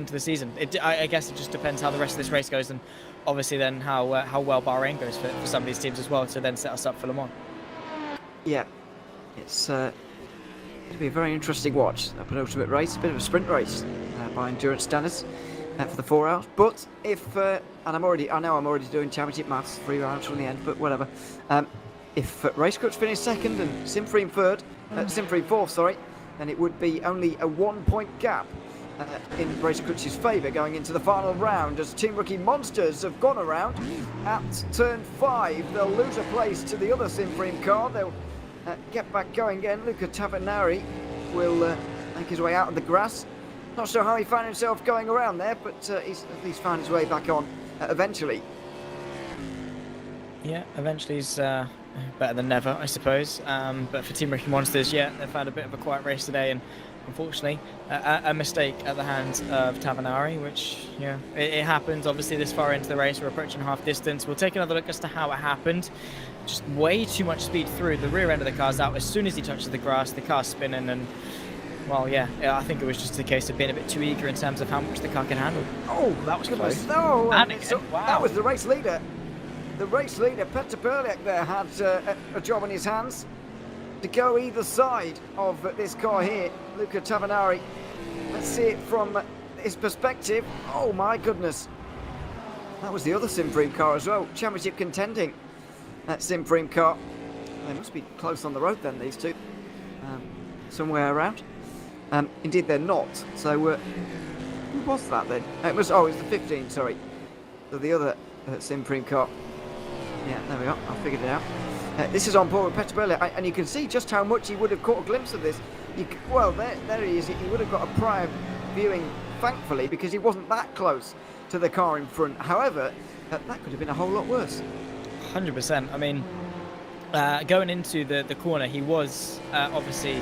to the season. I guess it just depends how the rest of this race goes, and obviously then how well Bahrain goes for some of these teams as well, to then set us up for Le Mans. Yeah, it's going to be a very interesting watch. A penultimate race, a bit of a sprint race by endurance standards for the 4 hours. But if and I know I'm already doing championship maths, 3 rounds from the end, but whatever. If Race Clutch finished 2nd and Sebring 4th, sorry, then it would be only a 1 point gap in Race Clutch's favour going into the final round, as Team Rookie Monsters have gone around at turn 5. They'll lose a place to the other Sebring car. They'll get back going again. Luca Tavernari will make his way out of the grass. Not sure how he found himself going around there, but he's at least found his way back on eventually. Yeah, eventually he's better than never, I suppose. But for Team Ricky Monsters, yeah, they've had a bit of a quiet race today, and unfortunately, a mistake at the hands of Tavanari, which, yeah, it happens. Obviously, this far into the race, we're approaching half distance. We'll take another look as to how it happened. Just way too much speed through. The rear end of the car's out. As soon as he touches the grass, the car's spinning, and, well, yeah, I think it was just a case of being a bit too eager in terms of how much the car can handle. Oh, that was goodness. close. No, And again, wow. That was the race leader. The race leader, Petr Perliak, there had a job on his hands to go either side of this car here, Luca Tavanari. Let's see it from his perspective. Oh my goodness. That was the other Sebring car as well. Championship contending. That Sebring car. They must be close on the road then, these two. Somewhere around. Indeed, they're not. So, who was that then? It was the 15, sorry. So the other Sebring car. Yeah, there we are. I figured it out. This is on board with Petr Perliak, and you can see just how much he would have caught a glimpse of this. Well, there he is. He would have got a prior viewing, thankfully, because he wasn't that close to the car in front. However, that could have been a whole lot worse. 100%. I mean, going into the corner, he was obviously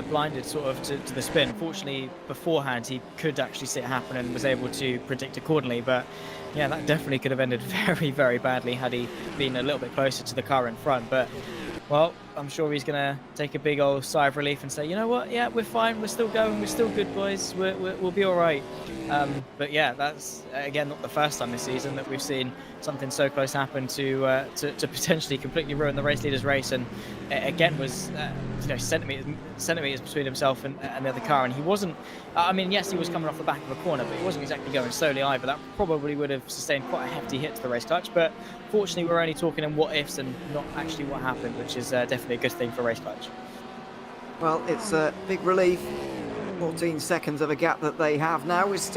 blinded sort of to the spin. Fortunately, beforehand, he could actually see it happen and was able to predict accordingly. But yeah, that definitely could have ended very, very badly had he been a little bit closer to the car in front. But, well, I'm sure he's going to take a big old sigh of relief and say, you know what, yeah, we're fine, we're still going, we're still good, boys, we'll be all right. But yeah, that's, again, not the first time this season that we've seen something so close happen to potentially completely ruin the race leader's race. And again, was centimeters between himself and the other car. And he wasn't, I mean, yes, he was coming off the back of a corner, but he wasn't exactly going slowly either. That probably would have sustained quite a hefty hit to the race clutch. But fortunately, we're only talking in what ifs and not actually what happened, which is definitely a good thing for race clutch. Well, it's a big relief. 14 seconds of a gap that they have now. With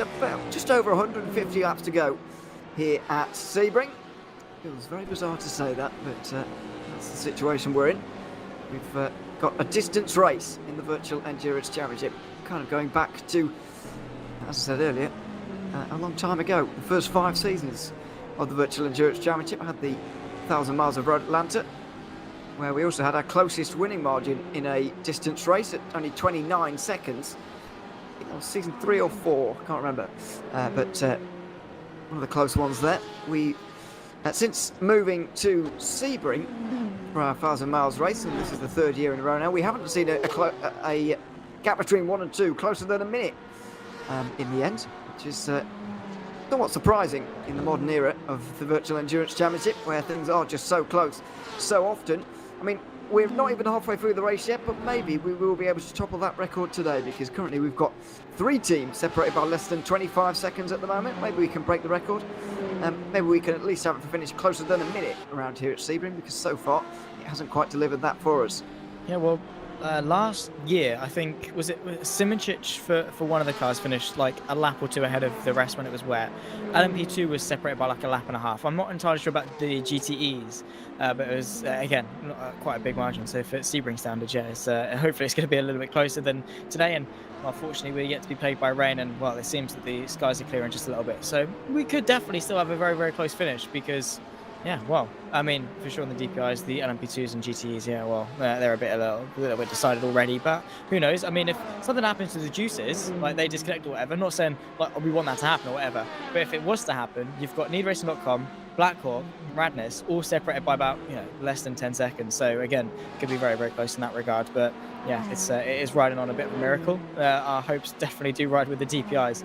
just over 150 laps to go here at Sebring. Feels very bizarre to say that, but that's the situation we're in. We've got a distance race in the Virtual Endurance Championship, kind of going back to, as I said earlier, a long time ago. The first 5 seasons of the Virtual Endurance Championship had the 1,000 miles of road Atlanta, where we also had our closest winning margin in a distance race at only 29 seconds. I think that was season 3 or 4, I can't remember. But one of the close ones there. We, since moving to Sebring for our 1,000 miles race, and this is the 3rd year in a row now, we haven't seen a gap between 1 and 2 closer than a minute in the end, which is somewhat surprising in the modern era of the Virtual Endurance Championship, where things are just so close so often. I mean, we're not even halfway through the race yet, but maybe we will be able to topple that record today, because currently we've got 3 teams separated by less than 25 seconds at the moment. Maybe we can break the record. Maybe we can at least have it finish closer than a minute around here at Sebring, because so far it hasn't quite delivered that for us. Yeah, well, last year, I think, was it Simoncic for one of the cars finished like a lap or 2 ahead of the rest when it was wet. LMP2 was separated by like a lap and a half. I'm not entirely sure about the GTEs, but it was, again, quite a big margin. So for Sebring standards, yeah, hopefully it's going to be a little bit closer than today. And well, fortunately, we're yet to be plagued by rain, and well, it seems that the skies are clearing just a little bit. So we could definitely still have a very, very close finish, because yeah, well, I mean, for sure in the DPIs, the LMP2s and GTEs, yeah, well, they're a little bit decided already, but who knows? I mean, if something happens to the juices, like they disconnect or whatever, not saying like we want that to happen or whatever, but if it was to happen, you've got needracing.com, Blackhawk, Radness, all separated by about, less than 10 seconds. So again, could be very, very close in that regard. But yeah, it is riding on a bit of a miracle. Our hopes definitely do ride with the DPIs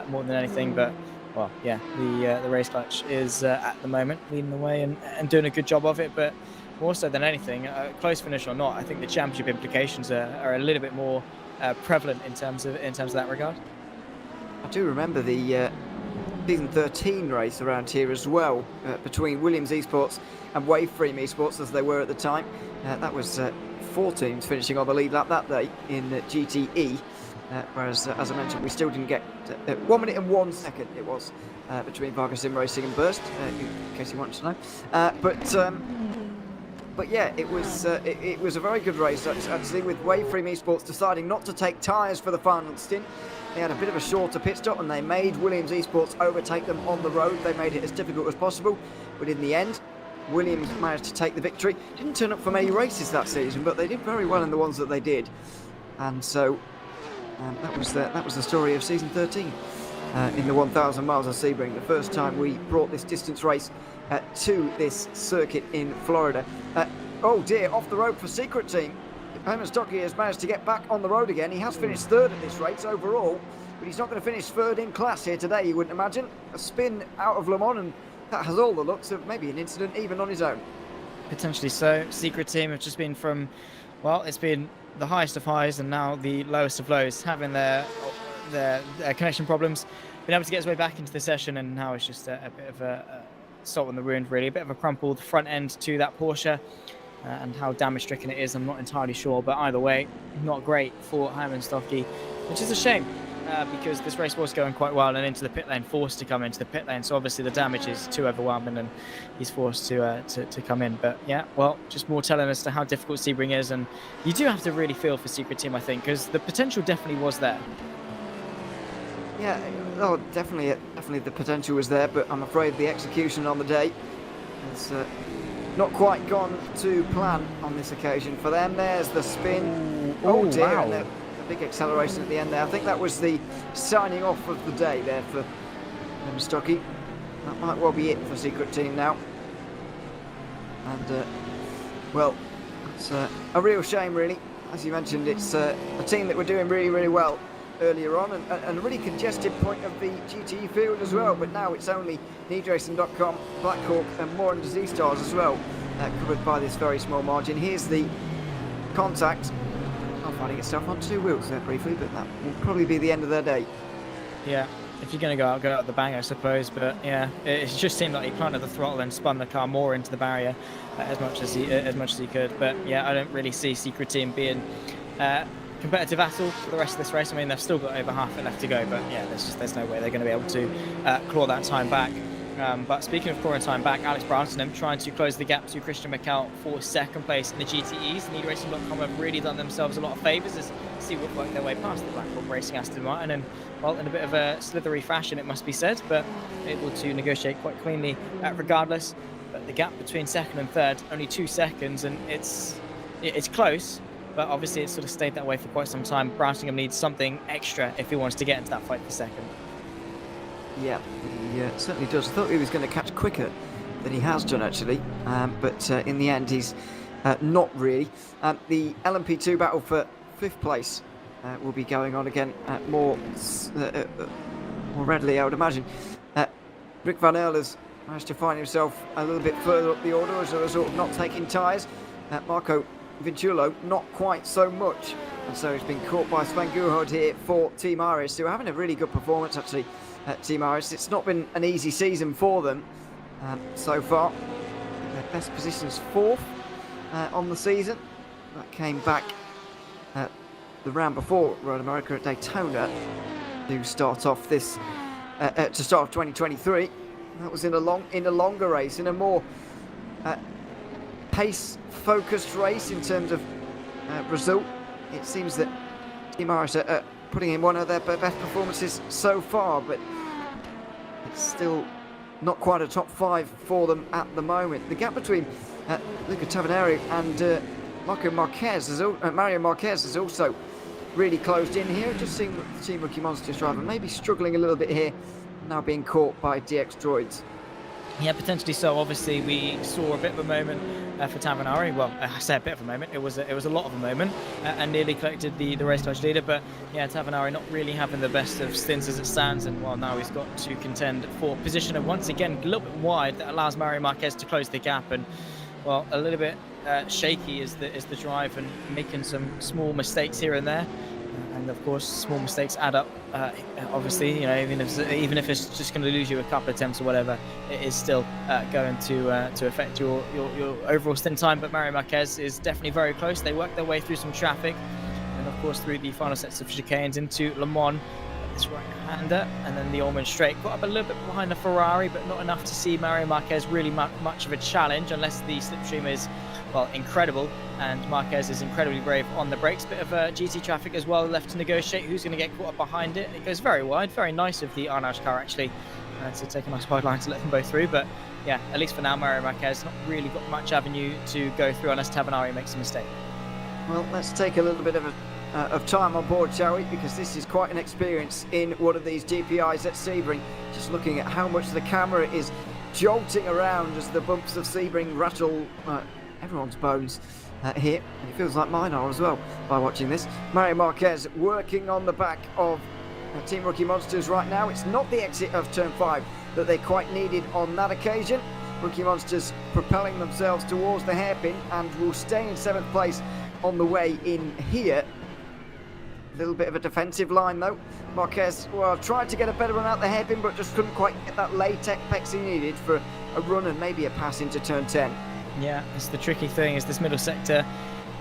more than anything, but well, yeah, the race clutch is at the moment leading the way and doing a good job of it. But more so than anything, close finish or not, I think the championship implications are a little bit more prevalent in terms of that regard. I do remember the season 13 race around here as well, between Williams Esports and Waveframe Esports, as they were at the time. That was 4 teams finishing on the lead lap that day in GTE. Whereas, as I mentioned, we still didn't get 1 minute and 1 second. It was between Vargas Sim Racing and Burst, in case you wanted to know. But yeah, it was a very good race actually, with Waveframe Esports deciding not to take tyres for the final stint. They had a bit of a shorter pit stop, and they made Williams Esports overtake them on the road. They made it as difficult as possible, but in the end, Williams managed to take the victory. Didn't turn up for many races that season, but they did very well in the ones that they did. And so that was the story of season 13 in the 1,000 miles of Sebring. The first time we brought this distance race to this circuit in Florida. Oh dear, off the road for Secret Team. Herman Stocky has managed to get back on the road again. He has finished third at this race overall, but he's not going to finish third in class here today, you wouldn't imagine. A spin out of Le Mans, and that has all the looks of maybe an incident even on his own. Potentially so. Secret Team have just been from, well, it's been the highest of highs and now the lowest of lows, having their connection problems, been able to get his way back into the session, and now it's just a bit of a salt in the wound, really. A bit of a crumpled front end to that Porsche. And how damage stricken it is, I'm not entirely sure, but either way, not great for Herman Stocky, which is a shame because this race was going quite well, and into the pit lane, forced to come into the pit lane. So obviously the damage is too overwhelming, and he's forced to come in. But yeah, well, just more telling us to how difficult Sebring is, and you do have to really feel for Secret Team, I think, because the potential definitely was there. Yeah, oh, definitely the potential was there, but I'm afraid the execution on the day has not quite gone to plan on this occasion for them. There's the spin. Oh dear, wow. And a big acceleration at the end there. I think that was the signing off of the day there for Stocky. That might well be it for Secret Team now. And well, it's a real shame, really. As you mentioned, it's a team that were doing really, really well earlier on, and a really congested point of the GTE field as well, but now it's only NeedRacing.com, Blackhawk and Moore and Z Stars as well, covered by this very small margin. Here's the contact. I'm finding itself on two wheels there briefly, but that will probably be the end of their day. Yeah, if you're going to go out the bang, I suppose, but yeah, it just seemed like he planted the throttle and spun the car more into the barrier as much as he could. But yeah, I don't really see Secret Team being competitive at all for the rest of this race. I mean, they've still got over half it left to go, but yeah, there's no way they're going to be able to claw that time back. But speaking of clawing time back, Alex Branson trying to close the gap to Christian McCall for second place in the GTEs. NeedRacing.com have really done themselves a lot of favours as Seawood worked their way past the Blackhawk Racing Aston Martin, and well, in a bit of a slithery fashion, it must be said, but able to negotiate quite cleanly regardless. But the gap between second and third, only 2 seconds, and it's close. But obviously it's sort of stayed that way for quite some time. Bransingham needs something extra if he wants to get into that fight for second. Yeah, he certainly does. I thought he was going to catch quicker than he has done, actually. But in the end, he's not really. The LMP2 battle for 5th place will be going on again more readily, I would imagine. Rick Van Earler's managed to find himself a little bit further up the order as a result of not taking tyres. Marco Vinculo not quite so much, and so he's been caught by Sven Goerhard here for Team Iris, who are having a really good performance actually at Team Iris. It's not been an easy season for them so far. Their best position's 4th on the season. That came back the round before Road America at Daytona to start off this to start off 2023. That was in a longer race, in a more pace-focused race in terms of result. It seems that Team Iris are putting in one of their best performances so far, but it's still not quite a top 5 for them at the moment. The gap between Luca Tavaneri and Mario Marquez has also really closed in here. Just seeing the Team Rookie Monsters driver maybe struggling a little bit here, now being caught by DX Droids. Yeah, potentially so. Obviously, we saw a bit of a moment for Tavanari. Well, I say a bit of a moment. It was a lot of a moment, and nearly collected the race clutch leader. But yeah, Tavanari not really having the best of stints as it stands, and well, now he's got to contend for position. And once again, a little bit wide. That allows Mario Marquez to close the gap, and well, a little bit shaky is the drive, and making some small mistakes here and there. And of course, small mistakes add up. Obviously, you know, even if it's just going to lose you a couple of attempts or whatever, it is still going to affect your overall stint time. But Mario Marquez is definitely very close. They work their way through some traffic, and of course through the final sets of chicanes into Le Mans. this right-hander, and then the Allman straight. Got up a little bit behind the Ferrari, but not enough to see Mario Marquez really much of a challenge, unless the slipstream is, well, incredible. And Marquez is incredibly brave on the brakes. Bit of GT traffic as well left to negotiate. Who's going to get caught up behind it? It goes very wide. Very nice of the Arnage car, actually, to take a nice wide line to let them both through. But yeah, at least for now, Mario Marquez not really got much avenue to go through unless Tavanari makes a mistake. Well, let's take a little bit of time on board, shall we? Because this is quite an experience in one of these GPIs at Sebring. Just looking at how much the camera is jolting around as the bumps of Sebring rattle everyone's bones here. And it feels like mine are as well by watching this. Mario Marquez working on the back of Team Rookie Monsters right now. It's not the exit of Turn 5 that they quite needed on that occasion. Rookie Monsters propelling themselves towards the hairpin and will stay in 7th place on the way in here. A little bit of a defensive line though. Marquez, well, tried to get a better run out the hairpin, but just couldn't quite get that late apex he needed for a run and maybe a pass into Turn 10. Yeah, it's the tricky thing is this middle sector.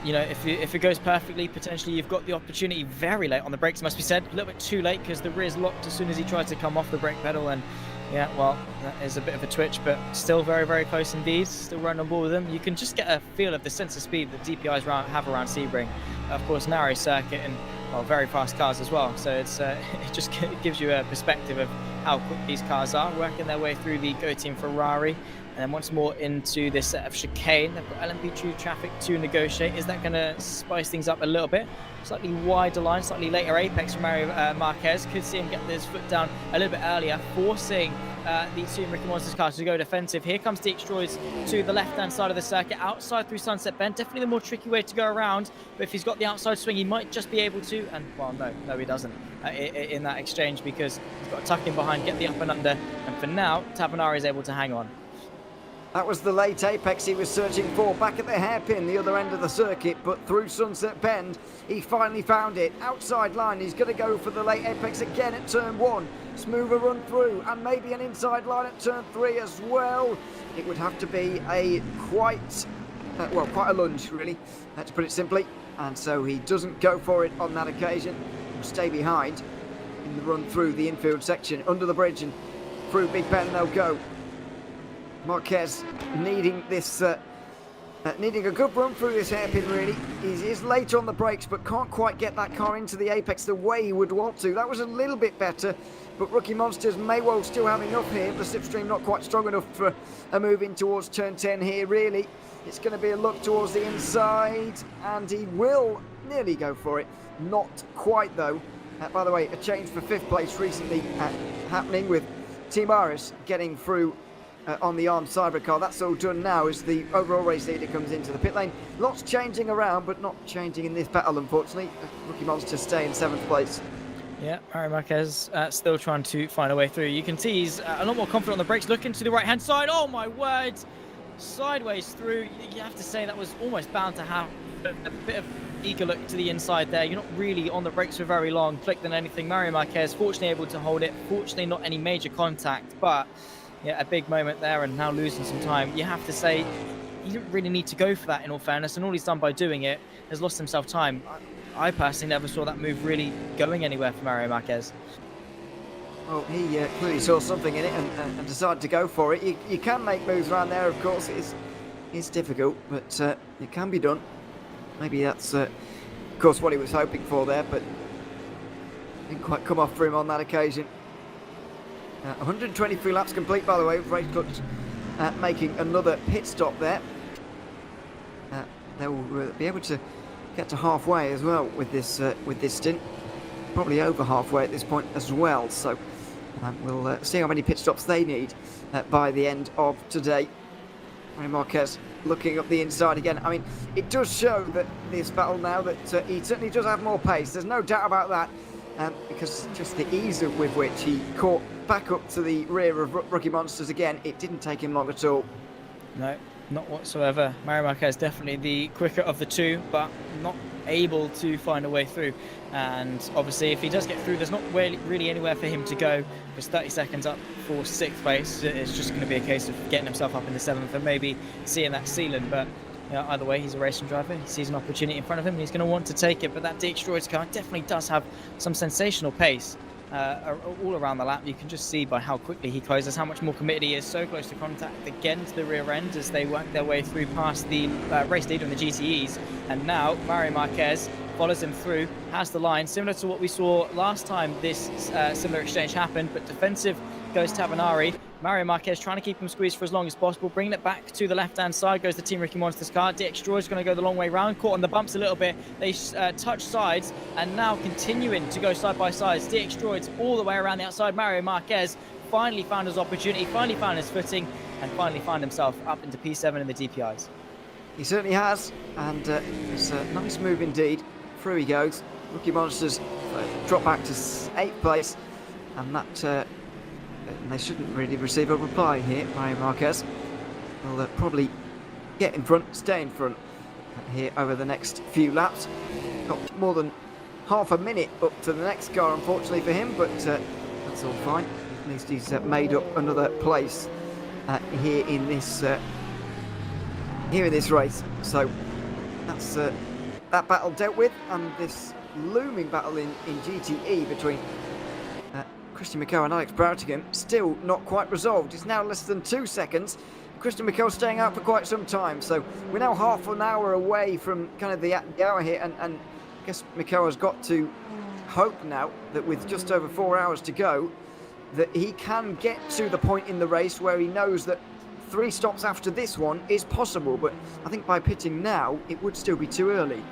You know, if it goes perfectly, potentially you've got the opportunity very late on the brakes, must be said. A little bit too late because the rear's locked as soon as he tries to come off the brake pedal. And yeah, well, that is a bit of a twitch, but still very, very close indeed. Still running on board with them. You can just get a feel of the sense of speed that DPIs have around Sebring. Of course, narrow circuit and, well, very fast cars as well. So it's it just gives you a perspective of how quick these cars are, working their way through the Go Team Ferrari. And then once more into this set of chicane. They've got LMP2 traffic to negotiate. Is that going to spice things up a little bit? Slightly wider line, slightly later apex from Mario Marquez. Could see him get his foot down a little bit earlier, forcing the Team Rookie Monsters cars to go defensive. Here comes DXtroids to the left-hand side of the circuit, outside through Sunset Bend. Definitely the more tricky way to go around. But if he's got the outside swing, he might just be able to. And, well, no, he doesn't in that exchange, because he's got to tuck in behind, get the up and under. And for now, Tavanari is able to hang on. That was the late apex he was searching for, back at the hairpin, the other end of the circuit, but through Sunset Bend, he finally found it. Outside line, he's going to go for the late apex again at Turn 1. Smoother run through, and maybe an inside line at Turn 3 as well. It would have to be a quite a lunge, really, to put it simply. And so he doesn't go for it on that occasion. He'll stay behind in the run through the infield section, under the bridge, and through Big Ben they'll go. Marquez needing this, needing a good run through this hairpin, really. He is late on the brakes, but can't quite get that car into the apex the way he would want to. That was a little bit better, but Rookie Monsters may well still have enough here. The slipstream not quite strong enough for a move in towards Turn 10 here, really. It's going to be a look towards the inside, and he will nearly go for it. Not quite, though. By the way, a change for 5th place recently happening with Team Aris getting through on the armed cyber car. That's all done now as the overall race leader comes into the pit lane. Lots changing around, but not changing in this battle, unfortunately. Rookie Monsters stay in 7th place. Yeah, Mario Marquez still trying to find a way through. You can see he's a lot more confident on the brakes, looking to the right-hand side. Oh, my word! Sideways through. You have to say that was almost bound to have a bit of eager look to the inside there. You're not really on the brakes for very long, click than anything. Mario Marquez fortunately able to hold it. Fortunately, not any major contact, but yeah, a big moment there, and now losing some time. You have to say he didn't really need to go for that, in all fairness, and all he's done by doing it has lost himself time. I personally never saw that move really going anywhere for Mario Marquez. Well, he clearly saw something in it and decided to go for it. You can make moves around there, of course. It's difficult, but it can be done. Maybe that's, of course, what he was hoping for there, but didn't quite come off for him on that occasion. 123 laps complete, by the way, with Race Clutch making another pit stop there. They will be able to get to halfway as well with this stint. Probably over halfway at this point as well. So we'll see how many pit stops they need by the end of today. Mario Marquez looking up the inside again. I mean, it does show that this battle now that he certainly does have more pace. There's no doubt about that. Because just the ease with which he caught back up to the rear of Rookie Monsters again, it didn't take him long at all. No, not whatsoever. Mario Marquez definitely the quicker of the two, but not able to find a way through. And obviously, if he does get through, there's not really anywhere for him to go. Because 30 seconds up for 6th place, it's just going to be a case of getting himself up in the 7th and maybe seeing that ceiling. But either way, he's a racing driver. He sees an opportunity in front of him and he's going to want to take it. But that DXtroids car definitely does have some sensational pace. all around the lap. You can just see by how quickly he closes, how much more committed he is. So close to contact again to the rear end as they work their way through past the race leader in the GTEs. And now Mario Marquez follows him through, has the line, similar to what we saw last time this similar exchange happened, but defensive goes Tabanari. Mario Marquez trying to keep him squeezed for as long as possible, bringing it back to the left-hand side, goes the Team Ricky Monsters car. DXtroy is going to go the long way round, caught on the bumps a little bit. They touch sides, and now continuing to go side by side. DXtroy all the way around the outside. Mario Marquez finally found his opportunity, finally found his footing, and finally found himself up into P7 in the DPIs. He certainly has, and it's a nice move indeed. Through he goes. Rookie Monsters drop back to 8th place, and that they shouldn't really receive a reply here. Mario Marquez will probably get in front, stay in front here over the next few laps. Got more than half a minute up to the next car, unfortunately for him, but that's all fine. At least he's made up another place here in this race. So that's that battle dealt with, and this looming battle in GTE between Christian McCall and Alex Broughtingham still not quite resolved. It's now less than 2 seconds. Christian McCall staying out for quite some time, so we're now half an hour away from kind of the hour here, and I guess McCall has got to hope now that with just over 4 hours to go, that he can get to the point in the race where he knows that 3 stops after this one is possible, but I think by pitting now, it would still be too early.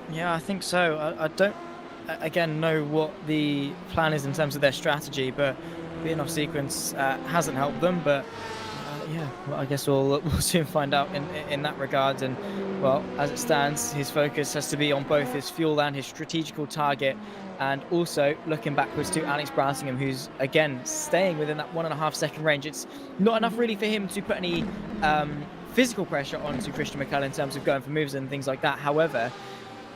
Yeah, I think so. I don't, again, know what the plan is in terms of their strategy, but being off sequence hasn't helped them. But yeah, well, I guess we'll soon find out in that regard. And well, as it stands, his focus has to be on both his fuel and his strategical target, and also looking backwards to Alex Broughtingham, who's again staying within that 1.5 second range. It's not enough really for him to put any physical pressure onto Christian McCall in terms of going for moves and things like that. However,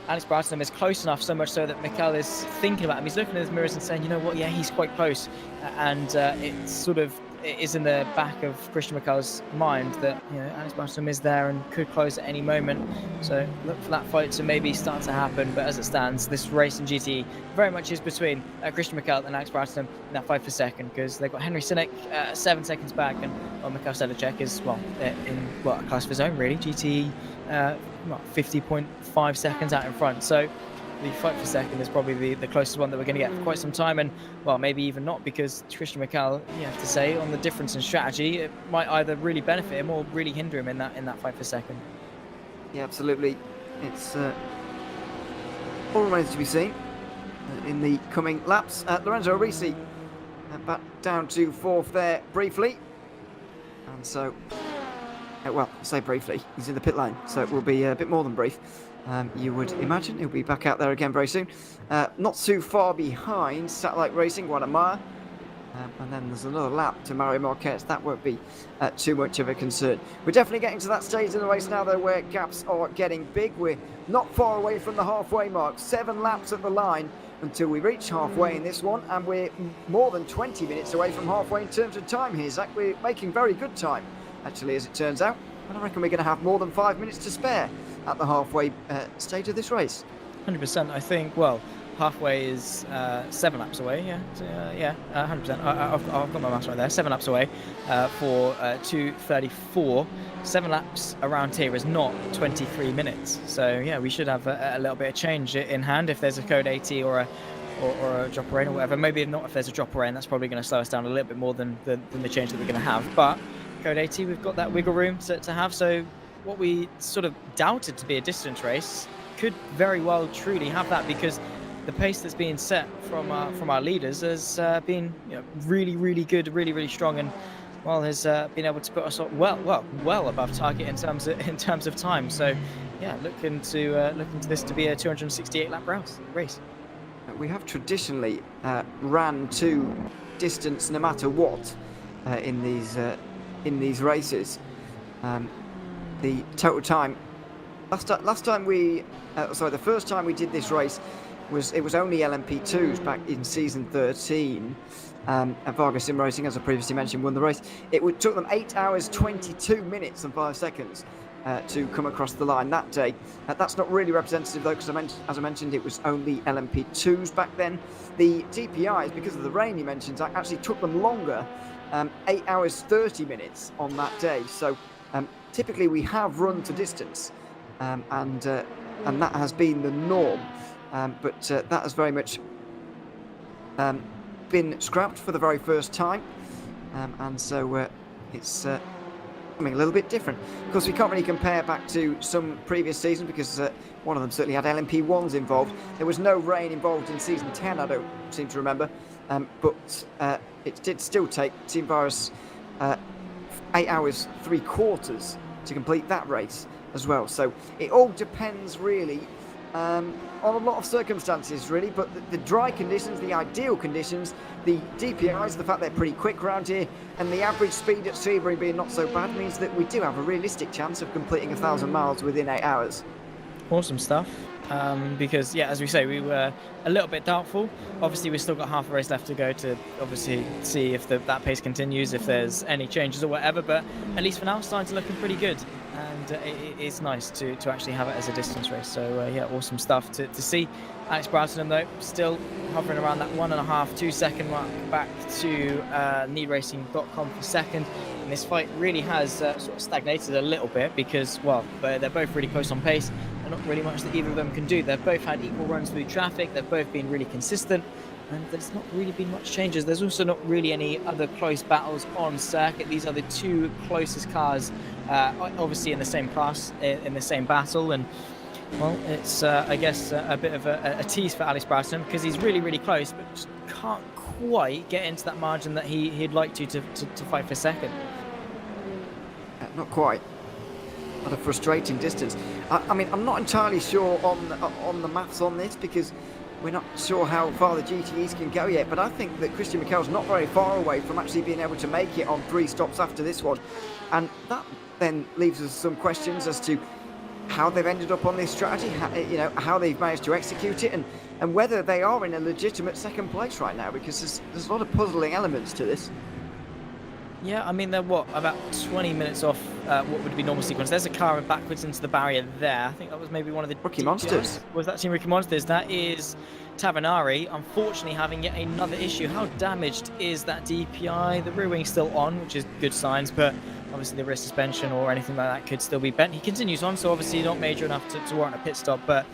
Alex Broughtingham is close enough, so much so that McCall is thinking about him. He's looking at his mirrors and saying, you know what, yeah, he's quite close. And it is in the back of Christian McCall's mind that, you know, Alex Broughtingham is there and could close at any moment. So look for that fight to maybe start to happen. But as it stands, this race in GT very much is between Christian McCall and Alex Broughtingham in that fight for second, because they've got Henry Sinek 7 seconds back, and Mikhail Sedlacek is, in a class of his own, really. GT 50.5 seconds out in front. So the fight for second is probably the closest one that we're going to get for quite some time, and well, maybe even not, because Christian McCall, you have to say, on the difference in strategy, it might either really benefit him or really hinder him in that fight for second. Yeah, absolutely. It's all remains to be seen in the coming laps. Lorenzo Risi back down to 4th there briefly, and so well, I say briefly, he's in the pit lane, so it will be a bit more than brief. You would imagine he'll be back out there again very soon. Not too far behind Satellite Racing, Guadamara. And then there's another lap to Mario Marquez. That won't be too much of a concern. We're definitely getting to that stage in the race now, though, where gaps are getting big. We're not far away from the halfway mark. 7 laps at the line until we reach halfway in this one. And we're more than 20 minutes away from halfway in terms of time here, Zach. We're making very good time, actually, as it turns out. And I reckon we're going to have more than 5 minutes to spare at the halfway stage of this race. 100%. I think, well, halfway is 7 laps away. Yeah, so, 100%. I've got my maths right there. 7 laps away for 2:34. 7 laps around here is not 23 minutes. So yeah, we should have a little bit of change in hand if there's a code AT or a drop rain or whatever. Maybe not if there's a drop rain. That's probably going to slow us down a little bit more than the change that we're going to have. But code AT, we've got that wiggle room to have. So what we sort of doubted to be a distance race could very well truly have that, because the pace that's being set from our leaders has been, you know, really, really good, really, really strong, and well, has been able to put us well above target in terms of time. So yeah, looking to this to be a 268 lap race. We have traditionally ran to distance no matter what in these races. The total time the first time we did this race was only LMP2s back in season 13. And Vargas Sim Racing, as I previously mentioned, won the race. It took them 8 hours 22 minutes and 5 seconds to come across the line that day. That's not really representative though, because as I mentioned, it was only LMP2s back then. The DPIs, because of the rain you mentioned, actually took them longer, 8 hours 30 minutes on that day. So typically we have run to distance, and that has been the norm, but that has very much been scrapped for the very first time, and so it's a little bit different. Of course, we can't really compare back to some previous season because one of them certainly had LMP1s involved. There was no rain involved in season 10, I don't seem to remember, but it did still take Team Virus 8 hours 3/4 to complete that race as well. So it all depends really on a lot of circumstances really, but the dry conditions, the ideal conditions, the DPIs, the fact they're pretty quick around here, and the average speed at Sebring being not so bad means that we do have a realistic chance of completing 1,000 miles within 8 hours. Awesome stuff. Because yeah, as we say, we were a little bit doubtful. Obviously, we've still got half a race left to go to obviously see if that pace continues, if there's any changes or whatever. But at least for now, it's starting to looking pretty good, and it is nice to actually have it as a distance race. So yeah, awesome stuff to see. Alex Broughton, though, still hovering around that 1.5, 2 second mark back to needracing.com for second. And this fight really has sort of stagnated a little bit because, well, they're both really close on pace. Not really much that either of them can do. They've both had equal runs through traffic. They've both been really consistent, and there's not really been much changes. There's also not really any other close battles on circuit. These are the two closest cars, obviously in the same class, in the same battle, and well, it's I guess a bit of a tease for Alex Broughton because he's really, really close, but just can't quite get into that margin that he'd like to fight for second. Not quite. At a frustrating distance. I mean, I'm not entirely sure on the maths on this because we're not sure how far the GTEs can go yet, but I think that Christian Mickel's not very far away from actually being able to make it on 3 stops after this one, and that then leaves us some questions as to how they've ended up on this strategy, how they've managed to execute it, and whether they are in a legitimate second place right now, because there's a lot of puzzling elements to this. Yeah, I mean, they're about 20 minutes off what would be normal sequence. There's a car backwards into the barrier there. I think that was maybe one of the Rookie Monsters. Was that Team Rookie Monsters? That is Tavanari, unfortunately having yet another issue. How damaged is that DPI? The rear wing's still on, which is good signs, but obviously the rear suspension or anything like that could still be bent. He continues on, so obviously not major enough to warrant a pit stop, but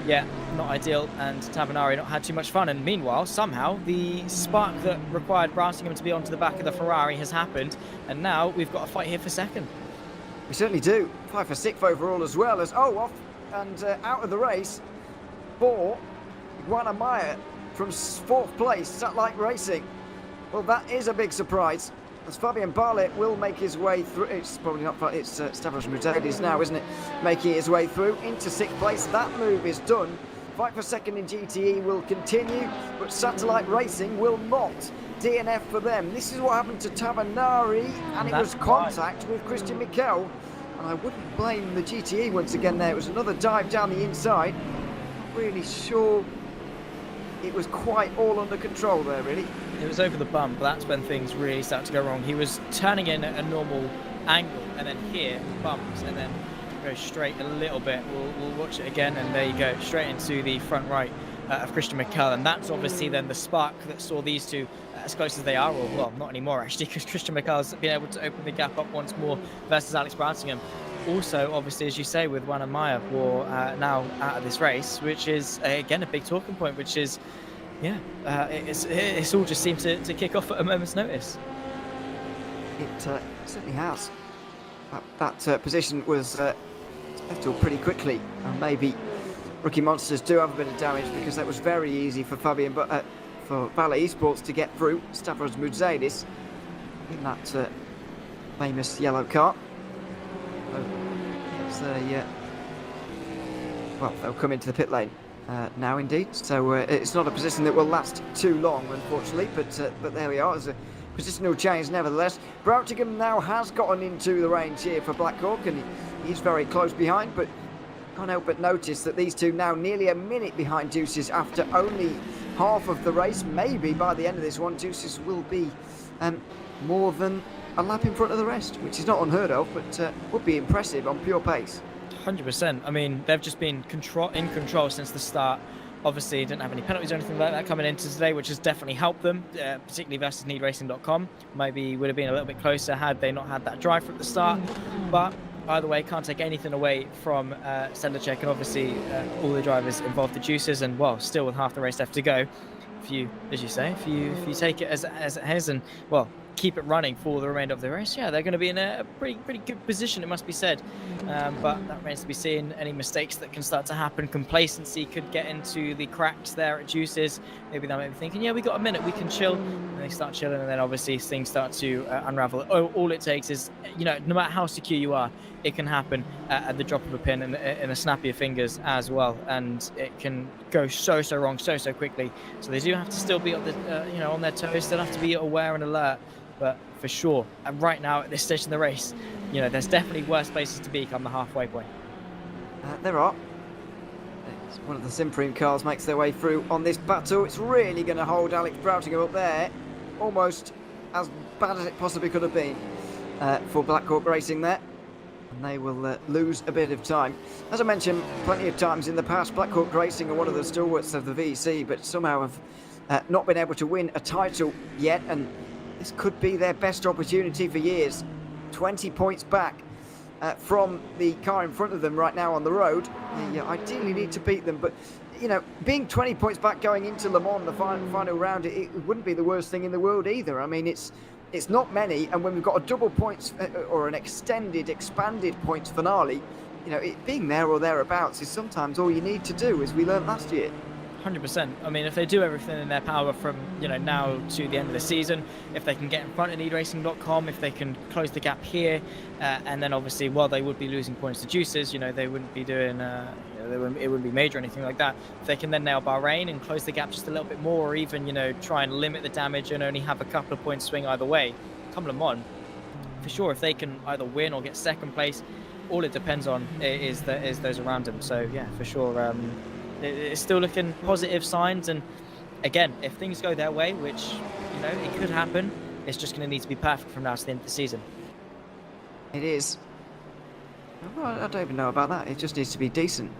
yeah, not ideal, and Tavanari not had too much fun. And meanwhile, somehow the spark that required Browsingham to be onto the back of the Ferrari has happened, and now we've got a fight here for second. We certainly do. 5 for 6 overall, as well as off and out of the race for Guanamaya from 4th place, Satellite Racing. Well, that is a big surprise, as Fabian Barlet will make his way through. It's probably not, it's Stavros Mercedes now, isn't it? Making his way through into 6th place. That move is done. Fight for second in GTE will continue, but Satellite Racing will not. DNF for them. This is what happened to Tavanari, and it was contact with Christian Mickel. And I wouldn't blame the GTE once again there. It was another dive down the inside. Not really sure it was quite all under control there, really. It was over the bump, but that's when things really started to go wrong. He was turning in at a normal angle, and then here, bumps, and then goes straight a little bit. We'll watch it again, and there you go, straight into the front right of Christian Mickel, and that's obviously then the spark that saw these two as close as they are, or well, not anymore actually, because Christian Mickel's been able to open the gap up once more versus Alex Broughton. Also, obviously, as you say, with Guanamaya now out of this race, which is again a big talking point, which is, yeah, it's all just seemed to kick off at a moment's notice. It certainly has. That position was left all pretty quickly, and maybe Rookie Monsters do have a bit of damage because that was very easy for Fabian, but for Valet Esports to get through Stavros Mudzadis in that famous yellow car. Well, they'll come into the pit lane now, indeed. So it's not a position that will last too long, unfortunately. But there we are. There's a positional change, nevertheless. Broughtingham now has gotten into the range here for Blackhawk, and he's very close behind. But can't help but notice that these two now nearly a minute behind Deuces after only half of the race. Maybe by the end of this one, Juices will be more than a lap in front of the rest, which is not unheard of, but would be impressive on pure pace. 100%. I mean, they've just been in control since the start. Obviously, didn't have any penalties or anything like that coming into today, which has definitely helped them, particularly versus needracing.com. Maybe would have been a little bit closer had they not had that driver at the start. But either way, can't take anything away from Sedlacek and obviously all the drivers involved, the Juices, and well, still with half the race left to go. If you, as you say, if you take it as it has and well, keep it running for the remainder of the race, yeah, they're going to be in a pretty good position, it must be said. But that remains to be seen. Any mistakes that can start to happen, complacency could get into the cracks there at Juices. Maybe they might be thinking, yeah, we got a minute, we can chill, and they start chilling, and then obviously things start to unravel. All it takes is, no matter how secure you are, it can happen at the drop of a pin and in a snap of your fingers as well, and it can go so wrong so quickly. So they do have to still be on the on their toes. Still have to be aware and alert. But for sure, and right now at this stage in the race, there's definitely worse places to be come the halfway point. There are. It's one of the Sebring cars makes their way through on this battle. It's really going to hold Alex Broughtingham up there, almost as bad as it possibly could have been for Black Hawk Racing there. And they will lose a bit of time. As I mentioned plenty of times in the past, Black Hawk Racing are one of the stalwarts of the VEC, but somehow have not been able to win a title yet, and this could be their best opportunity for years. 20 points back from the car in front of them right now on the road. They ideally need to beat them, but being 20 points back going into Le Mans, the final round, it wouldn't be the worst thing in the world either. I mean, it's not many, and when we've got a double points or an expanded points finale, it being there or thereabouts is sometimes all you need to do, as we learned last year. 100%. I mean, if they do everything in their power from now to the end of the season, if they can get in front of needracing.com, if they can close the gap here, and then obviously while they would be losing points to Juices, they wouldn't be doing it wouldn't be major or anything like that. If they can then nail Bahrain and close the gap just a little bit more, or even try and limit the damage and only have a couple of points swing either way, come Le Mans, for sure, if they can either win or get second place, all it depends on is those around them. So yeah, for sure. It's still looking positive signs, and again, if things go their way, which it could happen, it's just going to need to be perfect from now to the end of the season. It is. Well, I don't even know about that. It just needs to be decent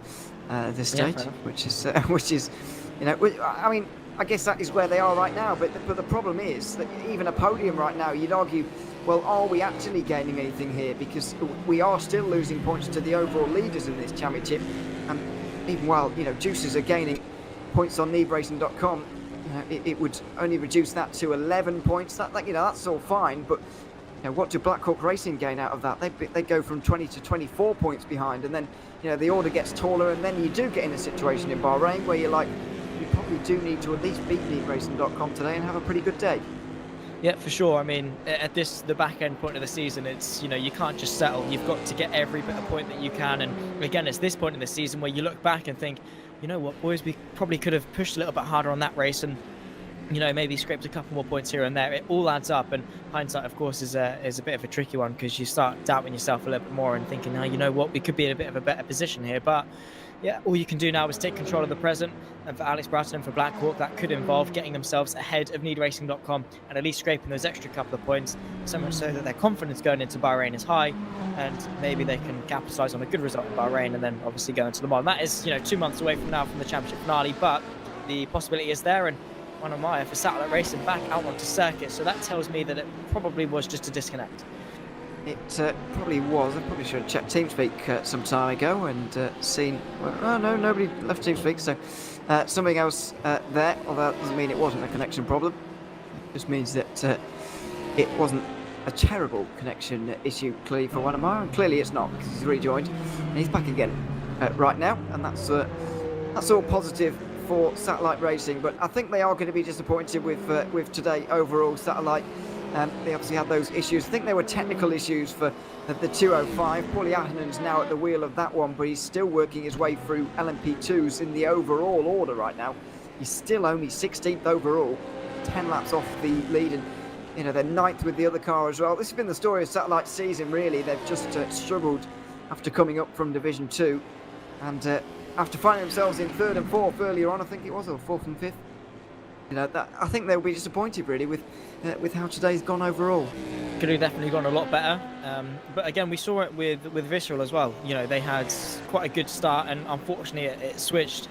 at this stage, which is I mean, I guess that is where they are right now. But the problem is that even a podium right now, you'd argue, well, are we actually gaining anything here? Because we are still losing points to the overall leaders in this championship, and even while Juices are gaining points on needracing.com, it would only reduce that to 11 points. That's all fine, but what do Black Hawk Racing gain out of that? They go from 20 to 24 points behind, and then the order gets taller, and then you do get in a situation in Bahrain where you're like, you probably do need to at least beat needracing.com today and have a pretty good day. Yeah, for sure. I mean, at the back end point of the season, it's you can't just settle. You've got to get every bit of point that you can. And again, it's this point in the season where you look back and think, what, boys, we probably could have pushed a little bit harder on that race and maybe scraped a couple more points here and there. It all adds up, and hindsight, of course, is a bit of a tricky one, because you start doubting yourself a little bit more and thinking, what, we could be in a bit of a better position here. But yeah, all you can do now is take control of the present, and for Alex Broughtingham, for Black Hawk, that could involve getting themselves ahead of needracing.com and at least scraping those extra couple of points, so much so that their confidence going into Bahrain is high, and maybe they can capitalise on a good result in Bahrain and then obviously go into Le Mans. That is 2 months away from now from the championship finale, but the possibility is there, and one of my for satellite racing back out onto circuit, so that tells me that it probably was just a disconnect. It probably was. I probably should have checked TeamSpeak some time ago and seen. Well, oh no, nobody left TeamSpeak, so something else there. Although that doesn't mean it wasn't a connection problem. It just means that it wasn't a terrible connection issue clearly for Wanamaker, and clearly it's not, because he's rejoined and he's back again right now, and that's all positive for satellite racing. But I think they are going to be disappointed with today overall. Satellite. They obviously had those issues. I think there were technical issues for the 205. Paulie Ahanen's now at the wheel of that one, but he's still working his way through LMP2s in the overall order right now. He's still only 16th overall, 10 laps off the lead, and they're 9th with the other car as well. This has been the story of satellite season, really. They've just struggled after coming up from Division 2, and after finding themselves in 3rd and 4th earlier on, I think it was, or 4th and 5th. I think they'll be disappointed really with how today's gone overall. Could have definitely gone a lot better, but again, we saw it with Visceral as well. They had quite a good start, and unfortunately, it switched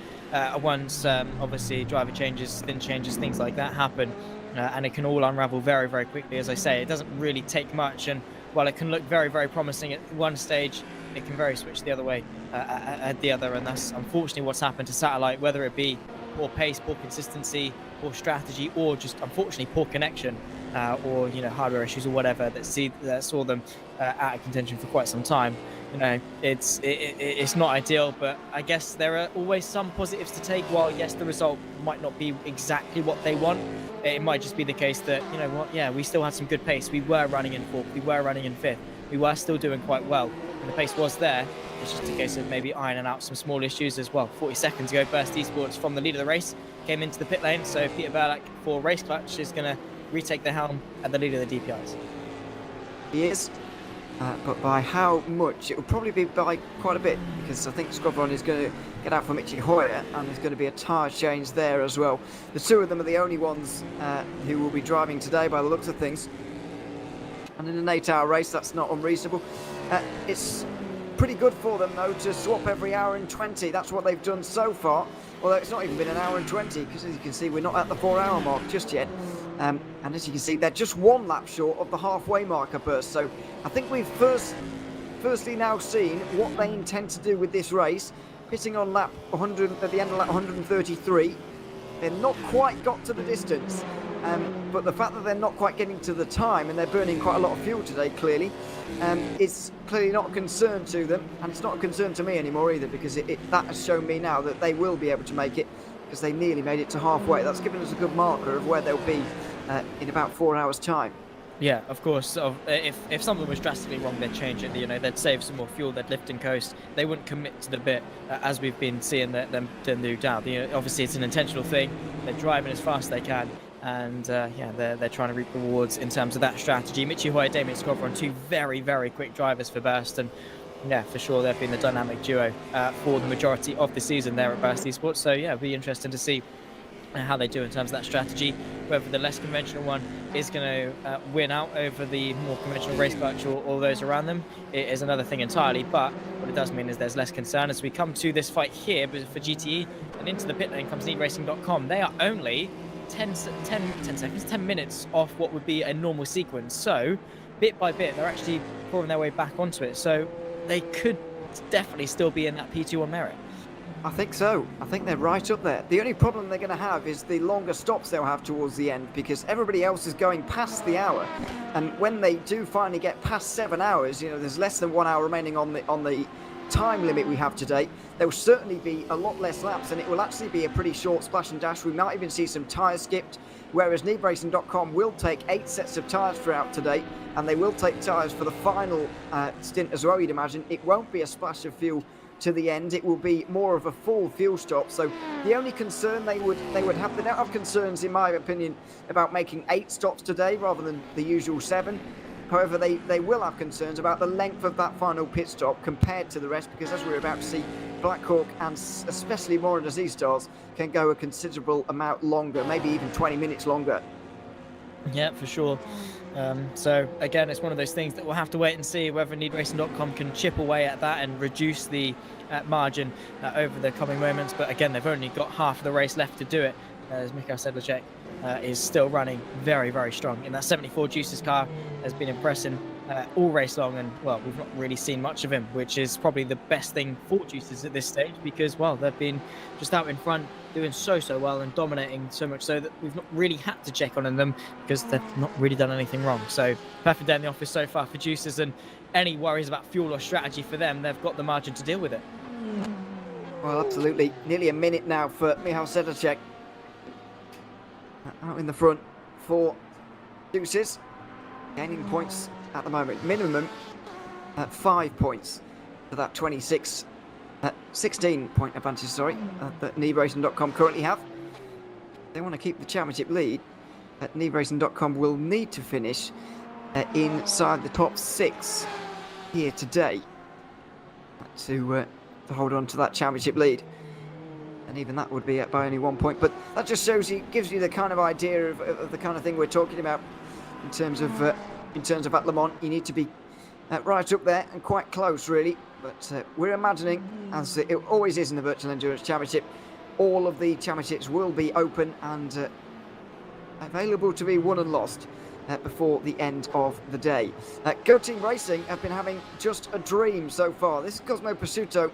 once. Obviously, driver changes, spin changes, things like that happen, and it can all unravel very, very quickly. As I say, it doesn't really take much, and while it can look very, very promising at one stage, it can very switch the other way at the other, and that's unfortunately what's happened to Satellite. Whether it be poor pace, poor consistency, poor strategy, or just unfortunately poor connection. Or hardware issues or whatever that saw them out of contention for quite some time. It's not ideal, but I guess there are always some positives to take. While yes, the result might not be exactly what they want, it might just be the case that we still had some good pace. We were running in fourth, we were running in fifth, we were still doing quite well, and the pace was there. It's just a case of maybe ironing out some small issues as well. 40 seconds ago, Burst Esports from the lead of the race came into the pit lane, so Peter Berlak for Race Clutch is going to retake the helm at the lead of the DPIs. He is, but by how much? It will probably be by quite a bit, because I think Squadron is going to get out for Michi Hoyer, and there's going to be a tyre change there as well. The two of them are the only ones who will be driving today by the looks of things. And in an 8-hour race, that's not unreasonable. It's pretty good for them, though, to swap every hour and 20. That's what they've done so far. Although it's not even been an hour and 20, because as you can see, we're not at the 4-hour mark just yet. And as you can see, they're just one lap short of the halfway marker Burst. So I think we've firstly now seen what they intend to do with this race. Pitting on lap 100 at the end of lap 133. They're not quite got to the distance. But the fact that they're not quite getting to the time and they're burning quite a lot of fuel today, clearly, is clearly not a concern to them. And it's not a concern to me anymore either, because that has shown me now that they will be able to make it, because they nearly made it to halfway. That's given us a good marker of where they'll be in about 4 hours' time. Yeah, of course. If something was drastically wrong, they'd change it. They'd save some more fuel, they'd lift and coast. They wouldn't commit to the bit as we've been seeing them do now. Obviously, it's an intentional thing. They're driving as fast as they can. And they're trying to reap rewards in terms of that strategy. Michi Hoyer, Damien Squadron, two very, very quick drivers for Burst, and yeah, for sure they've been the dynamic duo for the majority of the season there at Burst Esports. So yeah, it'll be interesting to see how they do in terms of that strategy. Whether the less conventional one is going to win out over the more conventional Race Clutch or those around them, it is another thing entirely. But what it does mean is there's less concern as we come to this fight here for GTE, and into the pit lane comes NeedRacing.com. They are only 10 minutes off what would be a normal sequence. So bit by bit, they're actually pouring their way back onto it. So they could definitely still be in that P2 on merit. I think so. I think they're right up there. The only problem they're going to have is the longer stops they'll have towards the end, because everybody else is going past the hour. And when they do finally get past 7 hours, there's less than 1 hour remaining on the time limit we have today. There will certainly be a lot less laps, and it will actually be a pretty short splash and dash. We might even see some tyres skipped, whereas NeedRacing.com will take 8 sets of tyres throughout today, and they will take tyres for the final stint as well, you'd imagine. It won't be a splash of fuel to the end. It will be more of a full fuel stop. So the only concern they would have, they don't have concerns, in my opinion, about making 8 stops today rather than the usual 7. However, they will have concerns about the length of that final pit stop compared to the rest, because as we're about to see, Blackhawk and especially more the Z-Stars can go a considerable amount longer, maybe even 20 minutes longer. Yeah, for sure. So again, it's one of those things that we'll have to wait and see whether NeedRacing.com can chip away at that and reduce the margin over the coming moments. But again, they've only got half of the race left to do it, as Mikhail Sedlacek is still running very, very strong. In that 74 Juices car has been impressing all race long, and well, we've not really seen much of him, which is probably the best thing for Juices at this stage, because well, they've been just out in front doing so well and dominating so much so that we've not really had to check on them, because they've not really done anything wrong. So perfect day in the office so far for Juices, and any worries about fuel or strategy for them, they've got the margin to deal with it. Well, absolutely. Nearly a minute now for Michal Sedlacek out in the front for Juices, gaining points at the moment, minimum 5 points for that 16 point advantage, that NeedRacing.com currently have. They want to keep the championship lead. NeedRacing.com will need to finish inside the top 6 here today to hold on to that championship lead. and even that would be by only 1 point. But that just shows you, gives you the kind of idea of the kind of thing we're talking about in terms of at Le Mans. You need to be right up there and quite close, really. But we're imagining, as it always is in the Virtual Endurance Championship, all of the championships will be open and available to be won and lost before the end of the day. Go Team Racing have been having just a dream so far. This is Cosmo Pasuto,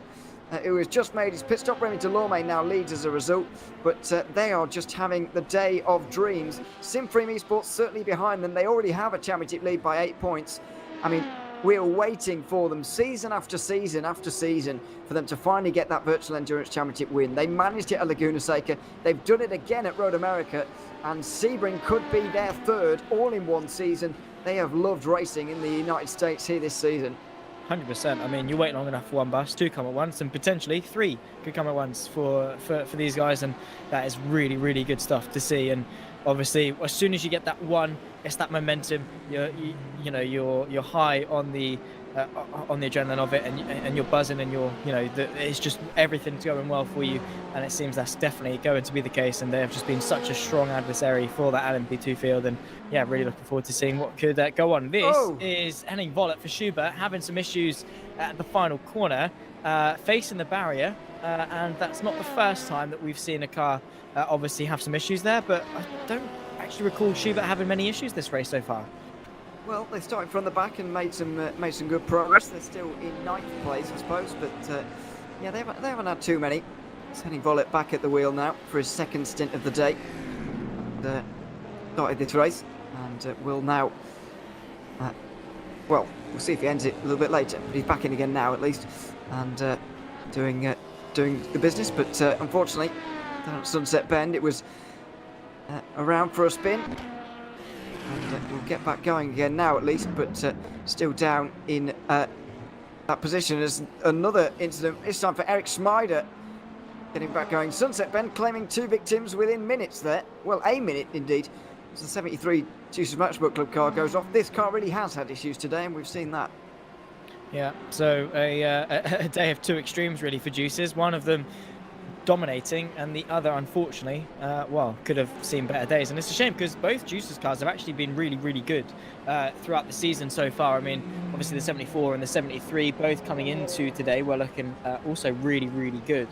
who has just made his pit stop. Remy Delorme now leads as a result, but they are just having the day of dreams. Simfreem Esports certainly behind them. They already have a championship lead by 8 points. I mean, we are waiting for them season after season after season for them to finally get that Virtual Endurance Championship win. They managed it at Laguna Seca. They've done it again at Road America, and Sebring could be their third all in one season. They have loved racing in the United States here this season. 100%. I mean, you wait long enough for one bus, two come at once, and potentially three could come at once for these guys, and that is really, really good stuff to see. And obviously, as soon as you get that one, it's that momentum. You're high on the adrenaline of it, and you're buzzing, and it's just everything's going well for you. And it seems that's definitely going to be the case. And they have just been such a strong adversary for that LMP2 field. And yeah, really looking forward to seeing what could go on. This is Henning Vollert for Schubert, having some issues at the final corner, facing the barrier. And that's not the first time that we've seen a car obviously have some issues there, but I don't actually recall Schubert having many issues this race so far. Well, they started from the back and made some good progress. They're still in 9th place, I suppose, but yeah, they haven't had too many. It's Henning Vollert back at the wheel now for his second stint of the day. And, started this race, and will now. Well, we'll see if he ends it a little bit later, but he's back in again now at least, and doing the business. But unfortunately, down at Sunset Bend, it was around for a spin. And we'll get back going again now at least, but still down in that position as another incident, this time for Eric Schmeider, getting back going. Sunset Bend claiming 2 victims within minutes there. Well, a minute indeed. As the 73 Juicers Motorsport Club car goes off. This car really has had issues today, and we've seen that. Yeah, so a day of two extremes really for Juicers. One of them dominating, and the other, unfortunately, could have seen better days. And it's a shame because both Juicers cars have actually been really, really good throughout the season so far. I mean, obviously the 74 and the 73, both coming into today, were looking also really, really good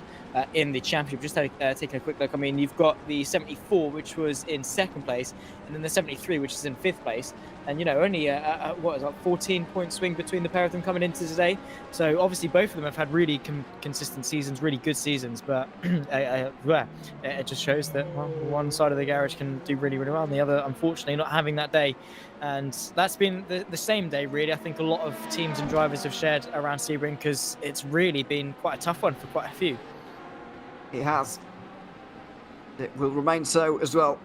in the championship. Just taking a quick look. I mean, you've got the 74, which was in 2nd place, and then the 73, which is in 5th place. And, only a 14-point swing between the pair of them coming into today. So obviously both of them have had really consistent seasons, really good seasons. But it just shows that one side of the garage can do really, really well, and the other, unfortunately, not having that day. And that's been the same day, really. I think a lot of teams and drivers have shared around Sebring because it's really been quite a tough one for quite a few. It has. It will remain so as well.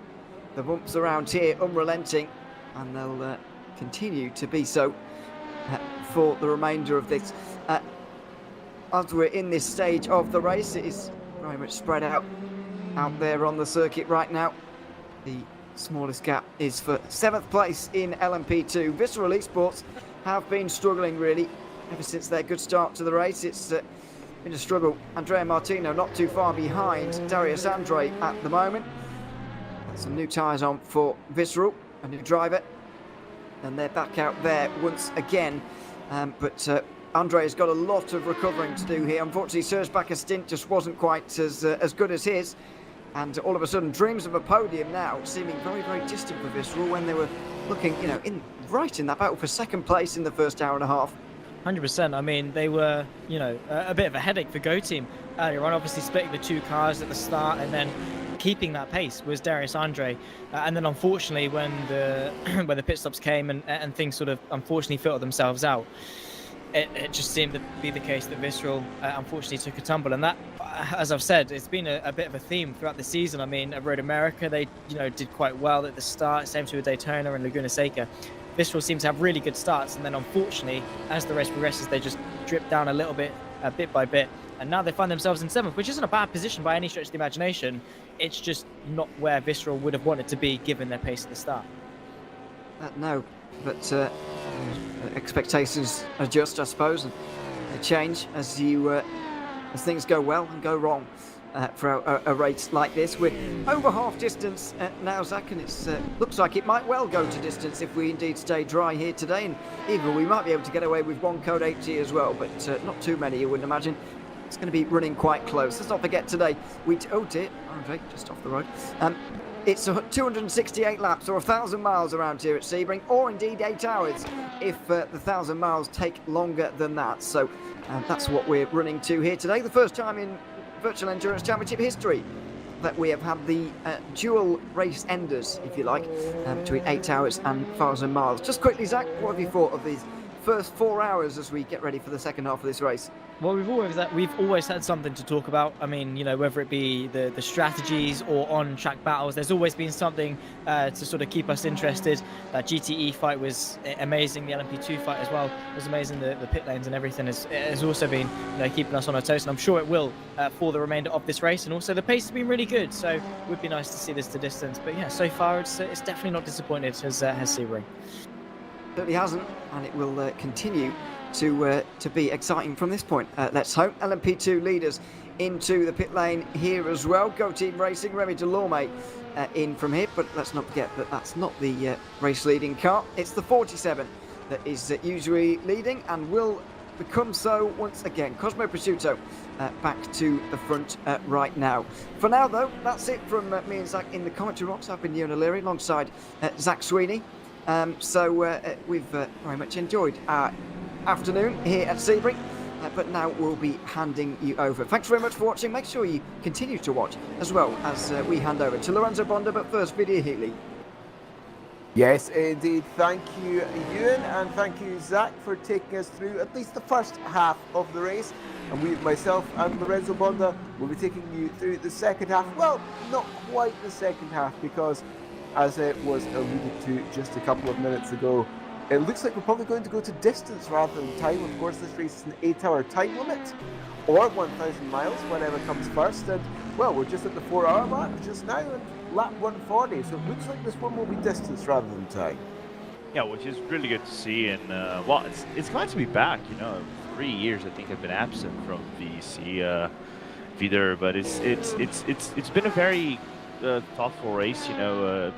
The bumps around here unrelenting, and they'll continue to be so for the remainder of this. As we're in this stage of the race, it is very much spread out there on the circuit right now. The smallest gap is for 7th place in LMP2. Visceral Esports have been struggling really ever since their good start to the race. It's been a struggle. Andrea Martino not too far behind Darius Andre at the moment. Some new tyres on for Visceral, a new driver, and they're back out there once again. But Andre has got a lot of recovering to do here. Unfortunately, Serge Backer's stint just wasn't quite as good as his. And all of a sudden, dreams of a podium now, seeming very, very distant for Visceral when they were looking, right in that battle for 2nd place in the first hour and a half. 100%. I mean, they were, a bit of a headache for Go Team earlier on. Obviously, splitting the 2 cars at the start and then keeping that pace was Darius Andre. And then, unfortunately, when the pit stops came and things sort of unfortunately filtered themselves out, it just seemed to be the case that Visceral unfortunately took a tumble. And that, as I've said, it's been a bit of a theme throughout the season. I mean, at Road America, they did quite well at the start. Same to Daytona and Laguna Seca. Visceral seems to have really good starts, and then unfortunately, as the race progresses, they just drip down a little bit, bit by bit. And now they find themselves in 7th, which isn't a bad position by any stretch of the imagination. It's just not where Visceral would have wanted to be given their pace at the start. No, but expectations adjust, I suppose, and they change as things go well and go wrong. for a race like this. We're over half distance now, Zach, and it looks like it might well go to distance if we indeed stay dry here today, and even we might be able to get away with one code HG as well, but not too many, you wouldn't imagine. It's going to be running quite close. Let's not forget today, oh dear, okay, just off the road. It's 268 laps or 1,000 miles around here at Sebring, or indeed 8 hours if the 1,000 miles take longer than that. So that's what we're running to here today. The first time in Virtual Endurance Championship history that we have had the dual race enders, if you like, between 8 hours and 1,000 miles. Just quickly, Zach, what have you thought of these first 4 hours as we get ready for the second half of this race? Well, we've always had something to talk about. I mean, you know, whether it be the strategies or on-track battles, there's always been something to sort of keep us interested. That GTE fight was amazing. The LMP2 fight as well was amazing. The pit lanes and everything has also been, you know, keeping us on our toes, and I'm sure it will for the remainder of this race. And also the pace has been really good, so it would be nice to see this to distance. But yeah, so far it's definitely not disappointed as Sebring. Certainly hasn't, and it will continue to be exciting from this point. Let's hope. LMP2 leaders into the pit lane here as well. Go Team Racing, Remy Delorme in from here, but let's not forget that that's not the race leading car. It's the 47 that is usually leading and will become so once again. Cosmo Prosciutto back to the front right now. For now though, that's it from me and Zach in the commentary box. I've been Ewan O'Leary alongside Zach Sweeney. We've very much enjoyed our afternoon here at Sebring, but now we'll be handing you over. Thanks very much for watching. Make sure you continue to watch as well as we hand over to Lorenzo Bonda, but first, Vidya Healy. Yes, indeed. Thank you, Ewan, and thank you, Zach, for taking us through at least the first half of the race. And myself and Lorenzo Bonda, will be taking you through the second half. Well, not quite the second half, because as it was alluded to just a couple of minutes ago, it looks like we're probably going to go to distance rather than time. Of course, this race is an 8-hour time limit, or 1,000 miles, whatever comes first. And, well, we're just at the 4-hour mark just now, and lap 140, so it looks like this one will be distance rather than time. Yeah, which is really good to see, and, well, it's glad to be back, you know. 3 years, I think, I've been absent from VEC, Vider, but it's been a very thoughtful race, you know,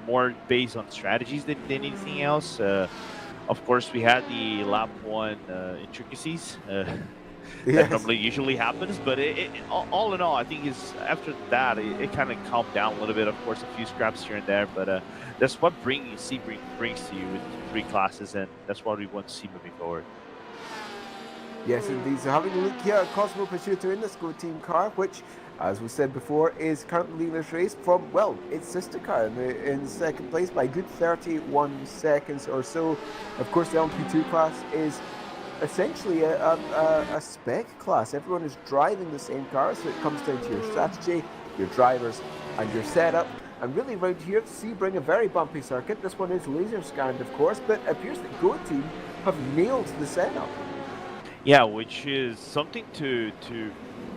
more based on strategies than anything else. Of course, we had the lap 1 intricacies that usually happens, but all in all, I think after that it kind of calmed down a little bit. Of course, a few scraps here and there, but that's what Sebring brings to you with 3 classes, and that's what we want to see moving forward. Yes, indeed. So having a look here at Cosmo Prosciutto in the Go Team car, which, as we said before, is currently leading this race from, well, its sister car in second place by a good 31 seconds or so. Of course, the LMP2 class is essentially a spec class. Everyone is driving the same car, so it comes down to your strategy, your drivers, and your setup. And really around here at Sebring, a very bumpy circuit. This one is laser scanned, of course, but it appears that Go Team have nailed the setup. Yeah, which is something to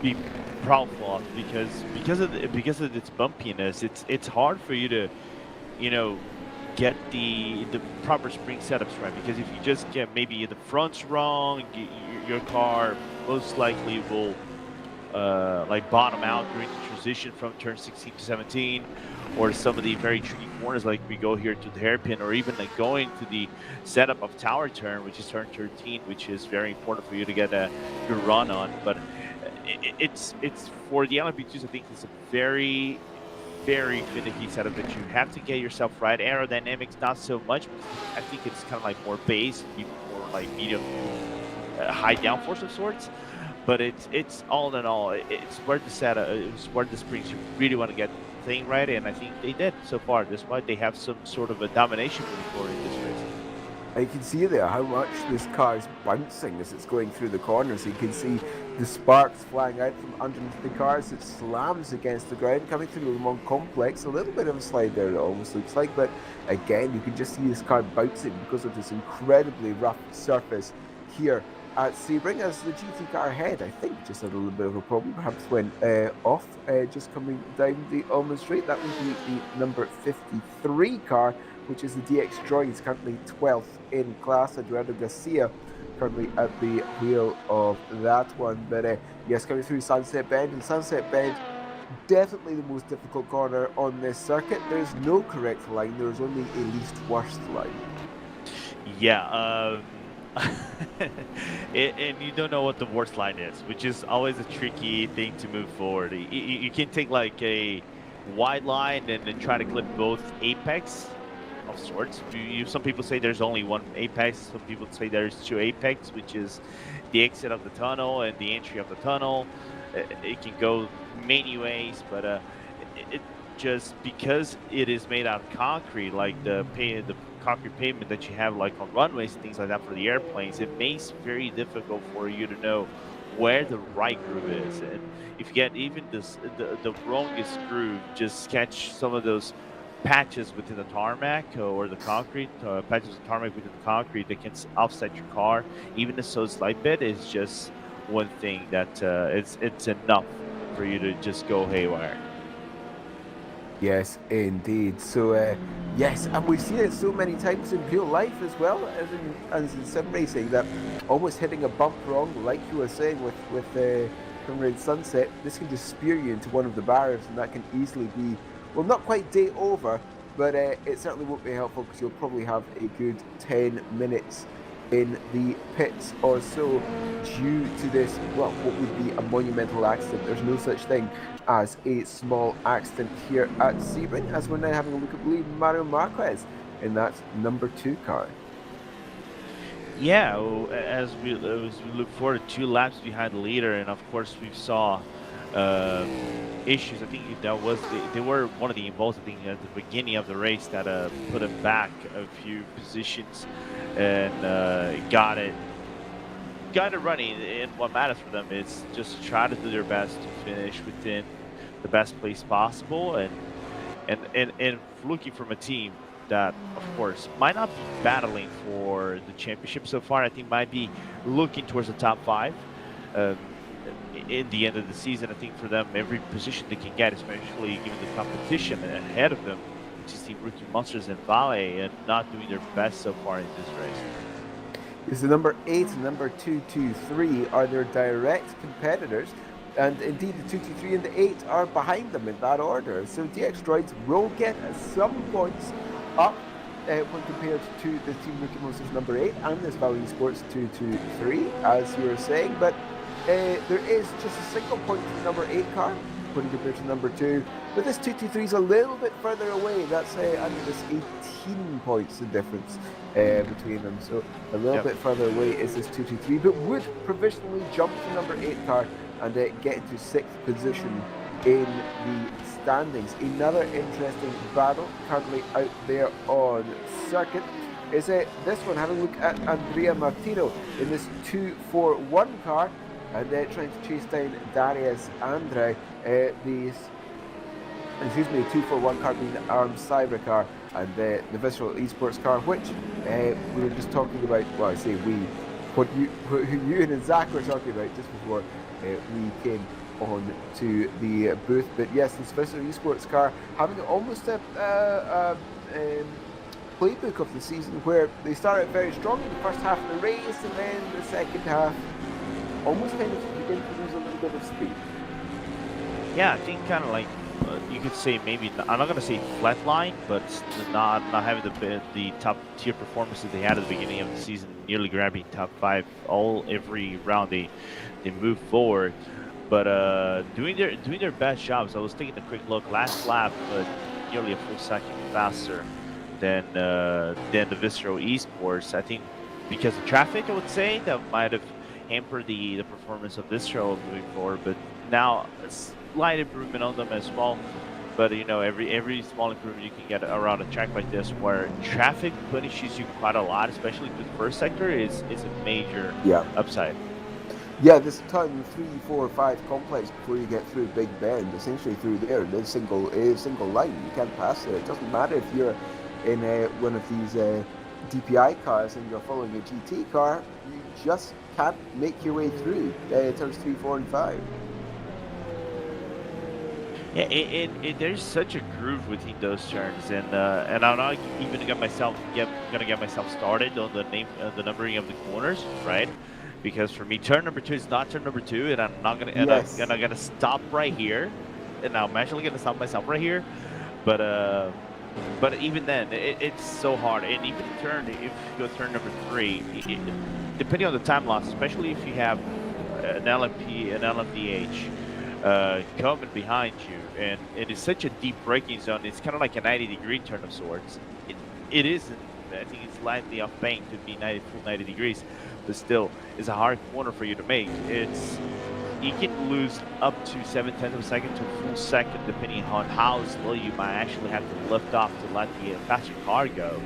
be proudful of, because of its bumpiness, it's hard for you to, you know, get the proper spring setups right, because if you just get maybe the fronts wrong, your car most likely will like bottom out during the transition from turn 16 to 17, or some of the very tricky corners like we go here to the hairpin, or even like going to the setup of tower turn, which is turn 13, which is very important for you to get a good run on. But it's for the LMP2s, I think it's a very, very finicky setup that you have to get yourself right. Aerodynamics, not so much. I think it's kind of like more base, even more like medium, high downforce of sorts. But it's all in all, it's where the setup, it's where the springs you really want to get the thing right, and I think they did so far. That's why they have some sort of a domination moving forward in this race. You can see there how much this car is bouncing as it's going through the corners. You can see the sparks flying out from underneath the car as it slams against the ground, coming through the Le Mans complex. A little bit of a slide there, it almost looks like, but again, you can just see this car bouncing because of this incredibly rough surface here at Sebring, as the GT car ahead, I think, just had a little bit of a problem, perhaps went off just coming down the Ulman Straight. That would be the number 53 car, which is the DX Joy. He's currently 12th in class. Eduardo Garcia currently at the wheel of that one. But yes, coming through Sunset Bend, and Sunset Bend, definitely the most difficult corner on this circuit. There's no correct line, there's only a least worst line. Yeah, and you don't know what the worst line is, which is always a tricky thing to move forward. You can take like a wide line and then try to clip both apex of sorts. Some people say there's only one apex, some people say there's two apex, which is the exit of the tunnel and the entry of the tunnel. It can go many ways, but it just because it is made out of concrete, like the concrete pavement that you have like on runways and things like that for the airplanes, it makes it very difficult for you to know where the right groove is. And if you get even the wrongest groove, just catch some of those patches within the tarmac or the concrete, patches of tarmac within the concrete that can offset your car. Even a so slight bit is just one thing that it's enough for you to just go haywire. Yes, indeed. So, yes, and we've seen it so many times in real life as well as in sim racing, that almost hitting a bump wrong, like you were saying with Comrade Sunset, this can just spear you into one of the barriers, and that can easily be, well, not quite day over, but it certainly won't be helpful, because you'll probably have a good 10 minutes in the pits or so due to this, well, what would be a monumental accident. There's no such thing as a small accident here at Sebring, as we're now having a look at, I believe, Mario Marquez in that number 2 car. Yeah, well, as we look forward, 2 laps behind the leader, and of course we saw issues. I think that was they were one of the involved, I think, at the beginning of the race that put him back a few positions and got it running. And what matters for them is just try to do their best to finish within the best place possible, and looking from a team that, of course, might not be battling for the championship so far. I think might be looking towards the top 5 in the end of the season. I think for them, every position they can get, especially given the competition ahead of them, which is the Rookie Monsters and Vale, and not doing their best so far in this race. Is the number 8 and number 223 are their direct competitors, and indeed the 223 and the 8 are behind them in that order. So DX Droids will get some points up when compared to the Team Rookie Monsters number 8 and this Valley Sports 223, as you were saying, but there is just a single point to the number 8 car when compared to number 2, but this 223 is a little bit further away. That's under this 18 points the difference between them, so a little bit further away is this 223, but would provisionally jump to number 8 car and get into 6th position in the standings. Another interesting battle currently out there on circuit is this one, having a look at Andrea Martino in this 241 car, and trying to chase down Darius Andre. The 241 car being the ARM Cyber car, and the Visceral Esports car, which we were just talking about. Well, I say we, what you and Zach were talking about just before we came on to the booth. But yes, this Visceral Esports car having almost a playbook of the season, where they start out very strong in the first half of the race, and then the second half almost kind of begin to lose a little bit of speed. Yeah, I think kind of like you could say, maybe I'm not gonna say flatline, but not having the top tier performances they had at the beginning of the season, nearly grabbing top 5 every round they move forward. But doing their best jobs. I was taking a quick look last lap, but nearly a full second faster than the Visceral Esports. I think because of traffic, I would say that might have hampered the performance of Visceral moving forward. But now a slight improvement on them as well. But you know, every small improvement you can get around a track like this, where traffic punishes you quite a lot, especially with the first sector, is a major upside. Yeah, this turn 3, 4, 5 complex before you get through Big Bend, essentially through there, there's single line. You can't pass it. It doesn't matter if you're in one of these DPI cars and you're following a GT car, you just can't make your way through turns 3, 4, and 5. Yeah, there's such a groove within those turns, and I'm not even gonna get myself started on the numbering of the corners, right? Because for me, turn number 2 is not turn number 2, and Yes. I'm gonna stop right here, and I'm actually gonna stop myself right here, but even then, it's so hard, and even if you go turn number 3, depending on the time loss, especially if you have an LMP, an LMDH. Coming behind you, and it is such a deep braking zone. It's kind of like a 90-degree turn of sorts. It isn't. I think it's slightly off bank to be full 90 degrees, but still, it's a hard corner for you to make. You can lose up to 7/10 of a second to a full second, depending on how slow you might actually have to lift off to let the faster car go.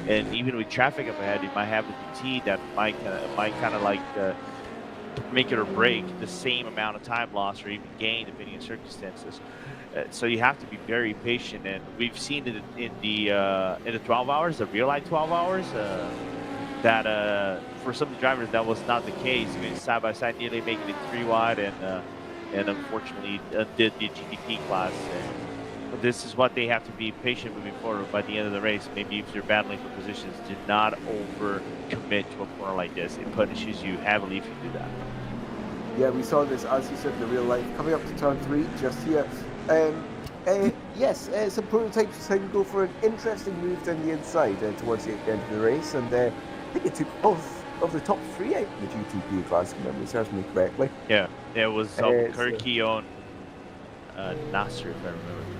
And even with traffic up ahead, you might have a DT that might kind of like. Make it or break the same amount of time loss or even gain depending on circumstances. So you have to be very patient, and we've seen it in the 12 hours, the real life 12 hours, that for some drivers that was not the case. Going side by side, nearly making it 3 wide, and unfortunately did the GTP class. And this is what they have to be patient moving forward. By the end of the race, maybe if you're battling for positions, do not over commit to a corner like this. It punishes you heavily if you do that. Yeah, we saw this, as you said, in the real life. Coming up to turn 3, just here. Yes, some prototypes can go for an interesting move down the inside towards the end of the race, and I think it took both of the top 3 out of the GTP class, if memory serves me correctly. Yeah, it was Albuquerque on Nasser, if I remember correctly.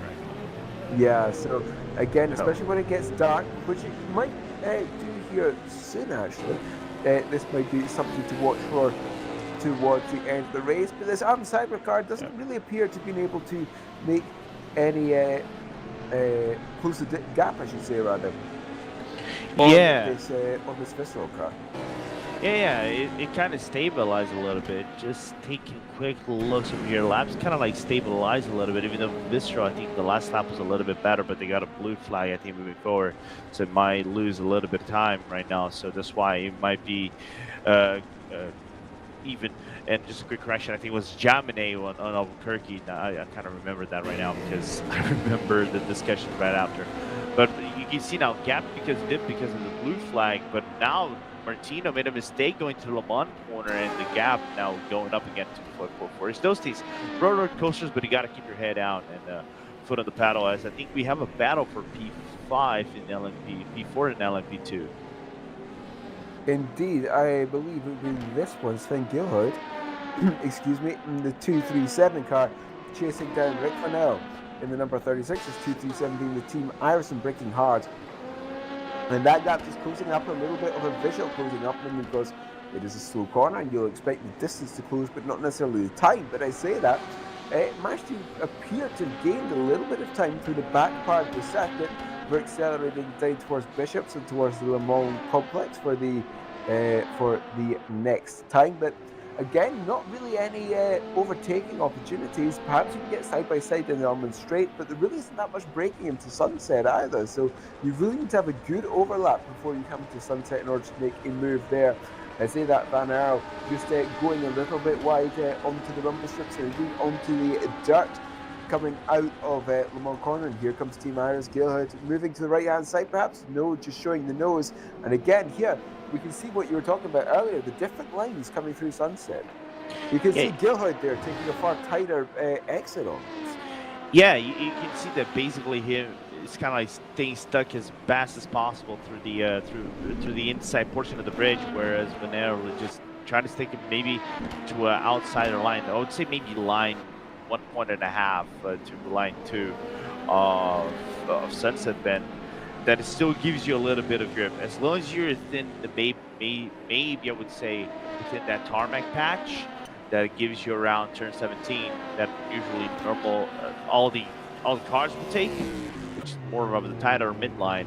Yeah, so again, especially when it gets dark, which it might do here soon, actually, this might be something to watch for towards the end of the race. But this Arm Cybercar doesn't really appear to be able to make any close the gap, I should say, rather. On this visceral car. Yeah, it kind of stabilized a little bit. Just taking quick looks of your laps, kind of like stabilized a little bit. Even though visceral, I think the last lap was a little bit better, but they got a blue flag, I think, moving forward, so it might lose a little bit of time right now. So that's why it might be even. And just a quick correction, I think it was Jamine on Albuquerque. I kind of remember that right now because I remember the discussion right after. But you can see now gap because of the blue flag, but now Martino made a mistake going to the Le Mans corner, and the gap now going up again to the 444. It's those things, roller coasters, but you got to keep your head down and foot on the paddle. As I think we have a battle for P5 in LMP, P4 in LMP2. Indeed, I believe it would be this one, Sven Gilhood, excuse me, in the 237 car, chasing down Rick Vanel in the number 36, as 237 being the team Iverson braking hard. And that gap just closing up, a little bit of a visual closing up, and because it is a slow corner and you'll expect the distance to close, but not necessarily the time. But I say that, it managed to appear to have gained a little bit of time through the back part of the circuit. We're accelerating down towards Bishops and towards the Le Mans complex for the next time. But again, not really any overtaking opportunities. Perhaps you can get side by side in the Almond Straight, but there really isn't that much braking into Sunset either. So you really need to have a good overlap before you come to Sunset in order to make a move there. I say that Van Aert just going a little bit wide onto the rumble strips and indeed onto the dirt coming out of Le Mans corner. And here comes Team Iris Gilhood moving to the right hand side, perhaps. No, just showing the nose. And again, here we can see what you were talking about earlier, the different lines coming through Sunset. You can see Gilhood there taking a far tighter exit on this. Yeah, you can see that basically him is kind of like staying stuck as fast as possible through the through the inside portion of the bridge, whereas Vanero was just trying to stick it maybe to an outsider line. I would say maybe line 1.5 to line 2 of Sunset Bend. That it still gives you a little bit of grip. As long as you're within the maybe I would say within that tarmac patch that gives you around turn 17, that usually normal all the cars will take, which is more of the tighter midline,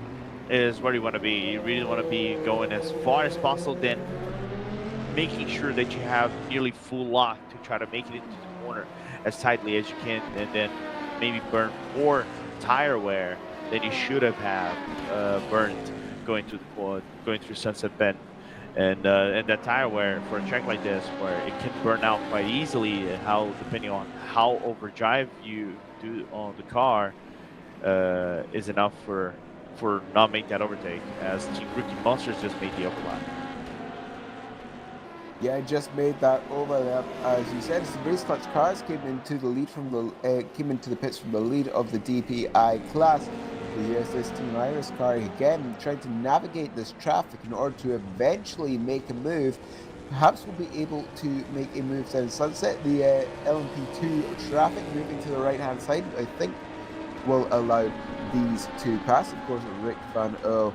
is where you want to be. You really want to be going as far as possible, then making sure that you have nearly full lock to try to make it into the corner as tightly as you can, and then maybe burn more tire wear than you should have burned going through Sunset Bend. And that tire wear for a track like this, where it can burn out quite easily, depending on how overdrive you on the car is enough for not make that overtake, as Team Rookie Monsters just made the overlap. Yeah, just made that overlap. As you said, the race clutch cars came into the lead from the came into the pits from the lead of the DPI class. Here's this Team Iris car again, trying to navigate this traffic in order to eventually make a move. Perhaps we'll be able to make a move down Sunset. The LMP2 traffic moving to the right-hand side, I think, will allow these to pass. Of course, Rick Van Earl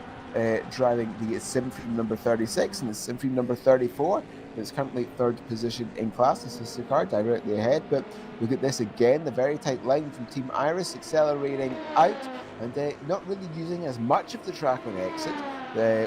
driving the Sebring number 36 and the Sebring number 34. It's currently third position in class. This is the car directly ahead, but look at this again, the very tight line from Team Iris accelerating out and not really using as much of the track on exit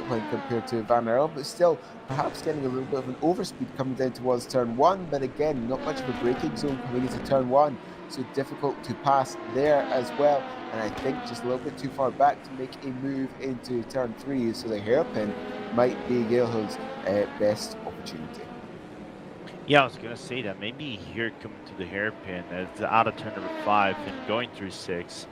when compared to Van Earl, but still perhaps getting a little bit of an overspeed coming down towards turn 1, but again, not much of a braking zone coming into turn 1, so difficult to pass there as well. And I think just a little bit too far back to make a move into turn 3, so the hairpin might be Galehood's best opportunity. Yeah, I was gonna say that maybe here coming to the hairpin out of turn number 5 and going through 6.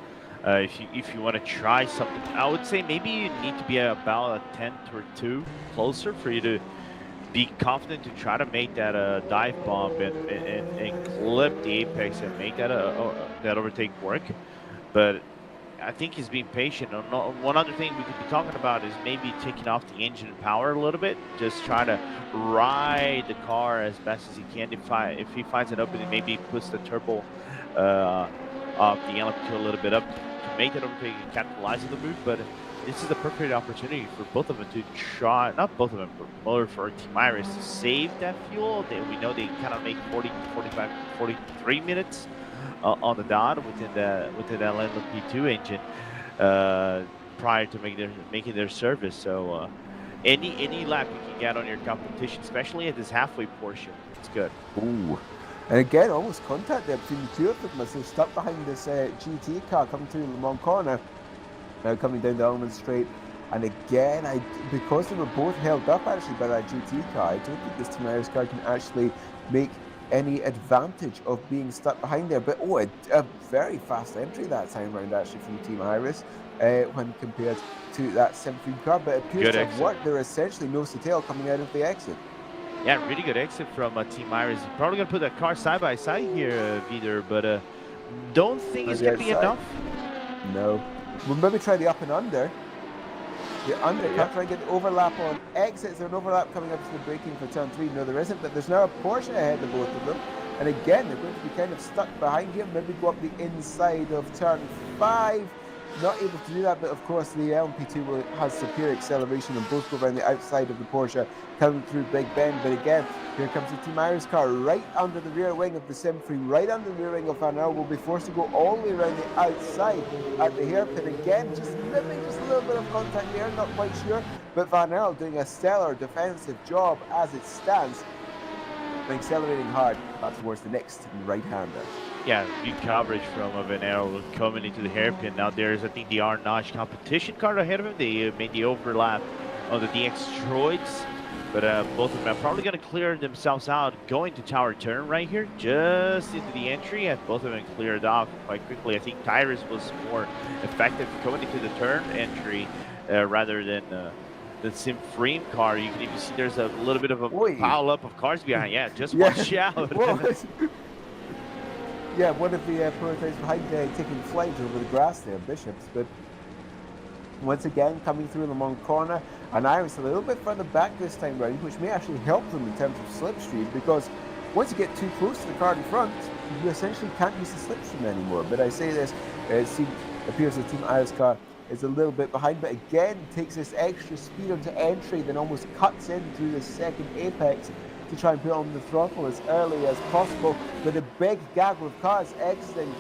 If you want to try something, I would say maybe you need to be about a 10th or 2 closer for you to be confident to try to make that dive bomb and clip the apex and make that that overtake work. But I think he's being patient. One other thing we could be talking about is maybe taking off the engine power a little bit, just trying to ride the car as best as he can. If he finds an opening, maybe puts the turbo of the LMP2 a little bit up to make that overtake and capitalize on the move. But this is the perfect opportunity for both of them to try, not both of them, but more for Team Iris to save that fuel. We know they kind of make 40, 45, 43 minutes on the dot within that LMP2 engine prior to making their service. So any lap you can get on your competition, especially at this halfway portion, it's good. Ooh. And again, almost contact there between the two of them as they're stuck behind this GT car coming through Le Mans corner. Now coming down the Element Straight. And again, because they were both held up actually by that GT car, I don't think this Team Iris car can actually make any advantage of being stuck behind there. But a very fast entry that time round actually from Team Iris when compared to that Sebring car. But it appears to have worked. They're essentially nose to tail coming out of the exit. Yeah, really good exit from Team Iris. Probably going to put that car side by side here, Vider, but don't think it's going to be enough. No. We'll maybe try the up and under. The under, can't try and get the overlap on exits. There's an overlap coming up to the braking for turn 3. No, there isn't, but there's now a Porsche ahead of both of them. And again, they're going to be kind of stuck behind here. Maybe go up the inside of turn 5. Not able to do that, but of course the LMP2 has superior acceleration and both go around the outside of the Porsche coming through Big Bend. But again, here comes the Team Iris car right under the rear wing of the Sebring, right under the rear wing of Van Earl. Will be forced to go all the way around the outside at the hairpin. Again, just a little bit of contact there, not quite sure. But Van Earl doing a stellar defensive job as it stands, accelerating hard towards the next right-hander. Yeah, good coverage from Van Earl coming into the hairpin. Now there's, I think, the R-Notch competition car ahead of him. They made the overlap on the DX Droids, but both of them are probably going to clear themselves out going to tower turn right here, just into the entry, and both of them cleared off quite quickly. I think Tyrus was more effective going into the turn entry rather than the Sebring car. You can even see there's a little bit of a pile up of cars behind. Yeah, just watch out. Yeah, one of the prototypes behind taking flight over the grass there, Bishops. But once again, coming through the Mans corner, and Iris a little bit further back this time round, which may actually help them in terms of slipstream, because once you get too close to the car in front, you essentially can't use the slipstream anymore. But I say this, it appears the Team Iris car is a little bit behind, but again takes this extra speed onto entry, then almost cuts in through the second apex to try and put on the throttle as early as possible, with a big gaggle of cars exiting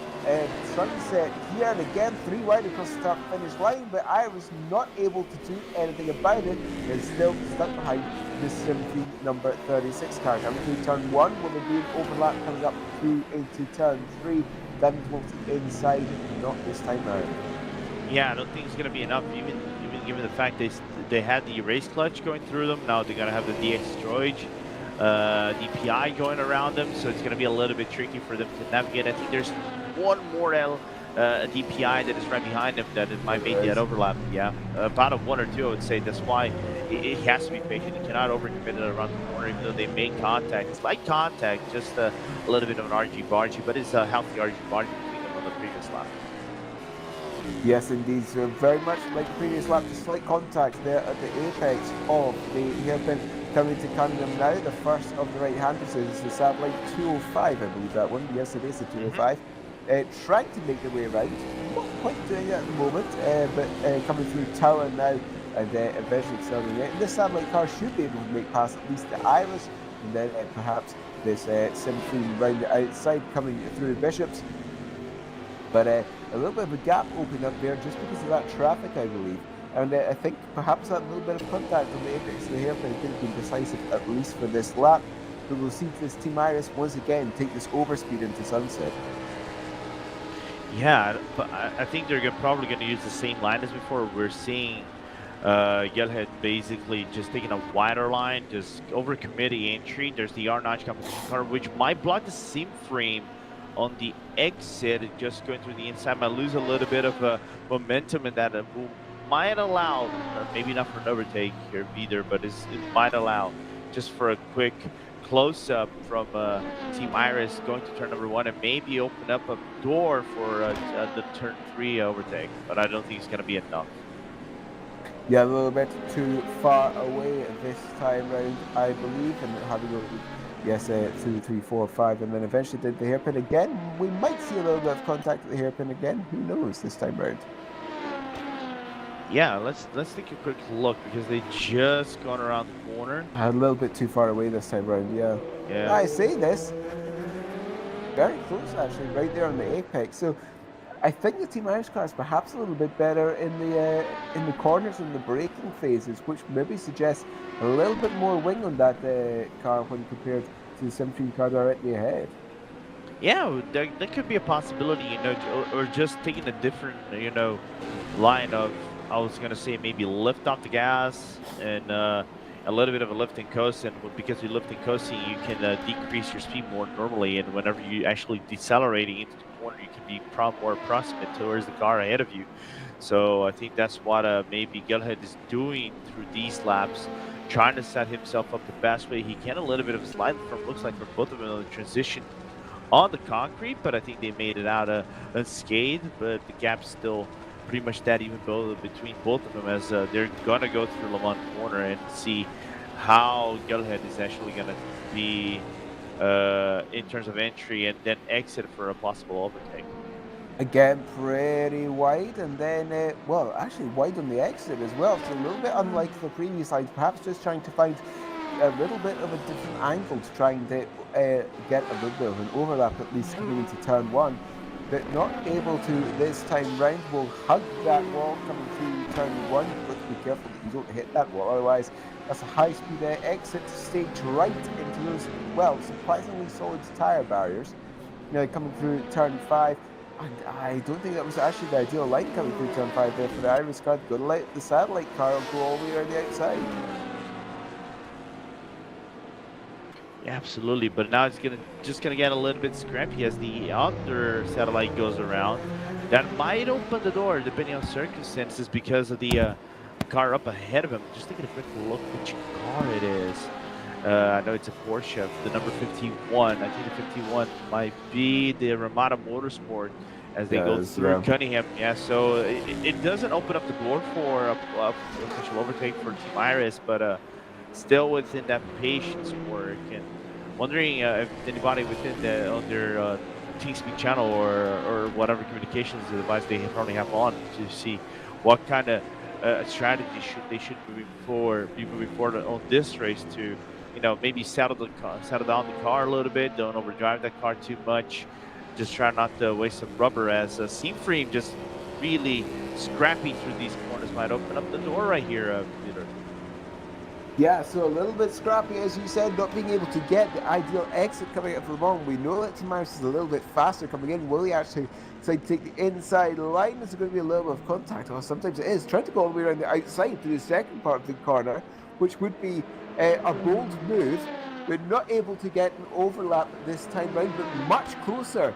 Sunset here, and again 3 wide across the start finish line, but Iris not able to do anything about it, and still stuck behind the Sebring number 36 car. Coming through turn 1 with a good overlap coming up through into turn 3, then inside, not this time around. Yeah, I don't think it's going to be enough, even given the fact they had the race clutch going through them. Now they're going to have the DX Droid DPI going around them, so it's going to be a little bit tricky for them to navigate. I think there's one more DPI that is right behind him that it might make that overlap. Yeah, about a 1 or 2, I would say. That's why he has to be patient. He cannot overcommit it around the corner, even though they make contact. Slight contact, just a little bit of an RG-bargy, but it's a healthy RG-bargy between them on the previous lap. Yes, indeed. So very much like the previous lap, just slight contact there at the apex of the hairpin. Coming to Cunningham now, the first of the right-handers is the satellite 205, I believe that one. Yes, it is the 205. Trying to make their way around, not quite doing it at the moment, but coming through Tower now and eventually accelerating. This satellite car should be able to make past at least the Iris, and then perhaps this Sebring round the outside coming through the Bishops. But a little bit of a gap opened up there just because of that traffic, I believe. And I think perhaps that little bit of contact on the apex of the hairpin could have been decisive, at least for this lap. But we'll see this Team Iris once again take this overspeed into sunset. Yeah, but I think they're probably going to use the same line as before. We're seeing Yellowhead basically just taking a wider line, just over committee entry. There's the R-notch competition car, which might block the seam frame on the exit, just going through the inside. Might lose a little bit of momentum in that. Might allow, maybe not for an overtake here either, but it might allow just for a quick close-up from Team Iris going to turn number 1 and maybe open up a door for the turn 3 overtake, but I don't think it's going to be enough. Yeah, a little bit too far away this time round, I believe, and having a yes, 2, 3, 4, 5, and then eventually did the hairpin again. We might see a little bit of contact at the hairpin again. Who knows this time round? Yeah, let's take a quick look because they just gone around the corner. A little bit too far away this time round, yeah. Yeah. I say this. Very close, actually, right there on the apex. So I think the Team Irish car is perhaps a little bit better in the corners and the braking phases, which maybe suggests a little bit more wing on that car when compared to the Sebring car directly ahead. Yeah, there could be a possibility, you know, or just taking a different, you know, line of, I was going to say maybe lift off the gas and a little bit of a lift and coast, and because you lift and coasting, you can decrease your speed more normally, and whenever you actually decelerating into the corner, you can be more approximate towards the car ahead of you. So I think that's what maybe Gilhead is doing through these laps, trying to set himself up the best way he can. A little bit of a slide from, looks like for both of them on the transition on the concrete, but I think they made it out unscathed, but the gap's still pretty much that even between both of them, as they're gonna go through Le Mans corner and see how Gilhead is actually gonna be in terms of entry and then exit for a possible overtake. Again, pretty wide, and then, well, actually wide on the exit as well. So a little bit unlike the previous lines, perhaps just trying to find a little bit of a different angle to trying to get a little bit of an overlap, at least coming into turn 1. But not able to this time round. Will hug that wall coming through turn 1. You've got to be careful that you don't hit that wall, otherwise that's a high-speed exit stage right into those, well, surprisingly solid tyre barriers. Now coming through turn 5, and I don't think that was actually the ideal line coming through turn 5 there for the Irish car. Got to let the satellite car go all the way around the outside. Yeah, absolutely, but now it's just gonna get a little bit scrappy as the other satellite goes around. That might open the door depending on circumstances because of the car up ahead of him. Just taking a quick look which car it is. I know it's a Porsche, the number 51. I think the 51 might be the Ramada Motorsport as they go through Cunningham. Yeah, so it doesn't open up the door for a official overtake for Team Iris, but still within that patience work, and wondering if anybody within their TeamSpeak channel or whatever communications device they probably have on to see what kind of strategy they should be moving forward on this race to, you know, maybe settle down the car a little bit, don't overdrive that car too much, just try not to waste some rubber, as seam frame just really scrappy through these corners might open up the door right here, Peter. Yeah, so a little bit scrappy, as you said, not being able to get the ideal exit coming out of Le Mans. We know that Team Iris is a little bit faster coming in. Will he actually decide to take the inside line? Is there going to be a little bit of contact? Or sometimes it is. Trying to go all the way around the outside to the second part of the corner, which would be a bold move, but not able to get an overlap this time round, but much closer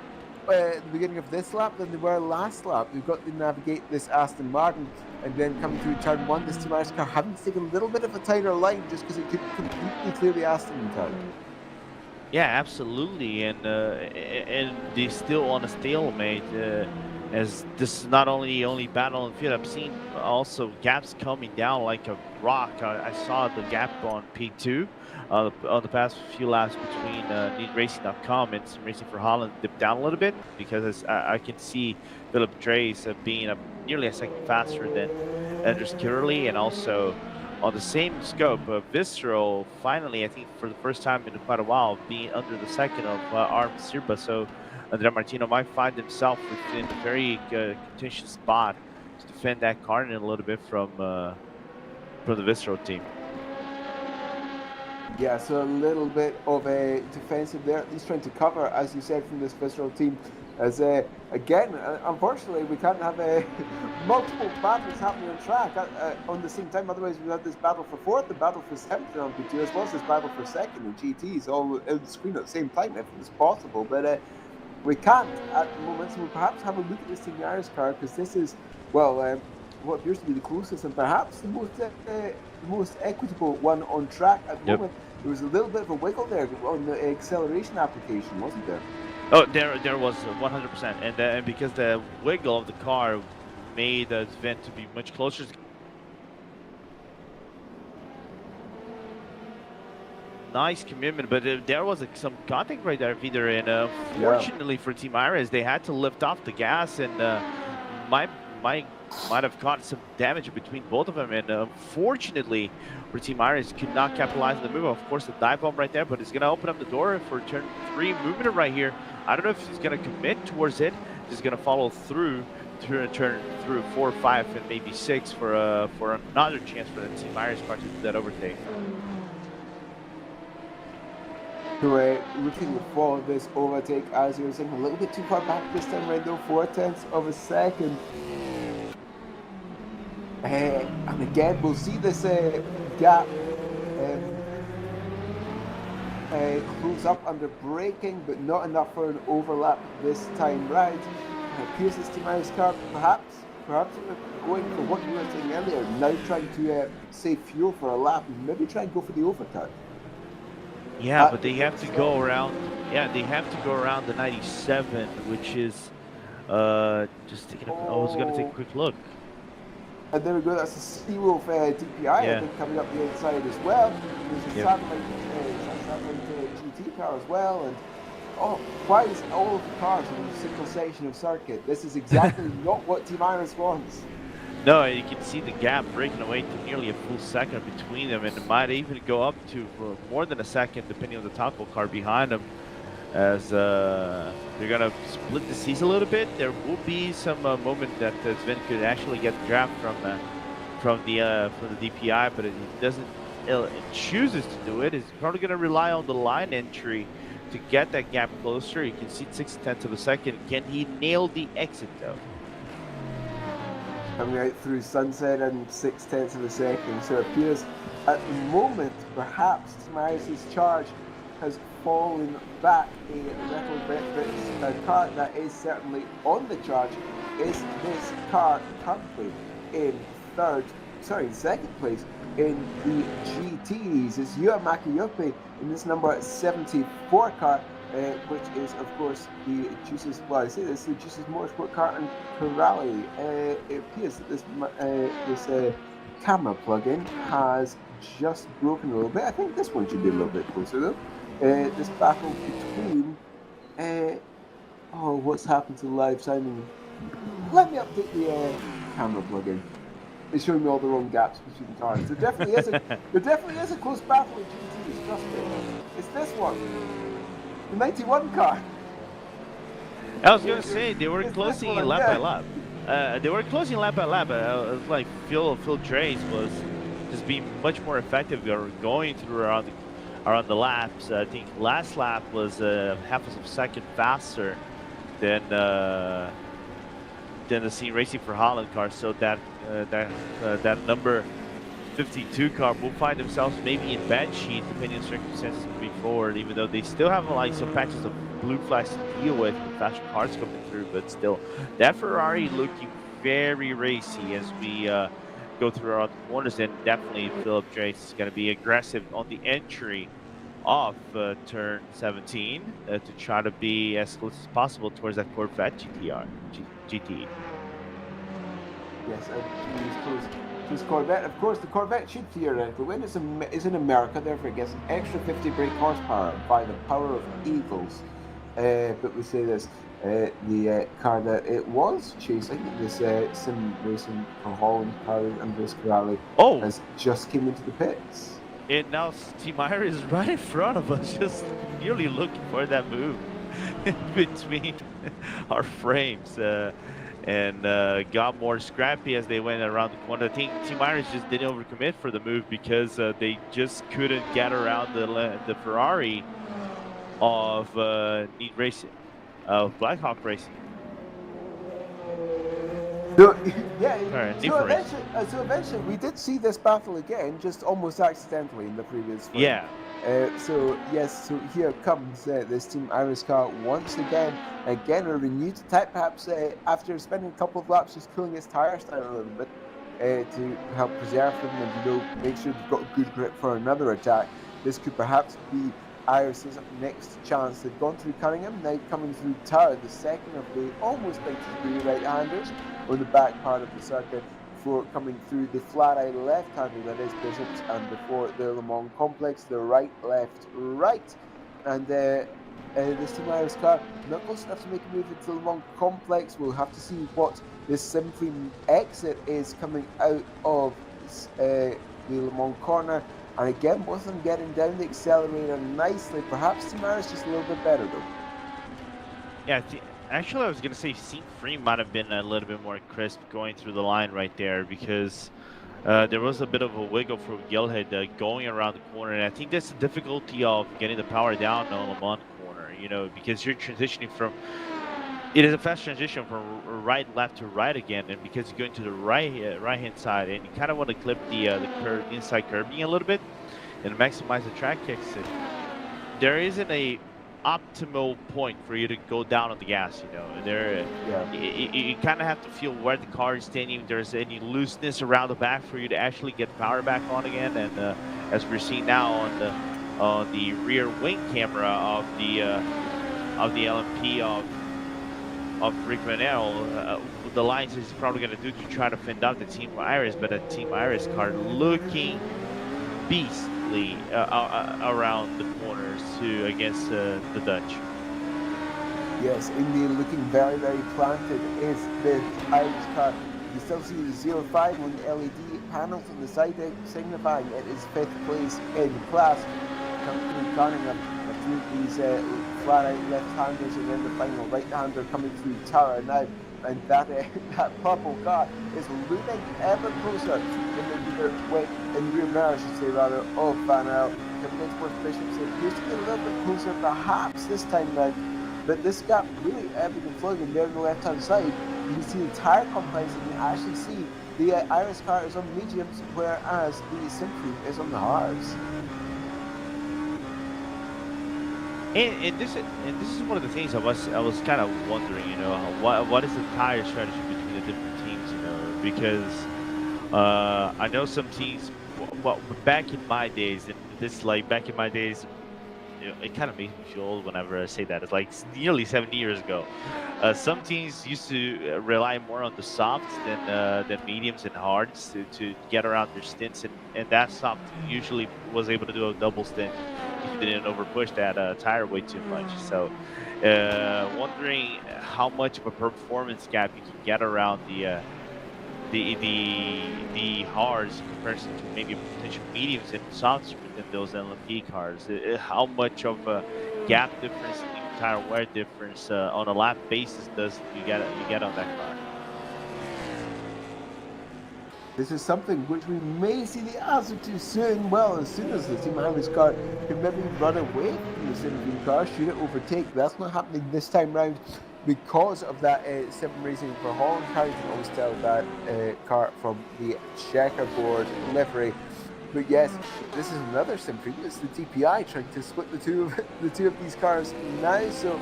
at the beginning of this lap than they were last lap. They've got to navigate this Aston Martin, and then coming through turn 1, this Team Iris car having to take a little bit of a tighter line just because it could completely clear the Aston car. Yeah, absolutely, and they're still on a stalemate. As this is not only battle on the field, I've seen also gaps coming down like a rock. I saw the gap on P2 on the past few laps between NeedRacing.com and Sim Racing for Holland dip down a little bit, because I can see Philip Drees being nearly a second faster than Anders Curley, and also on the same scope, Visceral finally, I think for the first time in quite a while, being under the second of Arm Sirba. So Andrea Martino might find himself within a very contentious spot to defend that car in a little bit from the Visceral team. Yeah, so a little bit of a defensive there, at least trying to cover, as you said, from this Visceral team. As again, unfortunately, we can't have multiple battles happening on track on the same time. Otherwise, we have this battle for 4th, the battle for 7th on P2, as well as this battle for 2nd and GTs all on the screen at the same time, if it's possible. But we can't at the moment, so we'll perhaps have a look at this Team Yaris car, because this is, well, what appears to be the closest and perhaps the most equitable one on track at the moment. There was a little bit of a wiggle there on the acceleration application, wasn't there? Oh, there was 100%, and because the wiggle of the car made the event to be much closer. Nice commitment, but there was some contact right there, Vitor, and fortunately for Team Iris, they had to lift off the gas, and might have caught some damage between both of them, and unfortunately for Team Iris, could not capitalize on the move. Of course, the dive bomb right there, but it's going to open up the door for turn 3 movement right here. I don't know if he's going to commit towards it. He's going to follow through to turn through 4, 5, and maybe 6 for another chance for the Team Iris car to do that overtake. So looking for this overtake, as you were saying, a little bit too far back this time right though, 4/10 of a second. And again, we'll see this gap close up under braking, but not enough for an overlap this time round. Pierce's Team Iris car, perhaps going for what you were saying earlier, now trying to save fuel for a lap, and maybe try and go for the overcut. Yeah, but they have to go around. Yeah, they have to go around the 97, which is just taking. I was going to take a quick look. And there we go. That's a Seawolf DPI, I think, coming up the inside as well. There's a satellite GT car as well, and why is all of the cars in a single section of circuit? This is exactly not what Team Iris wants. No, you can see the gap breaking away to nearly a full second between them, and it might even go up to more than a second depending on the Taco car behind them, as they're gonna split the seas a little bit. There will be some moment that Sven could actually get the draft from the DPI, but it doesn't. It chooses to do it. It's probably gonna rely on the line entry to get that gap closer. You can see 6/10 of a second. Can he nail the exit though? Coming out through Sunset and 6/10 of a second. So it appears at the moment, perhaps Team Iris's charge has fallen back a little bit, but a car that is certainly on the charge is this car currently in second place in the GTs. It's Yua Makayope in this number 74 car, which is of course the Juice's, well, I say this, the Juice's Motorsport car and Pirelli. It appears that this camera plug-in has just broken a little bit. I think this one should be a little bit closer though. This battle between what's happened to the live timing? Let me update the camera plug-in. It's showing me all the wrong gaps between cars. There definitely is a close battle in GTs, trust me. It's this one. The 91 car. I was gonna say they were closing lap by lap. They were closing lap by lap. Like Phil Drees was just being much more effective going through around the laps. I think last lap was half of a second faster than the Sim Racing for Holland car. So that number 52 car will find themselves maybe in bad sheet depending on circumstances moving forward, even though they still have like some patches of blue flags to deal with faster cars coming through, but still, that Ferrari looking very racy as we go through our corners, and definitely Philip Drace is going to be aggressive on the entry off turn 17 to try to be as close as possible towards that Corvette GT. Yes, and he's close to his Corvette. Of course, the Corvette should theoretically win. It's in America, therefore it gets an extra 50 brake horsepower by the power of Eagles. But we say this, the car that it was chasing, this sim racing for Holland car, Andres Corrali, has just came into the pits. And now Team Iris is right in front of us, just nearly looking for that move between our frames. And got more scrappy as they went around the corner. I think Team Iris just didn't overcommit for the move because they just couldn't get around the Ferrari of Neat Racing, of Blackhawk Racing. So, yeah, so eventually we did see this battle again, just almost accidentally in the previous frame. Yeah. So here comes this Team Iris car once again a renewed attack, perhaps after spending a couple of laps just cooling its tires down a little bit to help preserve them and make sure they've got a good grip for another attack. This could perhaps be Iris's next chance. They've gone through Cunningham, now coming through Tower, the second of the almost 90-degree right-handers on the back part of the circuit, before coming through the flat-eye left-hander that is Bishops, and before the Le Mans complex, the right, left, right. And this Team Iris car not close enough to make a move into the Le Mans complex. We'll have to see what this Simply exit is coming out of the Le Mans corner. And again, both of them getting down the accelerator nicely. Perhaps Team Iris just a little bit better though. Yeah, actually I was going to say Scene Free might have been a little bit more crisp going through the line right there, because there was a bit of a wiggle from Gilhead going around the corner. And I think that's the difficulty of getting the power down on Le Mans corner, because you're transitioning from... It is a fast transition from right, left to right again, and because you're going to the right-hand side, and you kind of want to clip the inside curbing a little bit and maximize the track exit. There isn't a optimal point for you to go down on the gas. You kind of have to feel where the car is standing. If there's any looseness around the back for you to actually get power back on again. And as we're seeing now on the rear wing camera of the LMP of Rick Manel, the lines he's probably going to do to try to fend out the Team Iris, but a Team Iris car looking beastly around the corners against the Dutch. Yes, indeed, looking very, very planted is the Irish car. You still see the 05 on the LED panels on the side signifying it is 5th place in class. Coming through Cunningham, through these flat-out left-handers, and then the final right-hander coming through Tara now. And that purple car is looming ever closer in the rear mirror, I should say, rather, of Van Eyl. Coming in towards Bishops, it appears to be a little bit closer perhaps this time round. But this gap really been flowing there on the left-hand side. You can see the tyre complex, and you can actually see the Iris car is on mediums, whereas the Symphony is on the hards. And this is one of the things I was kind of wondering, what is the tire strategy between the different teams, because I know some teams, well, back in my days, and this back in my days, it kind of makes me feel old whenever I say that. It's like nearly 70 years ago. Some teams used to rely more on the softs than mediums and hards to get around their stints, and that soft usually was able to do a double stint if you didn't overpush that tire way too much. So wondering how much of a performance gap you can get around the hards in comparison to maybe potential mediums and softs within those LMP cars. How much of a gap difference, tire wear difference on a lap basis does you get on that car? This is something which we may see the answer to soon. Well, as soon as the Team Iris car can maybe run away from the Sebring car, should it overtake? That's not happening this time round because of that Sebring Racing for Holland car. You can always tell that car from the checkerboard livery. But yes, this is another Sebring. It's the DPI trying to split the two of these cars now. So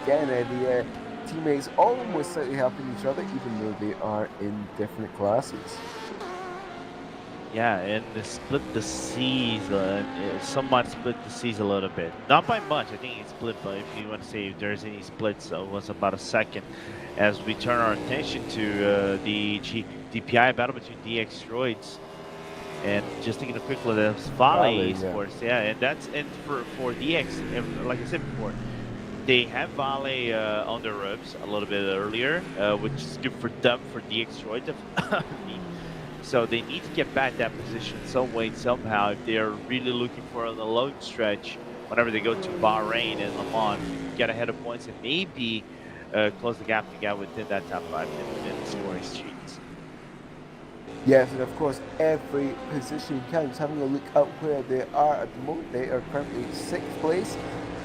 again, the teammates almost slightly helping each other, even though they are in different classes. Yeah, and they split the seas. Somewhat split the seas a little bit. Not by much. I think it's split, but if you want to say if there's any splits, it was about a second. As we turn our attention to the DPI battle between DX Droids. And just taking a quick look at Vale Sports, and that's for DX. And like I said before, they have Vale on their ropes a little bit earlier, which is good for them for DX Droid. So they need to get back that position some way, somehow, if they are really looking for a long stretch whenever they go to Bahrain and Le Mans, get ahead of points and maybe close the gap to get within that top 5 minute scoring streaks. Yes, and of course, every position counts. Having a look at where they are at the moment, they are currently 6th place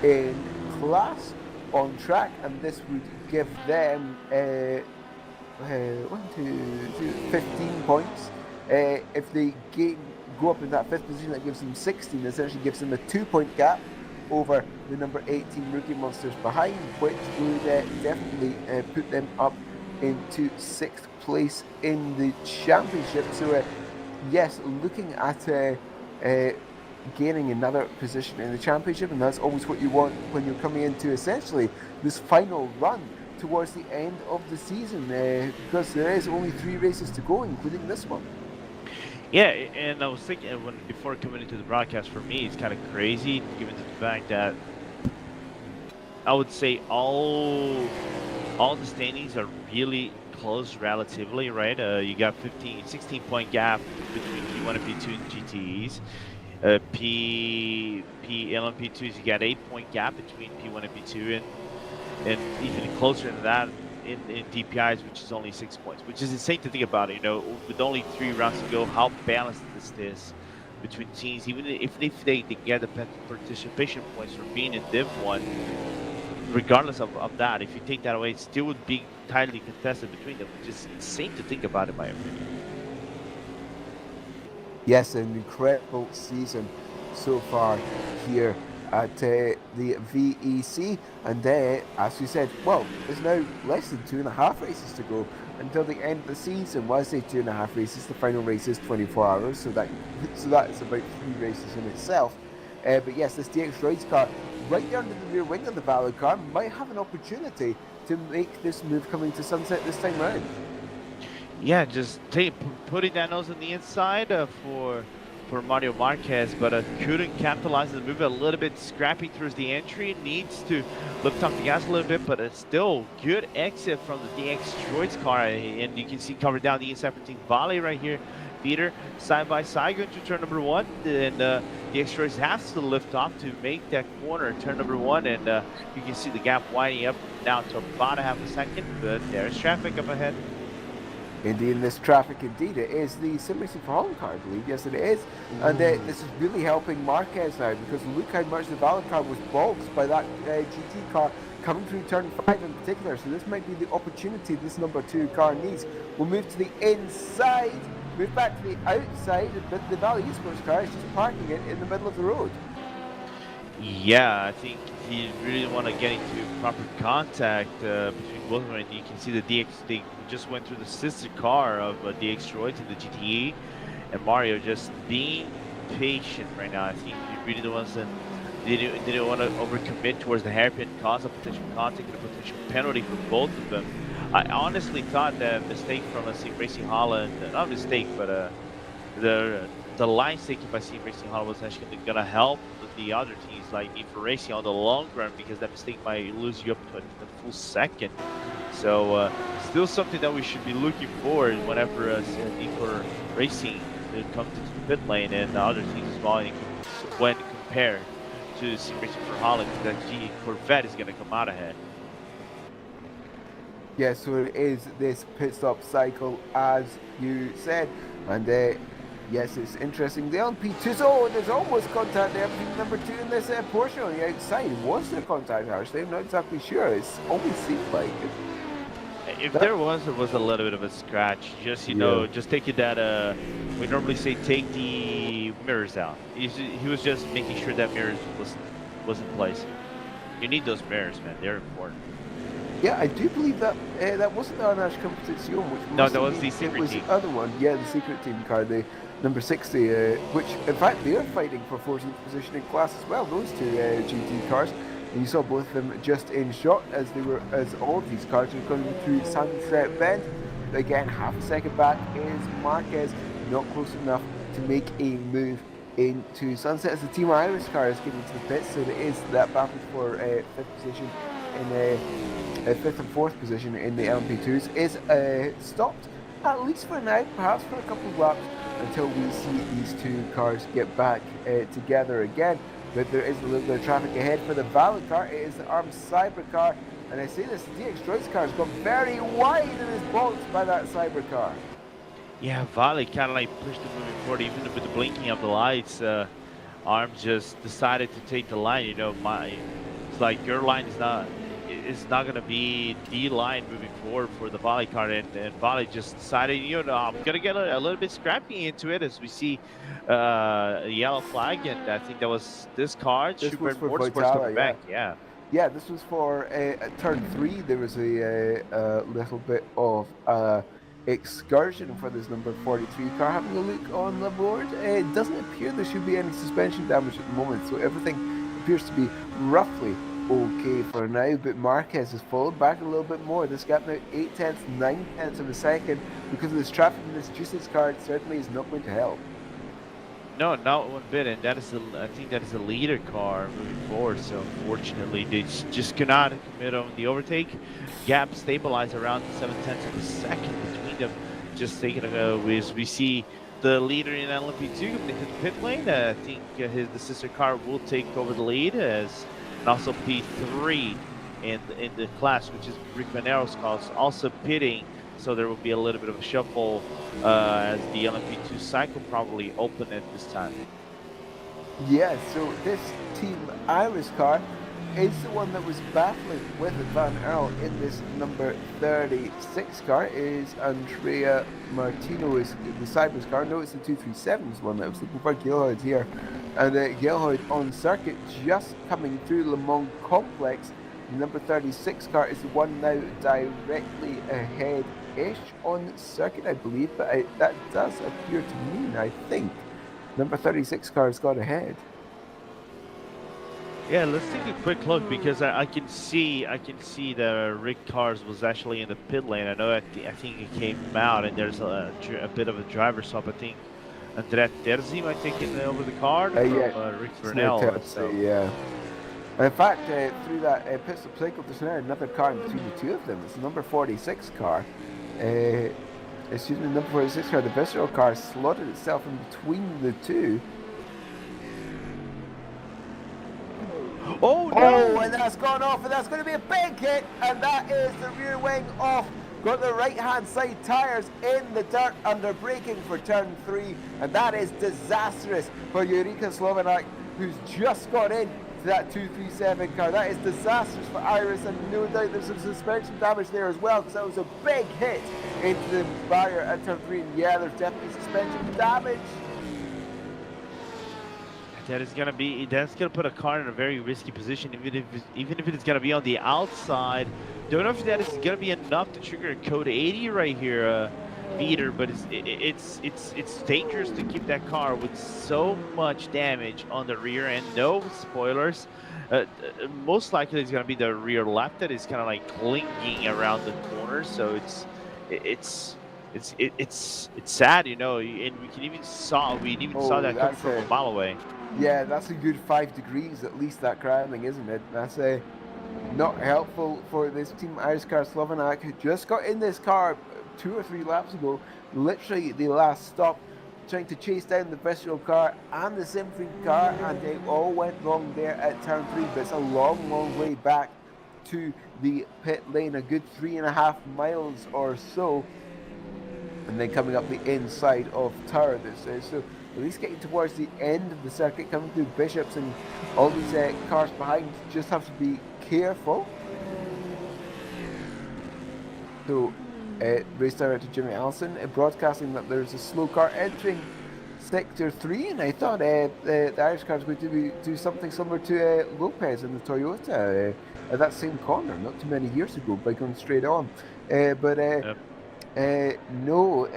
in class on track, and this would give them 15 points. If they go up in that 5th position, that gives them 16. Essentially gives them a 2-point gap over the number 18 Rookie Monsters behind, which would definitely put them up into 6th place in the championship. So yes, looking at gaining another position in the championship, and that's always what you want when you're coming into essentially this final run towards the end of the season, because there is only 3 races to go, including this one. Yeah, and I was thinking before coming into the broadcast, for me it's kind of crazy given the fact that I would say all the standings are really close relatively, right? You got 16-point gap between P1 and P2 GTEs. LMP2s, you got 8-point gap between P1 and P2, and even closer than that in DPIs, which is only 6 points, which is insane to think about. You know, with only 3 rounds to go, how balanced this is between teams. Even if they get the participation points for being in Div 1, regardless of that, if you take that away, it still would be tightly contested between them, which is insane to think about, in my opinion. Yes, an incredible season so far here at the VEC, and as we said, well, there's now less than 2.5 races to go until the end of the season. Well, I say 2.5 races, the final race is 24 hours, so that is about 3 races in itself. But yes, this DX Droids car right there under the rear wing of the Valo car might have an opportunity to make this move coming to sunset this time round. Yeah, just putting that nose on the inside for Mario Marquez, but couldn't capitalize on the move. A little bit scrappy towards the entry. Needs to lift off the gas a little bit, but it's still good exit from the DX Droids car, and you can see covered down the inside for Team Vale right here. Peter side by side going to turn number 1, and the DX Droids has to lift off to make that corner, turn number 1, and you can see the gap winding up now to about 0.5 seconds, but there's traffic up ahead. Indeed, in this traffic, indeed, it is the Sim Racing for Holland car, I believe. Yes, it is. And this is really helping Marquez now, because look how much the Valor car was balked by that GT car coming through turn 5 in particular. So this might be the opportunity this number 2 car needs. We'll move to the inside, move back to the outside, but the Valley Esports car is just parking it in the middle of the road. Yeah, I think he really want to get into proper contact between both of them. And you can see the DX, they just went through the sister car of DX Droids in the GTE, and Mario just being patient right now. I think he really wasn't, didn't want to overcommit towards the hairpin, cause a potential contact and a potential penalty for both of them. I honestly thought that mistake from Sim Racing Holland, not a mistake, but the line taken by Sim Racing Holland was actually going to help the other teams like Need for Racing on the long run, because that mistake might lose you up to a full second. So still something that we should be looking for whenever Need for Racing comes to the pit lane, and the other teams as well, when compared to Sim Racing for Holland, that Corvette is going to come out ahead. Yeah, so it is this pit stop cycle, as you said, and yes, it's interesting. The LP2, oh, there's almost contact there between number 2 and this Porsche on the outside. Was there contact, actually? I'm not exactly sure. It's always seemed like it. If there was a little bit of a scratch. Just, you know, just take it that, we normally say take the mirrors out. He was just making sure that mirrors was in place. You need those mirrors, man. They're important. Yeah, I do believe that that wasn't the Arnash Competition, which No, that was the secret it was team. the other one. Yeah, the secret team car, the number 60, which in fact they are fighting for 14th position in class as well. Those two GT cars, and you saw both of them just in shot as all of these cars were going through Sunset Bend. Again, half a second back is Marquez, not close enough to make a move into Sunset as the Team Iris car is getting to the pits. So there is that battle for fifth position in fifth and fourth position in the LMP2s is stopped, at least for now, perhaps for a couple of laps, until we see these two cars get back together again. But there is a little bit of traffic ahead for the Valid car. It is the ARMS Cyber car, and I say this, the DX Droid's car has got very wide and is blocked by that Cyber car. Yeah, Valley kind of like pushed it moving forward, even with the blinking of the lights. ARMS just decided to take the line. You know, it's like your line is not going to be the line moving forward for the Valley car, and Valley just decided, you know, I'm going to get a little bit scrappy into it as we see a yellow flag, and I think that was this car, Super Motorsports coming back. Yeah. Yeah, this was for turn 3. There was a little bit of excursion for this number 43 car. Having a look on the board, it doesn't appear there should be any suspension damage at the moment, so everything appears to be roughly okay for now. But Marquez has fallen back a little bit more. This gap now 8/10, 9/10 of a second because of this traffic in this juices car. Certainly is not going to help. No, not one bit, and that is I think that is a leader car moving forward. So unfortunately, they just cannot commit on the overtake. Gap stabilized around 7/10 of a second between them. Just taking as we see the leader in LMP2 coming into the pit lane. I think the sister car will take over the lead, and also P3 in the class, which is Rick Manero's car, also pitting. So there will be a little bit of a shuffle as the LMP2 cycle probably open at this time. Yeah, so this Team Iris car is the one that was battling with Van Earl in this number 36 car. Is Andrea Martino is the Cyber's car. No, it's the 237 is one that I was looking for. Gilhoid here. And Gilhoid on circuit just coming through Le Mans Complex. The number 36 car is the one now directly ahead-ish on circuit, I believe, but that does appear to mean, I think, number 36 car has got ahead. Yeah, let's take a quick look because I can see the Rick cars was actually in the pit lane. I know I think it came out and there's a bit of a driver swap. I think Andrea Terzi might take over the car from Rick Vernel. So. Yeah. And in fact, through that pit stop cycle, there's now another car in between the two of them. It's the number 46 car. Excuse me, the number 46 car, the visceral car, slotted itself in between the two. Oh, no! Oh, and that's gone off, and that's going to be a big hit, and that is the rear wing off. Got the right-hand side tyres in the dirt under braking for turn 3, and that is disastrous for Eureka Slovanak, who's just got in to that 237 car. That is disastrous for Iris, and no doubt there's some suspension damage there as well, because that was a big hit into the barrier at turn 3, and yeah, there's definitely suspension damage. That's gonna put a car in a very risky position, even if it's gonna be on the outside. Don't know if that is gonna be enough to trigger a code 80 right here, Peter. But it's dangerous to keep that car with so much damage on the rear end. No spoilers. Most likely it's gonna be the rear left that is kind of like clinging around the corner. So it's sad, you know. And we even saw that coming from a mile away. Yeah, that's a good 5 degrees at least, that crowding, isn't it? That's not helpful for this Team Iris car. Slovanak, who just got in this car 2 or 3 laps ago, literally the last stop, trying to chase down the visceral car and the Sebring car, and it all went wrong there at turn 3, but it's a long, long way back to the pit lane, a good 3.5 miles or so, and then coming up the inside of Tower. So at least getting towards the end of the circuit, coming through Bishops, and all these cars behind just have to be careful. So race director Jimmy Allison broadcasting that there's a slow car entering Sector 3, and I thought the Irish car was going to do something similar to Lopez in the Toyota at that same corner not too many years ago by going straight on. But Yep. no,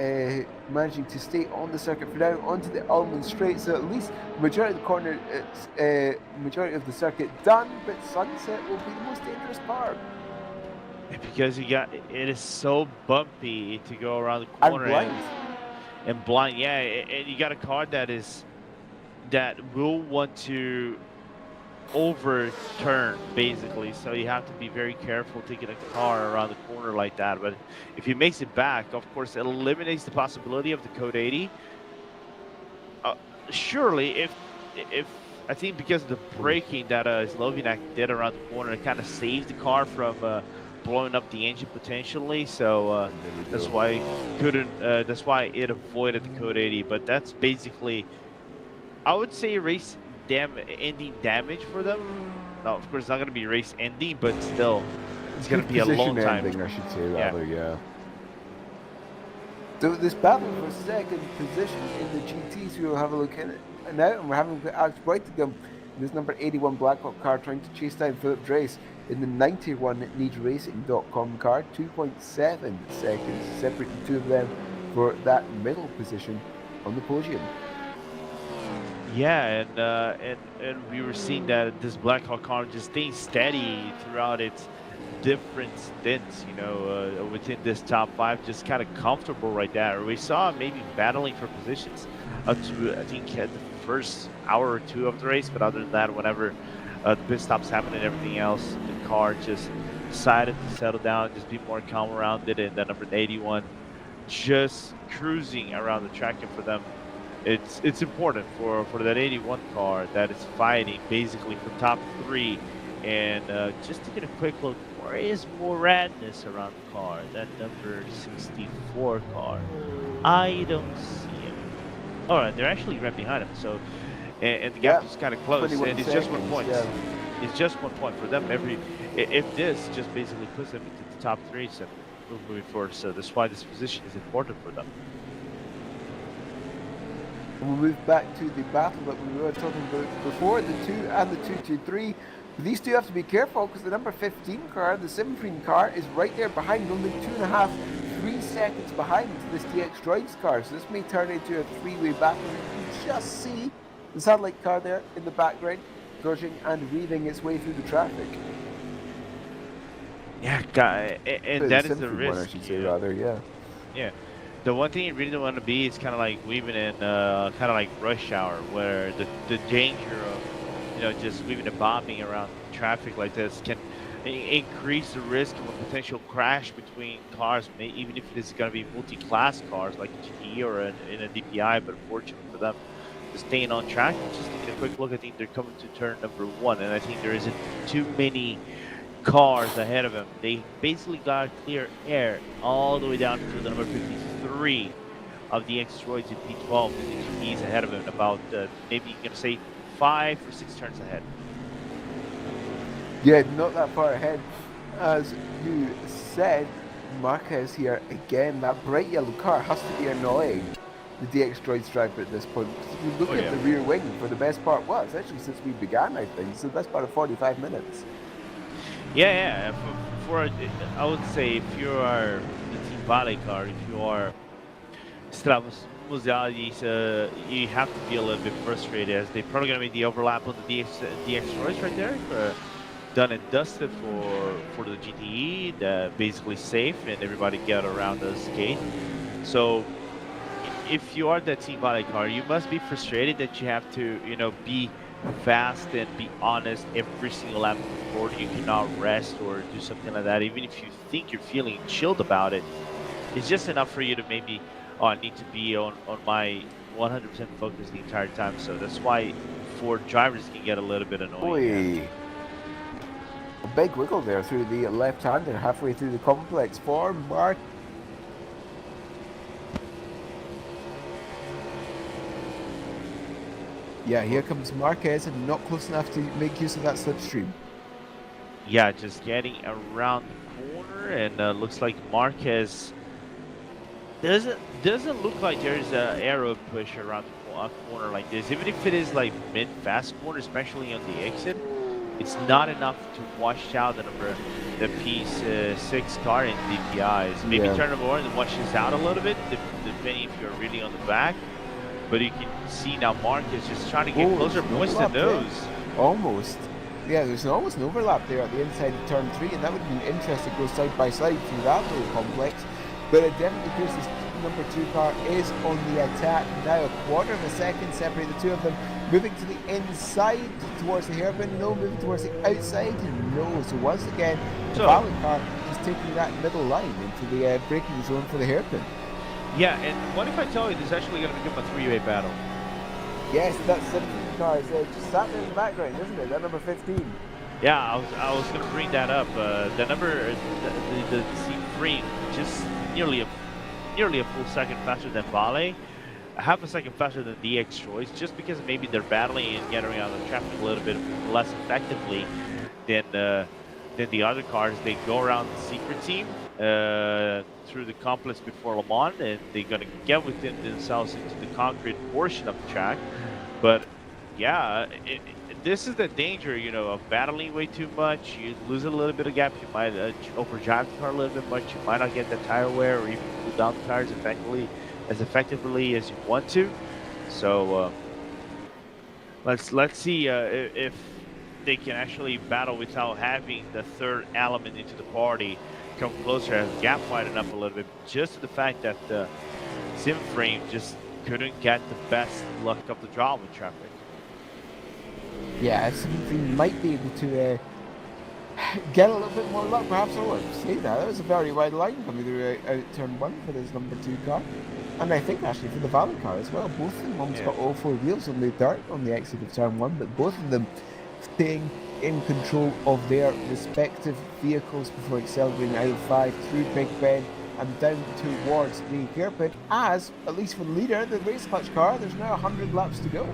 managing to stay on the circuit for now, onto the Almond Straight. So at least the majority of the corner, majority of the circuit done, but Sunset will be the most dangerous part. Because it is so bumpy to go around the And corner blind. and blind. Yeah, and you got a car that will want to overturn basically, so you have to be very careful taking a car around the corner like that. But if he makes it back, of course it eliminates the possibility of the code 80. Surely if I think because of the braking that Slovenak did around the corner, it kind of saved the car from blowing up the engine potentially, so that's why that's why it avoided the code 80. But that's basically, I would say, race ending damage for them. No, of course it's not going to be race ending, but still it's going to be a long time. Ending, I should say, rather, yeah. So this battle for second position in the GTs, we will have a look at it now, and we're having Alex Brightingham, this number 81 Blackhawk car, trying to chase down Philip Drace in the 91 NeedRacing.com car. 2.7 seconds separating the two of them for that middle position on the podium. Yeah, and we were seeing that this Blackhawk car just staying steady throughout its different stints, you know, within this top 5, just kind of comfortable right there. We saw maybe battling for positions up to, I think, at the first hour or two of the race, but other than that, whenever the pit stops happened and everything else, the car just decided to settle down, just be more calm around it, and then number 81 just cruising around the track. And for them, it's important for that 81 car that is fighting basically for top 3. And just to get a quick look, where is more radness around the car? That number 64 car, I don't see him. All right, they're actually right behind him. So, and the gap is kind of close, and it's just 1 point. Yeah. It's just 1 point for them. If this just basically puts them into the top 3, so moving forward. So that's why this position is important for them. We'll move back to the battle that we were talking about before, the 2 and the 223. These two have to be careful because the number 15 car, the Sebring car, is right there behind, only 2.5, 3 seconds behind this DX Droids car. So this may turn into a 3-way battle. You can just see the satellite car there in the background, dodging and weaving its way through the traffic. Yeah, and that is the risk. One, I should say, rather, yeah. Yeah. The one thing you really don't want to be is kind of like weaving in, kind of like rush hour, where the danger of, you know, just weaving and bombing around traffic like this can increase the risk of a potential crash between cars, even if it is going to be multi-class cars like a GT or in a DPI. But unfortunately for them, staying on track. Just taking a quick look, I think they're coming to turn number 1, and I think there isn't too many cars ahead of him. They basically got clear air all the way down to the number 53 of the X-Droids in P12, and he's ahead of him about maybe you're gonna say 5 or 6 turns ahead. Yeah, not that far ahead. As you said, Marquez here again. That bright yellow car has to be annoying the DX Droids driver at this point. If you look at the rear wing for the best part, well, it's actually since we began, I think, so that's about 45 minutes. Yeah. For I would say, if you are the Team Valley car, if you are Stravos Muziadis, you have to be a little bit frustrated, as they're probably going to make the overlap on the DX Droids right there. Done and dusted for the GTE, basically safe, and everybody get around the skate. So if you are that Team Valley car, you must be frustrated that you have to, you know, be fast and be honest every single lap before. You cannot rest or do something like that. Even if you think you're feeling chilled about it, it's just enough for you to maybe, oh, I need to be on my 100% focus the entire time. So that's why for drivers can get a little bit annoying. Oy. A big wiggle there through the left-hander halfway through the complex for Mark. Yeah, here comes Marquez, and not close enough to make use of that slipstream. Yeah, just getting around the corner, and looks like Marquez doesn't look like there's an arrow push around a corner like this, even if it is like mid-fast corner, especially on the exit, it's not enough to wash out the P6 car in DPIs. Maybe Yeah. turn number one and washes out a little bit, depending if you're really on the back. But you can see now Mark is just trying to get closer, there's an points the overlap there. nose. Almost. Yeah, there's almost an overlap there at the inside of turn 3, and that would have been interesting to go side by side through that little complex. But it definitely appears this number 2 car is on the attack now. A quarter of a second separate the two of them. Moving to the inside towards the hairpin. No, moving towards the outside. No. So once again, the Valley car is taking that middle line into the braking zone for the hairpin. Yeah, and what if I tell you this is actually going to become a three-way battle? Yes, that 17 car is just sat there in the background, isn't it? That number 15. Yeah, I was going to bring that up. The number, the C3, just nearly a full second faster than Vale, half a second faster than the X-Troys, just because maybe they're battling and getting around the traffic a little bit less effectively than the other cars. They go around the secret team through the complex before Le Mans, and they're going to get within themselves into the concrete portion of the track. But yeah, this is the danger, you know, of battling way too much. You lose a little bit of gap. You might overdrive the car a little bit much. You might not get the tire wear or even cool down the tires as effectively as you want to. So let's see if they can actually battle without having the third element into the party come closer, as gap widen up a little bit, just to the fact that the sim frame just couldn't get the best luck of the draw with traffic. Yeah, Sebring might be able to get a little bit more luck, perhaps. I would say that was a very wide line coming through out turn 1 for this number 2 car, and I think actually for the Valley car as well. Both of them almost got all 4 wheels on the dirt on the exit of turn 1, but both of them staying in control of their respective vehicles before accelerating out of 5 through Big Ben and down towards the hairpin. As, at least for the leader, the race clutch car, there's now 100 laps to go.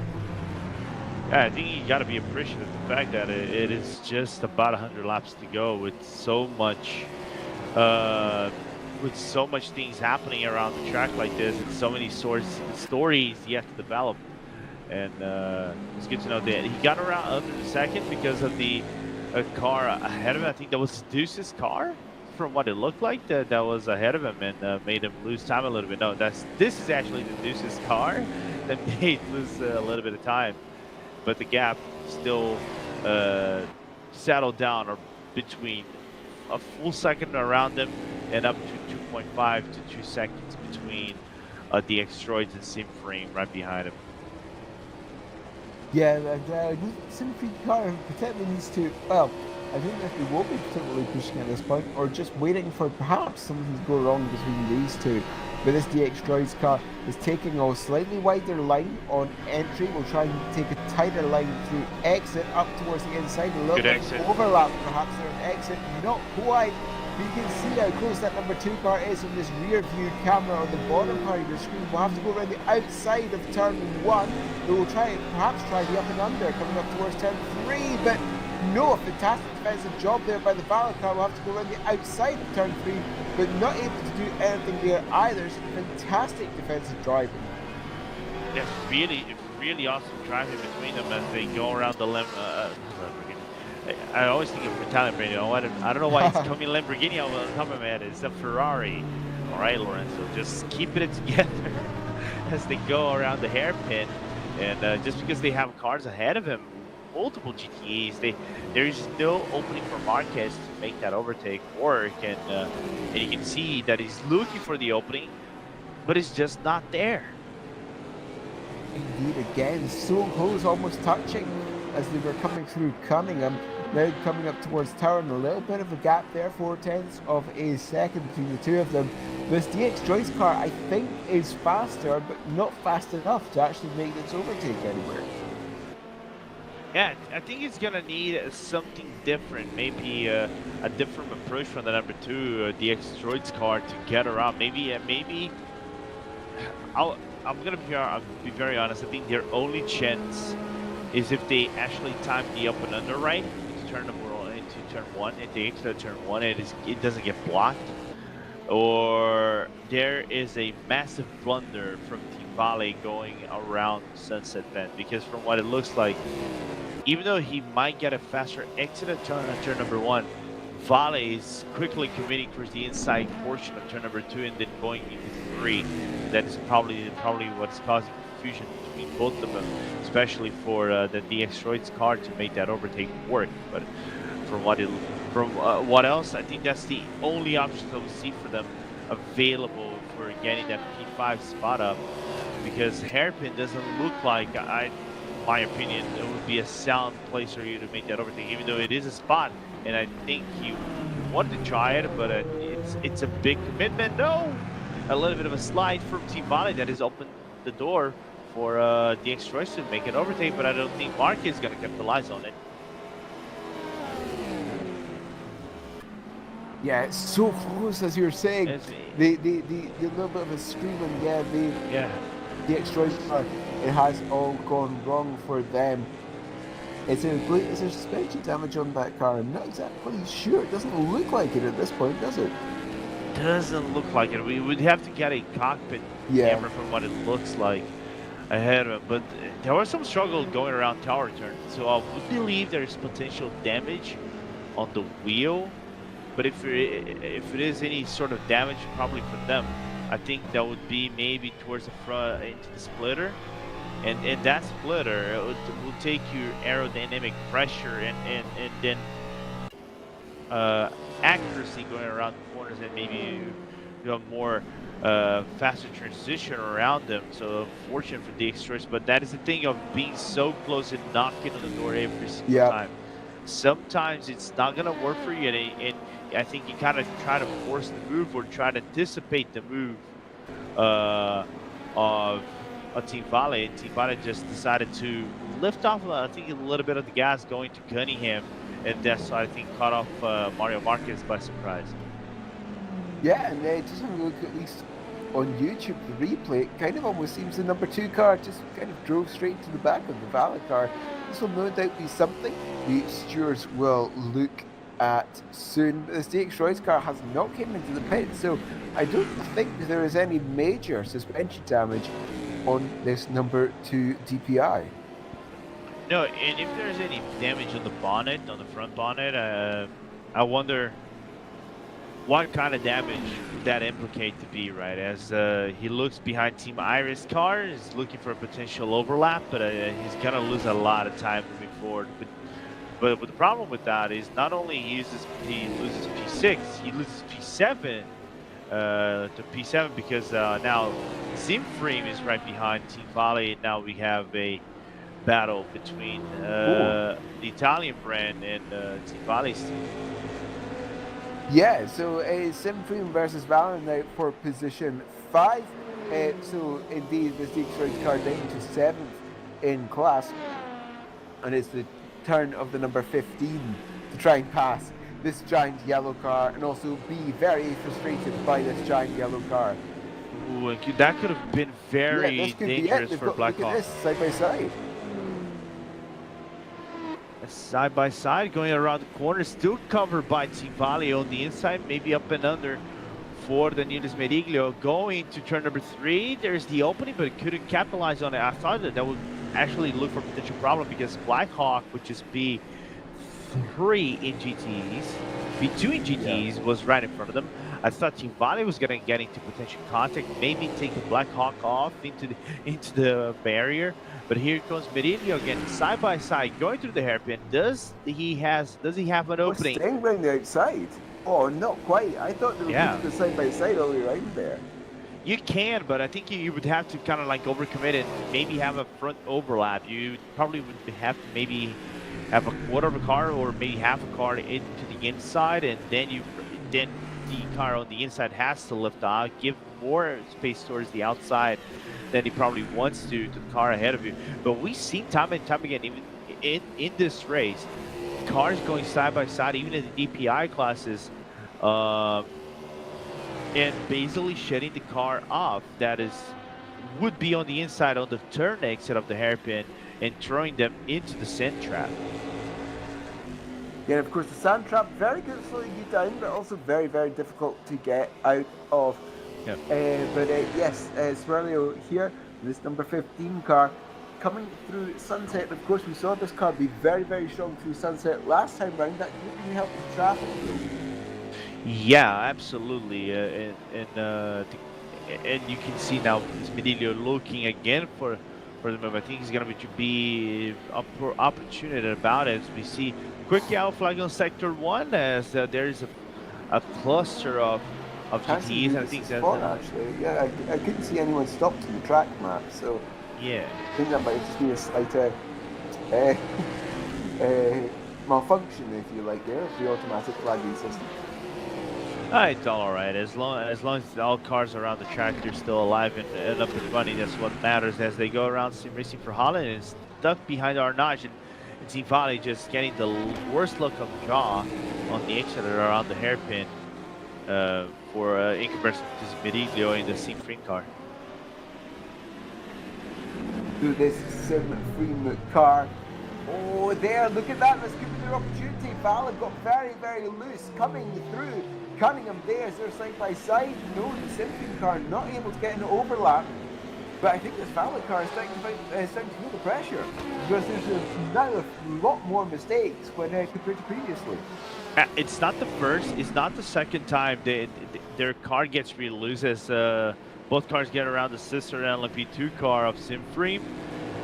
Yeah, I think you got to be appreciative of the fact that it is just about 100 laps to go with so much things happening around the track like this, and so many stories yet to develop. And it's good to know that he got around under the second because of the car ahead of him. I think that was Deuce's car, from what it looked like, that was ahead of him and made him lose time a little bit. No, this is actually the Deuce's car that made lose a little bit of time. But the gap still settled down or between a full second around them and up to 2.5 to 2 seconds between the X-Droids and Simframe right behind him. Yeah, and Sebring car particularly needs to, well, I don't know if they will be particularly pushing at this point, or just waiting for perhaps something to go wrong between these two. But this DX Droids car is taking a slightly wider line on entry. We'll try and take a tighter line through exit up towards the inside. A little bit of overlap perhaps there on exit. Not quite. But you can see how close that number 2 car is on this rear view camera on the bottom part of your screen. We'll have to go around the outside of turn 1. But we'll perhaps try the up and under coming up towards turn 3. But no, a fantastic defensive job there by the Valor car. We'll have to go around the outside of turn 3, but not able to do anything there either. It's fantastic defensive driving. Yeah, really awesome driving between them as they go around the I always think of Italian radio. I don't know why it's coming Lamborghini on top of my head. It's a Ferrari. All right, Lorenzo, just keeping it together as they go around the hairpin. And just because they have cars ahead of him, multiple GTEs, there is still opening for Marquez to make that overtake work. And you can see that he's looking for the opening, but it's just not there. Indeed, again, so close, almost touching as they were coming through Cunningham. Now coming up towards Town, a little bit of a gap there, 0.4 of a second between the two of them. This DX Joyce car, I think, is faster, but not fast enough to actually make this overtake anywhere. Yeah, I think it's gonna need something different, maybe a different approach from the number 2 DX Droids car to get around. Maybe I'm gonna be very honest. I think their only chance is if they actually time the up and under right into turn 1, if they exit turn 1, it doesn't get blocked, or there is a massive blunder from Team Valley going around Sunset Bend, because from what it looks like, even though he might get a faster exit at turn number 1, Valley is quickly committing towards the inside portion of turn number 2 and then going into 3. That is probably what's causing confusion between both of them, especially for the DX car to make that overtake work. But from what else, I think that's the only option that we see for them available for getting that P5 spot up, because Hairpin doesn't look like, my opinion, it would be a sound place for you to make that overtake, even though it is a spot, and I think he wanted to try it, but it's a big commitment. No, a little bit of a slide from Team Valley that has opened the door for DX Choice to make an overtake, but I don't think Mark is going to capitalize on it. Yeah, it's so close, as you're saying. The little bit of a screaming, the extra car, it has all gone wrong for them. Is there suspension damage on that car? I'm not exactly sure. It doesn't look like it at this point, does it? Doesn't look like it. We would have to get a cockpit camera from what it looks like ahead of him. But there was some struggle going around tower turn, so I would believe there's potential damage on the wheel. But if it is any sort of damage, probably for them, I think that would be maybe towards the front into the splitter, and that splitter will take your aerodynamic pressure and then accuracy going around the corners, and maybe you have more faster transition around them. So fortunate for the extras, but that is the thing of being so close and knocking on the door every single time. Sometimes it's not gonna work for you, and I think you kind of try to force the move or try to anticipate the move of Team Valley. Team Valley just decided to lift off, I think, a little bit of the gas going to Cunningham, and that's, I think, caught off Mario Marquez by surprise. Yeah, and just having a look at least on YouTube, the replay, it kind of almost seems the number 2 car just kind of drove straight to the back of the Valley car. This will no doubt be something the stewards will look at soon. This DX car has not came into the pit, so I don't think there is any major suspension damage on this number 2 DPI. No, and if there's any damage on the bonnet, on the front bonnet, I wonder what kind of damage would that implicate to be, right? As he looks behind Team Iris car, is looking for a potential overlap, but he's gonna lose a lot of time moving forward. But the problem with that is not only he loses P6, he loses P7 to P7, because now Sebring is right behind Team Valley. Now we have a battle between the Italian brand and Team Valley's team. Yeah, so Sebring versus Valor now for position 5. So indeed, this DX car down to 7th in class, and it's the turn of the number 15 to try and pass this giant yellow car, and also be very frustrated by this giant yellow car. Ooh, that could have been very dangerous for Blackhawk. Look at this, side by side. Side by side, going around the corner, still covered by Team Valley on the inside, maybe up and under for the Nils Meriglio. Going to turn number 3, there's the opening, but couldn't capitalize on it. I thought that would actually look for a potential problem, because Blackhawk, which is B3 in GTs, B2 in GTs, was right in front of them. I thought Team Valley was gonna get into potential contact, maybe take the Blackhawk off into the barrier. But here comes Meriglio again, side by side, going through the hairpin. Does he have an opening? Staying around the outside. Oh, not quite. I thought they were the side by side all the way around there. You can, but I think you would have to kind of like overcommit and maybe have a front overlap. You probably would have to maybe have a quarter of a car or maybe half a car into the inside, and then the car on the inside has to lift off, give more space towards the outside than he probably wants to the car ahead of you. But we've seen time and time again, even in this race, cars going side by side, even in the DPI classes, and basically shutting the car off that would be on the inside on the turn exit of the hairpin and throwing them into the sand trap. Yeah, and of course the sand trap, very good at slowing you down, but also very, very difficult to get out of. Yep. Yes, Swirlio here This number 15 car coming through Sunset. Of course, we saw this car be very, very strong through Sunset last time round. That didn't really help the traffic. Yeah, absolutely. And you can see now Smedillo looking again for the move. I think he's going to be up for opportunity about it. As we see quick yellow flag on sector 1 as there is a cluster of GTEs. And I think that's actually, yeah, I couldn't see anyone stopped in the track map, so yeah. I think that might just be a slight malfunction, if you like, there of the automatic flagging system. It's all right as long as all cars around the track are still alive and up and running. That's what matters as they go around Sim Racing for Holland and stuck behind Arnage and Team Valley just getting the worst look of jaw on the exit around the hairpin for in comparison to Smedillo in the Sim Free car. To this Sim Free car. Oh, there, look at that. Let's give them their opportunity. Val got very, very loose coming through. Cunningham there as they're side by side. No, the Simpson car not able to get an overlap. But I think this Valley car is starting to feel the pressure because there's now a lot more mistakes when compared to previously. It's not the first, it's not the second time their car gets really loose as both cars get around the sister LMP2 car of Simframe.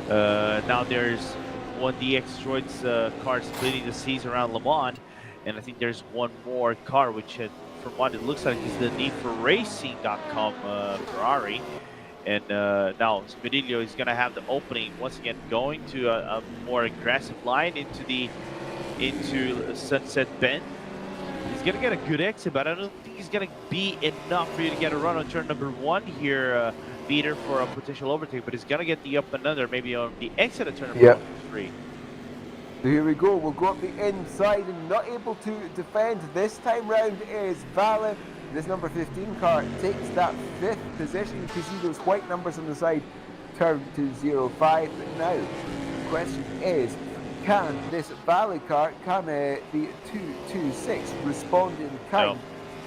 Now there's one DX Droid's car splitting the seas around Le Mans. And I think there's one more car, which from what it looks like is the NeedForRacing.com Ferrari. And now Smedillo is going to have the opening once again, going to a more aggressive line into Sunset Bend. He's going to get a good exit, but I don't think he's going to be enough for you to get a run on turn number 1 here, Peter, for a potential overtake. But he's going to get the up and under, maybe on the exit of turn number 3. So here we go, we'll go up the inside and not able to defend this time round is Vale. This number 15 car takes that 5th position. You can see those white numbers on the side turn to 0.5. But now, the question is, can this Vale car, can the 226 respond in kind,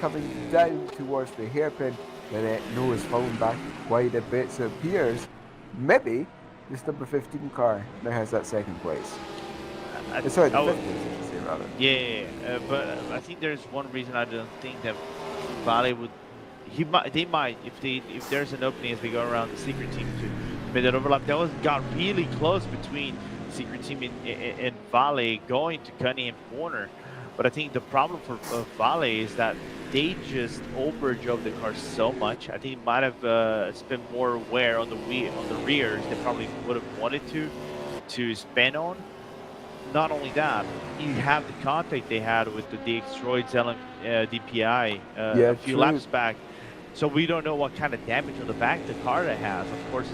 coming down towards the hairpin? But no, is falling back quite a bit, so it appears maybe this number 15 car now has that 2nd place. Sorry, the 5th place, I should say, rather. Yeah, but I think there's one reason I don't think that Vale would. They might if there's an opening as they go around the secret team to make that overlap. That got really close between secret team and Vale going to Cunningham corner. But I think the problem for Vale is that they just overdrove the car so much. I think it might have spent more wear on the rears. They probably would have wanted to spend on. Not only that, you have the contact they had with the DX Droids DPI a few laps back. So we don't know what kind of damage on the back the car has. Of course,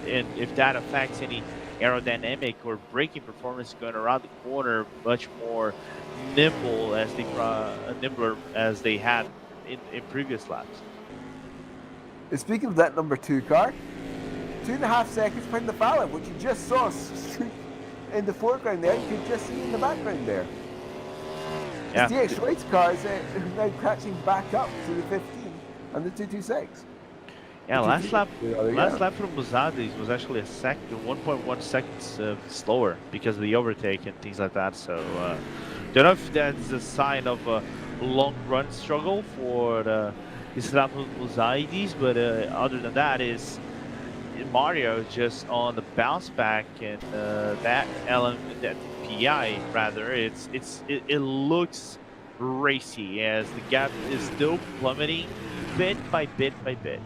and if that affects any aerodynamic or braking performance going around the corner, much more nimble as nimbler as they had in previous laps. Speaking of that number 2 car, 2.5 seconds behind the Fallon, which you just saw in the foreground there, you could just see in the background there. Yeah. The DX Droid's car is now catching back up to the 15 and the 226. Yeah, last lap from Buzadis was actually 1.1 seconds slower because of the overtake and things like that. So don't know if that's a sign of a long run struggle for this lap of Buzadis, but other than that is Mario just on the bounce back and that PI rather, it looks racy as the gap is still plummeting bit by bit by bit.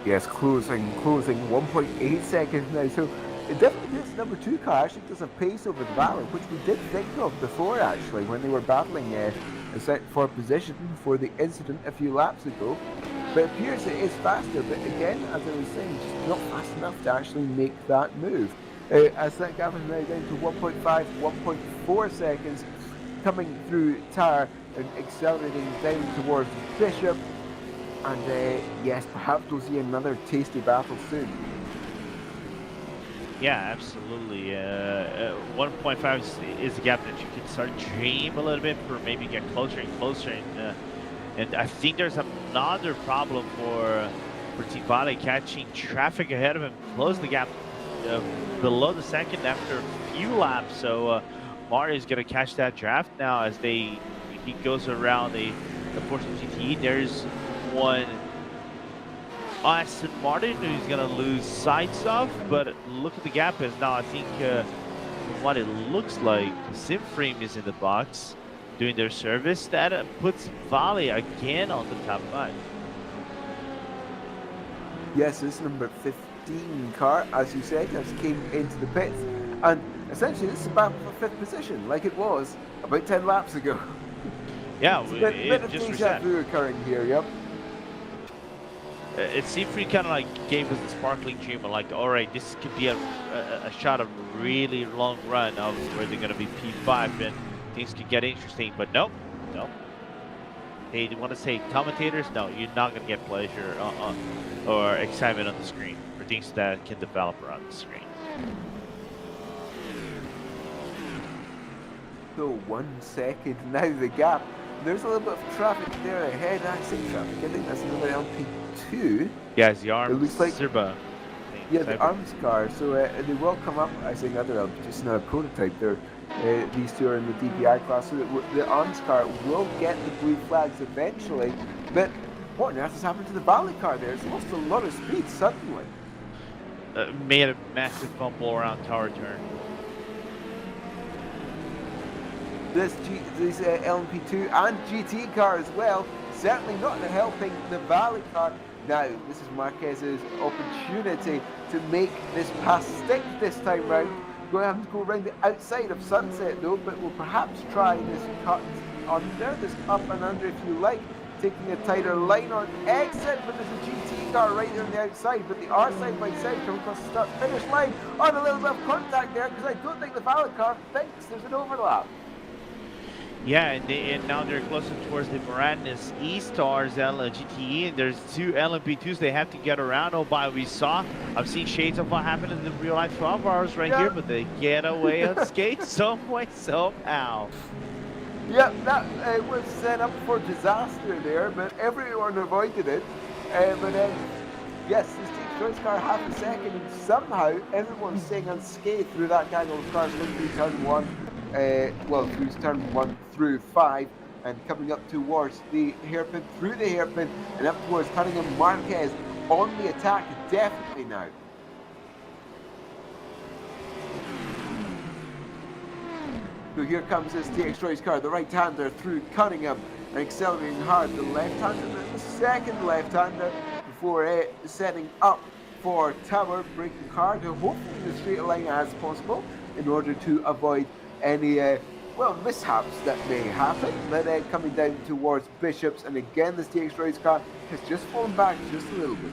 Yes, closing 1.8 seconds now. So it definitely this number 2 car actually does a pace over the battle, which we did think of before actually when they were battling set for position for the incident a few laps ago. But it appears it is faster, but again, as I was saying, just not fast enough to actually make that move. As that gap is now down to 1.5, 1.4 seconds, coming through Tar and accelerating down towards Bishop. And yes, perhaps we'll see another tasty battle soon. Yeah, absolutely. 1.5 is the gap that you can start dream a little bit for maybe get closer and closer. And I think there's another problem for Team Vale catching traffic ahead of him, closing the gap below the second after a few laps. So Mario is going to catch that draft now as he goes around the Porsche GT. There's one Aston Martin who's going to lose sights of, but look at the gap is now. I think from what it looks like, Sebring is in the box doing their service. That puts Vale again on the top 5. Yes, this is number 15 car, as you said, just came into the pits. And essentially, this is a battle for 5th position, like it was about 10 laps ago. Yeah, it's a bit of just deja reset. vu occurring here, yep. It Sebring kind of like gave us the sparkling dream of like, all right, this could be a shot of really long run of where they're going to be P5 and things could get interesting, but nope. They want to say commentators, no, you're not going to get pleasure or excitement on the screen for things that can develop around the screen. So 1 second, now the gap. There's a little bit of traffic there ahead, accident traffic. I think that's another LP2. Yeah, it's the arms. It looks like Zerba. Yeah, the arms car. So they will come up as another LP, just not a prototype. These two are in the DPI class. So the arms car will get the blue flags eventually. But what on earth has happened to the Valley car there? It's lost a lot of speed suddenly. Made a massive fumble around tower turn. This LMP2 and GT car as well, certainly not helping the Valley car. Now, this is Marquez's opportunity to make this pass stick this time round. Going to have to go around the outside of Sunset though, but we'll perhaps try this cut under, this up and under if you like, taking a tighter line on exit, but there's a GT car right there on the outside, but they are side by side coming across the start-finish line on a little bit of contact there, because I don't think the Valley car thinks there's an overlap. Yeah, and now they're closer towards the Moranis E-Stars GTE, and there's 2 LMP2s they have to get around. Oh, by I've seen shades of what happened in the real life 12 hours right here, but they get away on skates some way, somehow. Yep, that was set up for disaster there, but everyone avoided it. Yes, this takes choice car half a second, and somehow everyone's staying unscathed through that gaggle of cars going through turn 1. Through turn 1 through 5 and coming up towards the hairpin, through the hairpin and up towards Cunningham. Marquez on the attack definitely now. So here comes this TX race car, the right-hander through Cunningham and accelerating hard. The left-hander, the second left-hander before setting up for Tower, braking hard, hopefully in as straight a line as possible in order to avoid any mishaps that may happen. But coming down towards Bishops, and again this TX race car has just fallen back just a little bit.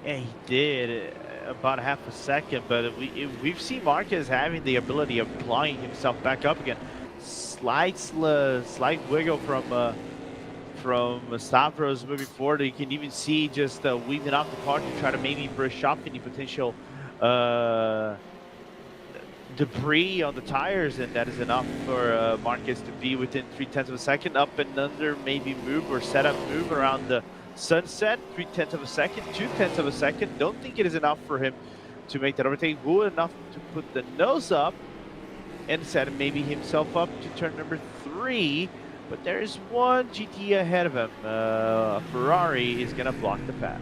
Yeah, he did about half a second, but we've seen Marquez having the ability of clawing himself back up again. Slight wiggle from Stavros moving forward. You can even see just weaving off the car to try to maybe brush off any potential debris on the tires, and that is enough for Marquez to be within 0.3 of a second. Up and under, maybe move or set up move around the Sunset. 0.3 of a second, 0.2 of a second. Don't think it is enough for him to make that overtake. Good enough to put the nose up and set maybe himself up to turn number 3. But there is one GT ahead of him. Ferrari is going to block the path.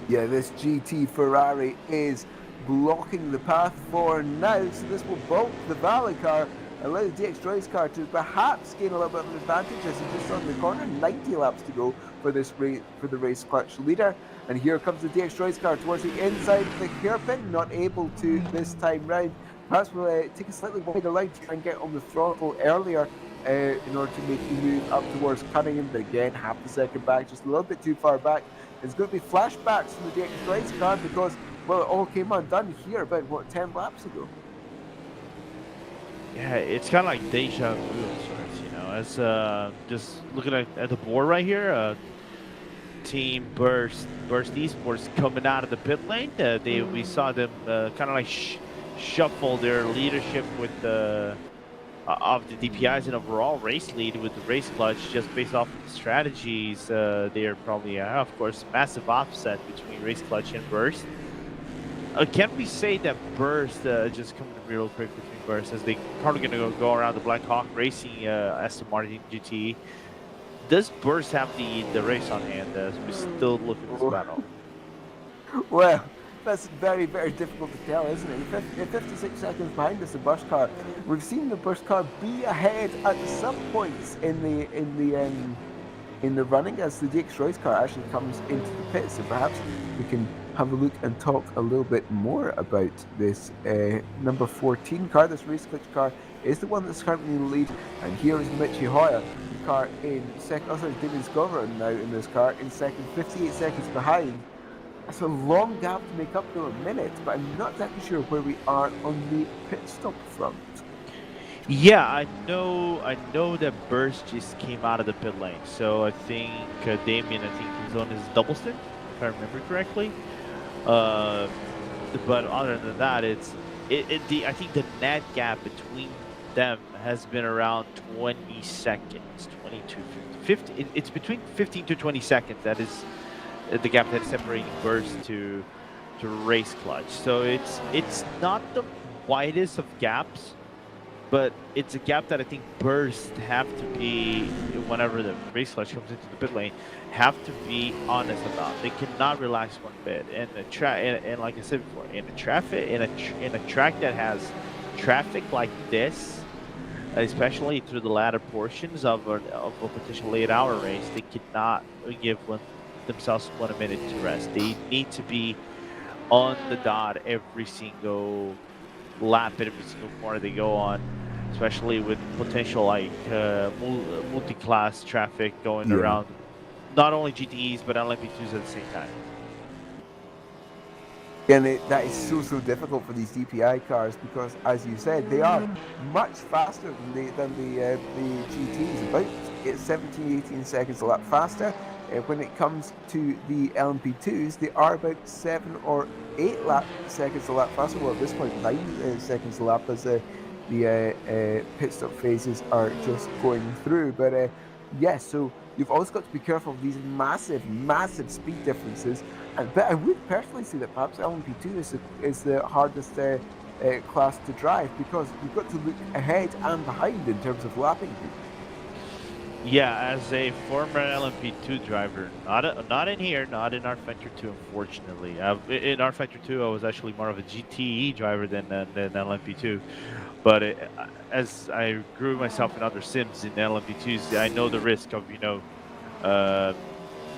Yeah, this GT Ferrari is blocking the path for now, so this will bulk the Valley car, allow the DX Drive's car to perhaps gain a little bit of an advantage as he just on the corner. 90 laps to go for this for the race clutch leader, and here comes the DX Drive's car towards the inside of the hairpin, not able to this time round. Perhaps we'll take a slightly wider line to try and get on the throttle earlier in order to make the move up towards Cunningham, but again half a second back, just a little bit too far back. It's going to be flashbacks from the DX Drive's car because, well, it all came undone here about, what, 10 laps ago? Yeah, it's kind of like deja vu of sorts, you know, as just looking at the board right here, Team Burst Esports coming out of the pit lane. We saw them kind of like shuffle their leadership with of the DPIs and overall race lead with the race clutch, just based off of the strategies. They are probably, of course, massive offset between race clutch and burst. Can we say that burst, just coming real quick between burst, as they probably going to go around the Black Hawk Racing Aston Martin GT? Does burst have the race on hand as we still look at this battle? Well, that's very, very difficult to tell, isn't it? You're 56 seconds behind us, the burst car. We've seen the burst car be ahead at some points in the running as the DX race car actually comes into the pit. So perhaps we can have a look and talk a little bit more about this number 14 car. This race clutch car is the one that's currently in the lead, and here is Michi Hoyer, the car in second. Also, David Scover now in this car in second, 58 seconds behind. That's a long gap to make up to a minute, but I'm not exactly sure where we are on the pit stop front. Yeah, I know that Burst just came out of the pit lane, so I think Damien, I think he's on his double stint, if I remember correctly. But other than that, I think the net gap between them has been around 20 seconds, 22, 50. It's between 15 to 20 seconds. That is the gap that is separating Burst to race clutch. So it's not the widest of gaps, but it's a gap that I think Burst have to be, whenever the race clutch comes into the pit lane, have to be honest about. They cannot relax one bit. And and like I said before, in a track that has traffic like this, especially through the latter portions of a potential 8-hour race, they cannot give themselves 1 minute to rest. They need to be on the dot every single lap, every single corner they go on, especially with potential like multi-class traffic going around not only GTEs but LMP2s at the same time. And that is so difficult for these DPI cars because, as you said, they are much faster than the GTs, about 17-18 seconds a lap faster. When it comes to the LMP2s, they are about 7 or 8 seconds a lap faster. Well, at this point, 9 seconds a lap as the pit stop phases are just going through. But yes, so you've also got to be careful of these massive speed differences. But I would personally say that perhaps LMP2 is the hardest class to drive because you've got to look ahead and behind in terms of lapping. Yeah, as a former LMP2 driver, not in here, not in rFactor 2, unfortunately. In rFactor 2, I was actually more of a GTE driver than LMP2. But as I grew myself in other sims in LMP2s, I know the risk of,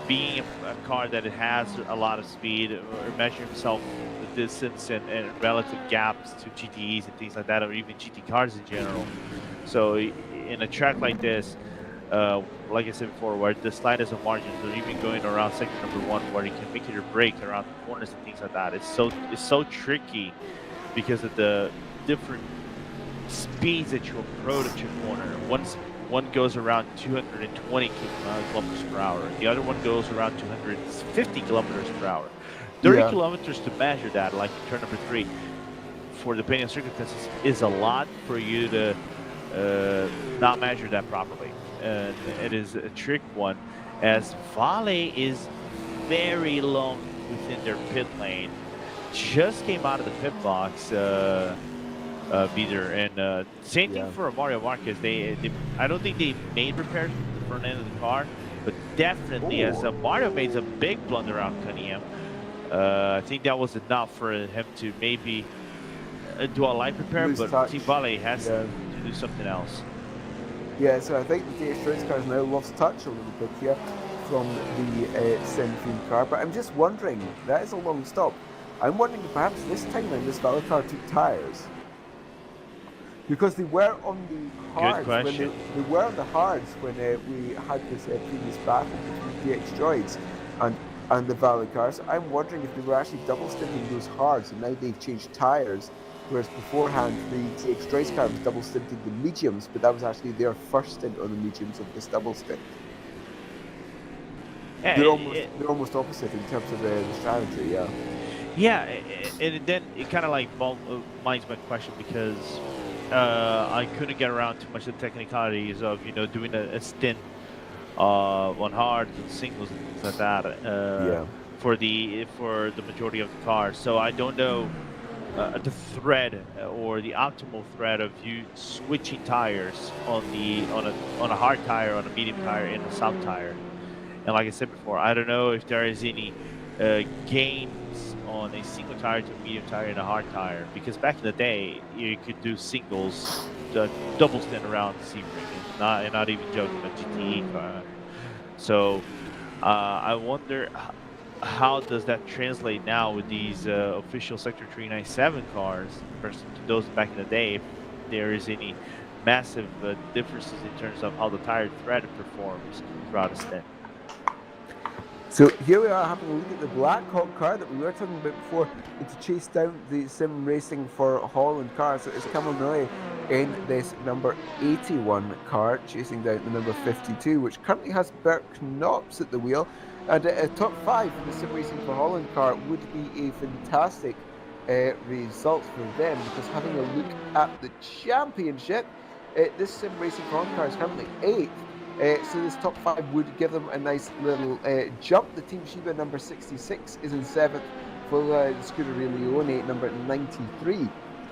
being a car that it has a lot of speed, or measuring himself the distance and relative gaps to GTEs and things like that, or even GT cars in general. So in a track like this, like I said before, where the slightest of margins, or even going around sector number 1, where you can make it or break around the corners and things like that, it's so tricky because of the different speeds that you approach a corner. One goes around 220 kilometers per hour. The other one goes around 250 kilometers per hour. 30 kilometers to measure that, like in turn number 3, for depending on circumstances, is a lot for you to not measure that properly. It is a trick one, as Vale is very long within their pit lane. Just came out of the pit box, Beater, and same thing for Mario Marquez. I don't think they made repairs to the front end of the car, but definitely as Mario made a big blunder around Cunningham. I think that was enough for him to maybe do a light repair, but Team Vale has to do something else. Yeah, so I think the DH race cars now lost touch a little bit here from the Sebring car, but I'm just wondering, that is a long stop. I'm wondering if perhaps this time around this Vale car took tyres. Because they were on the hards when they were on the hards when we had this previous battle between DX droids and the Vale cars. I'm wondering if they were actually double stinting those hards, and now they've changed tyres. Whereas beforehand, the DX droids car was double stinting the mediums, but that was actually their first stint on the mediums of this double stint. Yeah, they're almost opposite in terms of the strategy. Yeah, and then it kind of like minds my question, because I couldn't get around too much the technicalities of doing a stint on hard and singles and things like that Yeah. for the majority of the cars. So I don't know the thread or the optimal thread of you switching tires on a hard tire, on a medium tire, and a soft tire. And like I said before, I don't know if there is any gains on a single tire to a medium tire and a hard tire, because back in the day you could do singles, double stint around Sebring, and not even joking, a GTE car. So I wonder how does that translate now with these official Sector 397 cars versus those back in the day, if there is any massive differences in terms of how the tire thread performs throughout a stint. So here we are having a look at the Black Hawk car that we were talking about before, and to chase down the sim racing for Holland car. So it's Cameron Noe in this number 81 car, chasing down the number 52, which currently has Bert Knops at the wheel. And a top 5 for the sim racing for Holland car would be a fantastic result for them, because having a look at the championship, this sim racing for Holland car is currently 8th. So this top 5 would give them a nice little jump. The Team Shiba number 66 is in 7th, followed by the Scuderia Leone number 93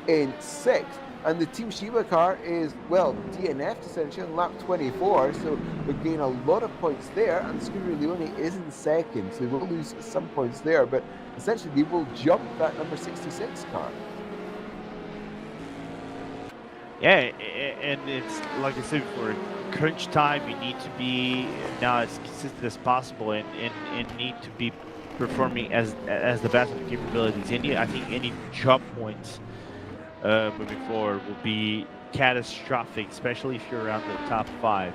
in 6th. And the Team Shiba car is, well, DNF'd essentially on lap 24, so they'll gain a lot of points there. And the Scuderia Leone is in 2nd, so they will lose some points there, but essentially they will jump that number 66 car. Yeah, and it's like I said before, crunch time, you need to be now as consistent as possible and need to be performing as the best of your capabilities. I think any jump points moving forward will be catastrophic, especially if you're around the top 5.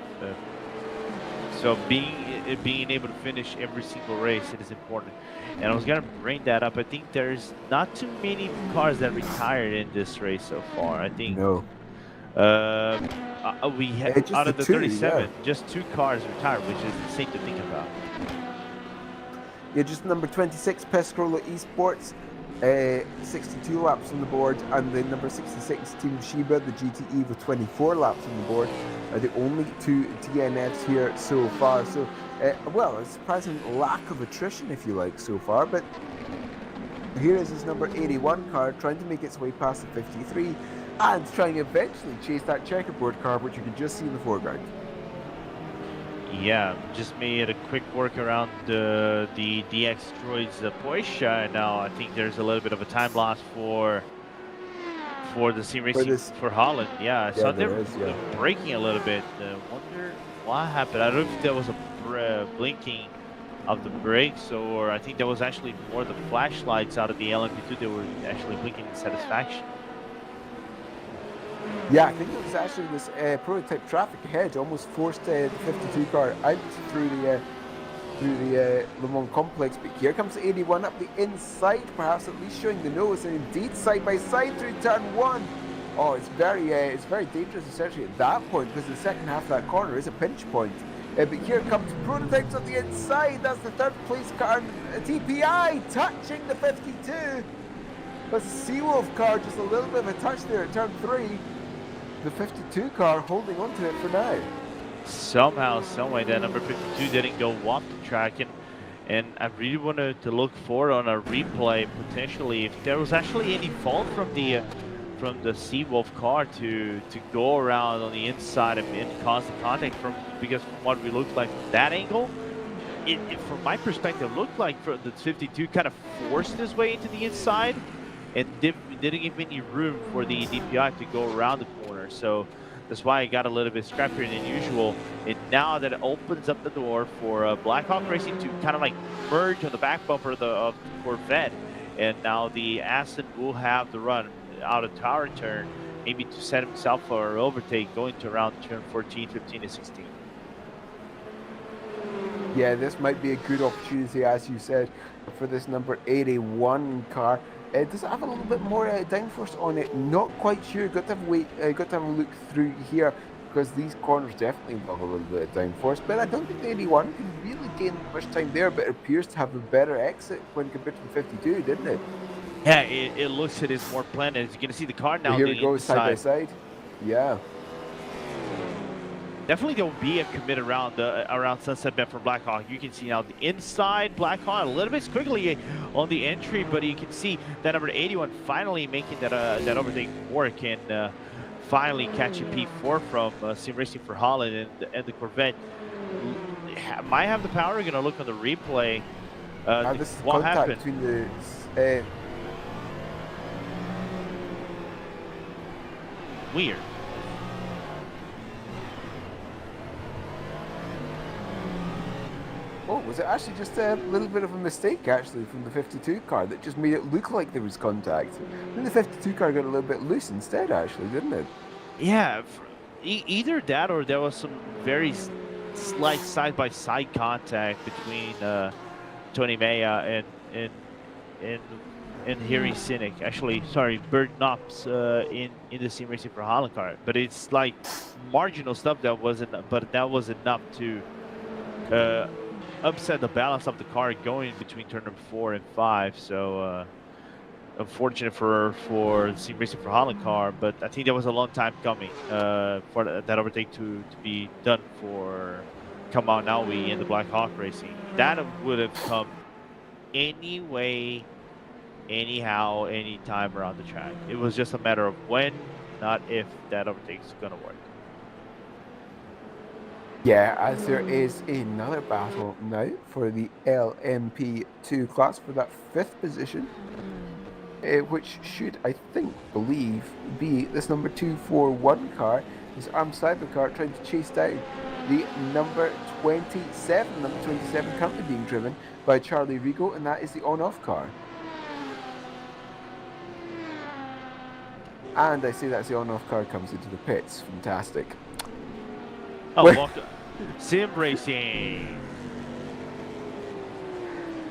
So being able to finish every single race, it is important. And I was gonna bring that up. I think there's not too many cars that retired in this race so far. I think No. we had out of the 37, yeah. just 2 cars retired, which is insane to think about. Yeah, just number 26, Pescarolo Esports, 62 laps on the board, and the number 66, Team Shiba, the GTE, with 24 laps on the board, are the only 2 DNFs here so far. So, well, a surprising lack of attrition, if you like, so far. But here is his number 81 car trying to make its way past the 53 and trying to eventually chase that checkerboard car, which you can just see in the foreground. Yeah, just made a quick work around the DX Droids Porsche, and now I think there's a little bit of a time loss for the sim racing for Holland. Yeah, I saw them braking a little bit. Wonder what happened. I don't know if there was a blinking of the brakes, or I think that was actually more the flashlights out of the LMP2 that were actually blinking in satisfaction. Yeah, I think it was actually this prototype traffic ahead almost forced the 52 car out through the Le Mans complex. But here comes the 81 up the inside, perhaps at least showing the nose, and indeed side by side through turn 1. Oh, it's very dangerous essentially at that point, because the second half of that corner is a pinch point. But here comes prototypes on the inside. That's the 3rd place car, TPI touching the 52. But the Seawolf car just a little bit of a touch there at turn 3. The 52 car holding on to it for now. Somehow, someway, that number 52 didn't go off the track, and I really wanted to look forward on a replay potentially if there was actually any fault from the Seawolf car to go around on the inside and cause the contact because from what we looked like from that angle, it from my perspective looked like the 52 kind of forced his way into the inside and didn't give any room for the DPI to go around the corner. So that's why it got a little bit scrappier than usual. And now that it opens up the door for Blackhawk Racing to kind of like merge on the back bumper of the Corvette, and now the Aston will have the run out of tower turn, maybe to set himself for an overtake going to around turn 14, 15, and 16. Yeah, this might be a good opportunity, as you said, for this number 81 car. Does it have a little bit more downforce on it? Not quite sure. Got to have a look through here, because these corners definitely involve a little bit of downforce. But I don't think the 81 can really gain much time there. But it appears to have a better exit when compared to the 52, didn't it? Yeah, it looks it is more planned. As you can see, the car now Here we go, side by side. Yeah. Definitely there will be a commit around Sunset Bend for Blackhawk. You can see now the inside Blackhawk a little bit squiggly on the entry, but you can see that number 81 finally making that overtake work and finally catching P4 from Sim Racing for Holland, and the Corvette might have the power. We're gonna look on the replay. This is What contact happened? between the Weird. oh, was it actually just a little bit of a mistake actually from the 52 car that just made it look like there was contact? I think the 52 car got a little bit loose instead actually, didn't it? Yeah, either that or there was some very slight side-by-side contact between Tony Maya and Harry Cynic. Actually, sorry, Bert Knops in the Sim Racing for Holland car. But it's like marginal stuff that was enough to upset the balance of the car going between turn number 4 and 5. So unfortunate for the Sim Racing for Holland car, but I think that was a long time coming for that overtake to be done for Kamal Nawi in the Black Hawk Racing. That would have come anyway, anyhow, anytime around the track. It was just a matter of when, not if, that overtake is going to work. Yeah, as there is another battle now for the LMP2 class for that 5th position, which should, I believe, be this number 241 car, this armed cyber car trying to chase down the number 27. Number 27 currently being driven by Charlie Rigo, and that is the on-off car. And I say that's the on-off car comes into the pits. Fantastic. Oh, welcome. Sim Racing.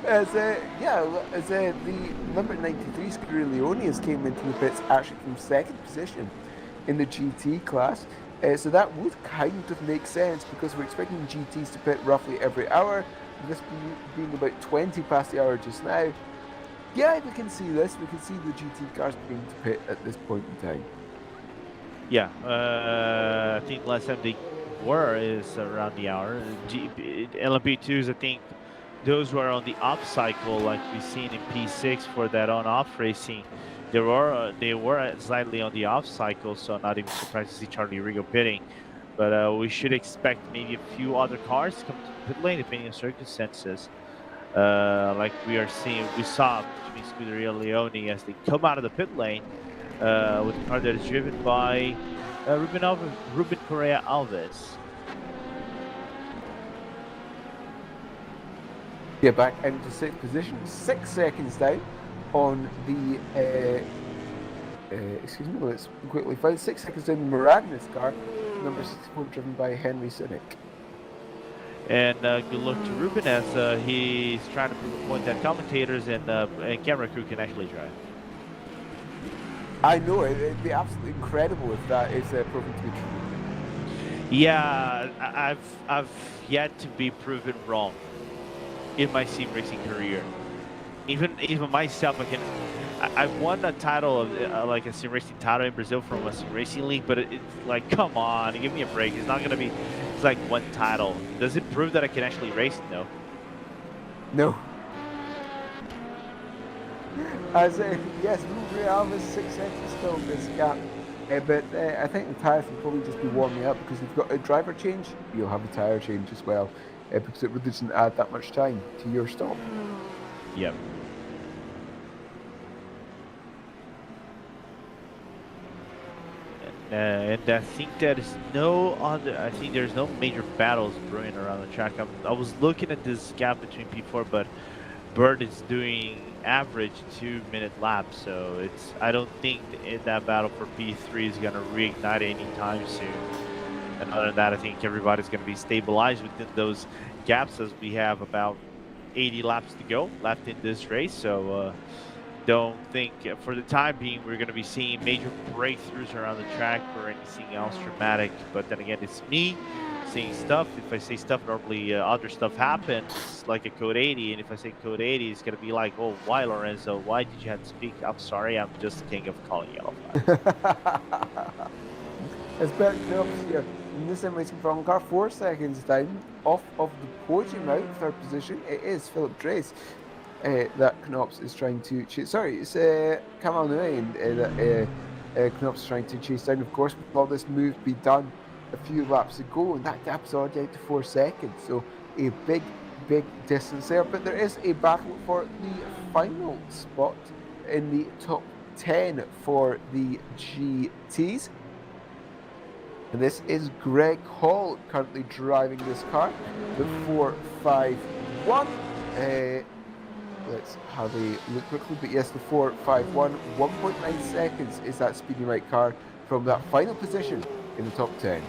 As the number 93 Screw Leonius came into the pits actually from 2nd position in the GT class. So that would kind of make sense because we're expecting GTs to pit roughly every hour. This being about 20 past the hour just now. Yeah, we can see this. We can see the GT cars being to pit at this point in time. Yeah, I think last time they were is around the hour. LMP2s, I think those were on the off cycle, like we've seen in P6 for that on-off racing. They were slightly on the off cycle, so not even surprised to see Charlie Rigo pitting. But we should expect maybe a few other cars to come to pit lane depending on circumstances. Like we saw between Scuderia Leone as they come out of the pit lane with a car that is driven by Ruben Correa Alves. Yeah, back into 6th position, 6 seconds down on the, excuse me, let's quickly find 6 seconds down the Maragnis car, number 64 driven by Henry Cynic. And good luck to Ruben as he's trying to prove a point that commentators and camera crew can actually drive. I know, it'd be absolutely incredible if that is proven to be true. Yeah, I've yet to be proven wrong in my sim racing career. Even myself, I won a title of like a sim racing title in Brazil from a sim racing league, but it's like, come on, give me a break. It's not gonna be. It's like one title. Does it prove that I can actually race? No. No. As yes, Ruben Alves 6 seconds still in this gap. But I think the tyres will probably just be warming up because you've got a driver change, you'll have a tyre change as well, because it really doesn't add that much time to your stop. Yep. And I think there's no major battles brewing around the track. I was looking at this gap between P4, but Bird is doing average 2-minute laps, so I don't think that battle for P3 is going to reignite anytime soon. And other than that, I think everybody's going to be stabilized within those gaps as we have about 80 laps to go left in this race. So don't think for the time being we're going to be seeing major breakthroughs around the track or anything else dramatic. But then again, it's me saying stuff. If I say stuff, normally other stuff happens, like a code 80. And if I say code 80, it's going to be like, oh, why, Lorenzo? Why did you have to speak? I'm sorry, I'm just the king of calling yellow flags. as Bert Knops here in the Sim Racing From car, 4 seconds down off of the podium out, third position. It is Philip Drace that Knops is trying to chase. Sorry, it's Kamal Nguyen that Knops is trying to chase down. Of course, with all this move be done a few laps ago, and that gap's already out to 4 seconds. So a big distance there. But there is a battle for the final spot in the top 10 for the GTs. And this is Greg Hall currently driving this car, the 451. Let's have a look quickly. But yes, the 451, 1.9 seconds is that Speedy Mike car from that final position in the top 10.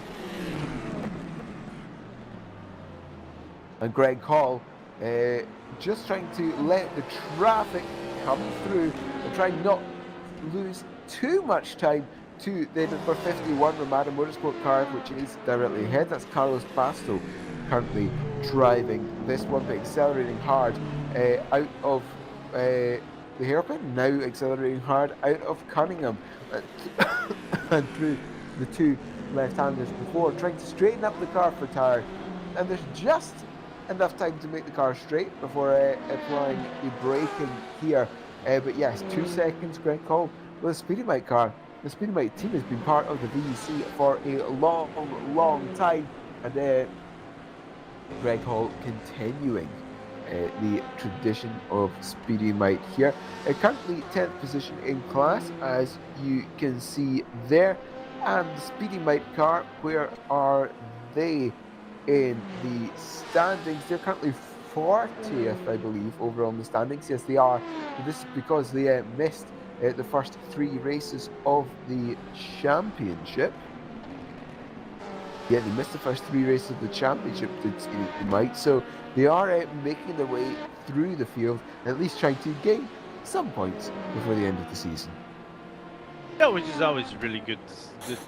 And Greg Hall just trying to let the traffic come through and try not lose too much time to the number 51 Ramada Motorsport car, which is directly ahead. That's Carlos Pasto currently driving this one, but accelerating hard out of the hairpin, now accelerating hard out of Cunningham and through the two left-handers before, trying to straighten up the car for Tyre, and there's just enough time to make the car straight before applying the braking here. But yes, 2 seconds, Greg Hall with a Speedy Mike car. The Speedy Mike team has been part of the VEC for a long time, and Greg Hall continuing the tradition of Speedy Mike here. Currently 10th position in class, as you can see there. And the Speedy Mike car, where are they in the standings? They're currently 40th, I believe, over on the standings. Yes, they are. This is because they missed the first 3 races of the championship. Yeah, they missed the first 3 races of the championship, did Speedy Mike. So they are making their way through the field, at least trying to gain some points before the end of the season. Yeah, which is always really good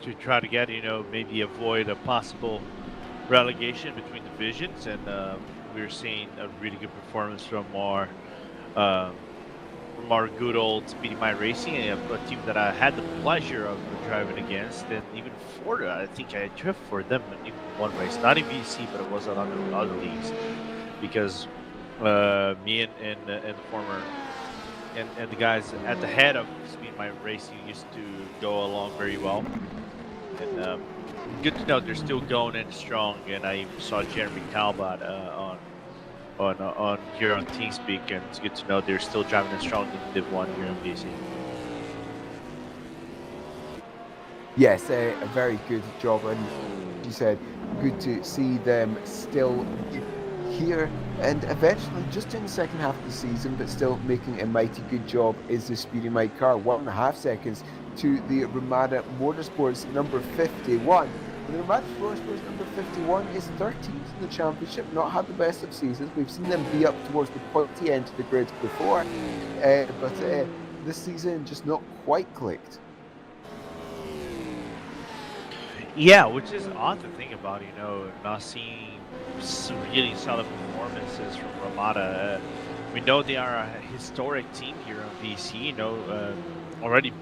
to try to get, maybe avoid a possible relegation between divisions. And we're seeing a really good performance from our good old Speedy Mike Racing, a team that I had the pleasure of driving against, and even for I think I drove for them in one race, not in VEC, but it was on other leagues, because me and the former and the guys at the head of Speedy Mike Racing used to go along very well, and good to know they're still going in strong. And I saw Jeremy Talbot on here on TeamSpeak, and it's good to know they're still driving in strong in Div 1 here in VEC. Yes, a very good job, and you said good to see them still here, and eventually just in the second half of the season, but still making a mighty good job, is the Speedy Mike car. 1.5 seconds to the Ramada Motorsports number 51. The Ramada Motorsports number 51 is 13th in the championship, not had the best of seasons. We've seen them be up towards the pointy end of the grid before, but this season just not quite clicked. Yeah, which is odd to think about, not seeing some really solid performances from Ramada. We know they are a historic team here on VEC, already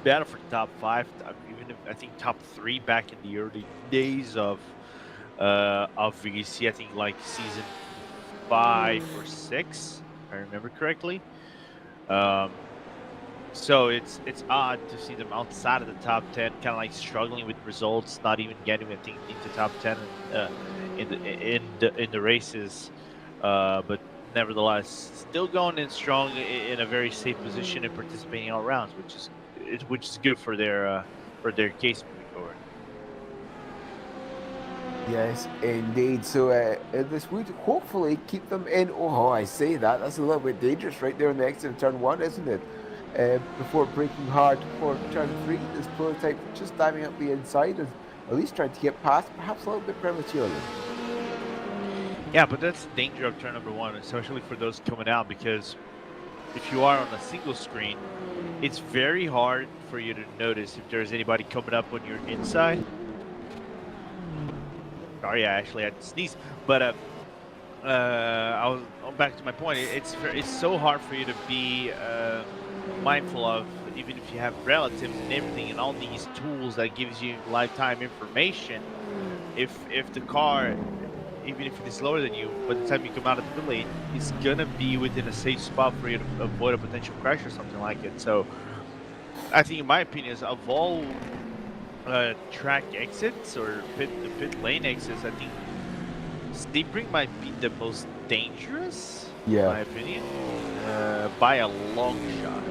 battle for top 5, even if I think top 3 back in the early days of VEC. I think like season 5 or 6, if I remember correctly. So it's odd to see them outside of the top 10, kind of like struggling with results, not even getting, I think, into top 10 in the races. But nevertheless, still going in strong in a very safe position and participating all rounds, which is good for their case moving forward. Yes, indeed. So this would hopefully keep them in. Oh, I say that's a little bit dangerous right there in the exit of turn 1, isn't it? Before braking hard for turn 3, this prototype just diving up the inside and at least trying to get past, perhaps a little bit prematurely. Yeah, but that's the danger of turn number 1, especially for those coming out, because if you are on a single screen, it's very hard for you to notice if there's anybody coming up on your inside. Sorry, I actually had to sneeze, but I was back to my point. It's so hard for you to be mindful of even if you have relatives and everything, and all these tools that gives you lifetime information, if the car, even if it is lower than you, by the time you come out of the pit lane, it's gonna be within a safe spot for you to avoid a potential crash or something like it. So I think, in my opinion, is of all track exits or pit lane exits, I think Sebring might be the most dangerous, in my opinion, by a long shot.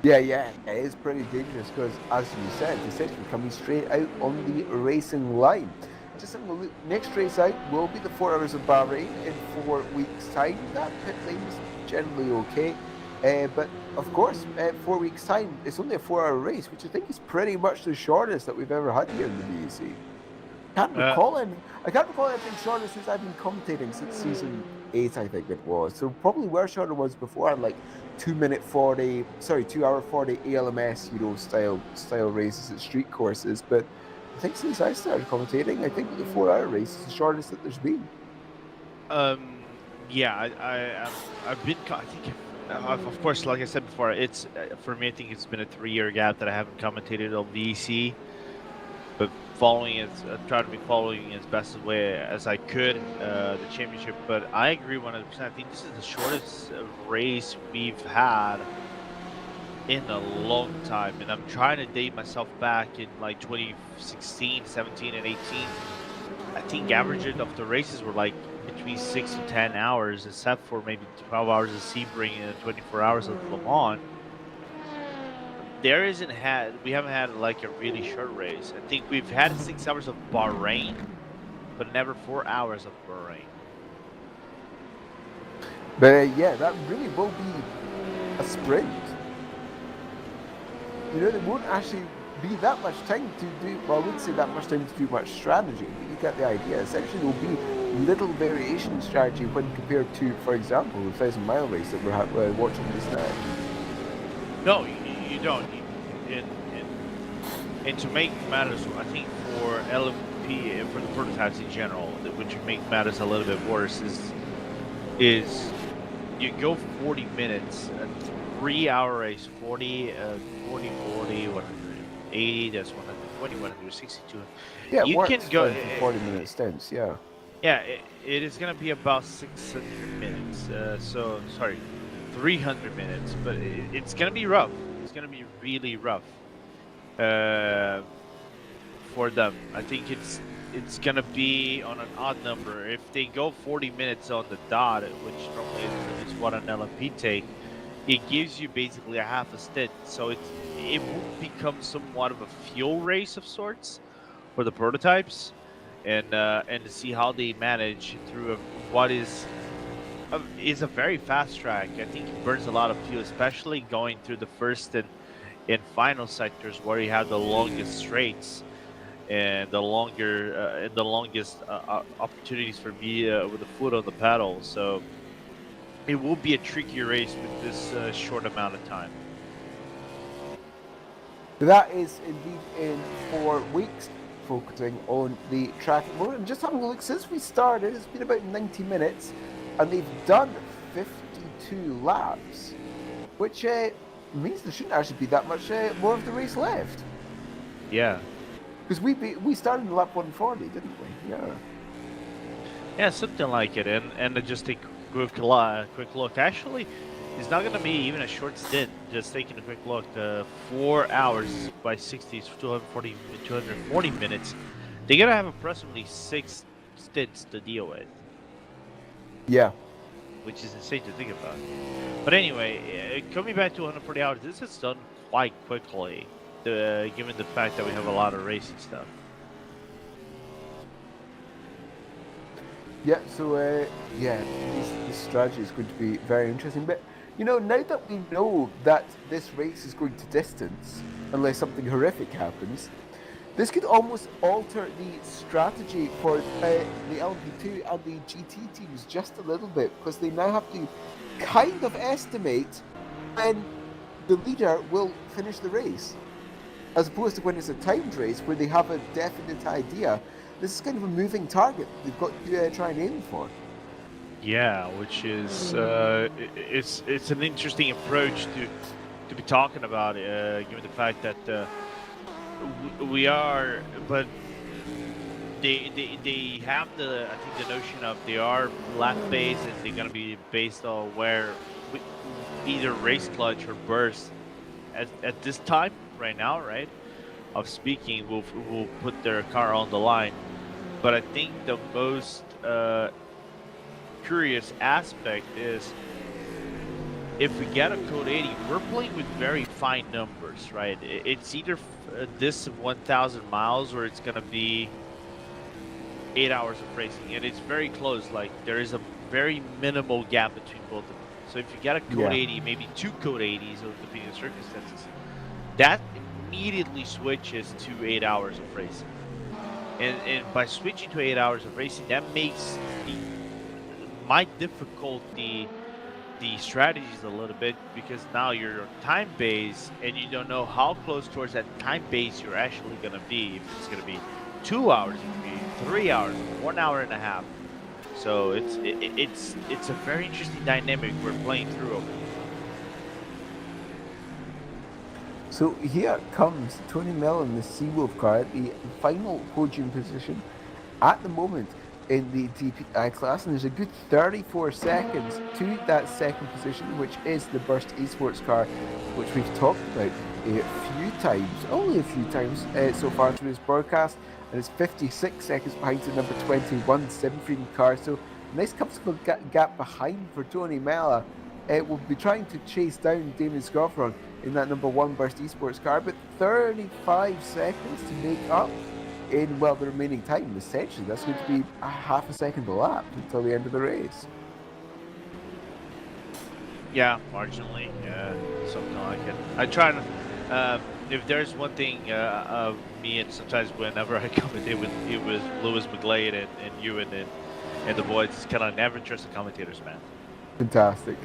Yeah, it is pretty dangerous because, as you said, it's essentially coming straight out on the racing line. Just having a look, next race out will be the 4 Hours of Bahrain in 4 weeks' time. That pit lane is generally okay, but of course, 4 weeks' time, it's only a 4-hour race, which I think is pretty much the shortest that we've ever had here in the VEC. I can't recall anything shorter since I've been commentating since season 8, I think it was. So probably where shorter was before, I had like 2 hour 40 ALMS, style races at street courses. But I think since I started commentating, I think the 4-hour race is the shortest that there's been. Yeah, I've been. I think, of course, like I said before, it's for me. I think it's been a 3-year gap that I haven't commentated on VEC. But try to be following as best way as I could the championship. But I agree 100%. I think this is the shortest race we've had in a long time, and I'm trying to date myself back in like 2016, 17, and 18. I think average of the races were like between 6 to 10 hours, except for maybe 12 hours of Sebring and 24 hours of Le Mans. We haven't had like a really short race. I think we've had 6 hours of Bahrain, but never 4 hours of Bahrain. But yeah, that really will be a sprint. There won't actually be that much time to do, well, I wouldn't say that much time to do much strategy, but you get the idea. Essentially, there will be little variation in strategy when compared to, for example, the 1,000-mile race that we're watching this now. No, you don't. And to make matters, I think for LMP, for the prototypes in general, which make matters a little bit worse, is you go 40 minutes, a 3-hour race, 40, 180, that's 120, 162. Yeah, you can go 40-minute stints, yeah. Yeah, it is going to be about 600 minutes. 300 minutes, but it's going to be rough. It's going to be really rough for them. I think it's going to be on an odd number. If they go 40 minutes on the dot, which normally is what an LMP take, it gives you basically a half a stint. So it will become somewhat of a fuel race of sorts for the prototypes, and to see how they manage through what is a very fast track. I think it burns a lot of fuel, especially going through the first and final sectors where you have the longest straights and the longest opportunities for me with the foot on the pedal. So it will be a trickier race with this short amount of time. That is indeed in 4 weeks, focusing on the track at the moment. And just having a look, since we started, it's been about 90 minutes, and they've done 52 laps, which means there shouldn't actually be that much more of the race left. Yeah. Because we started in lap 140, didn't we? Yeah. Yeah, something like it. And just take a quick look. Actually, it's not going to be even a short stint. Just taking a quick look. 4 hours by 60 is 240 minutes. They're going to have approximately 6 stints to deal with. Yeah. Which is insane to think about. But anyway, coming back to 140 hours, this is done quite quickly, given the fact that we have a lot of racing stuff. Yeah, so this strategy is going to be very interesting. But now that we know that this race is going to distance, unless something horrific happens, this could almost alter the strategy for the LMP2 and the GT teams just a little bit, because they now have to kind of estimate when the leader will finish the race, as opposed to when it's a timed race where they have a definite idea. This is kind of a moving target they've got to try and aim for. Yeah, which is it's an interesting approach be talking about, given the fact that we are, but they have I think the notion of they are lap based and they're gonna be based on where either race clutch or burst at this time right now, right? Of speaking, will put their car on the line. But I think the most curious aspect is if we get a code 80, we're playing with very fine numbers, right? It's either this 1,000 miles or it's gonna be 8 hours of racing, and it's very close. Like there is a very minimal gap between both of them. So if you get a code 80, maybe 2 code 80s, or depending on circumstances, that immediately switches to 8 hours of racing. And by switching to 8 hours of racing, that makes my difficulty the strategies a little bit, because now you're time based and you don't know how close towards that time base you're actually going to be. If it's going to be 2 hours, it could be 3 hours, 1 hour and a half. So it's a very interesting dynamic we're playing through over here. So here comes Tony Mellon, the Seawolf car, at the final podium position at the moment in the DPI class, and there's a good 34 seconds to that second position, which is the Burst Esports car, which we've talked about a few times, only a few times so far through this broadcast, and it's 56 seconds behind the number 21 Sebring car. So nice comfortable gap behind for Tony Mella. Will be trying to chase down Damon Scoffron in that number 1 Burst Esports car, but 35 seconds to make up in, well, the remaining time. Essentially, that's going to be a half a second a lap until the end of the race. Yeah, marginally, something like it. I try to, if there's one thing of me, and sometimes whenever I commentate with Lewis McGlade and you and the boys, it's kind of never trust the commentators, man. Fantastic.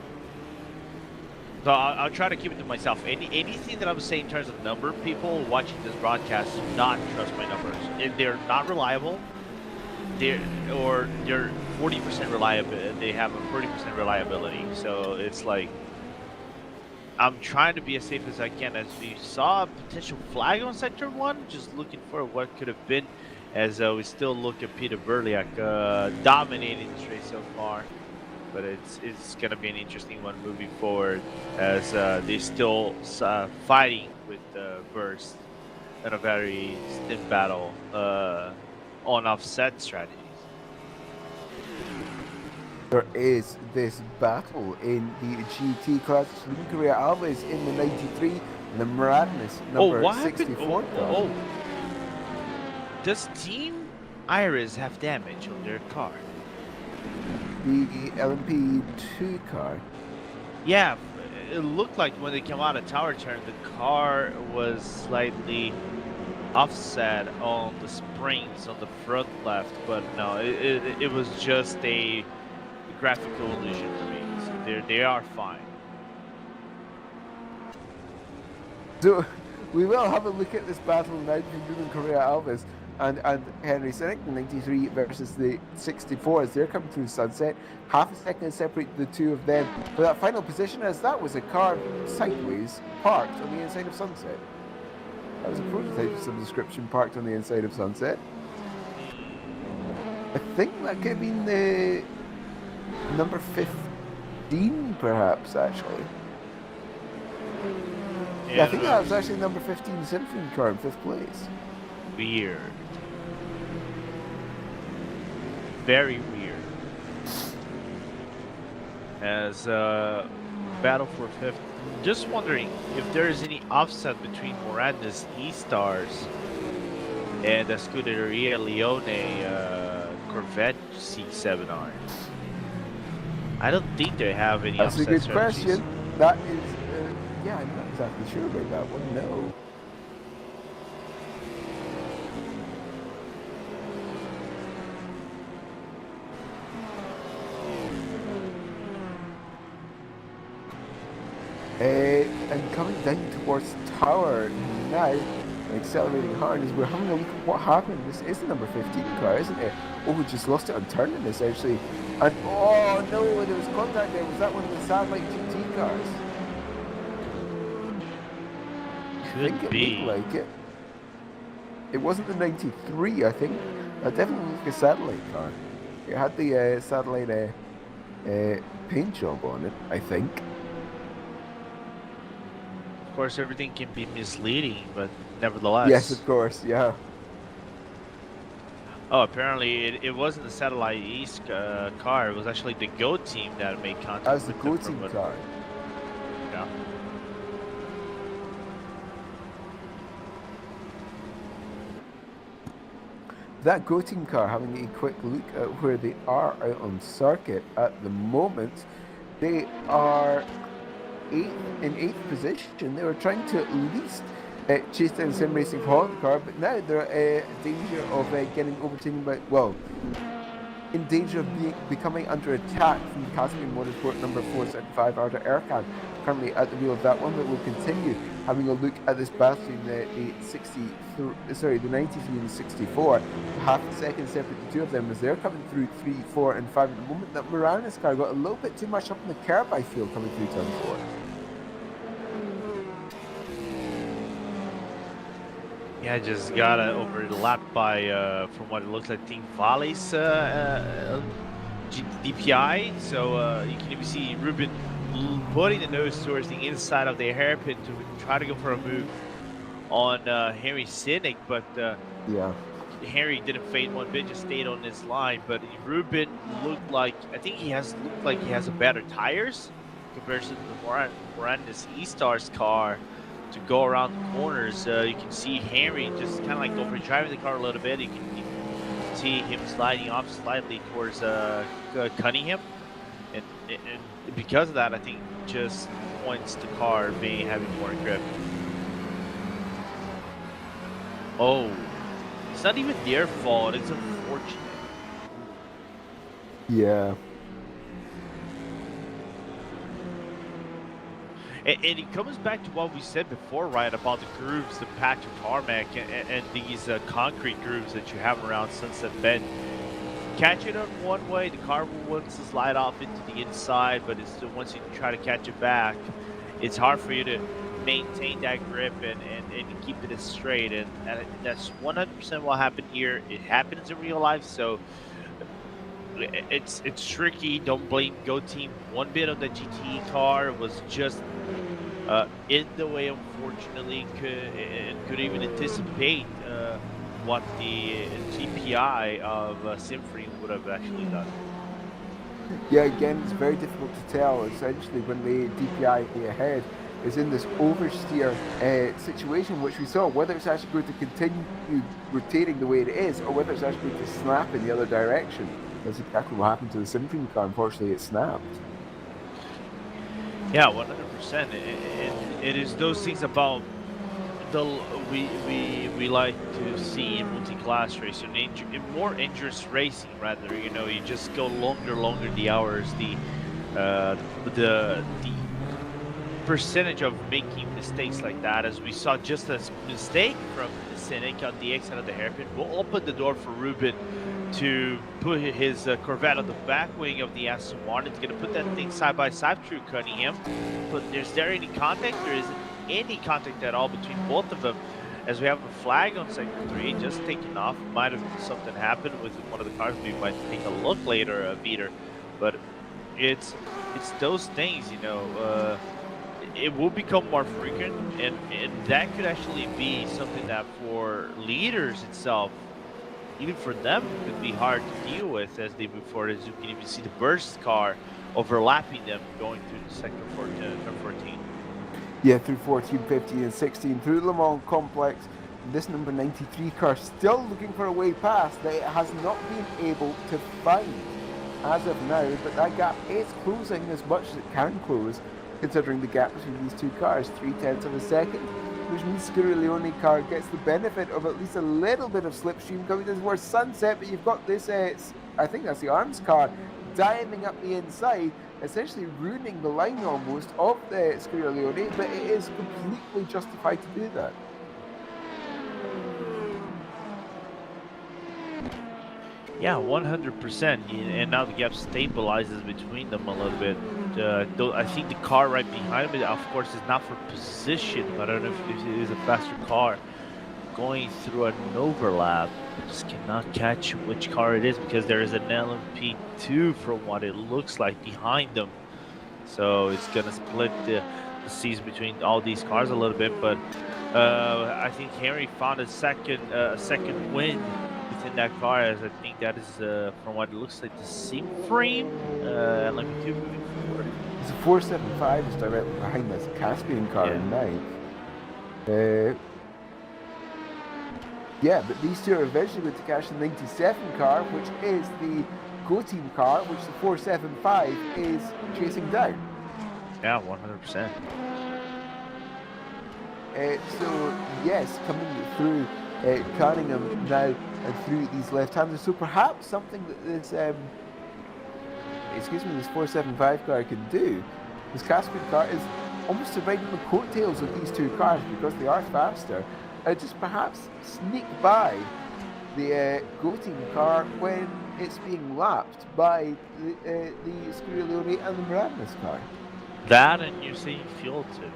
So I'll try to keep it to myself. Anything that I'm saying in terms of number, people watching this broadcast do not trust my numbers. If they're not reliable, they're 40% reliable. They have a 40% reliability. So it's like I'm trying to be as safe as I can. As we saw a potential flag on sector 1, just looking for what could have been. As we still look at Peter Burliak dominating this race so far. But it's going to be an interesting one moving forward, as they still fighting with Burst in a very stiff battle on offset strategies. There is this battle in the GT class. Luis Correa Alves in the 93 and the Maradness number 64 car. Does Team Iris have damage on their car? The LMP2 car. Yeah, it looked like when they came out of tower turn, the car was slightly offset on the springs on the front left, but no, it was just a graphical illusion for me. So they are fine. So we will have a look at this battle now between Luis Correa Alves and Henry Sinek, the 93 versus the 64, as they're coming through sunset. Half a second separate the two of them for that final position, as that was a car sideways parked on the inside of sunset. That was a prototype of some description, parked on the inside of sunset. I think that could have been the number 15, perhaps, actually. Yeah, I think that was actually number 15 Symphony car in 5th place. Weird. Very weird. As battle for 5th. Just wondering if there is any offset between Moradna's E-Stars and the Scuderia Leone Corvette C7R. I don't think they have any offset. That's a good question. That is, yeah, I'm not exactly sure about that one, no. And coming down towards Tower now, accelerating hard, as we're having a look at what happened. This is the number 15 car, isn't it? Oh, we just lost it on turning this, actually. And oh no, there was contact there. Was that one of the satellite GT cars? think it be. looked like it. It wasn't the 93, I think. That definitely looked like a satellite car. It had the satellite paint job on it, I think. Of course, everything can be misleading, but nevertheless. Yes, of course, yeah. Oh, apparently it wasn't the Satellite East car. It was actually the Go team that made contact That was the with Go them team from car. Yeah. That Go team car, having a quick look at where they are out on circuit at the moment, they are in eighth position. They were trying to at least chase down Sim Racing for Holland car, but now they're in danger of getting overtaken by, well, in danger of becoming under attack from Caspian Motorsport number 475 Arda Erkan. Currently at the wheel of that one, but we'll continue having a look at this battle between the 93 and 64. Half a second separate the two of them as they're coming through 3, 4, and 5 at the moment. That Morales car got a little bit too much up in the curb, I feel, coming through turn 4. Yeah, just got overlapped by, from what it looks like, Team Valley's DPI. So you can even see Ruben putting the nose towards the inside of the hairpin to try to go for a move on Henry Sinek, but Yeah. Henry didn't fade one bit, just stayed on this line. But Ruben looked like, I think he has a better tires compared to the Morandis E-Stars car to go around the corners. You can see Henry just kind of like overdriving the car a little bit. You can see him sliding off slightly towards Cunningham, and because of that, I think just points the car having more grip. Oh, it's not even their fault. It's unfortunate. Yeah. And it comes back to what we said before, right, about the grooves, the patch of tarmac, and these concrete grooves that you have around Sunset Bend. Catch it on one way, the car will want to slide off into the inside, but it's still, once you try to catch it back, it's hard for you to maintain that grip and keep it straight. And that's 100% what happened here. It happens in real life, so it's tricky. Don't blame Go Team one bit of the GTE car. It was just in the way, unfortunately, could even anticipate what the GPI of Symphony would have actually done. Yeah, again, it's very difficult to tell. Essentially, when the DPI ahead is in this oversteer situation, which we saw, whether it's actually going to continue rotating the way it is, or whether it's actually going to snap in the other direction. That's exactly what happened to the Symphony car. Unfortunately, it snapped. Yeah, 100%. It is those things about we like to see in multi-class racing, in more dangerous racing rather. You know, you just go longer the hours, the percentage of making mistakes like that, as we saw just a mistake from the Cynic on the exit of the hairpin, will open the door for Ruben to put his Corvette on the back wing of the Aston Martin. It's going to put that thing side by side through Cunningham. But is there any contact? There isn't any contact at all between both of them, as we have a flag on sector 3 just taking off. Might have something happened with one of the cars. We might take a look later, Peter. But it's those things, you know. It will become more frequent, and that could actually be something that for leaders itself, even for them, could be hard to deal with as they move forward. As you can even see the burst car overlapping them going through the sector 14. Yeah, through 14, 15, and 16, through the Le Mans complex. This number 93 car still looking for a way past that it has not been able to find as of now, but that gap is closing as much as it can close, considering the gap between these two cars, 0.3 of a second, which means Scuderia Leone car gets the benefit of at least a little bit of slipstream coming towards Sunset, but you've got this, I think that's the ARMS car, diving up the inside, essentially ruining the line almost of the Scuderia Leone, but it is completely justified to do that. Yeah, 100%. And now the gap stabilizes between them a little bit. Though I think the car right behind him, of course, is not for position, but I don't know if it is a faster car going through an overlap. I just cannot catch which car it is because there is an LMP2 from what it looks like behind them. So it's gonna split the seas between all these cars a little bit, but I think Henry found a second win within that car, as I think that is from what it looks like the same frame. Let me do moving forward. So 475 is directly behind this Caspian car in ninth. Yeah, but these two are eventually going to catch the 97 car, which is the Go Team car, which the 475 is chasing down. Yeah, 100%. So yes, coming through Cunningham now and through these left-handers. So perhaps something that this this 475 car can do, this Caspian car, is almost riding the coattails of these two cars because they are faster. Just perhaps sneak by the Go Team car when it's being lapped by the Scuderia Leone and the Miranda's car. That, and you're seeing fuel too.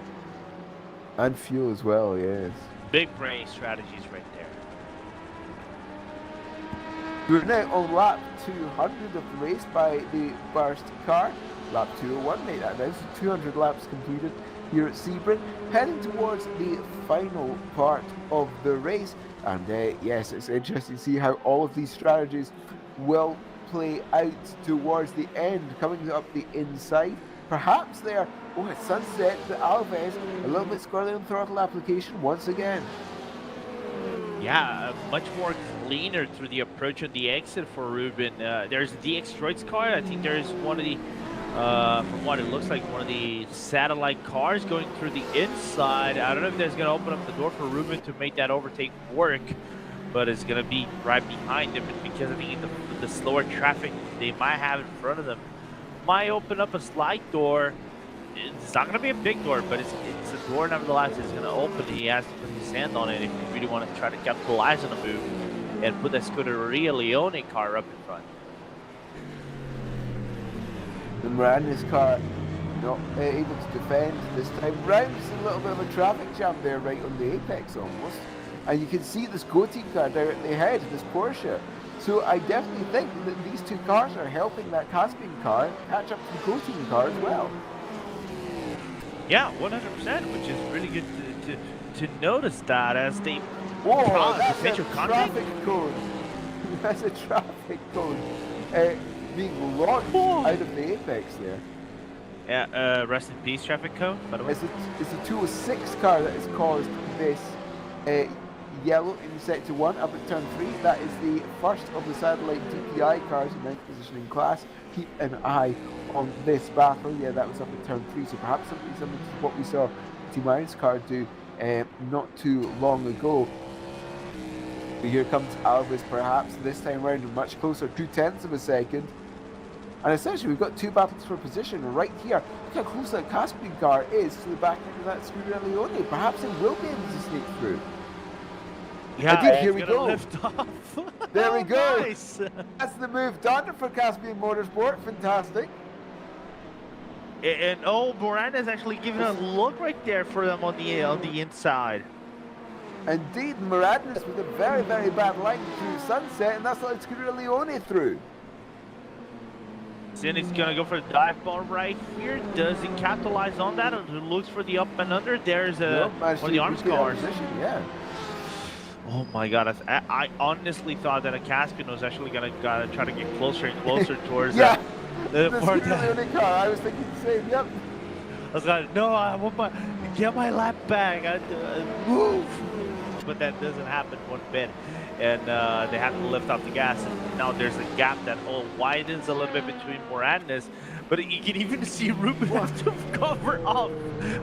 And fuel as well, yes. Big brain strategies right there. We're now on lap 200 of the race by the Barst car. Lap 201, mate, that now. So 200 laps completed here at Sebring, heading towards the final part of the race. And yes, it's interesting to see how all of these strategies will play out towards the end, coming up the inside. Perhaps there, at sunset, the Alves, a little bit squirrely on throttle application once again. Yeah, much more cleaner through the approach and the exit for Ruben. There's the DX Droid's car. I think there's one of the, from what it looks like, one of the satellite cars going through the inside. I don't know if that's going to open up the door for Ruben to make that overtake work, but it's going to be right behind him. And because I think the slower traffic they might have in front of them might open up a slide door. It's not going to be a big door, but it's a door nevertheless. It's going to open. He has to put his hand on it if you really want to try to capitalize on a move and put that Scuderia Leone car up in front. The Miranda's car not able to defend this time round. It's a little bit of a traffic jam there right on the apex almost. And you can see this Go Team car directly ahead, this Porsche. So I definitely think that these two cars are helping that Caspian car catch up to the Go Team car as well. Yeah, 100%, which is really good to notice that as they... Whoa, that's a traffic cone. That's a traffic cone being launched out of the apex there. Yeah, rest in peace, traffic cone, by the way. It's a 206 car that has caused this yellow in sector 1 up at turn 3. That is the first of the satellite DPI cars in 9th position in class. Keep an eye on this battle. Yeah, that was up at turn 3, so perhaps something similar to what we saw Team Iron's car do not too long ago. But here comes Alves, perhaps this time around much closer, 0.2 of a second. And essentially we've got two battles for position right here. Look how close that Caspian car is to the back end of that Scuderia Leone. Perhaps it will be able to sneak through. Yeah, here we go. Lift off. There we go. Nice. That's the move done for Caspian Motorsport. Fantastic. And Miranda's actually giving a look right there for them on the inside. Indeed, Miranda's with a very, very bad line through sunset, and that's like Scuderia Leone through. Then he's gonna go for the dive bomb right here. Does he capitalize on that, or looks for the up and under? There's one of the arms cars. Yeah. Oh my God! I honestly thought that a Caspian was actually gonna try to get closer and closer towards the Scuderia Leone car. I was thinking the same. Yep. I was like, no, I want get my lap back. Move. But that doesn't happen one bit, and they have to lift off the gas. And now there's a gap that widens a little bit between Miranda's, but you can even see Ruben have to cover up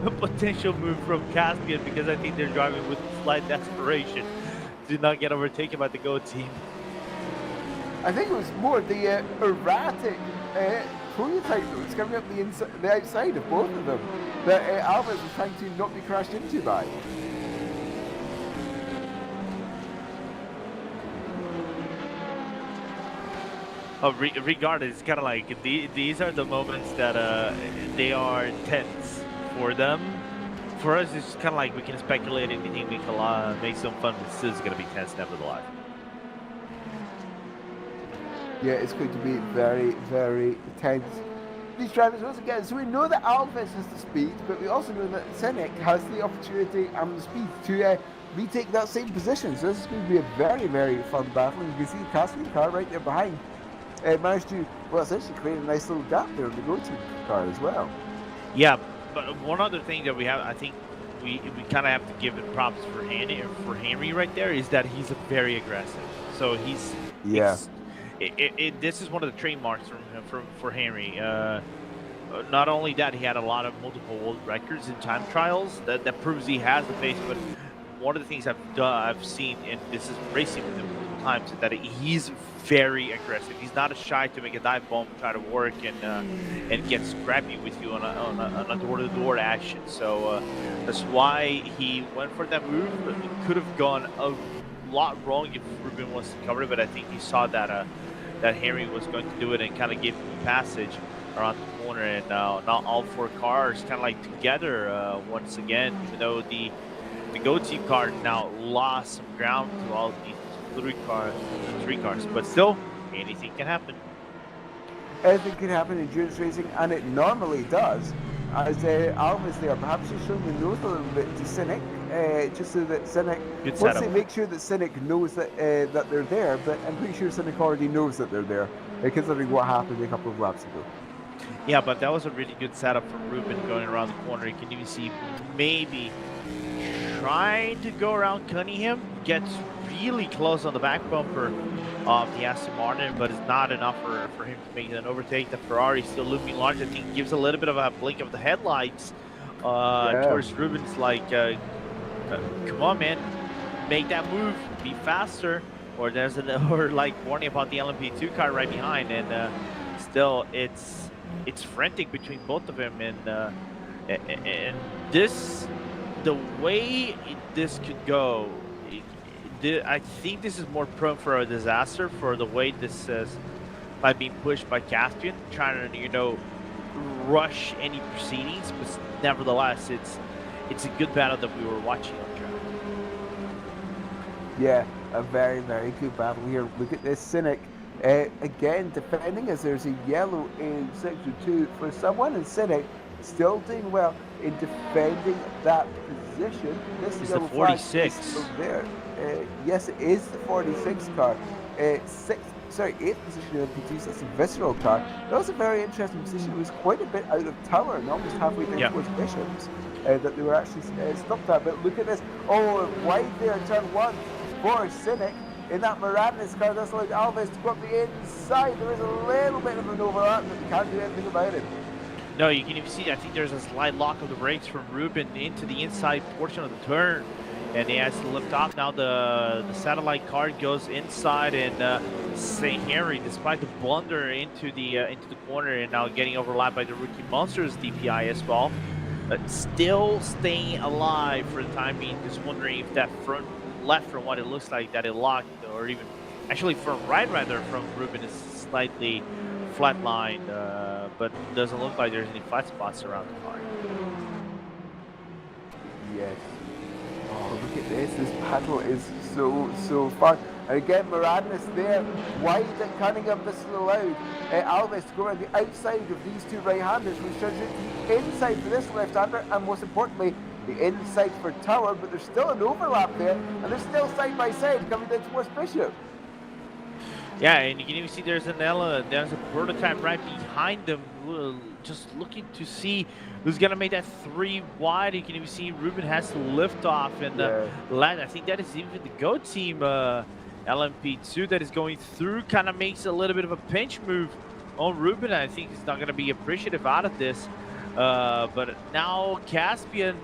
a potential move from Caspian because I think they're driving with slight desperation to not get overtaken by the Go Team. I think it was more the erratic prototype that was coming up the outside of both of them that Alves was trying to not be crashed into by. Oh, regardless, it's kind of like these are the moments that they are tense for them. For us, it's kind of like we can speculate anything, we can make some fun, but still it's going to be tense nevertheless. Yeah, it's going to be very, very tense. These drivers once again, so we know that Alves has the speed, but we also know that Senec has the opportunity and the speed to retake that same position. So this is going to be a very, very fun battle. And you can see the Cassian car right there behind managed to, well, essentially create a nice little gap there in the go-to car as well. Yeah, but one other thing that we have, I think we kind of have to give it props for Henry right there, is that he's very aggressive. So he's this is one of the trademarks for Henry. Not only that, he had a lot of multiple world records in time trials that proves he has the pace. But one of the things I've seen, and this is racing with him multiple times, is that he's very aggressive. He's not shy to make a dive bomb, try to work and get scrappy with you on a door-to-door action. So that's why he went for that move. It could have gone a lot wrong if Ruben wants to cover it, but I think he saw that that Henry was going to do it and kind of gave him passage around the corner. And now all four cars kind of like together once again, even though the Go Team car now lost some ground to all these three cars, but still anything can happen. Anything can happen in endurance racing, and it normally does. As Alves there, perhaps just showing the nose a little bit to Cynic, just so that Cynic, once they make sure that Cynic knows that that they're there, but I'm pretty sure Cynic already knows that they're there, considering what happened a couple of laps ago. Yeah, but that was a really good setup for Ruben going around the corner. You can even see maybe trying to go around Cunningham, gets really close on the back bumper of the Aston Martin, but it's not enough for him to make an overtake. The Ferrari still looming large. I think gives a little bit of a blink of the headlights towards Ruben's, like, come on, man, make that move, be faster. Or there's or like warning about the LMP2 car right behind, and still it's frantic between both of them, and this, the way this could go, I think this is more prone for a disaster for the way this is by being pushed by Caspian, trying to, rush any proceedings, but nevertheless, it's a good battle that we were watching on track. Yeah, a very, very good battle here. Look at this Cynic. Again, defending as there's a yellow in Section 2 for someone, and Cynic still doing well in defending that position. This is the 46 there. Yes, it is the 46 car. 8th position in LMP2, so that's a visceral car. That was a very interesting position. It was quite a bit out of tower and almost halfway down towards Bishops that they were actually stopped at. But look at this. Oh, wide there, turn 1 for Cynic. In that Miranda's car, that's allowed Alves to go up the inside. There is a little bit of an overlap, but they can't do anything about it. No, you can even see, I think there's a slight lock of the brakes from Ruben into the inside portion of the turn, and he has to lift off. Now the satellite car goes inside, and St. Henry, despite the blunder into the corner, and now getting overlapped by the rookie Monsters DPI as well, but still staying alive for the time being. Just wondering if that front left, from what it looks like, that it locked, or even actually front right rather from Ruben is slightly flatlined, but doesn't look like there's any flat spots around the car. Yes. Oh, look at this. This battle is so fun. And again, Moradness there, wide at Cunningham, this is allowed. Alves to go around the outside of these two right-handers, which turns into the inside for this left-hander, and most importantly, the inside for Tower, but there's still an overlap there, and they're still side by side coming down towards Bishop. Yeah, and you can even see there's a prototype right behind them, just looking to see who's gonna make that 3 wide. You can even see Ruben has to lift off and land. I think that is even the Go Team LMP2 that is going through, kind of makes a little bit of a pinch move on Ruben. I think he's not gonna be appreciative out of this, but now Caspian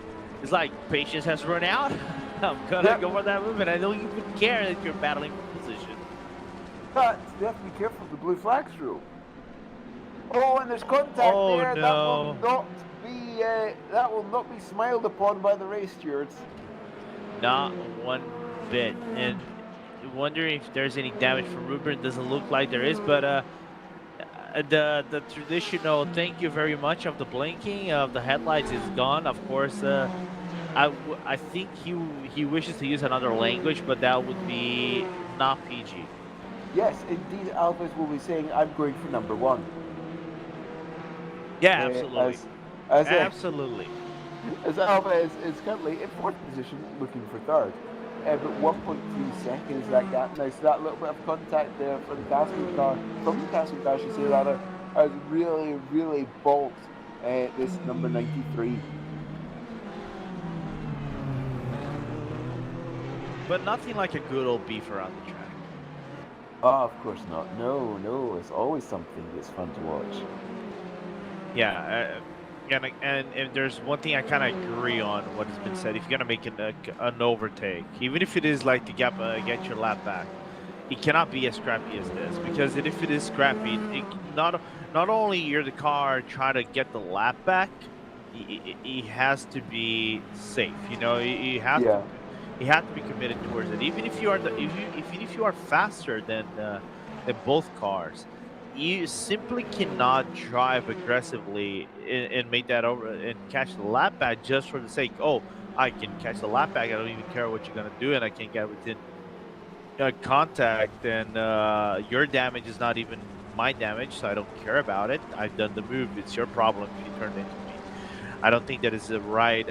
is like, patience has run out. I'm gonna go for that move, and I don't even care that you're battling for position. But you have to be careful of the blue flags rule. Oh, and there's contact there. No. That will not be smiled upon by the race stewards. Not one bit. And wondering if there's any damage from Ruben. Doesn't look like there is, but the traditional thank you very much of the blinking of the headlights is gone. Of course, I think he wishes to use another language, but that would be not PG. Yes, indeed, Alves will be saying, I'm going for number one. Yeah, absolutely, As absolutely. as Alves is currently in fourth position, looking for third. But 1.3 seconds that gap now, so that little bit of contact there for the Caspian car, from the Caspian car, I should say rather, has really, really balked this number 93. But nothing like a good old beef around the track. Oh, of course not. No, no, it's always something that's fun to watch. Yeah, and if there's one thing I kind of agree on what has been said. If you're gonna make an overtake, even if it is like to get your lap back, it cannot be as scrappy as this. Because if it is scrappy, not only you're the car trying to get the lap back, it has to be safe. You know, you have Yeah. you have to be committed towards it. Even if you are even if you are faster than both cars, you simply cannot drive aggressively and make that over and catch the lap back just for the sake. Oh, I can catch the lap back. I don't even care what you're gonna do, and I can get within contact. And your damage is not even my damage, so I don't care about it. I've done the move. It's your problem if you turn into me. I don't think that is the right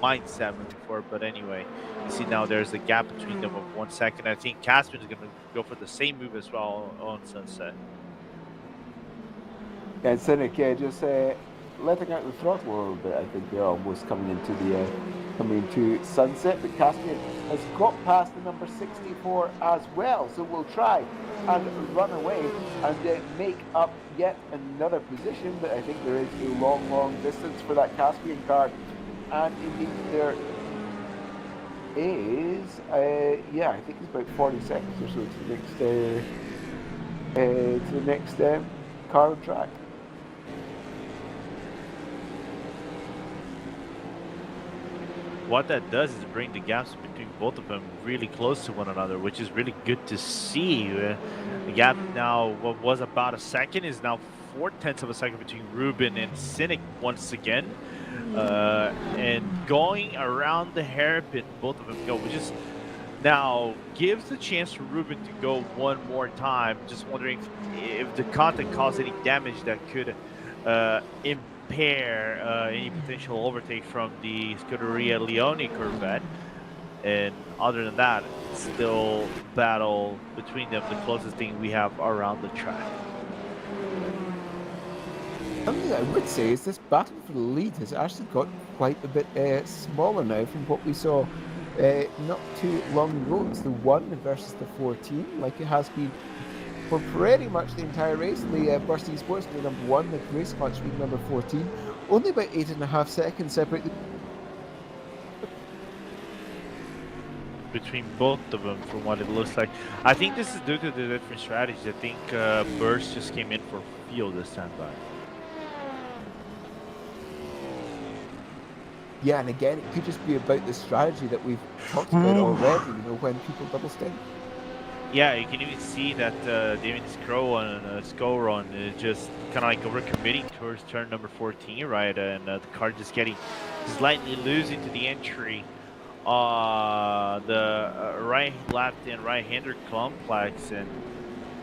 mindset moving forward. But anyway, you see now there's a gap between them of 1 second. I think Caspian is going to go for the same move as well on Sunset. And Cynic, just letting out the throttle a little bit. I think they're almost coming into Sunset. But Caspian has got past the number 64 as well. So we'll try and run away and make up yet another position. But I think there is a long, long distance for that Caspian car. And indeed there is, I think it's about 40 seconds or so to the next car on track. What that does is bring the gaps between both of them really close to one another, which is really good to see. The gap now, what was about a second, is now 0.4 of a second between Ruben and Cynic once again. And going around the hairpin, both of them go, which is now gives the chance for Ruben to go one more time. Just wondering if the contact caused any damage that could impair any potential overtake from the Scuderia Leone Corvette. And other than that, it's still battle between them, the closest thing we have around the track. Something I would say is this battle for the lead has actually got quite a bit smaller now from what we saw not too long ago. It's the 1 versus the 14, like it has been for pretty much the entire race. The Bursting Sports the number 1, the race match being number 14. Only about 8.5 seconds separate between both of them from what it looks like. I think this is due to the different strategies. I think Burst just came in for fuel this time by. Yeah, and again, it could just be about the strategy that we've talked about already, you know, when people double stint. Yeah, you can even see that David Scowron is just kind of like overcommitting towards turn number 14, right? And the car just getting slightly loose into the entry. The right, left, and right-hander complex,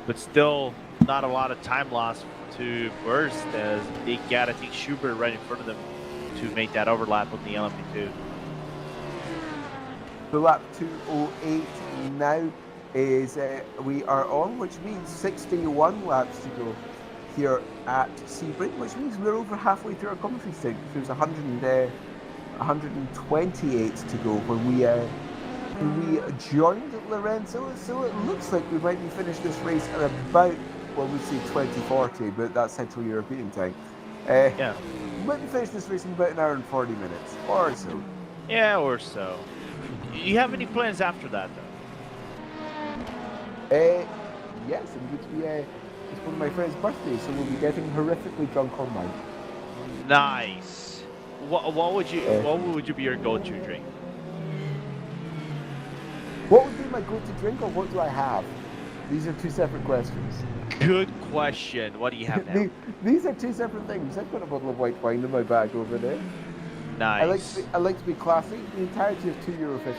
but still not a lot of time lost to Burst as they got, I think, Schubert right in front of them to make that overlap on the LMP2. The lap 2:08 now is we are on, which means 61 laps to go here at Sebring, which means we're over halfway through our commentary stint. There's 128 to go when we joined Lorenzo, so it looks like we might be finished this race at about, well, we'd say 2040, but that's Central European time. Yeah. We might be finished this race in about an hour and 40 minutes, or so. Yeah, or so. You have any plans after that, though? Yes, I'm going to be, it's one of my friend's birthdays, so we'll be getting horrifically drunk on mine. Nice. What would you be your go-to drink? What would be my go-to drink, or what do I have? These are two separate questions. Good question. What do you have now? These are two separate things. I've got a bottle of white wine in my bag over there. Nice. I like to be classy. The entirety of €2.50.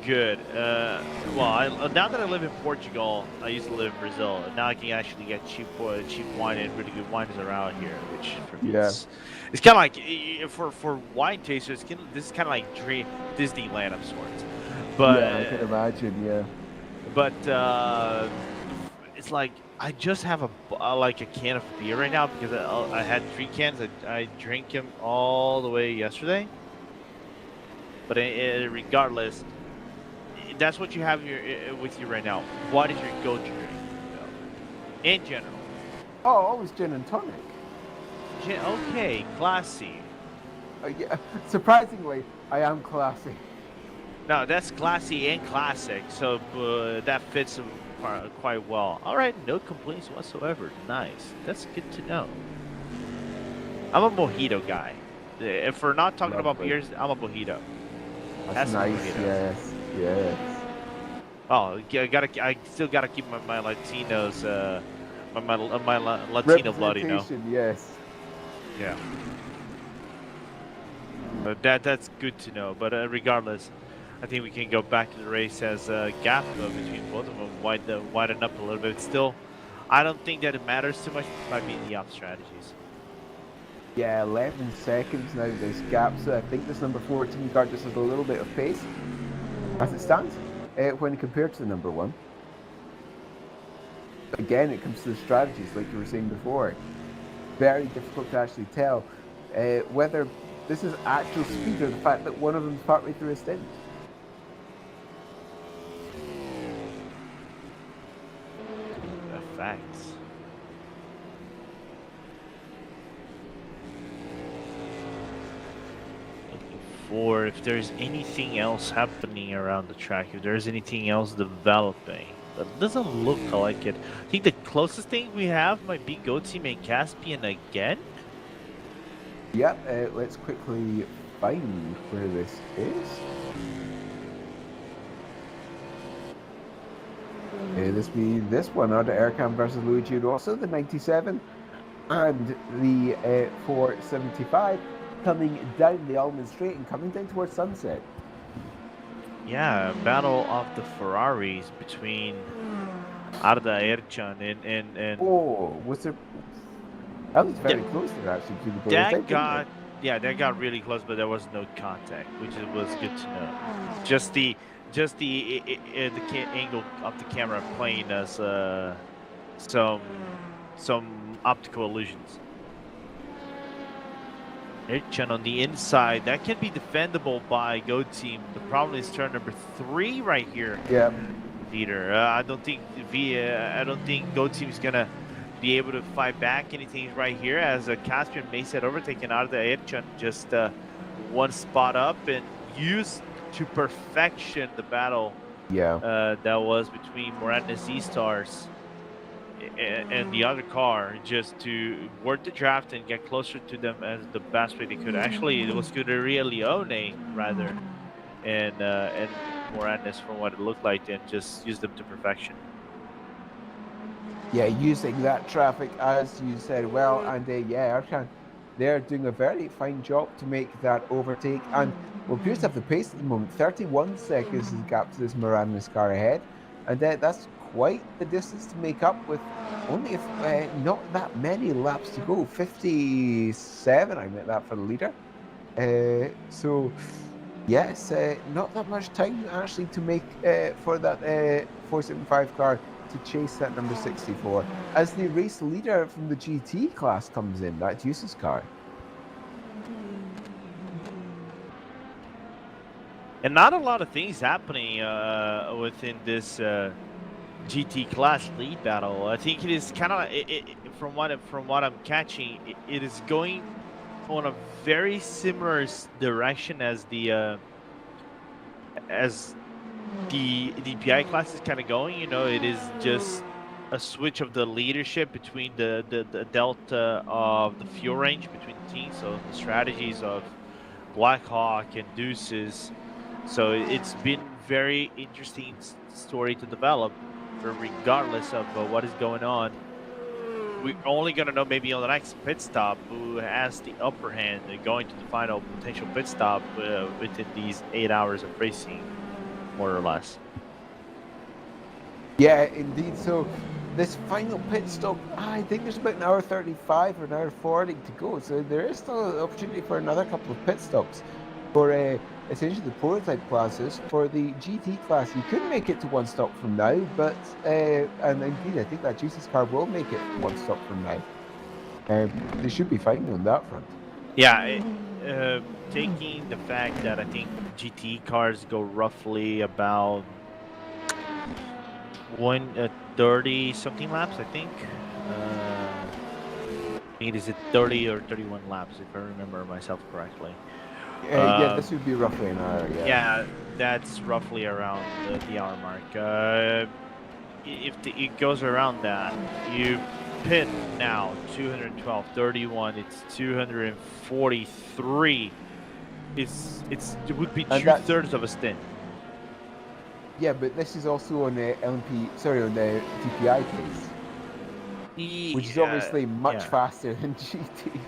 Good. Well, now that I live in Portugal, I used to live in Brazil. And now I can actually get cheap wine and really good wines around here, which for me it's kind of like for wine tasters. This is kind of like Disneyland of sorts. But yeah, I can imagine. Yeah. But it's like I just have a can of beer right now because I had 3 cans. I drank them all the way yesterday. But regardless, that's what you have with you right now. What is your go-to drink, in general? Oh, always gin and tonic. Okay, classy. Yeah, surprisingly, I am classy. No, that's classy and classic, so that fits quite well. All right, no complaints whatsoever. Nice. That's good to know. I'm a mojito guy. If we're not talking about beers, I'm a mojito. That's nice. Yes. Yes. Oh, I still gotta keep my Latinos, my Latino blood, you know. Yes. Yeah. But that's good to know. But regardless, I think we can go back to the race as a gap between both of them widen up a little bit. Still, I don't think that it matters too much. It might be the op strategies. Yeah, 11 seconds now. There's gaps. I think this number 14 car just has a little bit of pace as it stands when compared to the number 1. Again, it comes to the strategies, like you were saying before. Very difficult to actually tell whether this is actual speed or the fact that one of them is partway through a stint. Facts. Looking for if there's anything else happening around the track, if there's anything else developing. But it doesn't look like it. I think the closest thing we have might be Go Team and Caspian again. Yep, let's quickly find where this is. This one under Aircam versus Luigi Rosso, the 97, and the 475 coming down the Almond Straight and coming down towards Sunset. Yeah, battle of the Ferraris between Arda Ercan and oh, was there? That was very close there actually to the board. That got really close, but there was no contact, which was good to know. Just the angle of the camera playing us some optical illusions. Ercan on the inside, that can be defendable by Go Team. The problem is turn number 3 right here. Yeah. Leader. I don't think Go Team is gonna be able to fight back anything right here, as Caspian may set overtaken out of the Ercan, just one spot up and used to perfection the battle. Yeah. That was between Moranis E-Stars and the other car, just to work the draft and get closer to them as the best way they could. Actually, it was Scuderia Leone rather, and Moranis, from what it looked like, and just use them to perfection. Yeah, using that traffic as you said well, and yeah, Ercan, they're doing a very fine job to make that overtake, and well, appears to have the pace at the moment. 31 seconds is the gap to this Moranis car ahead, and that's quite the distance to make up with only not that many laps to go. 57, I meant that for the leader. So yes, not that much time actually to make for that 475 car to chase that number 64 as the race leader from the GT class comes in. That's Yusa's car. And not a lot of things happening within this GT class lead battle. I think it is kind of from what I'm catching, it is going on a very similar direction as the DPI class is kind of going. You know, it is just a switch of the leadership between the delta of the fuel range between the teams, so the strategies of Blackhawk and Deuces. So it's been very interesting story to develop. regardless of what is going on. We're only going to know maybe on the next pit stop who has the upper hand going to the final potential pit stop within these 8 hours of racing, more or less. Yeah, indeed. So this final pit stop, I think there's about an hour 35 or an hour 40 to go. So there is still an opportunity for another couple of pit stops for essentially the prototype classes. For the GT class, you could make it to one stop from now, but and indeed, I think that Jesus car will make it one stop from now. They should be fine on that front. Yeah, taking the fact that I think GT cars go roughly about 30 something laps, I think. Is it 30 or 31 laps, if I remember myself correctly? Yeah, this would be roughly an hour. Yeah, that's roughly around the hour mark. If it goes around that, you pit now 212, 31. It's 243. It would be 2/3 of a stint. Yeah, but this is also on the on the DPI case, which is obviously much faster than GTs.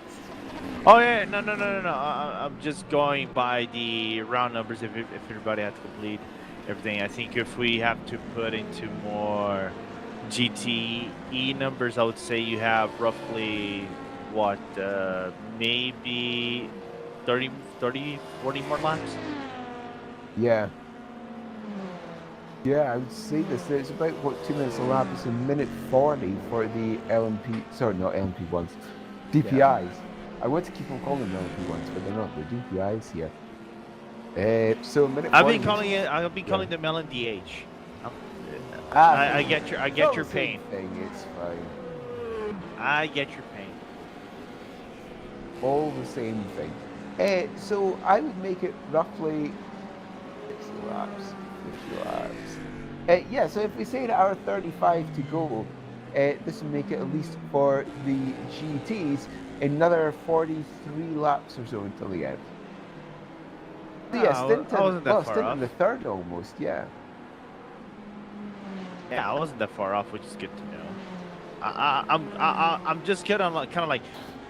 Oh yeah, no. I'm just going by the round numbers. If everybody had to complete everything, I think if we have to put into more GTE numbers, I would say you have roughly what, maybe 30, 40 more laps. Yeah. Yeah, I would say this. It's about, 2 minutes a lap? It's a minute 40 for the LMP. Sorry, not LMP ones. DPIs. Yeah. I want to keep on calling them LMP ones, but they're not. They're DPIs here. So a minute. I've been calling them LNDH. I get your pain. It's fine. I get your pain. All the same thing. So I would make it roughly 50 laps. Yeah, so if we say an hour 35 to go, this will make it at least for the GTs another 43 laps or so until the end. So yeah, stint in the third almost, yeah. Yeah, I wasn't that far off, which is good to know. I'm just gonna kind of like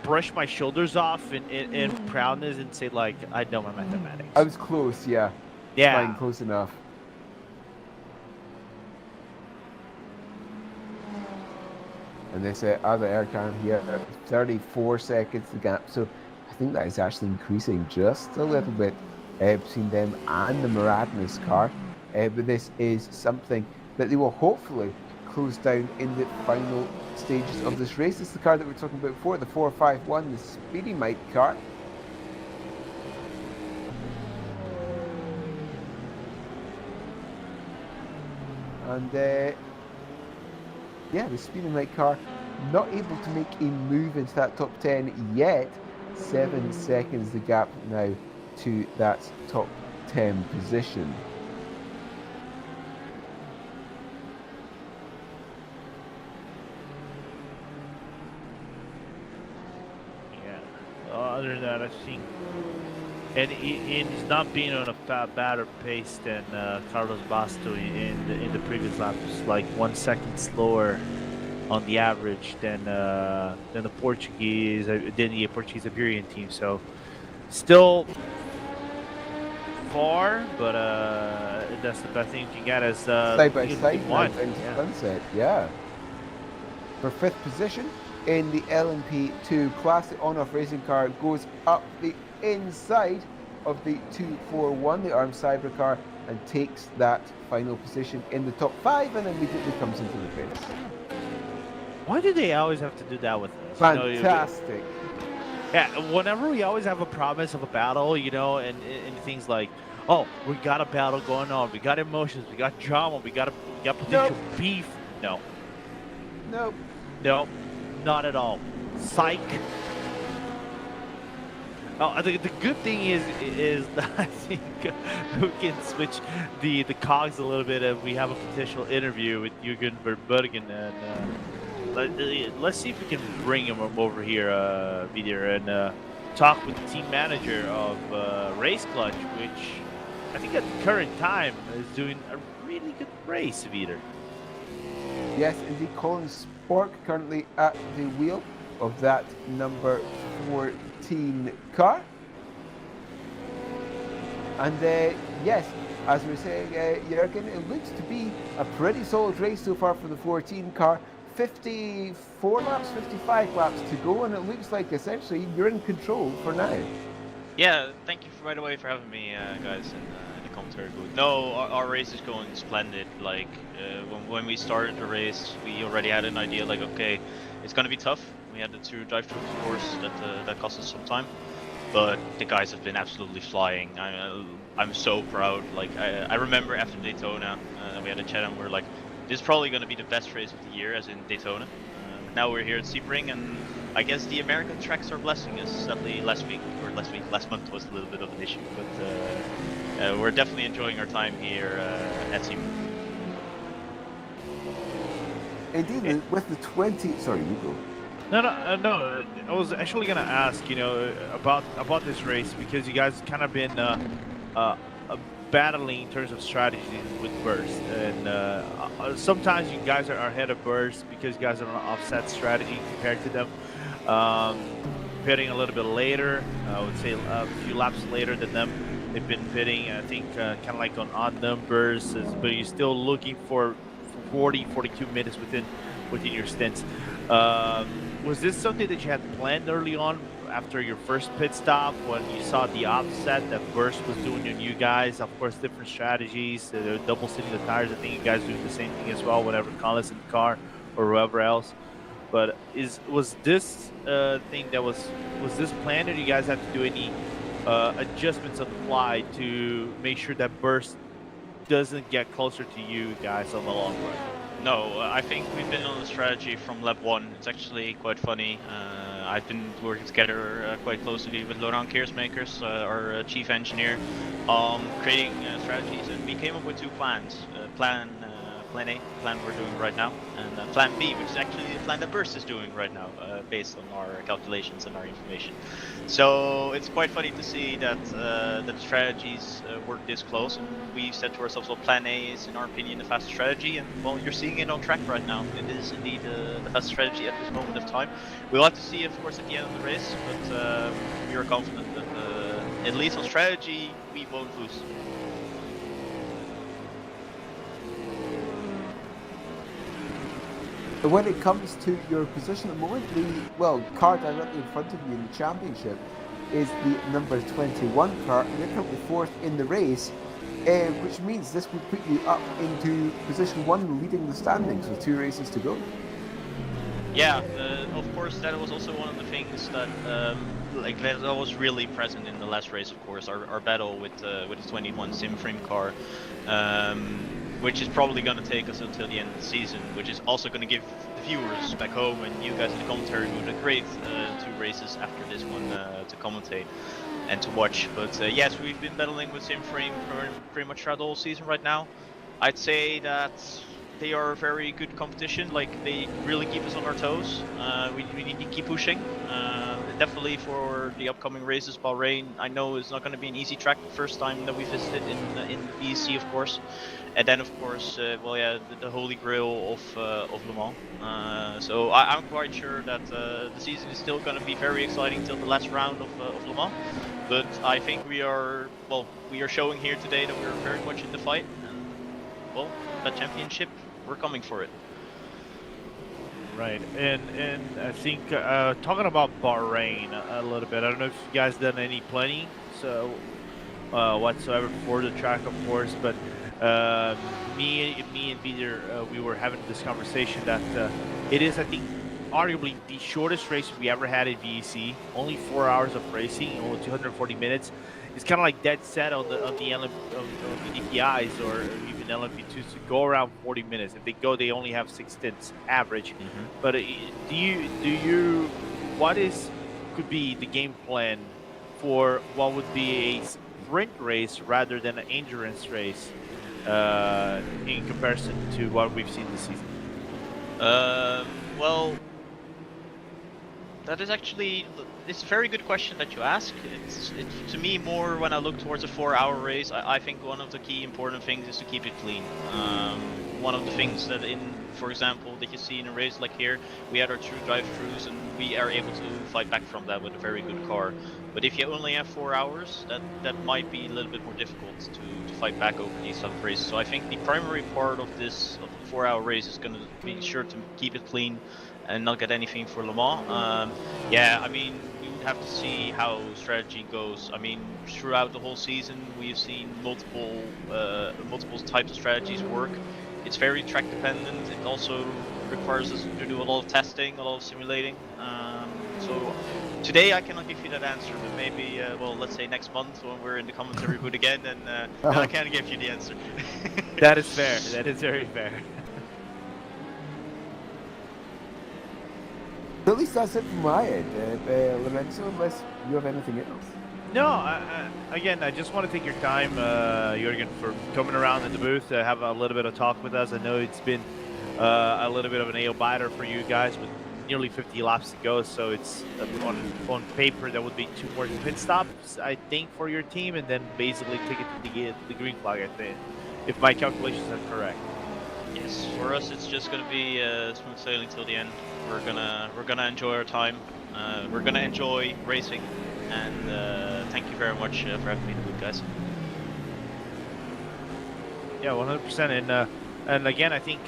brush my shoulders off in proudness and say like I know my mathematics. I was close, yeah. Yeah, fine, close enough. And this other air car here, 34 seconds the gap. So I think that is actually increasing just a little bit between them and the Maradness car. But this is something that they will hopefully close down in the final stages of this race. This is the car that we were talking about before, the 451, the Speedy Mike car. And yeah, the Speedy Mike car not able to make a move into that top 10 yet. 7 seconds the gap now to that top 10 position. Other than that, I think, and he's not being on a better pace than Carlos Basto in the previous lap. It's like 1 second slower on the average than the Portuguese Iberian team. So still far, but that's the best thing you can get as side by side into sunset. Yeah. For 5th position in the LMP2 class, the on-off racing car goes up the inside of the 241, the ARM Cyber car, and takes that final position in the top 5 and immediately comes into the race. Why do they always have to do that with us? Fantastic. Yeah, whenever we always have a promise of a battle, and things like, oh, we got a battle going on, we got emotions, we got drama, we got potential beef. No. Nope. No, not at all. Psych. Oh, I think the good thing is that I think we can switch the cogs a little bit, and we have a potential interview with Jürgen Verbergen, and let's see if we can bring him over here, Vidir, and talk with the team manager of Race Clutch, which I think at the current time is doing a really good race, Vidir. Yes, indeed, Colin Spork currently at the wheel of that number 14 car. And yes, as we were saying, Jürgen, it looks to be a pretty solid race so far for the 14 car. 54 laps, 55 laps to go, and it looks like essentially you're in control for now. Yeah, thank you right away for having me, guys, in the commentary booth. No, our race is going splendid. Like, when we started the race, we already had an idea, like, okay, it's going to be tough. We had the 2 drive-through, of course, that cost us some time. But the guys have been absolutely flying. I'm so proud. Like, I remember after Daytona, we had a chat and we are like, this is probably going to be the best race of the year, as in Daytona. Now we're here at Sebring, and I guess the American tracks are blessing us. Sadly, last month was a little bit of an issue, but we're definitely enjoying our time here at Sebring. Indeed, with the 20... Sorry, you go. No. I was actually gonna ask, you know, about this race, because you guys kind of been battling in terms of strategy with Burst, and sometimes you guys are ahead of Burst because you guys are on an offset strategy compared to them. Pitting a little bit later, I would say a few laps later than them. They've been pitting, I think, kind of like on odd numbers, but you're still looking for 40-42 minutes within your stints. Was this something that you had planned early on after your first pit stop, when you saw the offset that Burst was doing on you guys? Of course, different strategies, double sitting the tires. I think you guys doing the same thing as well whenever Colin's in the car or whoever else. But was this thing that was this planned, or you guys had to do any adjustments on the fly to make sure that Burst doesn't get closer to you guys on the long run? No, I think we've been on the strategy from lap 1. It's actually quite funny. I've been working together quite closely with Laurent Keersmakers, our chief engineer, creating strategies, and we came up with 2 plans. Plan A, the plan we're doing right now, and Plan B, which is actually the plan that Burst is doing right now, based on our calculations and our information. So it's quite funny to see that the strategies work this close, and we said to ourselves, well, Plan A is, in our opinion, the fastest strategy, and well, you're seeing it on track right now. It is indeed the fastest strategy at this moment of time. We'll have to see, of course, at the end of the race, but we are confident that at least on strategy, we won't lose. When it comes to your position at the moment, the car directly in front of you in the championship is the number 21 car, and you're currently 4th in the race, which means this would put you up into position 1, leading the standings with 2 races to go. Yeah, of course, that was also one of the things that that was really present in the last race. Of course, our battle with the 21 sim frame car. Which is probably going to take us until the end of the season, which is also going to give the viewers back home and you guys in the commentary booth a great 2 races after this one to commentate and to watch. But yes, we've been battling with SimFrame pretty much throughout the whole season right now. I'd say that they are a very good competition. Like, they really keep us on our toes. We need to keep pushing. Definitely for the upcoming races. Bahrain, I know, is not going to be an easy track the first time that we visited in VEC, of course. And then, of course, well, yeah, the holy grail of Le Mans. So I'm quite sure that the season is still going to be very exciting till the last round of Le Mans. But I think we are showing here today that we're very much in the fight. And, well, that championship, we're coming for it. Right, and I think talking about Bahrain a little bit, I don't know if you guys done any planning whatsoever for the track, of course, but me and Peter, we were having this conversation that it is, I think, arguably the shortest race we ever had at VEC. Only 4 hours of racing, only 240 minutes. It's kind of like dead set on the DPIs or even LMP2s to go around 40 minutes. If they go, they only have 6 stints average. Mm-hmm. But what could be the game plan for what would be a sprint race rather than an endurance race in comparison to what we've seen this season? Well, that is actually, it's a very good question that you ask. It's to me more when I look towards a 4-hour race. I think one of the key important things is to keep it clean. one of the things that for example, that you see in a race like here, we had our true drive-throughs and we are able to fight back from that with a very good car. But if you only have 4 hours, that might be a little bit more difficult to fight back over these type of races. So I think the primary part of the 4-hour race is going to be sure to keep it clean and not get anything for Le Mans. Yeah, I mean, we would have to see how strategy goes. I mean, throughout the whole season, we've seen multiple types of strategies work. It's very track dependent. It also requires us to do a lot of testing, a lot of simulating. So today I cannot give you that answer, but maybe, well, let's say next month when we're in the commentary booth again, then I can give you the answer. That is fair. That is very fair. At least that's it from my end, Lorenzo, unless you have anything else. No, again, I just want to take your time, Jürgen, for coming around in the booth to have a little bit of talk with us. I know it's been a little bit of a nail biter for you guys with nearly 50 laps to go, so it's on paper that would be 2 more pit stops, I think, for your team, and then basically take it to the green flag, I think, if my calculations are correct. Yes, for us it's just gonna be smooth sailing till the end. We're gonna enjoy our time. We're gonna enjoy racing, and thank you very much for having me in the booth, guys. Yeah, 100%. And again, I think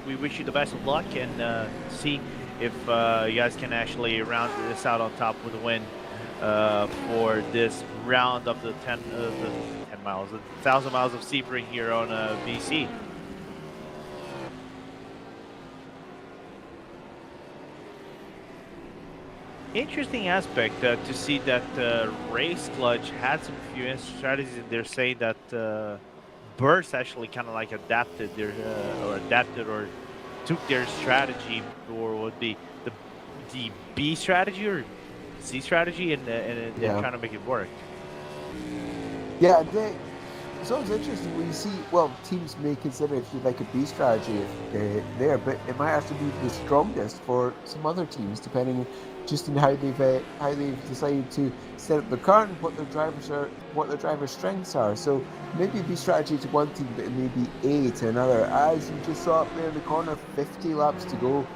we wish you the best of luck, and see if you guys can actually round this out on top with a win for this round of the 10 miles, the 1,000 miles of Sebring here on VEC. Interesting aspect to see that Race Clutch had some few strategies, and they're saying that Burst actually kind of like adapted or took their strategy, or would be the B strategy or C strategy, and they're trying to make it work. Yeah, it's always interesting when you see, well, teams may consider, if you like, a B strategy there, but it might actually be the strongest for some other teams, depending just on how they've decided to set up the car and what their drivers' strengths are. So maybe B strategy to one team, but it may be A to another. As you just saw up there in the corner, 50 laps to go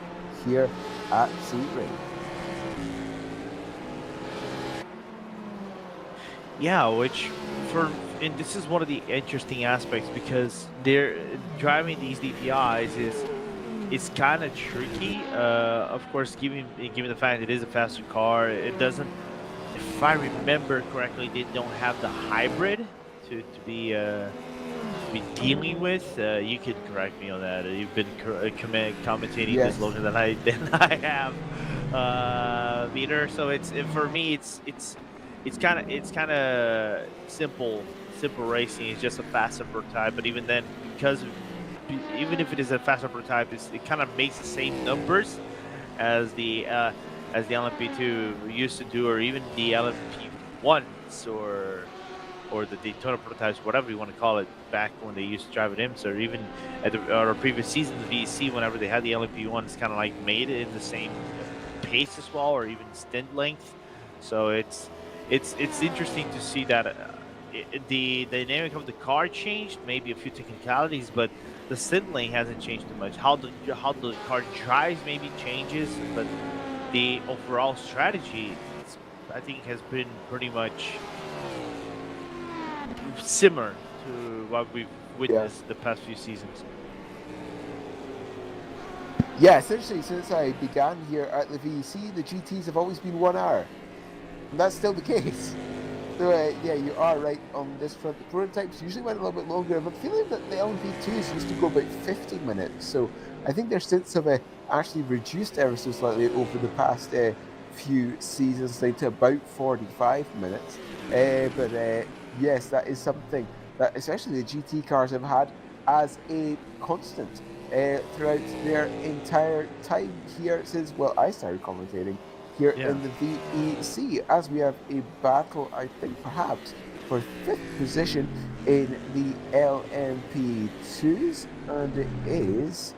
here at Sebring. Yeah, and this is one of the interesting aspects, because they're driving these DPIs it's kind of tricky. Of course, given the fact it is a faster car, it doesn't. If I remember correctly, they don't have the hybrid to be dealing with. You can correct me on that. You've been commentating this longer than I have, Peter. So for me, it's kind of simple racing. It's just a faster prototype, but even then, even if it is a faster prototype, it kind of makes the same numbers as the LMP2 used to do, or even the LMP1s or the Daytona prototypes, whatever you want to call it, back when they used to drive at IMSA, or even at our previous season, the VEC, whenever they had the LMP1s, kind of like made it in the same pace as well, or even stint length. So it's interesting to see that the dynamic of the car changed, maybe a few technicalities, but the stint length hasn't changed too much. How the car drives maybe changes, but the overall strategy, I think, has been pretty much similar to what we've witnessed the past few seasons. Yeah, essentially, since I began here at the VEC, the GTs have always been 1 hour. And that's still the case. So, yeah, you are right on this front. The prototypes usually went a little bit longer. I'm feeling that the LMP2s used to go about 50 minutes. So I think their stints have actually reduced ever so slightly over the past few seasons, like to about 45 minutes. But yes, that is something that especially the GT cars have had as a constant throughout their entire time here since, well, I started commentating here in the VEC, as we have a battle, I think, perhaps for 5th position in the LMP2s, and it is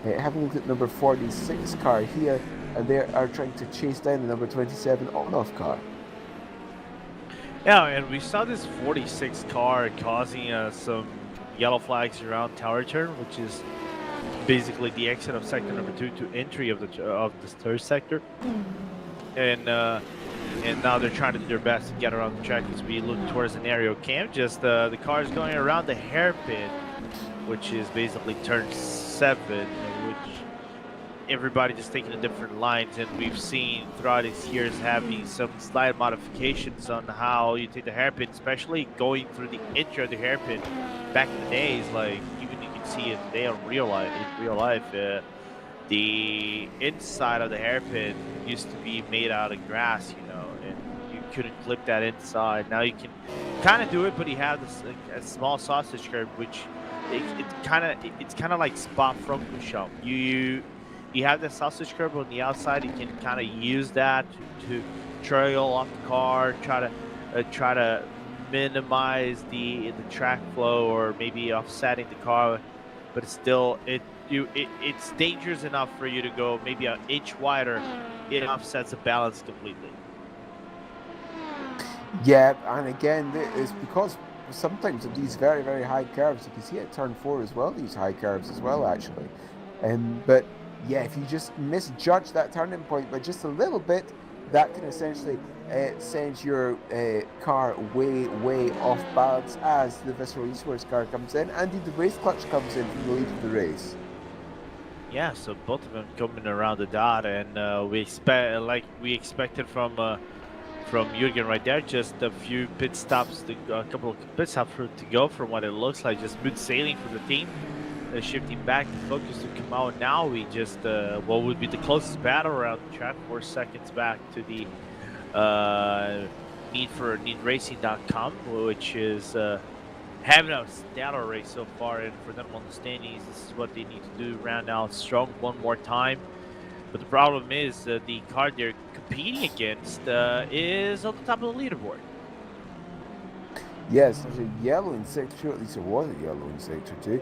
having looked at number 46 car here, and they are trying to chase down the number 27 on-off car. Yeah, and we saw this 46 car causing some yellow flags around tower turn, which is basically the exit of sector number 2 to entry of the third sector. And now they're trying to do their best to get around the track as we look towards an aerial cam. Just the cars going around the hairpin, which is basically turn 7, which everybody just taking the different lines, and we've seen throughout these years having some slight modifications on how you take the hairpin, especially going through the entry of the hairpin. Back in the days, like even you can see it today in real life, the inside of the hairpin used to be made out of grass, you know, and you couldn't clip that inside. Now you can kind of do it, but you have this a small sausage curve, which it's kind of like spot from Kusham. You have the sausage curve on the outside. You can kind of use that to trail off the car, try to minimize the track flow, or maybe offsetting the car, but it's still it's dangerous enough for you to go maybe an inch wider. It offsets the balance completely. Yeah, and again, it's because sometimes of these very, very high curves, you can see at turn 4 as well, these high curves as well, actually. But yeah, if you just misjudge that turning point by just a little bit, that can essentially send your car way, way off balance as the Visceral Esports car comes in, and indeed the race clutch comes in from the lead of the race. Yeah, so both of them coming around the dot, and we expected from Jürgen right there, just a few pit stops, a couple of pit stops to go from what it looks like, just smooth sailing for the team. Shifting back the focus to come out now. We just what would be the closest battle around the track, 4 seconds back to the needracing.com, which is having a stellar race so far, and for them on the standings, this is what they need to do, round out strong one more time. But the problem is the car they're competing against is on the top of the leaderboard. Yes, there's a yellow in sector 2, at least there was a yellow in sector 2.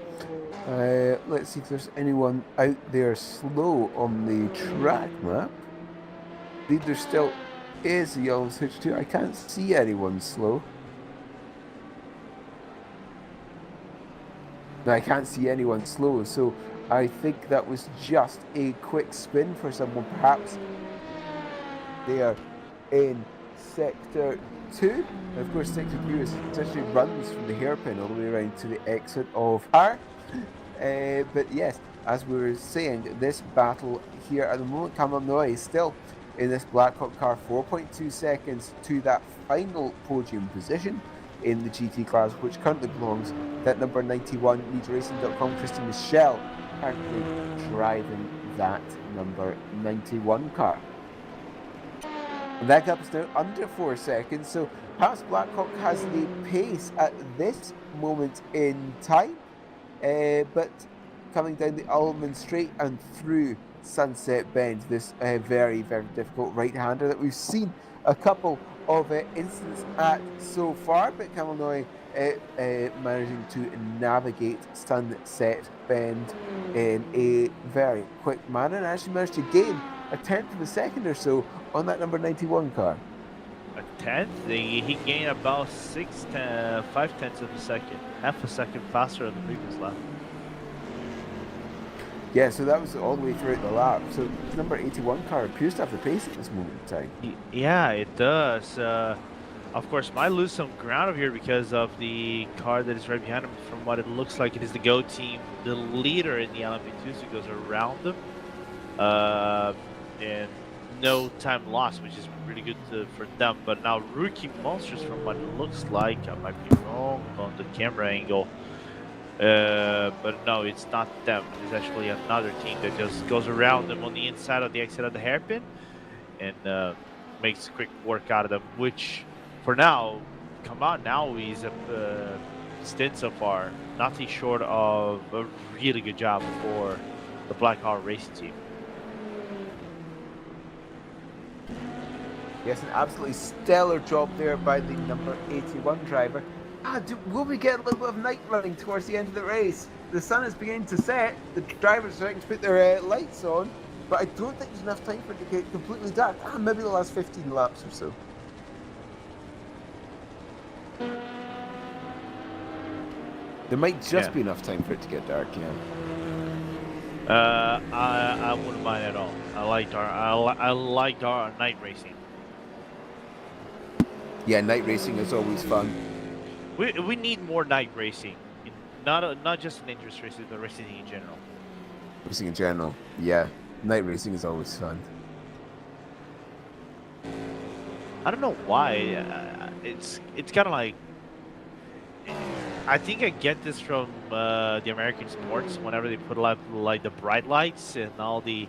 Let's see if there's anyone out there slow on the track map. I believe there still is a yellow in sector 2. I can't see anyone slow. No, I can't see anyone slow, so I think that was just a quick spin for someone, perhaps they are in sector 2. And of course, sector 2 essentially runs from the hairpin all the way around to the exit of R. But yes, as we were saying, this battle here at the moment, Cameron Noy is still in this Blackhawk car, 4.2 seconds to that final podium position in the GT class, which currently belongs to number 91, needracing.com, Christian Michel, currently driving that number 91 car. And that gap is now under 4 seconds, so perhaps Blackhawk has the pace at this moment in time, but coming down the Ullman Straight and through Sunset Bend, this very, very difficult right-hander that we've seen a couple of incidents at so far, but Kamilnoy managing to navigate Sunset Bend in a very quick manner and actually managed to gain a tenth of a second or so on that number 91 car. A tenth? He gained about 5 tenths of a second, half a second faster than the previous lap. Yeah, so that was all the way throughout the lap. So the number 81 car appears to have the pace at this moment in time. Yeah, it does. Of course, might lose some ground over here because of the car that is right behind him. From what it looks like, it is the Go team, the leader in the LMP2, so it goes around them. And no time lost, which is really good for them. But now Rookie Monsters, from what it looks like, I might be wrong on the camera angle. But no, it's not them. It's actually another team that just goes around them on the inside of the exit of the hairpin and makes quick work out of them, which for now, come on now, he's a stint so far. Nothing short of a really good job for the Black Hawk Racing team. Yes, an absolutely stellar job there by the number 81 driver. Will we get a little bit of night running towards the end of the race? The sun is beginning to set, the drivers are starting to put their lights on, but I don't think there's enough time for it to get completely dark. Maybe the last 15 laps or so. There might just Yeah. be enough time for it to get dark, yeah. I wouldn't mind at all. I like dark night racing. Yeah, night racing is always fun. We need more night racing, not just in interest races, but racing in general. Racing in general, yeah. Night racing is always fun. I don't know why. It's kind of like. I think I get this from the American sports. Whenever they put like the bright lights and all the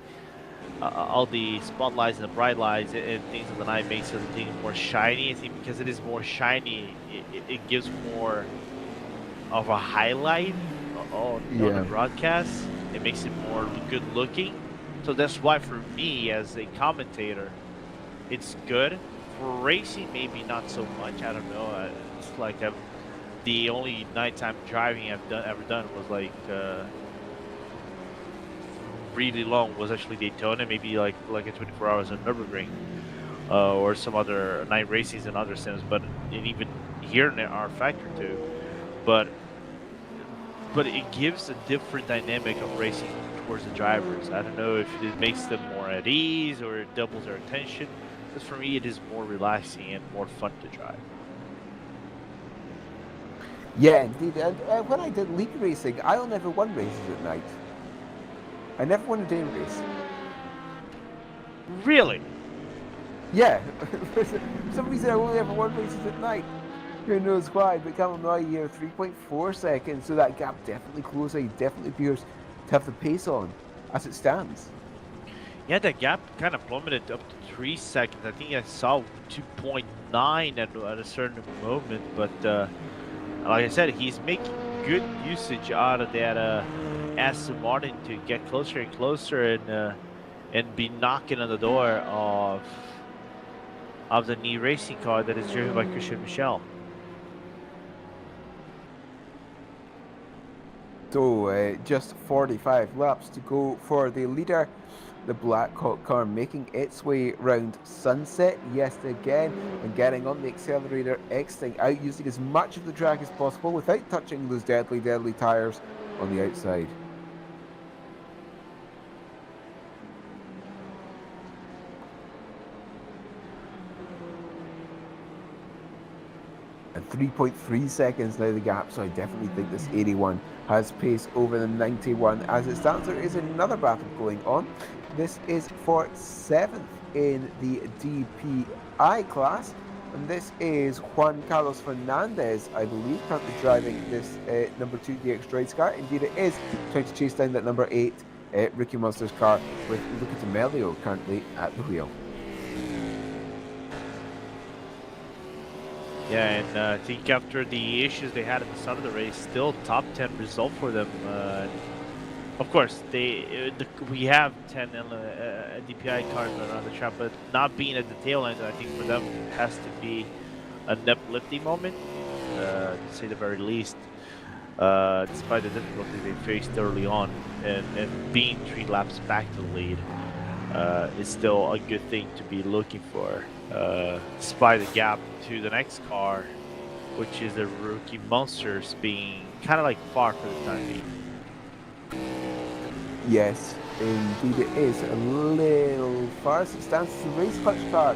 spotlights and the bright lights and things of the night makes everything more shiny. I think because it is more shiny, it gives more of a highlight on the broadcast. It makes it more good looking. So that's why for me as a commentator, it's good. For racing, maybe not so much. I don't know. It's like the only nighttime driving I've ever done was like really long was actually Daytona, maybe like a 24 hours in Nürburgring, or some other night races and other sims. But and even here in rFactor too. But it gives a different dynamic of racing towards the drivers. I don't know if it makes them more at ease or it doubles their attention. Because for me, it is more relaxing and more fun to drive. Yeah, indeed. And when I did league racing, I only ever won races at night. I never won a day race. Really? Yeah. For some reason, I only ever won races at night. Who knows why? But come on, here 3.4 seconds, so that gap definitely closer. It definitely appears to have the pace on, as it stands. Yeah, that gap kind of plummeted up to 3 seconds. I think I saw 2.9 at a certain moment, but like I said, he's making good usage out of that Aston Martin to get closer and closer and be knocking on the door of the new racing car that is driven by Christian Michel. So just 45 laps to go for the leader. The Black Hawk car making its way round Sunset yet again and getting on the accelerator, exiting out, using as much of the track as possible without touching those deadly tyres on the outside. And 3.3 seconds now the gap, so I definitely think this 81 has pace over the 91. As it stands, there is another battle going on. This is for 7th in the DPI class, and this is Juan Carlos Fernandez, I believe, currently driving this number 2 DX Droids car. Indeed it is, trying to chase down that number 8 Ricky Monsters car with Luca D'Amelio currently at the wheel. Yeah, and I think after the issues they had at the start of the race, still top 10 result for them. Of course, we have 10 DPI cars around the track, but not being at the tail end, I think for them has to be an uplifting moment, to say the very least. Despite the difficulty they faced early on, and being 3 laps back to the lead, is still a good thing to be looking for. Despite the gap to the next car, which is the Rookie Monsters, being kind of like far for the time being. Yes, indeed it is a little far as it stands. The race clutch car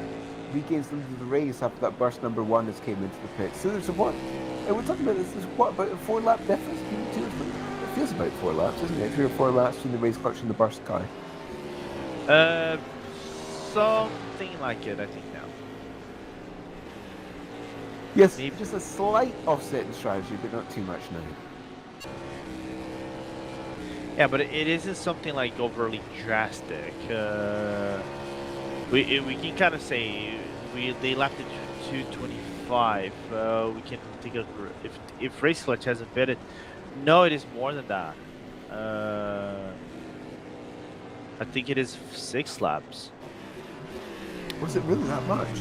regains the lead of the race after that burst number 1 has came into the pit. So there's a what? We're talking about this. There's what, about a 4-lap difference between the two of them? It feels about 4 laps, isn't it? 3 or 4 laps between the race clutch and the burst car. Something like it, I think now. Yes, Maybe. just a slight offset in strategy, but not too much now. Yeah, but it isn't something like overly drastic. We can kind of say they left it to 225. We can take a if race clutch hasn't fit it. No, it is more than that. I think it is 6 laps. Was it really that much?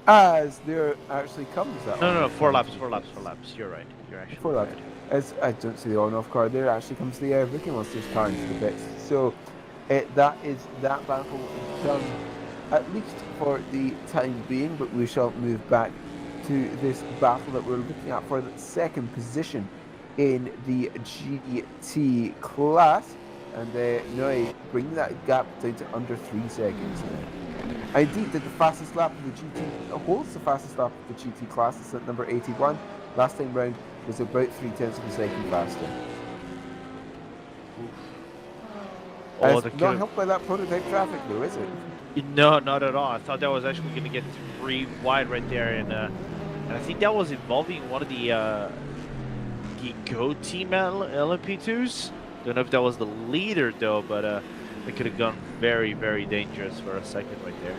As there actually comes that. No, 4 laps. You're right. You're actually 4 laps. right. As I don't see the on-off car, there actually comes the Ricky Monsters car into the pits. So that is that battle done, at least for the time being, but we shall move back to this battle that we're looking at for the second position in the GT class. And now bringing that gap down to under 3 seconds now. Indeed, did the fastest lap of the GT, holds the fastest lap of the GT class. It's at number 81. Last time round was about 0.3 of a second faster. Oh, It's not helped by that prototype traffic though, is it? No, not at all. I thought that was actually going to get 3 wide right there, and I think that was involving one of the Go Team LMP2s. Don't know if that was the leader though, but it could have gone very, very dangerous for a second right there.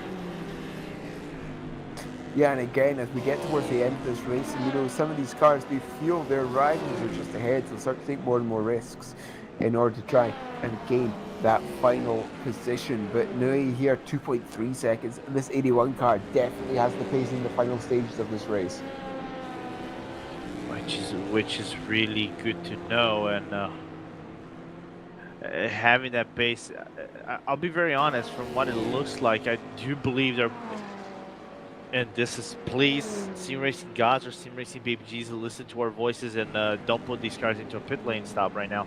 Yeah, and again, as we get towards the end of this race, and, you know, some of these cars, they feel their rivals are just ahead, so they'll start to take more and more risks in order to try and gain that final position. But now you hear 2.3 seconds, and this 81 car definitely has the pace in the final stages of this race. Which is really good to know, and having that pace, I'll be very honest, from what it looks like, I do believe they're, and this is, please, sim racing gods or sim racing BBGs, listen to our voices and don't put these cars into a pit lane stop right now.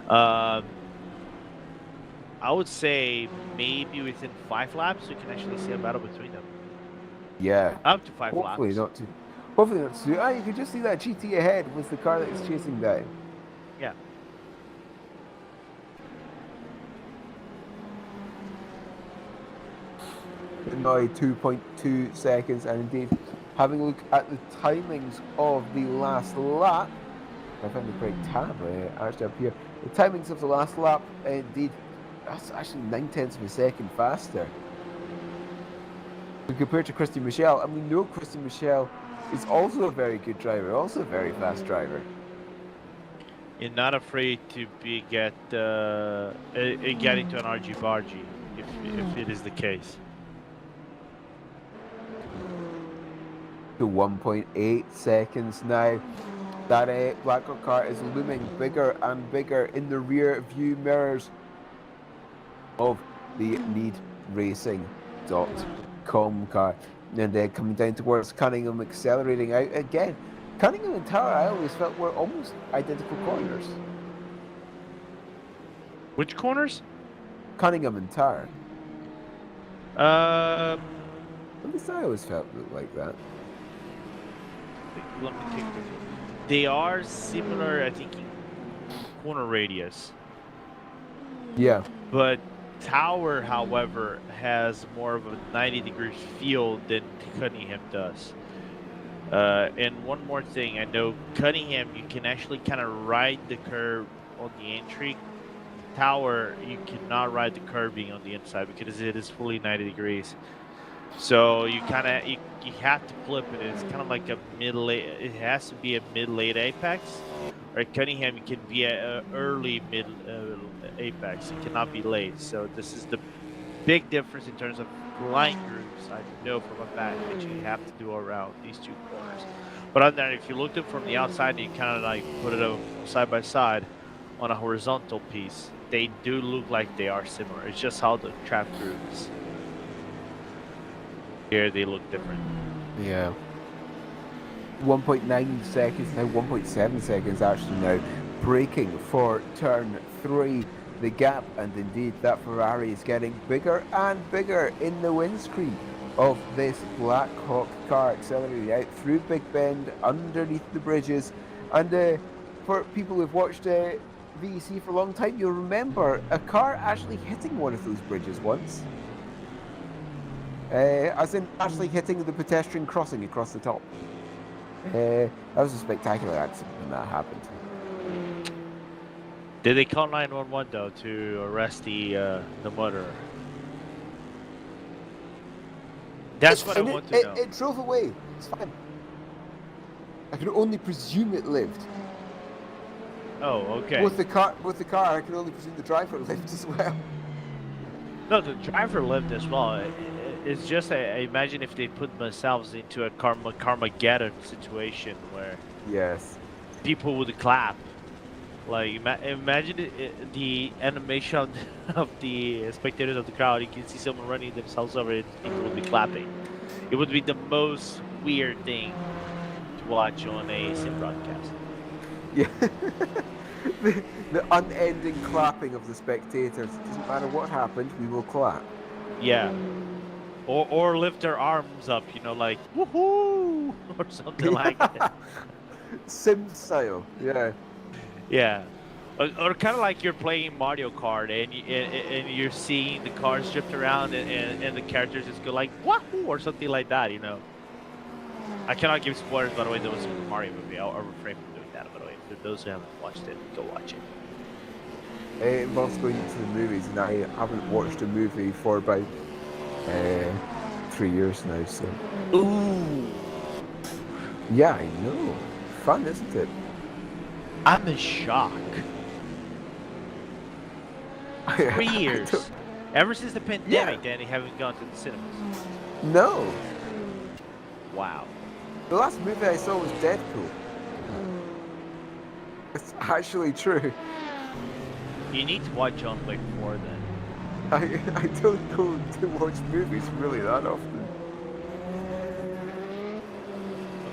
I would say maybe within 5 laps we can actually see a battle between them. Yeah. Up to 5 laps. Hopefully not too. Hopefully not too. You can just see that GT ahead with the car that's chasing down. Yeah. Now 2.2 seconds, and indeed, having a look at the timings of the last lap, I found the correct tab actually up here. The timings of the last lap, indeed, that's actually 0.9 of a second faster compared to Christian Michel, and we know Christian Michel is also a very good driver, also a very fast driver. You're not afraid to get into an RG bargy if it is the case. To 1.8 seconds now. That Blackout car is looming bigger and bigger in the rear view mirrors of the LeadRacing.com car. And then coming down towards Cunningham, accelerating out again. Cunningham and Tower, I always felt, were almost identical corners. Which corners? Cunningham and Tower. Uh, At least I always felt like that. Let me take this. They are similar, I think, in corner radius. Yeah. But Tower, however, has more of a 90-degree feel than Cunningham does. And one more thing, I know Cunningham, you can actually kind of ride the curve on the entry. Tower, you cannot ride the curving on the inside because it is fully 90 degrees. So you kind of you have to flip it. It's kind of like a mid-late. It has to be a mid-late apex. Or at Cunningham, you can be a early mid apex. It cannot be late. So this is the big difference in terms of line groups. I know from a fact that you have to do around these two corners. But on that, if you looked at from the outside, you kind of like put it side by side on a horizontal piece. They do look like they are similar. It's just how the track grooves. Here they look different. Yeah. 1.9 seconds now, 1.7 seconds actually now. Braking for turn 3. The gap, and indeed that Ferrari is getting bigger and bigger in the windscreen of this Black Hawk car, accelerating out through Big Bend, underneath the bridges. And for people who've watched VEC for a long time, you'll remember a car actually hitting one of those bridges once. As in actually hitting the pedestrian crossing across the top. That was a spectacular accident when that happened. Did they call 911 though to arrest the murderer? That's what I want to know. It drove away. It's fine. I can only presume it lived. Oh, okay. With the car, I can only presume the driver lived as well. No, the driver lived as well. It's just, I imagine if they put themselves into a Carmageddon situation where yes, people would clap. Like, imagine the animation of the spectators of the crowd. You can see someone running themselves over it, people would be clapping. It would be the most weird thing to watch on a sim broadcast. Yeah. the unending clapping of the spectators. It doesn't matter what happened, we will clap. Yeah. Or lift their arms up, you know, like woohoo or something like that. Sim style, yeah. Yeah. Or kind of like you're playing Mario Kart and you're seeing the cars drift around and the characters just go like wahoo or something like that, you know. I cannot give spoilers, by the way. There was a Super Mario movie. I'll refrain from doing that, by the way. For those who haven't watched it, go watch it. It involves going to the movies, and I haven't watched a movie for about 3 years now, so. Ooh. Yeah, I know. Fun, isn't it? I'm in shock. 3 years. Ever since the pandemic, Danny, haven't gone to the cinemas. No. Wow. The last movie I saw was Deadpool. It's actually true. You need to watch John Wick 4 then. I don't go to watch movies really that often.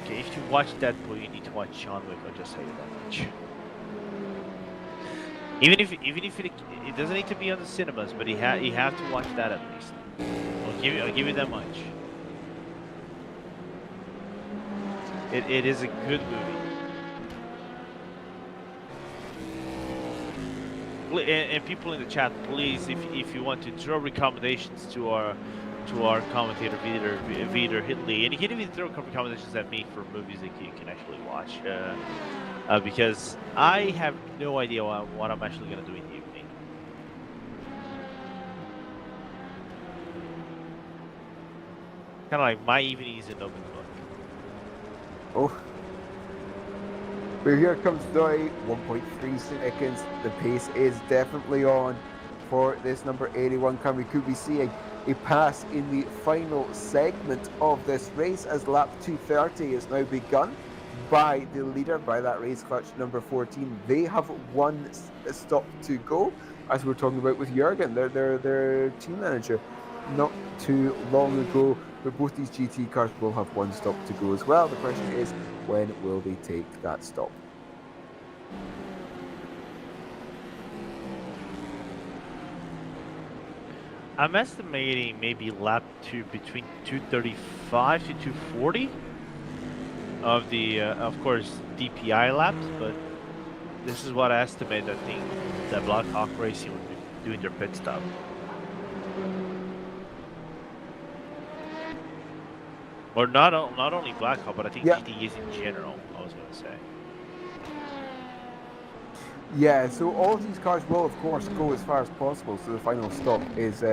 Okay, if you watch Deadpool, you need to watch John Wick. I'll just say that much. Even if it doesn't need to be on the cinemas, but you have to watch that at least. I'll give you that much. It is a good movie. And people in the chat, please, if you want to throw recommendations to our commentator Vitor Hitley, and you can even throw recommendations at me for movies that you can actually watch, because I have no idea what I'm actually gonna do in the evening. Kind of like my evening is an open book. Oh. But here comes Dory, 1.3 seconds. The pace is definitely on for this number 81 car. We could be seeing a pass in the final segment of this race as lap 230 is now begun by the leader, by that race clutch number 14. They have one stop to go, as we were talking about with Jürgen, their team manager, not too long ago. But both these GT cars will have one stop to go as well. The question is, when will they take that stop? I'm estimating maybe lap 2 between 235 to 240 of the, of course, DPI laps, but this is what I estimate. I think that Blackhawk Racing would be doing their pit stop. Or not only Blackhawk, but I think GTEs in general, I was going to say. Yeah, so all of these cars will, of course, go as far as possible. So the final stop is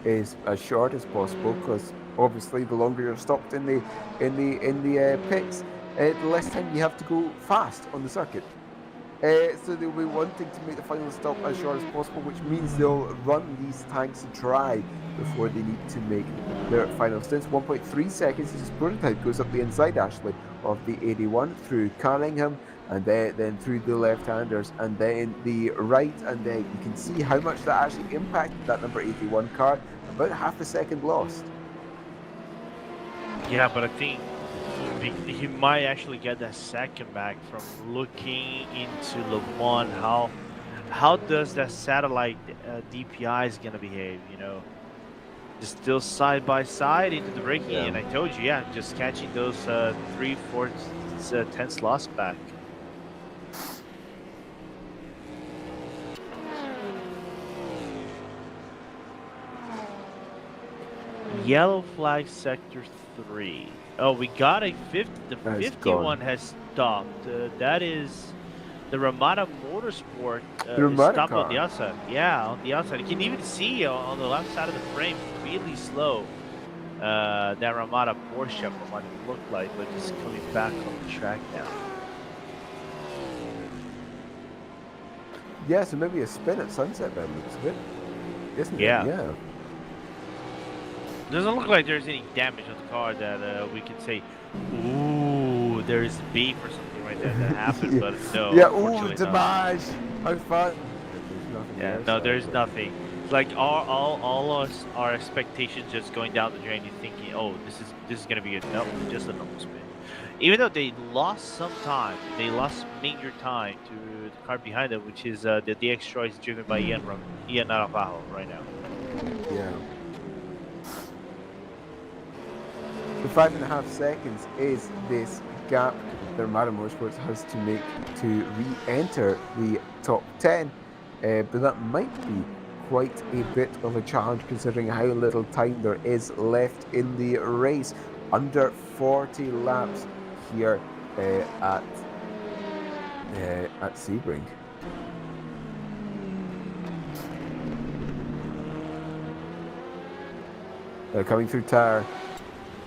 as short as possible, because obviously the longer you're stopped in the pits, the less time you have to go fast on the circuit. So they'll be wanting to make the final stop as short as possible, which means they'll run these tanks dry before they need to make their final stints. 1.3 seconds as this prototype goes up the inside, actually, of the 81 through Carlingham, and then through the left-handers, and then the right, and then you can see how much that actually impacted that number 81 car. About half a second lost. Yeah, but I think he might actually get that second back from looking into Le Mans. How does that satellite DPI is gonna behave? You know, just still side by side into the braking, and I told you, just catching those 3/4 tenths lost back. Yellow flag sector 3. Oh, we got a 50. The 51 has stopped. That is the Ramada Motorsport stopped on the outside. Yeah, on the outside. You can even see on the left side of the frame, really slow. That Ramada Porsche from what it looked like, but just coming back on the track now. Yeah, so maybe a spin at sunset by the looks of it, isn't it? Yeah. Doesn't look like there's any damage on the car that we can say, ooh, there's beef or something right there that happened, but no. Yeah, ooh, damage. How fun. Yeah, no, there's nothing. It's like all our expectations just going down the drain. You're thinking, oh, this is gonna be a no, just a normal spin. even though they lost some time, they lost major time to the car behind them, which is the DX choice driven by Ian Aravajo right now. Yeah. The 5.5 seconds is this gap that Armada Motorsports has to make to re-enter the top 10, but that might be quite a bit of a challenge considering how little time there is left in the race. Under 40 laps here at Sebring. Coming through Tyre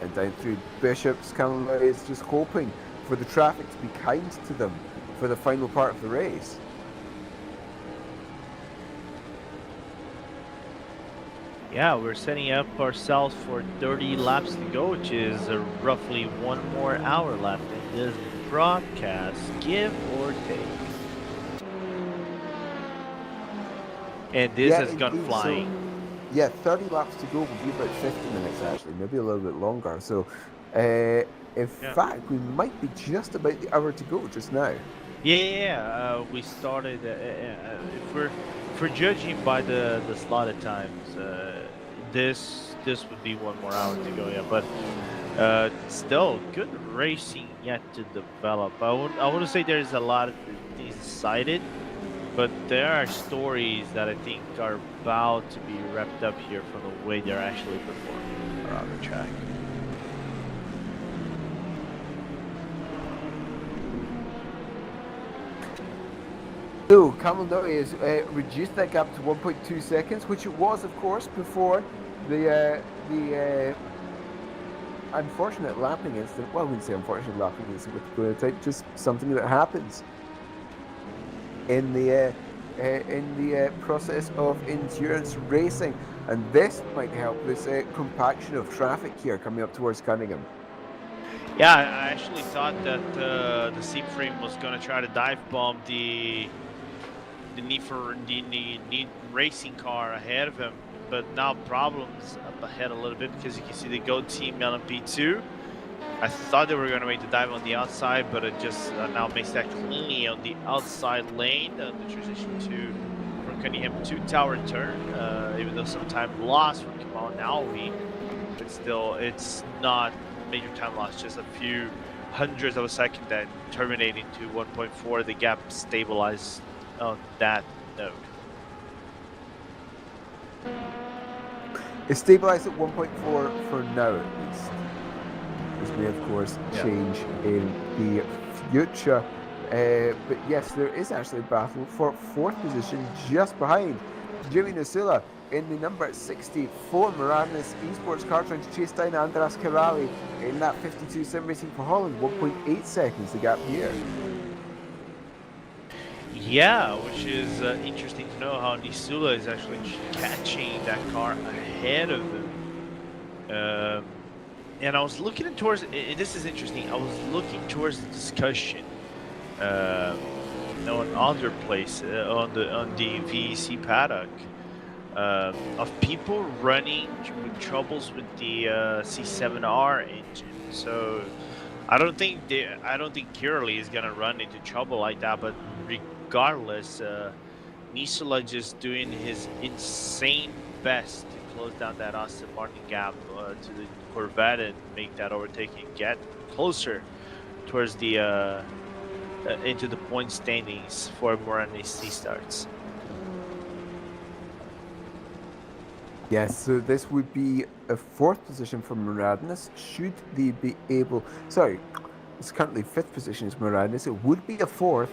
and down through Bishops, Canada is just hoping for the traffic to be kind to them for the final part of the race. Yeah, we're setting up ourselves for 30 laps to go, which is roughly 1 more hour left in this broadcast, give or take. And this has gone flying. So, yeah, 30 laps to go will be about 50 minutes actually, maybe a little bit longer. So, in fact, we might be just about the hour to go just now. Yeah, we started. If we're judging by the slotted times, this would be 1 more hour to go. Yeah, but still good racing yet to develop. I want to say there's a lot of things decided, but there are stories that I think are about to be wrapped up here from the way they're actually performing around the track. So, Camel Nutty has reduced that gap to 1.2 seconds, which it was, of course, before the unfortunate lapping incident. Well, I wouldn't say unfortunate lapping incident with the prototype, just something that happens in the process of endurance racing, and this might help this compaction of traffic here coming up towards Cunningham. Yeah, I actually thought that the Sebring was going to try to dive bomb the need racing car ahead of him, but now problems up ahead a little bit because you can see the Go Team LMP2. I thought they were going to make the dive on the outside, but it just now makes that cleanly on the outside lane. The transition from Cunningham to Tower turn, even though some time lost from Kamal Naomi, but still it's not major time loss, just a few hundredths of a second, then terminating to 1.4. The gap stabilized on that note. It's stabilized at 1.4 for now at least. This may of course change in the future. But yes, there is actually a battle for 4th position just behind Jimmy Nasula in the number 64 Moradnes Esports car, trying to chase down Andras Carrali in that 52 sim racing for Holland. 1.8 seconds the gap here. Yeah, which is interesting to know how Nisula is actually catching that car ahead of him. And I was looking towards, this is interesting, I was looking towards the discussion on other place, on the VEC paddock, of people running with troubles with the C7R engine. So I don't think Kirli is gonna run into trouble like that, but regardless, Nisula just doing his insane best to close down that Aston Martin gap to the Corvette and make that overtaking get closer towards the into the point standings for Moradnes C starts. Yes, so this would be a 4th position for Moradnes. Should they be able... Sorry, it's currently 5th position is Moradnes. It would be a 4th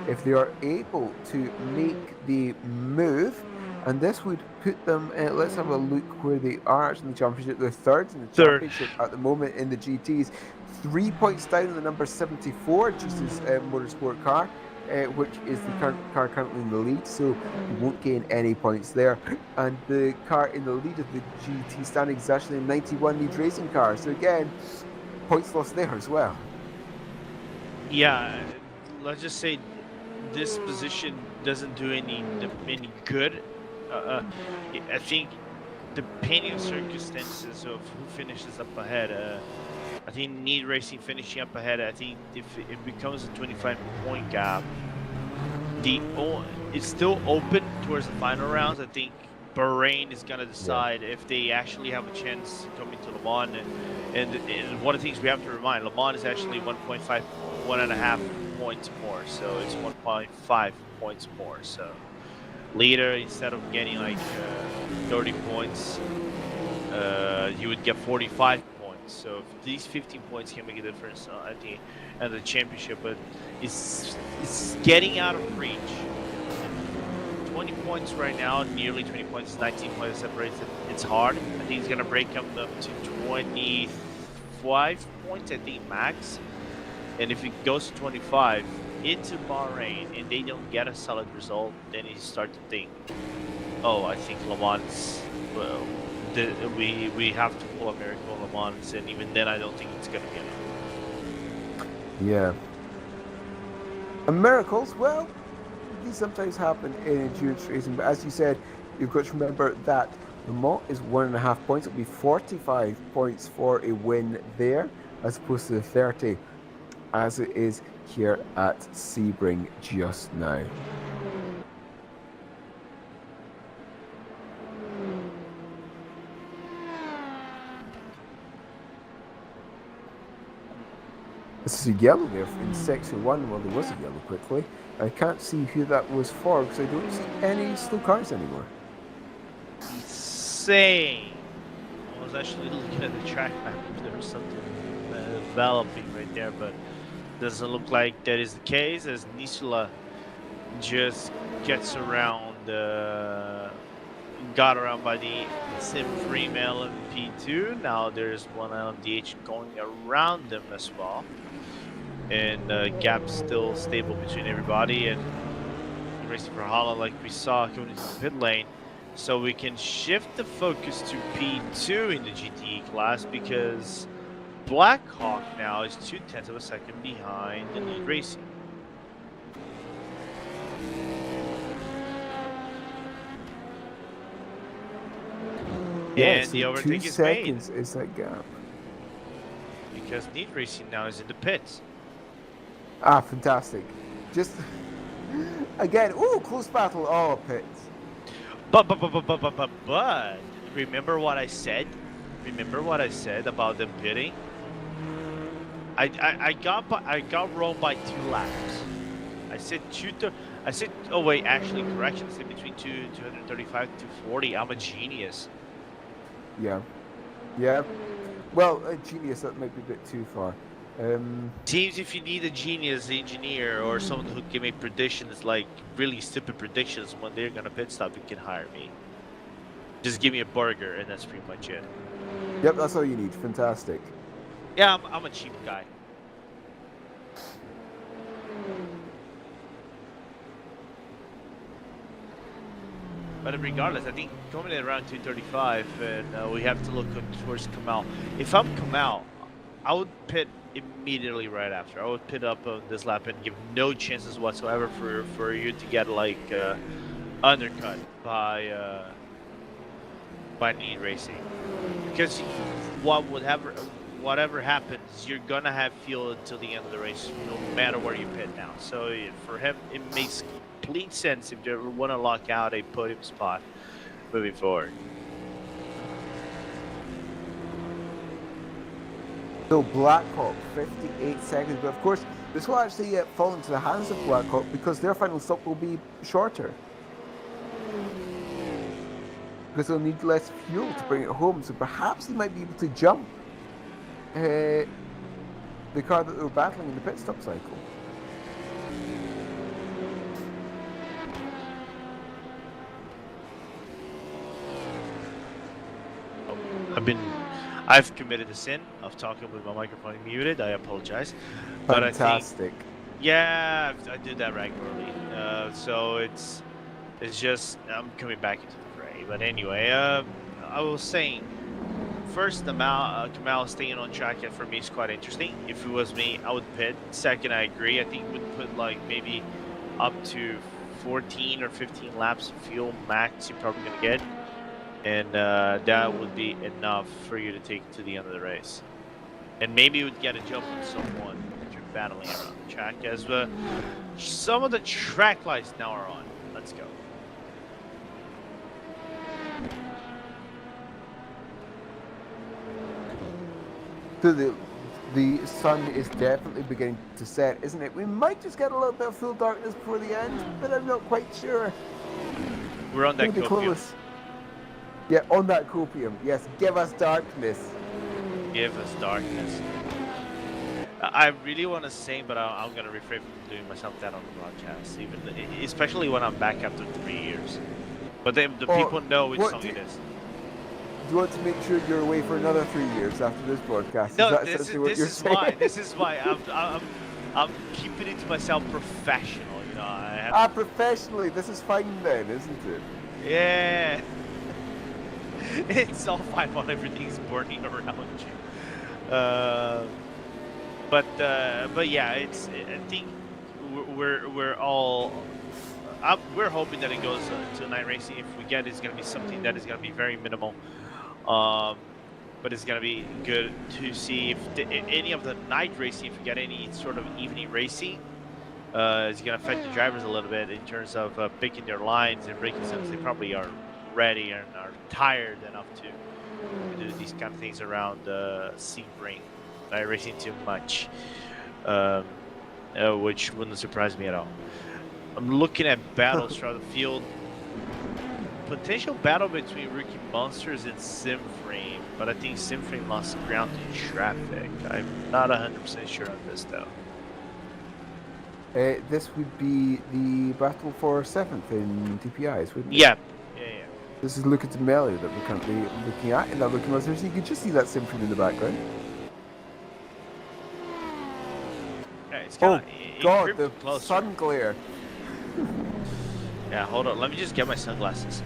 if they are able to make the move. And this would put them... let's have a look where they are in the championship. They're 3rd in the championship at the moment in the GTs. 3 points down on the number 74, Jesus Motorsport car. Which is the current car currently in the lead, so you won't gain any points there. And the car in the lead of the GT standing is actually a 91 lead racing car, so again, points lost there as well. Yeah, let's just say this position doesn't do any good. I think depending on circumstances of who finishes up ahead, I think Need Racing finishing up ahead. I think if it becomes a 25-point gap, it's still open towards the final rounds. I think Bahrain is going to decide if they actually have a chance to come into Le Mans. And one of the things we have to remind, Le Mans is actually 1.5 points more. So it's 1.5 points more. So leader, instead of getting like 30 points, you would get 45 points. So if these 15 points can make a difference at the championship, but it's getting out of reach. 20 points right now, nearly 20 points, 19 points separated. It's hard. I think it's gonna break them up to 25 points, I think max. And if it goes to 25 into Bahrain and they don't get a solid result, then you start to think, oh, I think Le Mans, well, we have to pull a miracle in Le Mans, and even then I don't think it's gonna be enough. Yeah. And miracles, well, these sometimes happen in endurance racing, but as you said, you've got to remember that Le Mans is 1.5 points. It'll be 45 points for a win there, as opposed to the 30 as it is here at Sebring just now. This is a yellow there in section 1. Well, there was a yellow quickly. I can't see who that was for because I don't see any slow cars anymore. Insane. I was actually looking at the track map if there was something developing right there, but doesn't look like that is the case, as Nisula just gets around, got around by the Sebring LMP2. Now there's one LMDH going around them as well. And gap still stable between everybody, and racing for Hala like we saw coming into the pit lane. So we can shift the focus to P2 in the GTE class, because Blackhawk now is 0.2 of a second behind the Need Racing. Yeah, And so the overtake 2 is made, seconds is that gap. because Need Racing now is in the pits. Ah, fantastic. Just again, ooh, close battle. Oh, pits. But remember what I said? Remember what I said about them pitting? I got wrong by 2 laps. I said oh wait, actually correction. I said between 235 to 240. I'm a genius. Yeah. Yeah. Well, a genius, that might be a bit too far. Seems if you need a genius engineer or someone who can make predictions, like really stupid predictions when they're gonna pit stop, you can hire me. Just give me a burger and that's pretty much it. Yep, that's all you need. Fantastic. Yeah, I'm a cheap guy. But regardless, I think coming in around 235, and we have to look towards Kamal. If I'm Kamal, I would pit immediately right after. I would pit up on this lap and give no chances whatsoever for you to get like undercut by Need Racing, because whatever happens, you're gonna have fuel until the end of the race, no matter where you pit now. So for him, it makes complete sense if they want to lock out a podium spot moving forward. So Blackhawk, 58 seconds, but of course this will actually fall into the hands of Blackhawk because their final stop will be shorter. Because they'll need less fuel to bring it home, so perhaps they might be able to jump the car that they were battling in the pit stop cycle. I've committed the sin of talking with my microphone muted. I apologize. But Fantastic. Yeah, I do that regularly. So it's just I'm coming back into the fray. But anyway, I was saying, first, Kamal staying on track for me is quite interesting. If it was me, I would pit. Second, I agree. I think we'd put like maybe up to 14 or 15 laps of fuel max you're probably gonna get. And that would be enough for you to take to the end of the race. and maybe would get a jump on someone that you're battling around the track. As some of the track lights now are on. Let's go. So the sun is definitely beginning to set, isn't it? We might just get a little bit of full darkness before the end, but I'm not quite sure. We're on that Gonna be copium. close. Yeah, on that copium. Yes, give us darkness. Give us darkness. I really want to sing, but I'm gonna refrain from doing myself that on the broadcast, especially when I'm back after 3 years. But then the people know which song it is. Do you want to make sure you're away for another 3 years after this broadcast? No, is that this essentially what you're is saying? why. This is why I'm keeping it to myself professional. You know, I have Professionally, this is fine then, isn't it? Yeah. It's all fine while everything's burning around you. But yeah, I think we're all. We're hoping that it goes to night racing. If we get it, it's gonna be something that is gonna be very minimal. But it's gonna be good to see if any of the night racing, if we get any sort of evening racing, it's gonna affect the drivers a little bit in terms of picking their lines and braking since they probably are ready and are tired enough to do these kind of things around Sebring, night racing too much, which wouldn't surprise me at all. I'm looking at battles throughout the field. Potential battle between Rookie Monsters and Simframe, but I think Simframe lost ground to traffic. I'm not 100% sure on this though. This would be the battle for 7th in DPIs, wouldn't it? Yeah. This is Luca D'Amelio that we're currently looking at in that Rookie Monsters. You can just see that Simframe in the background. Yeah, it's Oh, kinda God, the closer. sun glare. Yeah, hold on. Let me just get my sunglasses.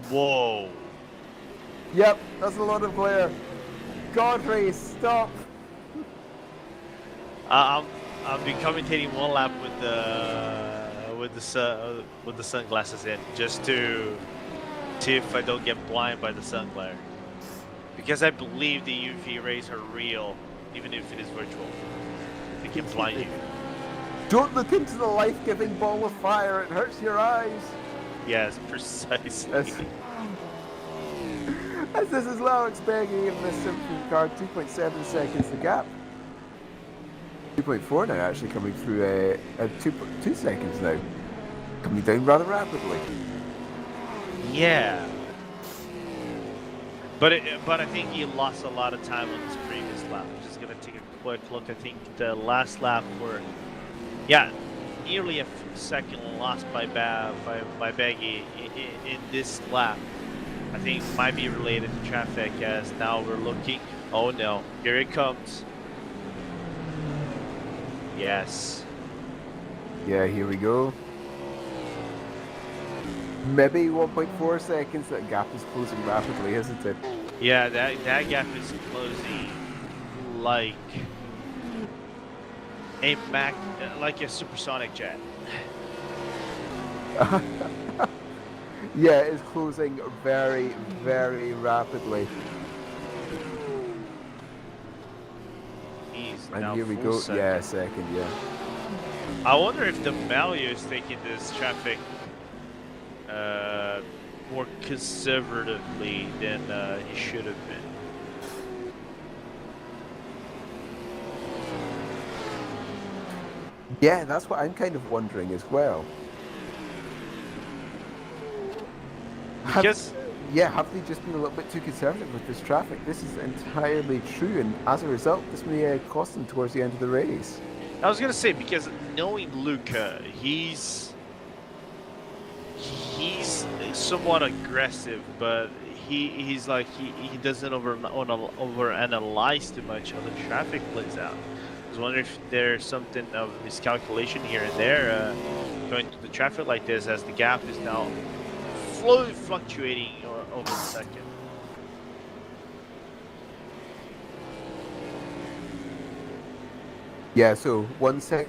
Whoa. Yep, that's a lot of glare. God race, stop. I'll be commentating one lap with the sunglasses in, just to see if I don't get blind by the sun glare. Because I believe the UV rays are real, even if it is virtual. They can blind you. Don't look into the life-giving ball of fire, it hurts your eyes. Yes, precisely. As this is Alex begging in this Simframe car, 2.7 seconds the gap. 2.4 now actually coming through 2 seconds now. Coming down rather rapidly. Yeah. But I think he lost a lot of time on this previous lap. I'm just gonna take a quick look. I think the last lap were, nearly a second lost by Baggy in this lap. I think might be related to traffic, as now we're looking. Oh no, here it comes. Yes. Yeah, here we go. Maybe 1.4 seconds. That gap is closing rapidly, isn't it? Yeah, that gap is closing like a supersonic jet. Yeah, it's closing very, very rapidly. And here we go. Second. Yeah, second. Yeah. I wonder if the Malio is taking this traffic more conservatively than he should have been. Yeah, that's what I'm kind of wondering as well. Because Have they just been a little bit too conservative with this traffic? This is entirely true, and as a result, this may cost them towards the end of the race. I was gonna say, because knowing Luca, he's somewhat aggressive, but he doesn't overanalyze too much how the traffic plays out. I was wondering if there's something of miscalculation here and there going through the traffic like this, as the gap is now slowly fluctuating over the second. Yeah, so 1 sec.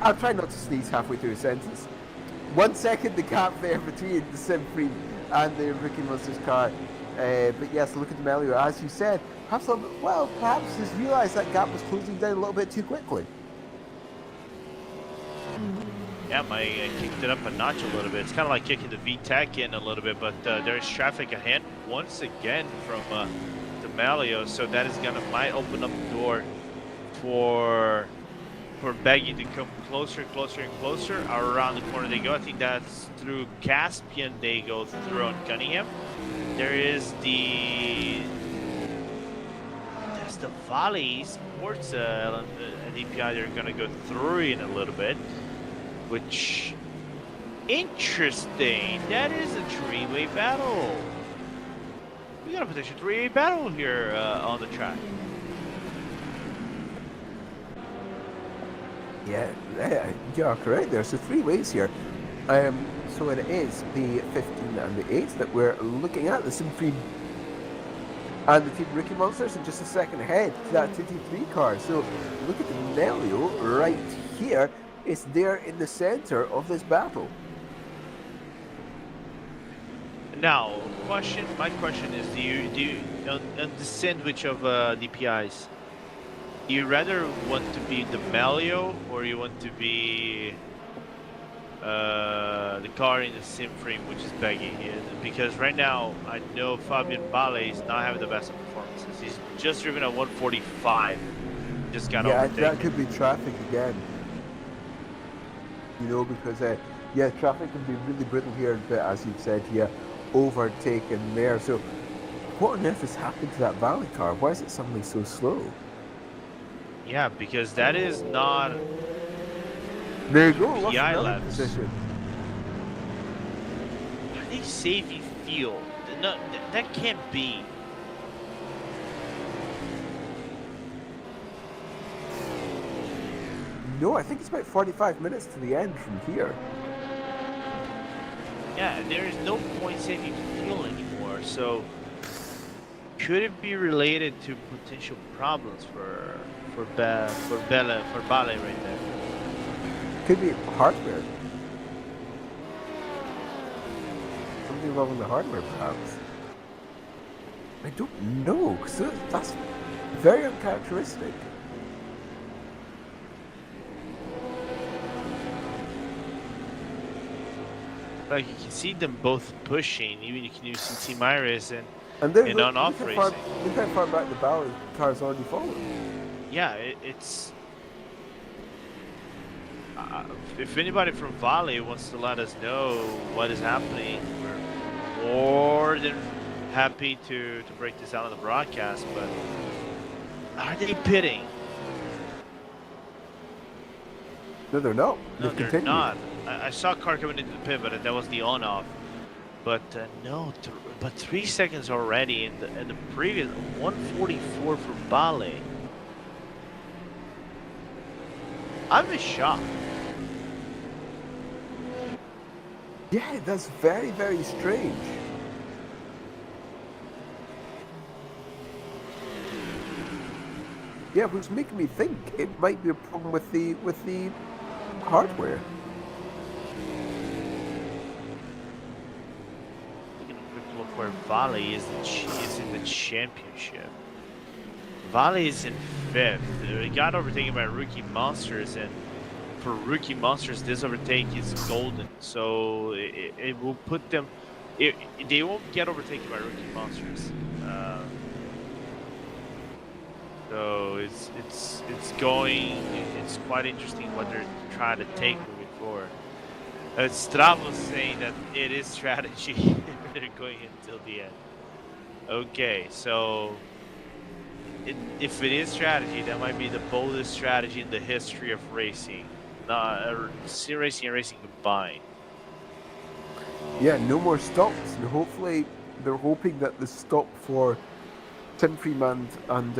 I'll try not to sneeze halfway through a sentence. 1 second the gap there between the Simpri and the Rookie Monsters car. But yes, look at the Melio, as you said, perhaps has realised that gap was closing down a little bit too quickly. Yeah, I kicked it up a notch a little bit. It's kind of like kicking the VTEC in a little bit, but there's traffic ahead once again from the Malio, so that is might open up the door for Beggy to come closer, closer, and closer. Around the corner they go. I think that's through Caspian they go through on Cunningham. There's the Valley Sports DPI. They're gonna go through in a little bit. Which, interesting. That is a three-way battle. We got a potential three-way battle here on the track. Yeah, you are correct. There's the 3 ways here. So it is the 15 and the 8 that we're looking at. The Simpri and the Team Rookie Monsters are just a second ahead to that 223 car. So look at the Melio right here. It's there in the center of this battle. Now, my question is, do you on the sandwich of DPIs, do you rather want to be the Melio or you want to be the car in the sim frame, which is Beggy? Because right now, I know Fabian Bale is not having the best of performances. He's just driven at 145. Just got overtaken. That could be traffic again. You know, because traffic can be really brittle here, but as you've said, overtaken there. So what on earth has happened to that Valley car? Why is it suddenly so slow? Yeah, because that is not. There you go. Lost PI another laps. position. Are they saving fuel? No, that can't be. No, I think it's about 45 minutes to the end from here. Yeah, there is no point saving fuel anymore. So, could it be related to potential problems for Bale right there? Could be hardware. Something involving the hardware, perhaps. I don't know, because that's very uncharacteristic. Like, you can see them both pushing. Even you can see Team Iris and And on-off racing. Look how far back the Bauer car's already fallen. Yeah, it's. If anybody from Vale wants to let us know what is happening, we're more than happy to break this out on the broadcast. But are they pitting? No, they're not. No, They've they're continued. not. I saw a car coming into the pit, but that was the on-off. But no, but 3 seconds already in the previous 144 for Vale. I'm just shocked. Yeah, that's very, very strange. Yeah, which making me think it might be a problem with the hardware. Taking a quick look where Vale is in the championship. Vale is in 5th. It got overtaken by Rookie Monsters, and for Rookie Monsters, this overtake is golden. So it will put them. They won't get overtaken by Rookie Monsters. So it's quite interesting what they're trying to take moving forward. Stravo's saying that it is strategy. They're going until the end. Okay, so if it is strategy, that might be the boldest strategy in the history of racing, sim racing and racing combined. Yeah, no more stops, and hopefully they're hoping that the stop for Tim Freeman and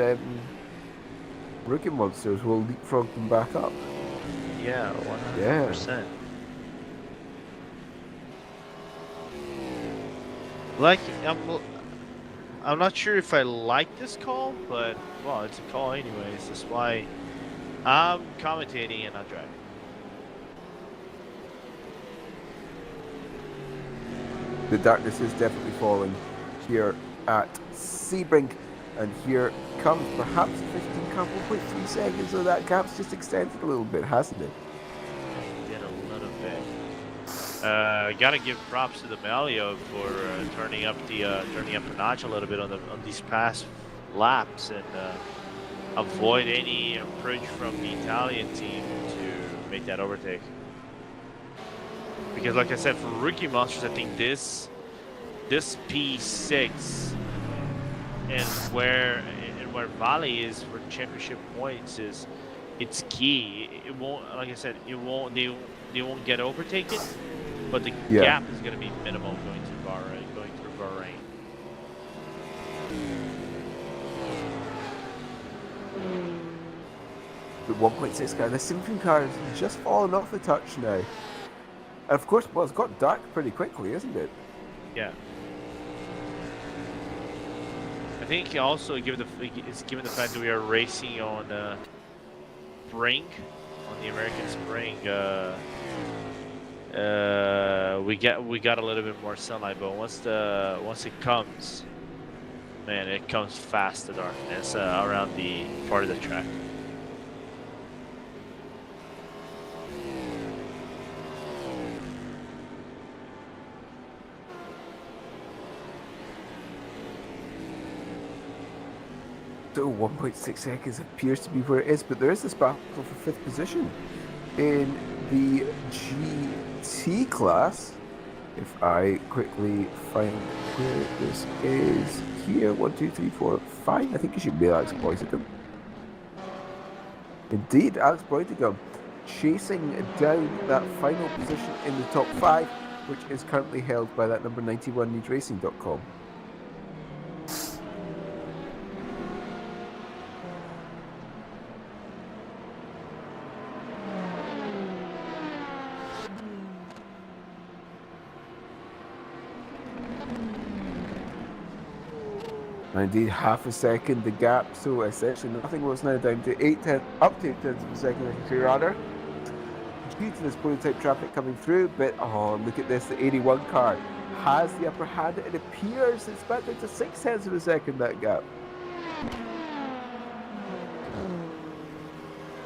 Rookie Monsters will leapfrog them back up. Yeah, 100%. Like, I'm not sure if I like this call, but well, it's a call anyways. That's why I'm commentating and not driving. The darkness is definitely falling here at Sebring, and here comes perhaps 1.3 seconds, so that gap's just extended a little bit, hasn't it? Did a little bit. Gotta give props to the Melio for turning up a notch a little bit on these past laps and avoid any approach from the Italian team to make that overtake. Because, like I said, for rookie monsters, I think this P6 and where Valley is for championship points it's key. It won't, like I said, they won't get overtaken, but the gap is going to be minimal going through Bahrain. The 1.6 car, the Symphony car has just fallen off the touch now. And of course, well, it's got dark pretty quickly, isn't it? Yeah. I think also given the fact that we are racing on spring, on the American spring, we got a little bit more sunlight, but once it comes, man, it comes fast, the darkness around the part of the track. So 1.6 seconds appears to be where it is, but there is this battle for 5th position in the GT class. If I quickly find where this is here, 1, 2, 3, 4, 5. I think it should be Alex Boytigam. Indeed, Alex Boytigam chasing down that final position in the top 5, which is currently held by that number 91 NeedRacing.com. Indeed, half a second the gap, so essentially nothing was now down to up to 8 tenths of a second, I can say rather. Due to this prototype traffic coming through, but oh, look at this, the 81 car has the upper hand. It appears it's back down to 6 tenths of a second, that gap.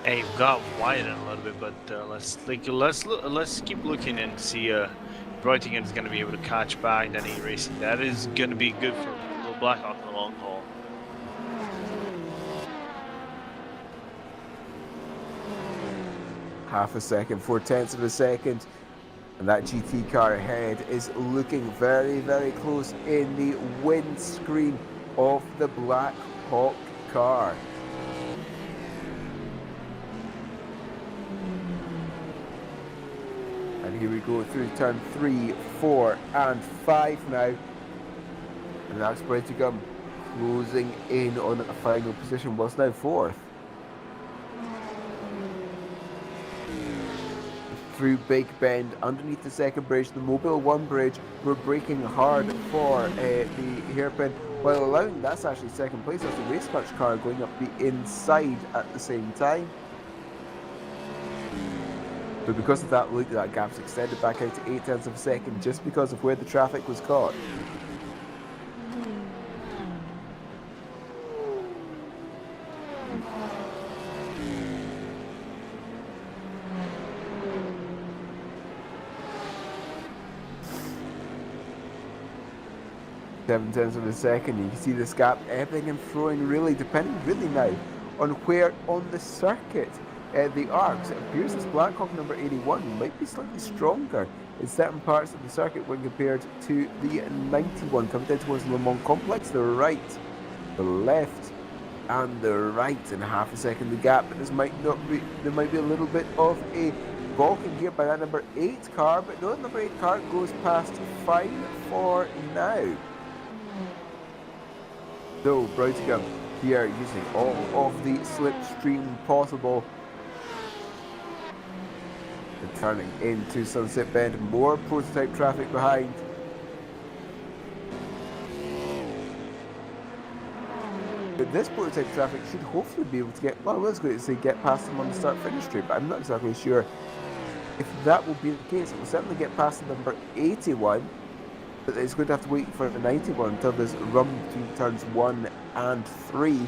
Hey, you've got widened a little bit, but let's keep looking and see. Breutigen is going to be able to catch back Danny Racing. That is going to be good for Little Blackhawk in the long haul. Half a second, 4 tenths of a second, and that GT car ahead is looking very, very close in the windscreen of the Black Hawk car. And here we go through turn 3, 4, and 5 now. And Alex Breutigen closing in on a final position, was now 4th. Through Big Bend, underneath the second bridge, the Mobile 1 bridge, we're braking hard for the hairpin, while allowing, that's actually second place, that's the RaceFactor car going up the inside at the same time. But because of that, look, that gap's extended back out to 8 tenths of a second just because of where the traffic was caught. Seven tenths of a second. You can see this gap ebbing and flowing, really depending now on where on the circuit the arcs. It appears this Blackhawk number 81 might be slightly stronger in certain parts of the circuit when compared to the 91 coming down towards the Le Mans complex. The right, the left, and the right in half a second the gap, but this might not be. There might be a little bit of a balking here by that number 8 car, but no, number 8 car goes past fine for now. So Breutigen here using all of the slipstream possible. And turning into Sunset Bend, more prototype traffic behind. But this prototype traffic should hopefully be able to get, well, I was going to say get past them on the start-finish straight, but I'm not exactly sure if that will be the case. It will certainly get past the number 81. But it's going to have to wait for the 91 until there's a run between turns 1 and 3.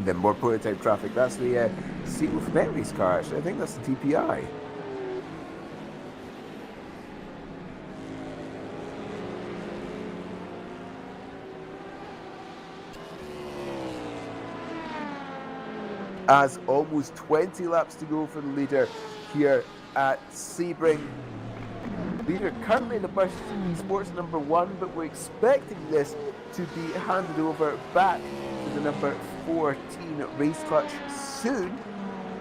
Then more prototype traffic. That's the Sequel from Emery's car, actually. I think that's the TPI. As almost 20 laps to go for the leader here at Sebring. Leader currently in the Bush Sports number 1, but we're expecting this to be handed over back to the number 14 Race Clutch soon,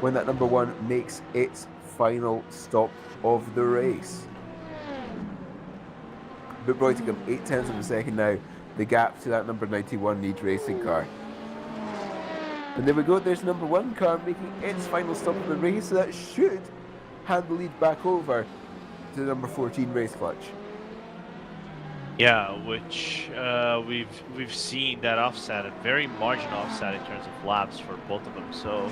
when that number 1 makes its final stop of the race. But Breutigam 8/10 of a second now, the gap to that number 91 Need Racing car. And there we go, there's number 1 car making its final stop of the race, so that should hand the lead back over to the number 14 Race Clutch. Yeah, which we've seen that offset, a very marginal offset in terms of laps for both of them. So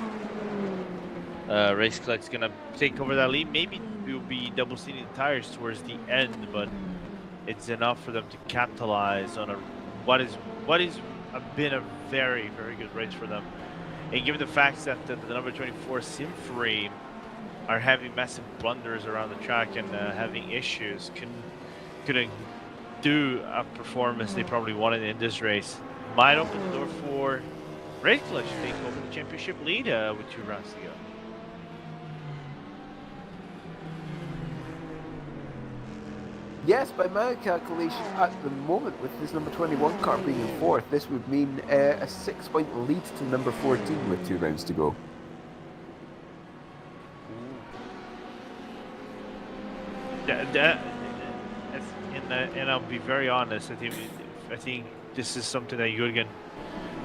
Race Clutch gonna take over that lead. Maybe we'll be double seating the tires towards the end, but it's enough for them to capitalize on what is been a very, very good race for them. And given the fact that the number 24 Simframe are having massive blunders around the track and having issues, couldn't do a performance they probably wanted in this race, might open the door for Race Clutch to take over the championship lead with 2 rounds to go. Yes, by my calculation at the moment, with this number 21 car being in 4th, this would mean a 6-point lead to number 14 with 2 rounds to go. And I'll be very honest. I think this is something that Jürgen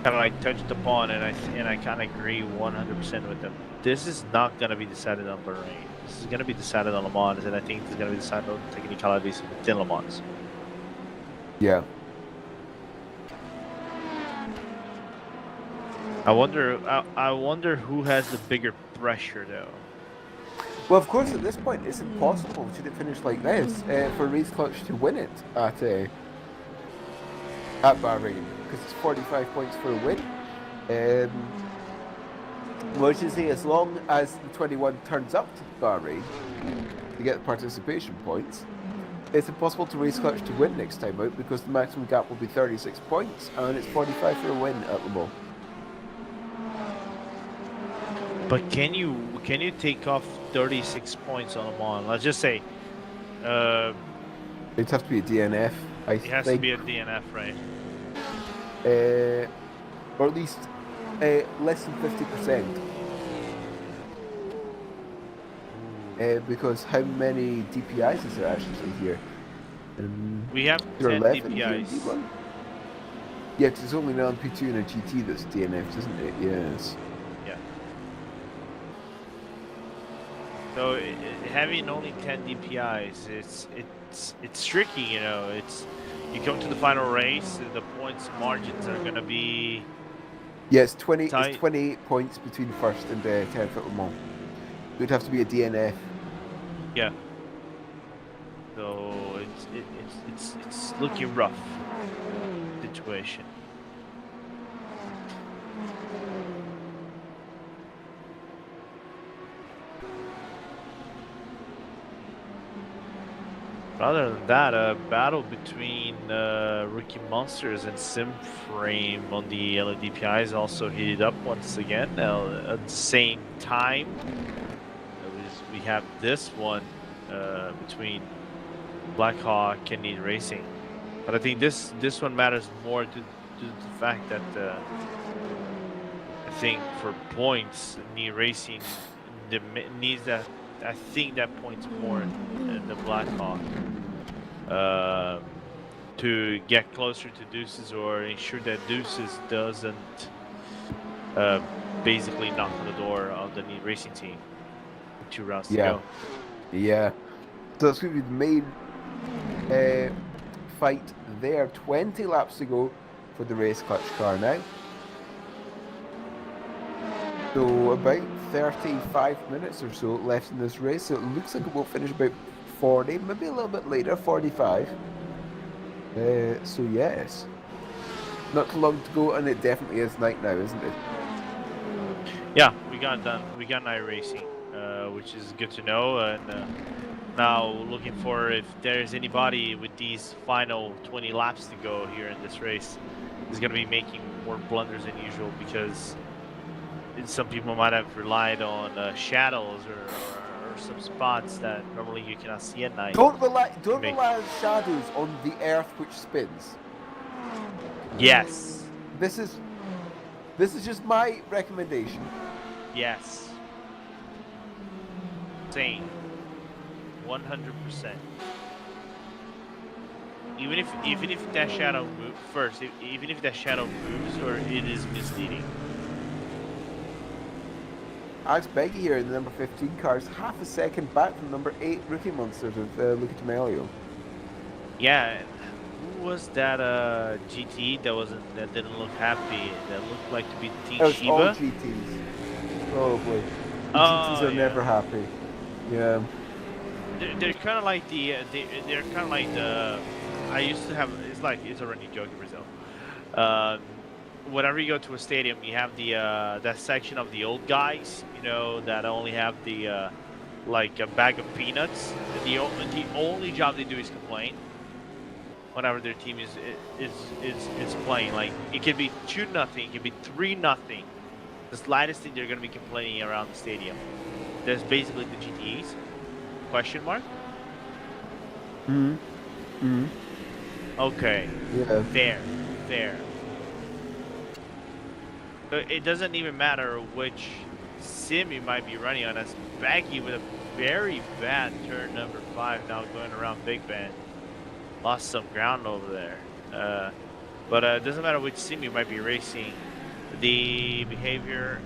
kind of like touched upon, and I kind of agree 100% with them. This is not going to be decided on Bahrain. This is going to be decided on Le Mans, and I think it's going to be decided on technicalities within Le Mans. Yeah. I wonder who has the bigger pressure though. Well, of course, at this point, it's impossible, should it finish like this, for Race Clutch to win it at Bahrain, because it's 45 points for a win. Well, I should say, as long as the 21 turns up to Bahrain to get the participation points, it's impossible to Race Clutch to win next time out, because the maximum gap will be 36 points, and it's 45 for a win at Le Mans. But can you take off 36 points on Le Mans? Let's just say It'd have to be a DNF, I think. it has to be a DNF, right? Or at least less than 50%. Because how many DPIs is there actually here? We have 10 11 DPIs. Yeah, because it's only an LMP2 and a GT that's DNF'd, isn't it? Yes. Yeah. So having only 10 DPIs, it's tricky, you know. You come to the final race, the points margins are gonna be. Yeah, it's 20. tight. It's 28 points between first and 10th at Le Mans. It would have to be a DNF. Yeah. So it's looking rough situation. Other than that, a battle between Rookie Monsters and Simframe on the LDPIs also heated up once again. At the same time, we have this one between Blackhawk and Need Racing. But I think this one matters more due to the fact that I think for points, Need Racing needs that. I think that points more in the Blackhawk to get closer to Deuces or ensure that Deuces doesn't basically knock on the door of the Need Racing team. 2 rounds to go. Yeah. So that's going to be the main fight there. 20 laps to go for the Race Clutch car now. So about 35 minutes or so left in this race. So it looks like it will finish about 40, maybe a little bit later, 45. So yes, not too long to go, and it definitely is night now, isn't it? Yeah, we got done. We got night racing, which is good to know. And now looking for if there's anybody with these final 20 laps to go here in this race is going to be making more blunders than usual, because some people might have relied on shadows or some spots that normally you cannot see at night. Don't rely on shadows on the earth which spins. Yes. This is just my recommendation. Yes. Same. 100%. Even if that shadow moves first, even if that shadow moves, or it is misleading. Alex Beggy here in the number 15 car is half a second back from number 8 rookie monsters of Luca D'Amelio. Yeah. Who was that GT that didn't look happy? That looked like to be Team It's all Shiba? GTs. Probably. The Oh, GTs are yeah. never happy. Yeah. They're kind of like they're kind of like the. I used to have. It's a running joke in Brazil. Whenever you go to a stadium, you have the that section of the old guys, you know, that only have the like a bag of peanuts. The only job they do is complain whenever their team is playing. Like, it could be 2-0, it could be 3-0. The slightest thing they're gonna be complaining around the stadium. That's basically the GTEs. Question mark? Okay. Yeah. Fair. So it doesn't even matter which sim you might be running on. As Baggy with a very bad turn number 5 now going around Big Bend. Lost some ground over there. But it doesn't matter which sim you might be racing. The behavior,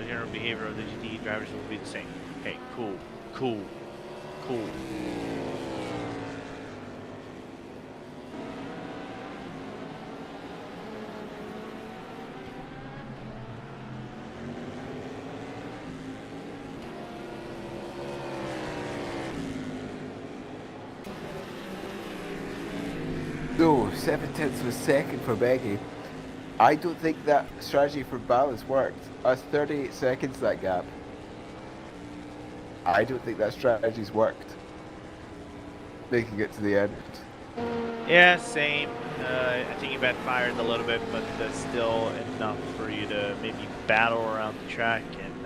general behavior of the GT drivers will be the same. Okay, cool. So, 7/10 of a second for Beggy. I don't think that strategy for balance worked. That's 38 seconds, that gap. I don't think that strategy's worked. Making it to the end. Yeah, same. I think you backfired a little bit, but that's still enough for you to maybe battle around the track and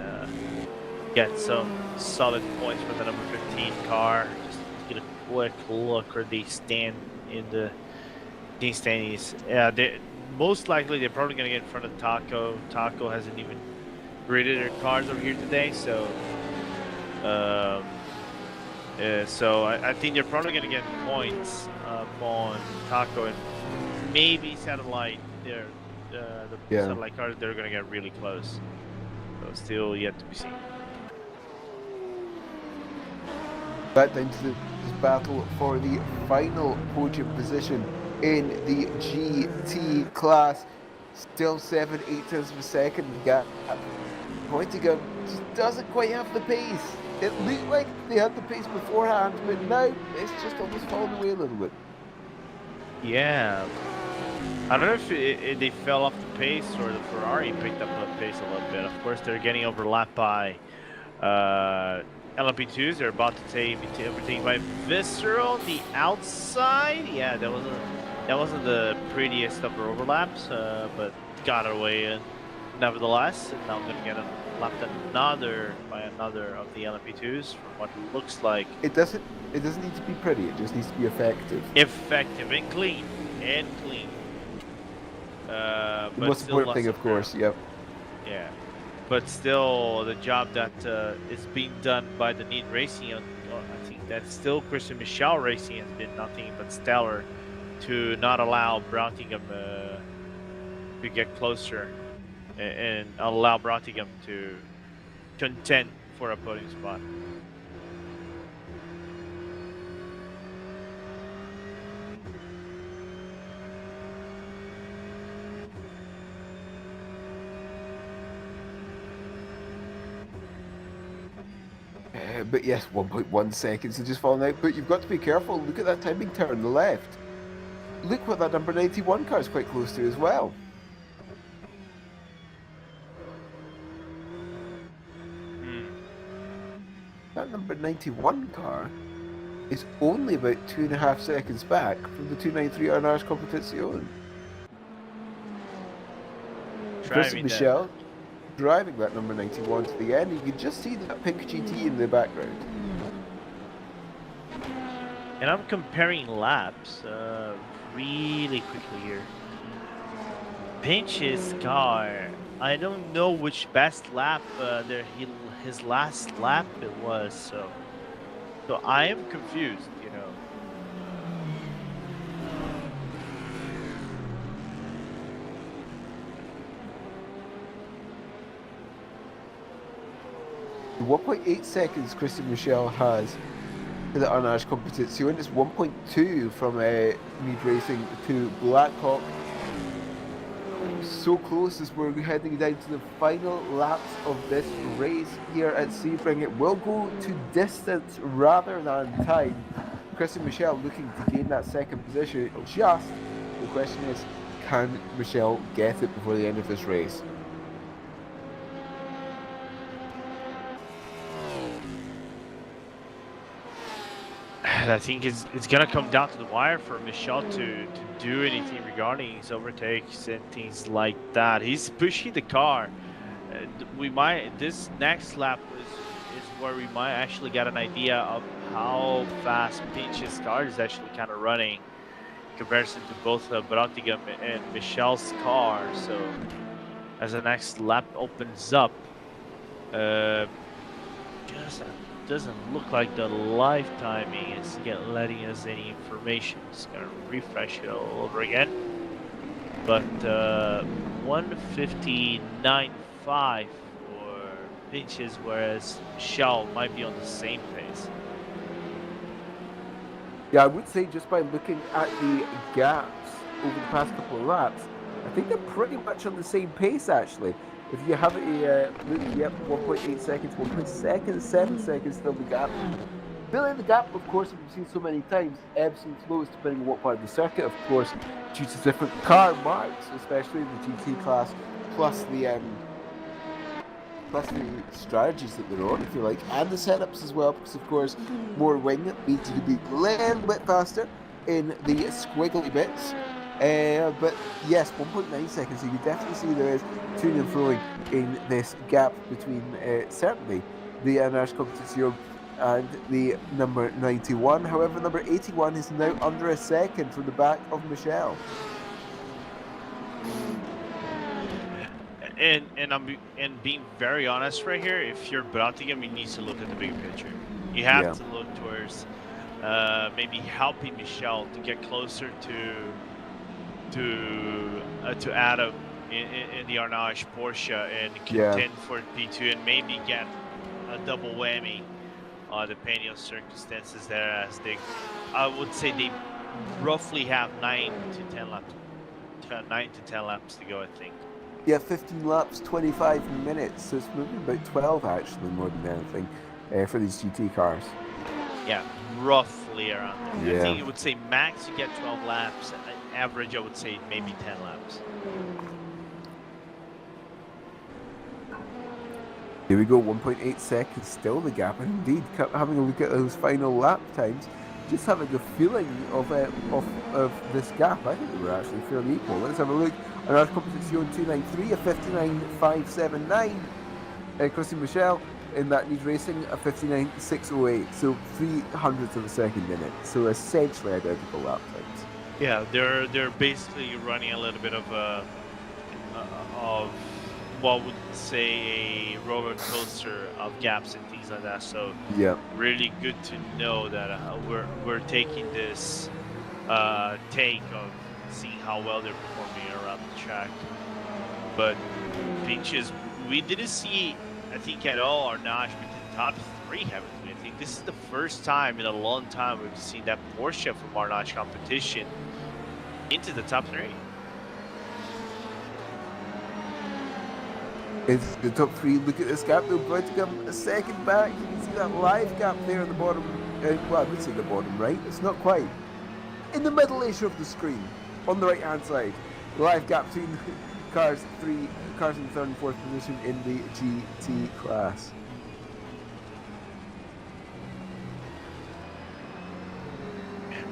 get some solid points for the number 15 car. Just get a quick look where they stand in the standings. Yeah, most likely they're probably going to get in front of Taco. Taco hasn't even graded their cars over here today, so I think they're probably going to get points on Taco, and maybe Satellite. The Satellite cars, they're going to get really close. So still yet to be seen. Back down to this battle for the final podium position in the GT class. Still 7/8 of a second gap. Pointigan just doesn't quite have the pace. It looked like they had the pace beforehand, but now it's just almost fallen away a little bit. Yeah. I don't know if they fell off the pace or the Ferrari picked up the pace a little bit. Of course, they're getting overlapped by LMP2s. They're about to be overtaken by Visceral on the outside. Yeah, that wasn't the prettiest of the overlaps, but got away nevertheless. And now I'm going to get lapped by another of the LMP2s from what looks like. It doesn't need to be pretty, it just needs to be effective. Effective and clean. The But most still important thing, of course, yep. Yeah. But still, the job that is being done by the Need Racing, I think that still Christian Michel Racing has been nothing but stellar to not allow Broughtingham to get closer and allow Broughtingham to contend for a podium spot. But yes, 1.1 seconds is just falling out. But you've got to be careful. Look at that timing turn on the left. Look what that number 91 car is quite close to as well. That number 91 car is only about 2.5 seconds back from the 293 Arnage Competizione. Christian Michel driving that number 91 to the end. You can just see that pink GT in the background. And I'm comparing laps really quickly here. Pinch's car, I don't know which best lap his last lap it was, so I am confused, you know. The 1.8 seconds Christian Michel has to the Arnage Competizione. It's 1.2 from Mead Racing to Blackhawk. So close as we're heading down to the final laps of this race here at Sebring. It will go to distance rather than time. Christian Michel looking to gain that second position. Just the question is, can Michel get it before the end of this race? I think it's gonna come down to the wire for Michel to do anything regarding his overtakes and things like that. He's pushing the car. This next lap is where we might actually get an idea of how fast Pinch's car is actually kind of running in comparison to both Brattigam and Michel's car. So as the next lap opens up, just doesn't look like the live timing is letting us any information. Just gonna refresh it all over again. But 1:59.5 for Pinches, whereas Michel might be on the same pace. Yeah, I would say just by looking at the gaps over the past couple of laps, I think they're pretty much on the same pace actually. If you have a look, yep, 1.8 seconds, 1.7 seconds still the gap. Filling the gap, of course, we've seen so many times, ebbs and flows depending on what part of the circuit, of course, due to different car marks, especially the GT class, plus the strategies that they're on, if you like, and the setups as well, because of course, more wing means you to be a little bit faster in the squiggly bits. But yes, 1.9 seconds, so you can definitely see there is toing and froing in this gap between certainly the Arnage Competizione and the number 91. However, number 81 is now under a second from the back of Michel. And being very honest right here, if you're Brattigam, you need to look at the bigger picture. You have to look towards maybe helping Michel to get closer to Adam in the Arnage Porsche and contend for P2 and maybe get a double whammy depending on circumstances there, as I would say they roughly have 9 to 10 laps to go, I think. Yeah, 15 laps, 25 minutes, so it's maybe about 12 actually, more than anything, for these GT cars. Yeah, roughly around there. Yeah. I think you would say max you get 12 laps, average I would say maybe 10 laps. Here we go, 1.8 seconds, still the gap, and indeed, having a look at those final lap times, just having a feeling of this gap, I think they were actually fairly equal. Let's have a look. Arnage Competizione 293, a 59.579. Christian Michel in that Mead Racing, a 59.608, so 0.03 of a second in it. So essentially identical lap times. Yeah, they're basically running a little bit of what would say a roller coaster of gaps and things like that. So yeah, really good to know that we're taking this take of seeing how well they're performing around the track. But Pinches, we didn't see, I think, at all Arnage within the top 3, haven't we? I think this is the first time in a long time we've seen that Porsche from Arnage competition into the top 3. It's the top three. Look at this gap. They're about to come a second back. You can see that live gap there in the bottom. Well, I would say the bottom right. It's not quite. In the middle-ish of the screen, on the right-hand side, the live gap between cars in third and fourth position in the GT class.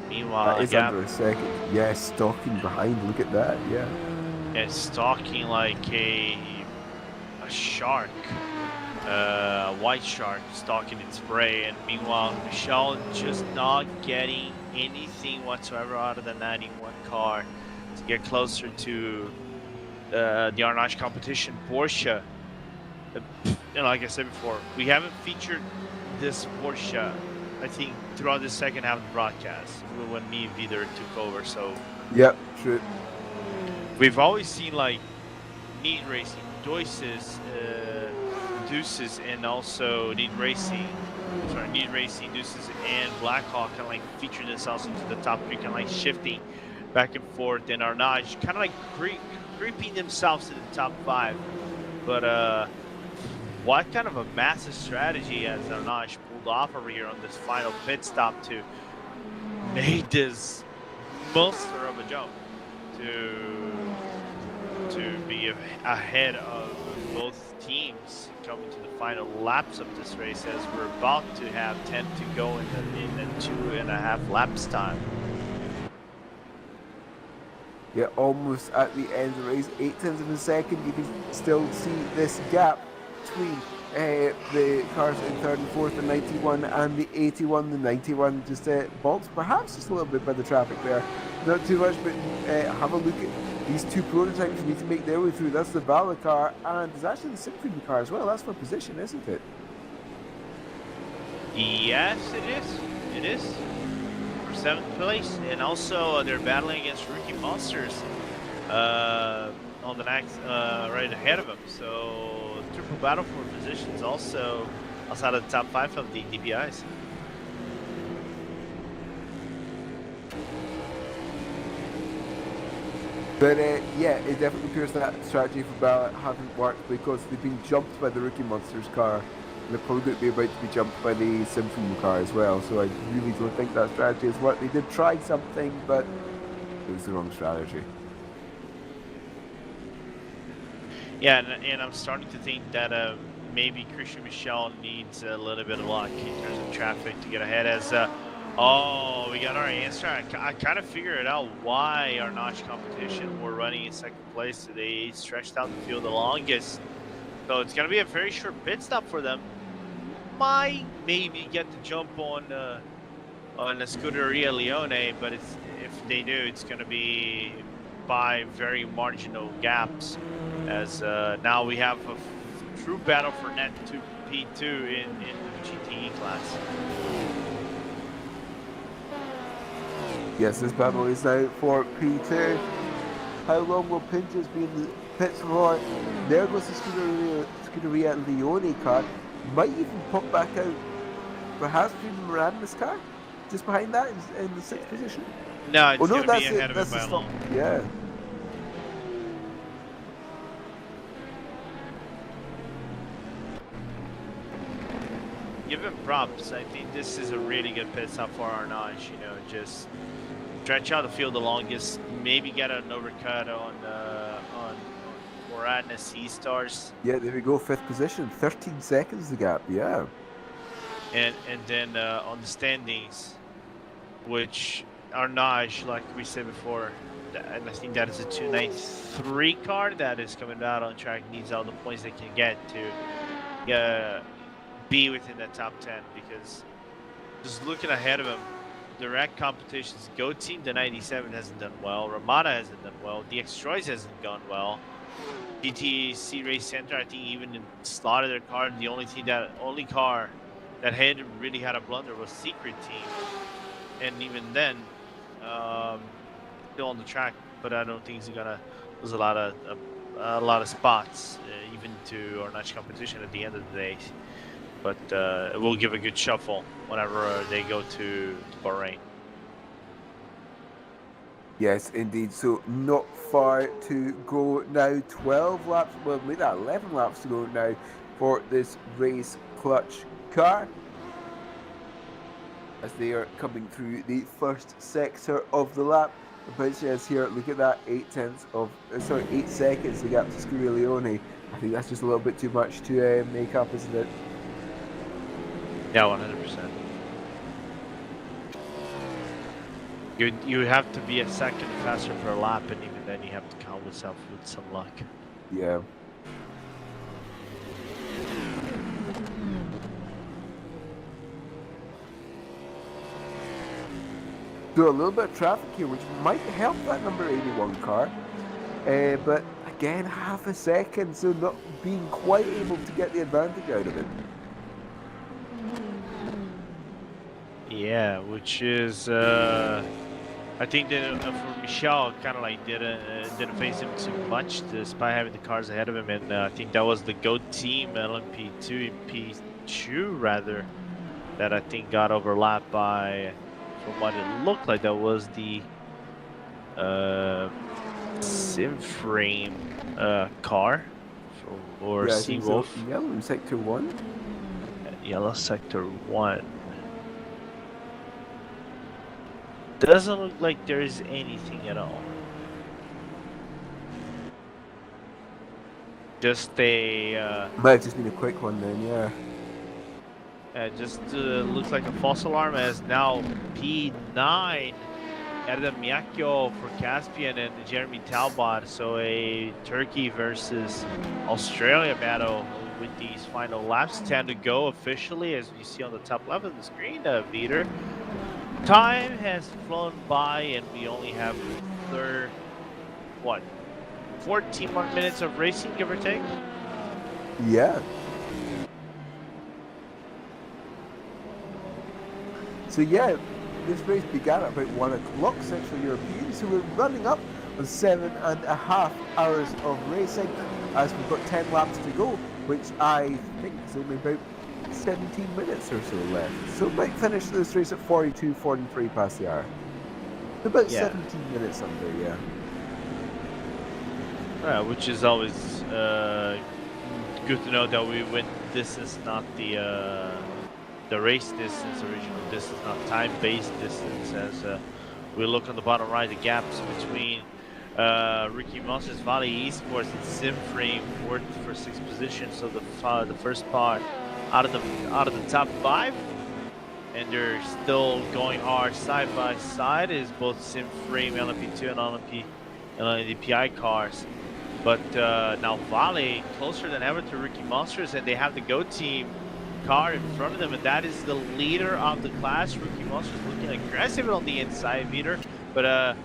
Meanwhile, That is under a second. Yeah, stalking behind. Look at that. Yeah. it's stalking like a shark, a white shark stalking its prey. And meanwhile, Michelle just not getting anything whatsoever out of the 91 car to get closer to the Arnage competition. Porsche, like I said before, we haven't featured this Porsche, I think, throughout the second half of the broadcast when me and Vidar took over. So Yep, true. we've always seen like Neat Racing, Deuces, and also Neat Racing, Deuces, and Blackhawk kind of like feature themselves into the top three, kind of like shifting back and forth. And Arnage kind of like creeping themselves to the top five. But what kind of a massive strategy has Arnage pulled off over here on this final pit stop to make this monster of a jump to be ahead of both teams coming to the final laps of this race, as we're about to have 10 to go in the 2.5 laps time. Yeah, almost at the end of the race, 8 tenths of a second. You can still see this gap between the cars in third and fourth, the 91 and the 81. The 91 just balks perhaps just a little bit by the traffic there. Not too much, but have a look at these two prototypes who need to make their way through. That's the Vala car, and there's actually the Sebring car as well. That's for position, isn't it? Yes, it is. It is. For 7th place, and also they're battling against rookie monsters on the next right ahead of them. So triple battle for positions also outside of the top 5 of the DPIs. But yeah, it definitely appears that strategy for Ballot hasn't worked because they've been jumped by the Rookie Monsters car. And they're probably going to be about to be jumped by the Symphony car as well. So I really don't think that strategy has worked. They did try something, but it was the wrong strategy. Yeah, and I'm starting to think that maybe Christian Michel needs a little bit of luck in terms of traffic to get ahead. As oh, we got our answer. I kind of figured out why our notch competition were running in second place. They stretched out the field the longest, so it's gonna be a very short pit stop for them. Might maybe get the jump on the Scuderia Leone, but if they do, it's gonna be by very marginal gaps, as now we have a true battle for net to P2 in the GTE class. Yes, this battle is now for P2. How long will Pintos be in the pits for? There goes the Scuderia Leone car. Might even pop back out. Perhaps even Miranda's car? Just behind that in the 6th position? No, it's no, going to be ahead of it by a long. Yeah. Give him props. I think this is a really good pit stop for Arnage. You know, just stretch out the field the longest. Maybe get an overcut on Moradna Sea Stars. Yeah, there we go. 5th position. 13 seconds the gap. Yeah. And then on the standings, which Arnage, like we said before, and I think that is a 293 car that is coming out on track, needs all the points they can get to be within the top 10, because just looking ahead of him, direct competitions, Go Team, the 97 hasn't done well, Ramada hasn't done well, the Extroys hasn't gone well, GTC Race Center, I think even slotted their car. The only car that really had a blunder was Secret Team, and even then still on the track, but I don't think he's gonna lose a lot of spots even to our notch competition at the end of the day. But it will give a good shuffle whenever they go to Bahrain. Yes, indeed. So not far to go now. 12 laps, well, maybe 11 laps to go now for this race clutch car, as they are coming through the first sector of the lap. But yes, here, look at that, 8 seconds the gap to Scurrileone. I think that's just a little bit too much to make up, isn't it? Yeah, 100%. You have to be a second faster per lap, and even then you have to count yourself with some luck. Yeah. So a little bit of traffic here, which might help that number 81 car. But again, half a second, so not being quite able to get the advantage out of it. Yeah, which is I think that for Michel, kind of like didn't face him too much, despite having the cars ahead of him, and I think that was the GOAT team LMP2 and P2 rather, that I think got overlapped by, from what it looked like, that was the Simframe car or Yeah, Seawolf. So. Yellow sector 1. Yellow sector 1. Doesn't look like there is anything at all. Just a Might have just been a quick one then, yeah. just looks like a false alarm, as now P9 Erdem Miyakio for Caspian and Jeremy Talbot. So a Turkey versus Australia battle with these final laps. 10 to go officially, as you see on the top left of the screen, Peter. Time has flown by, and we only have 14 more minutes of racing, give or take? Yeah. So yeah, this race began at about 1 o'clock Central European, so we're running up on 7.5 hours of racing, as we've got 10 laps to go, which I think is only about 17 minutes or so left. So we might finish this race at 42, 43 past the hour. About 17 minutes under, yeah. Which is always good to know that we win distance, not the race distance, original distance, not time-based distance. As we look on the bottom right, the gaps between Ricky Monsters, Valley Esports, and Simframe fourth for 6th position. So the first part out of the top 5, and they're still going hard side by side, is both Simframe LMP2 and LMP cars. But now Vale closer than ever to Ricky Monsters, and they have the GO team car in front of them, and that is the leader of the class. Ricky Monsters looking aggressive on the inside meter, but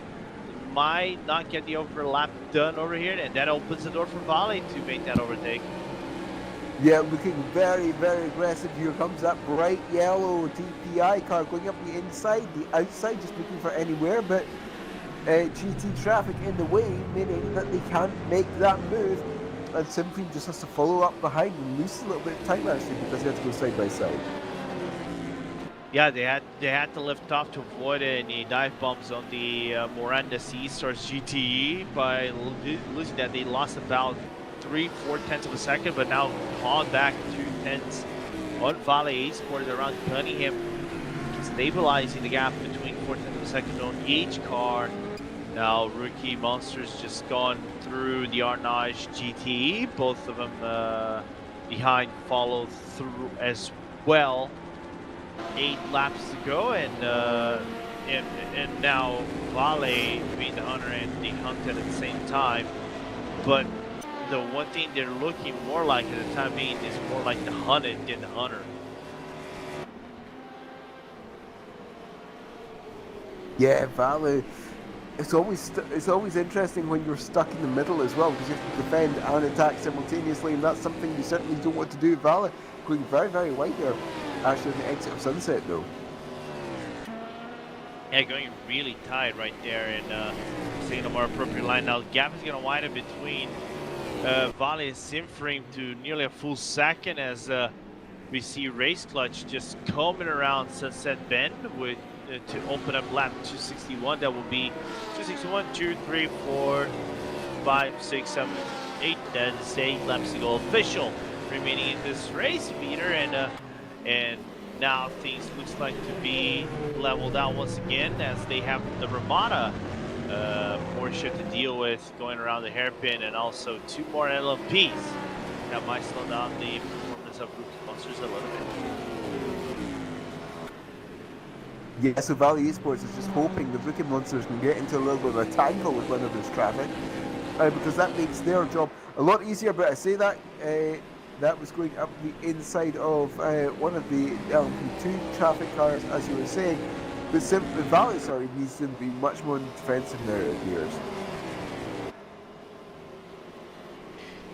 might not get the overlap done over here, and that opens the door for Vale to make that overtake. Yeah, looking very, very aggressive. Here comes that bright yellow DPI car going up the inside, the outside, just looking for anywhere, but GT traffic in the way, meaning that they can't make that move, and simply just has to follow up behind and lose a little bit of time actually, because they have to go side by side. Yeah, they had to lift off to avoid any dive bombs on the Miranda C-Stars GTE. By losing that, they lost about 3-4 tenths of a second, but now clawed back 2 tenths on Vale Esports around Cunningham, stabilizing the gap between 4 tenths of a second on each car. Now Rookie Monsters just gone through the Arnage GTE, both of them behind follow through as well. 8 laps to go, and now Vale being the hunter and the hunted at the same time. But the one thing they're looking more like at the time being is more like the hunted than the hunter. Yeah, Vale. It's always interesting when you're stuck in the middle as well, because you have to defend and attack simultaneously, and that's something you certainly don't want to do. Vale going very, very wide there, actually in the exit of Sunset though. Yeah, going really tight right there, and seeing a more appropriate line. Now the gap is going to widen between Vale and Simframe to nearly a full second, as we see Race Clutch just coming around Sunset Bend with to open up lap 261. That will be 261, 2, 3, 4, 5, 6, 7, 8. That's 8 laps to go official remaining in this race, Peter, and now things looks like to be leveled out once again as they have the Ramada Porsche to deal with going around the hairpin, and also 2 more LMPs that might slow down the performance of Rookie Monsters a little bit. Yeah, so Valley Esports is just hoping the Rookie Monsters can get into a little bit of a tangle with one of this traffic, because that makes their job a lot easier. But I say that that was going up the inside of one of the LMP2 traffic cars, as you were saying. But simply Valley, needs to be much more defensive now, it appears.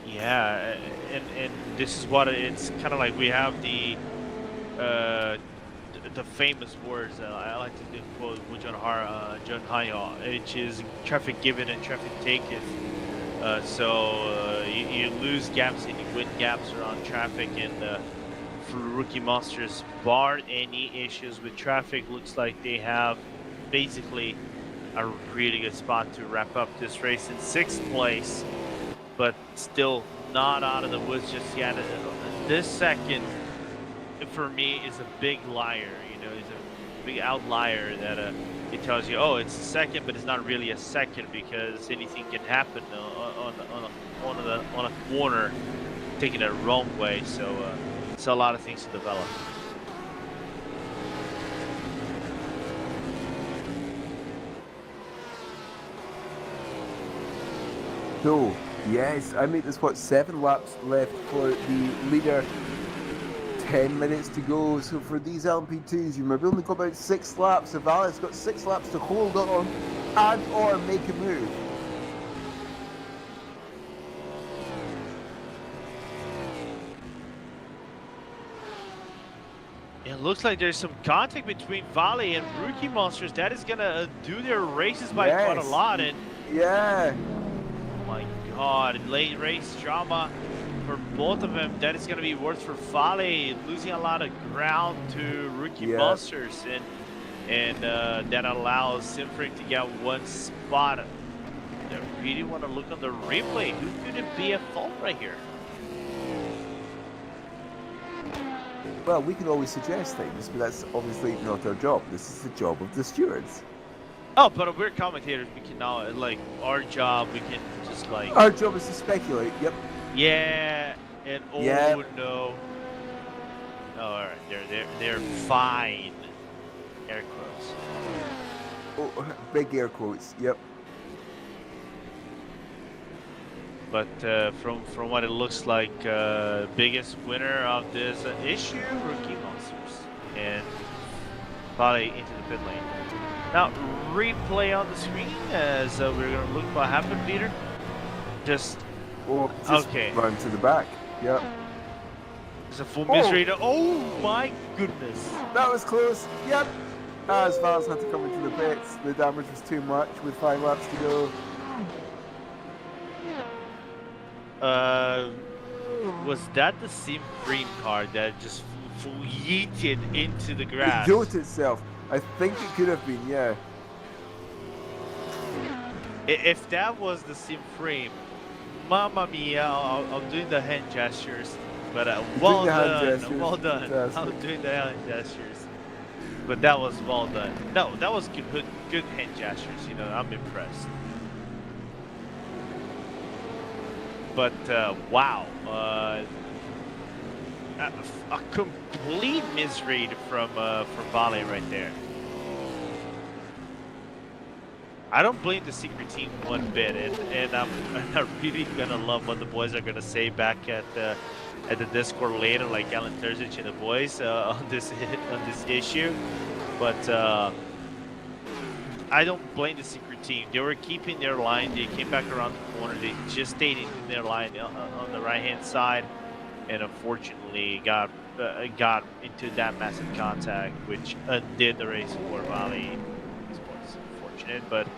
Yeah, and this is what it's kind of like. We have the famous words I like to quote with John Hayo, which is traffic given and traffic taken. So you lose gaps and you win gaps around traffic, and for Rookie Monsters, bar any issues with traffic, looks like they have basically a really good spot to wrap up this race in 6th place, but still not out of the woods just yet. This second, for me, is a big liar. You know, it's a big outlier that it tells you, oh, it's a second, but it's not really a second because anything can happen on a corner, taking it the wrong way. So it's a lot of things to develop. So, yes, I made this, 7 laps left for the leader, 10 minutes to go. So for these LMP2s, you might only go about 6 laps. So Valley's got 6 laps to hold on and or make a move. It looks like there's some contact between Valley and Rookie Monsters. That is gonna do their races by quite a lot. And yeah, oh my God, late race drama for both of them. That is gonna be worse for Valley, losing a lot of ground to Rookie Monsters, and that allows Sebring to get 1 spot. I really want to look on the replay. Who could it be at fault right here? well, we can always suggest things, but that's obviously not our job. This is the job of the stewards. Oh, but we're commentators. We can now, like, our job, we can just, like... Our job is to speculate, yep. Yeah, and oh no. Oh, all right, they're fine. Air quotes. Oh, big air quotes, yep. But from what it looks like, biggest winner of this issue, Rookie Monsters, and probably into the pit lane. Now replay on the screen as we're gonna look what happened, Peter. Just okay. Run to the back. Yep. It's a full misread. Oh my goodness. That was close. Yep. As Vals had to come into the pits, the damage was too much with 5 laps to go. Was that the Sebring car that just yeeted into the grass? It jolted itself. I think it could have been, yeah. If that was the Sebring, Mamma Mia! I'm doing the hand gestures, but well done, well done. I'm doing the hand gestures, but that was well done. No, that was good hand gestures. You know, I'm impressed. But wow, a complete misread from Vale right there. I don't blame the secret team one bit, and I'm really gonna love what the boys are gonna say back at the Discord later, like Alan Terzic and the boys on this issue. But I don't blame the secret team. They were keeping their line. They came back around the corner. They just stayed in their line on the right-hand side, and unfortunately got into that massive contact, which undid the race for Valley. It's unfortunate, but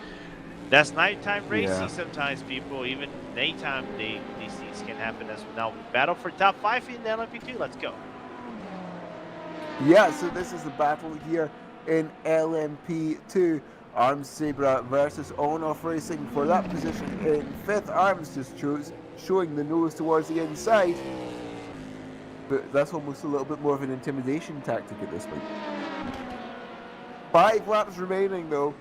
that's nighttime racing. Yeah. Sometimes, people, even daytime, these things can happen as well. Now we battle for top 5 in the LMP2. Let's go. Yeah, so this is the battle here. in LMP2. Arms Zebra versus On-Off Racing for that position in 5th. Arms just showing the nose towards the inside. But that's almost a little bit more of an intimidation tactic at this point. 5 laps remaining though.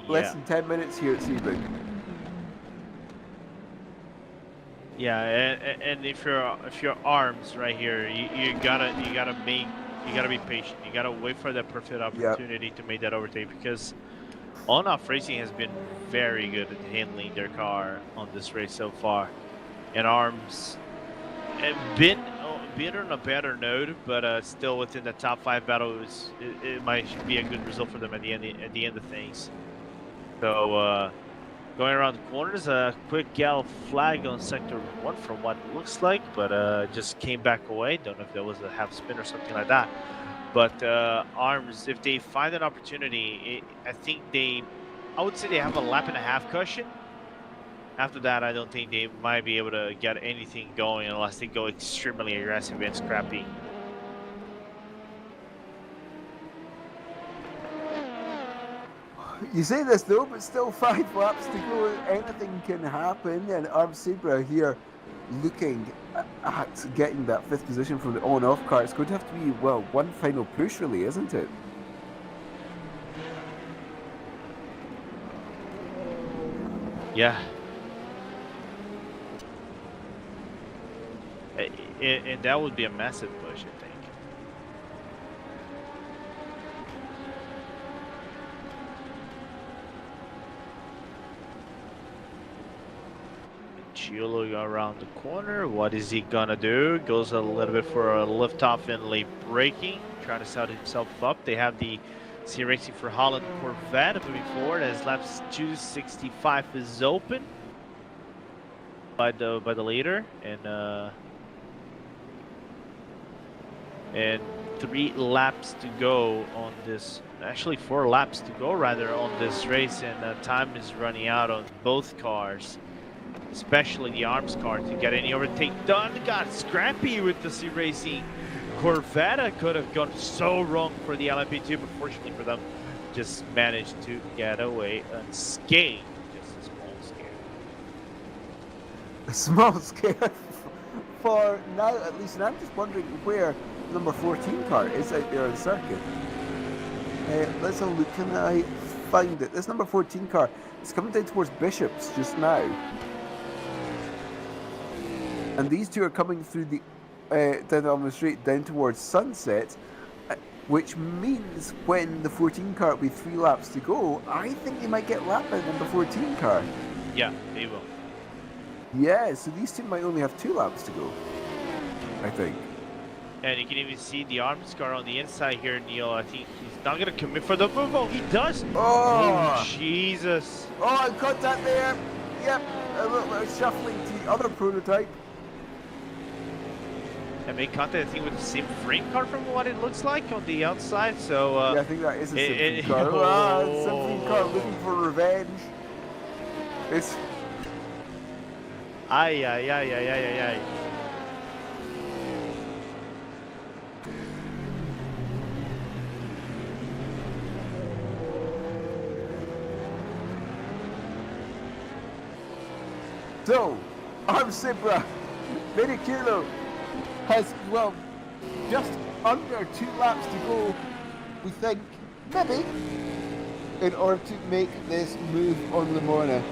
Less than 10 minutes here at Sebring. Yeah, and if you're Arms right here, you gotta be patient. You gotta wait for that perfect opportunity to make that overtake, because On-Off Racing has been very good at handling their car on this race so far, and Arms have been on a better note, but still within the top 5 battle, it might be a good result for them at the end of things. So going around the corners, a quick gal flag on sector 1 from what it looks like, but just came back away. Don't know if that was a half spin or something like that. But Arms, if they find an opportunity, I would say they have a lap and a half cushion. After that, I don't think they might be able to get anything going unless they go extremely aggressive and scrappy. You say this though, but still 5 laps to go. Anything can happen, and Arms Zebra here looking at getting that 5th position from the On-Off car. It's going to have to be, well, one final push really, isn't it? Yeah. And that would be a massive push, I think. Chilo around the corner. What is he gonna do? Goes a little bit for a liftoff and late braking, trying to set himself up. They have the C Racing for Holland Corvette moving forward as laps 265 is open by the leader, and 3 laps to go on this. Actually, 4 laps to go rather on this race, and time is running out on both cars. Especially the Arms car to get any overtake done. Got scrappy with the C Racing Corvette. Could have gone so wrong for the LMP2, but fortunately for them, just managed to get away unscathed. Just a small scare. A small scare for now, at least. And I'm just wondering where number 14 car is out there on the circuit. Let's have a look. Can I find it? This number 14 car is coming down towards Bishops just now. And these two are coming through the down on the straight down towards Sunset, which means when the 14 car will be 3 laps to go, I think they might get lap out on the 14 car. Yeah, they will. Yeah, so these two might only have 2 laps to go, I think. And you can even see the Arms car on the inside here, Neil. I think he's not going to commit for the move. Oh, he does. Oh, Jesus. Oh, contact there. Yep, a little bit of shuffling to the other prototype. And made contact, I think, with the same frame car from what it looks like on the outside. So yeah, I think that is a Sebring car. Sebring car looking for revenge. It's. Ay. So, Arms Zebra, Vinny Kilo has, well, just under 2 laps to go, we think, maybe, in order to make this move on Lamorna.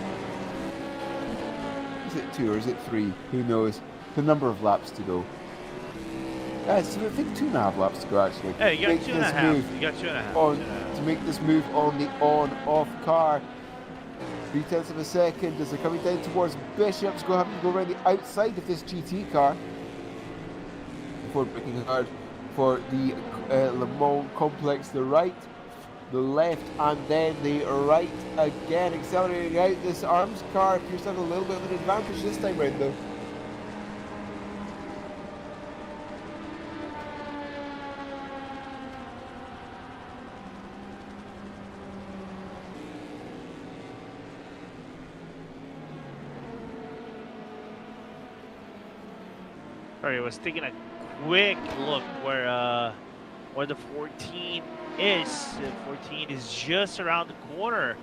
Is it 2 or is it 3? Who knows? The number of laps to go. So I think 2.5 laps to go, actually. Hey, you got 2.5. You got 2.5. To make this move on the on-off car. 0.3 of a second as they're coming down towards Bishops. Go around the outside of this GT car before breaking hard for the Le Mans complex. The right, the left, and then the right again. Accelerating out. This Arms car appears to have a little bit of an advantage this time round, though. Sorry, I was taking a quick look where where the 14 is. 14 is just around the corner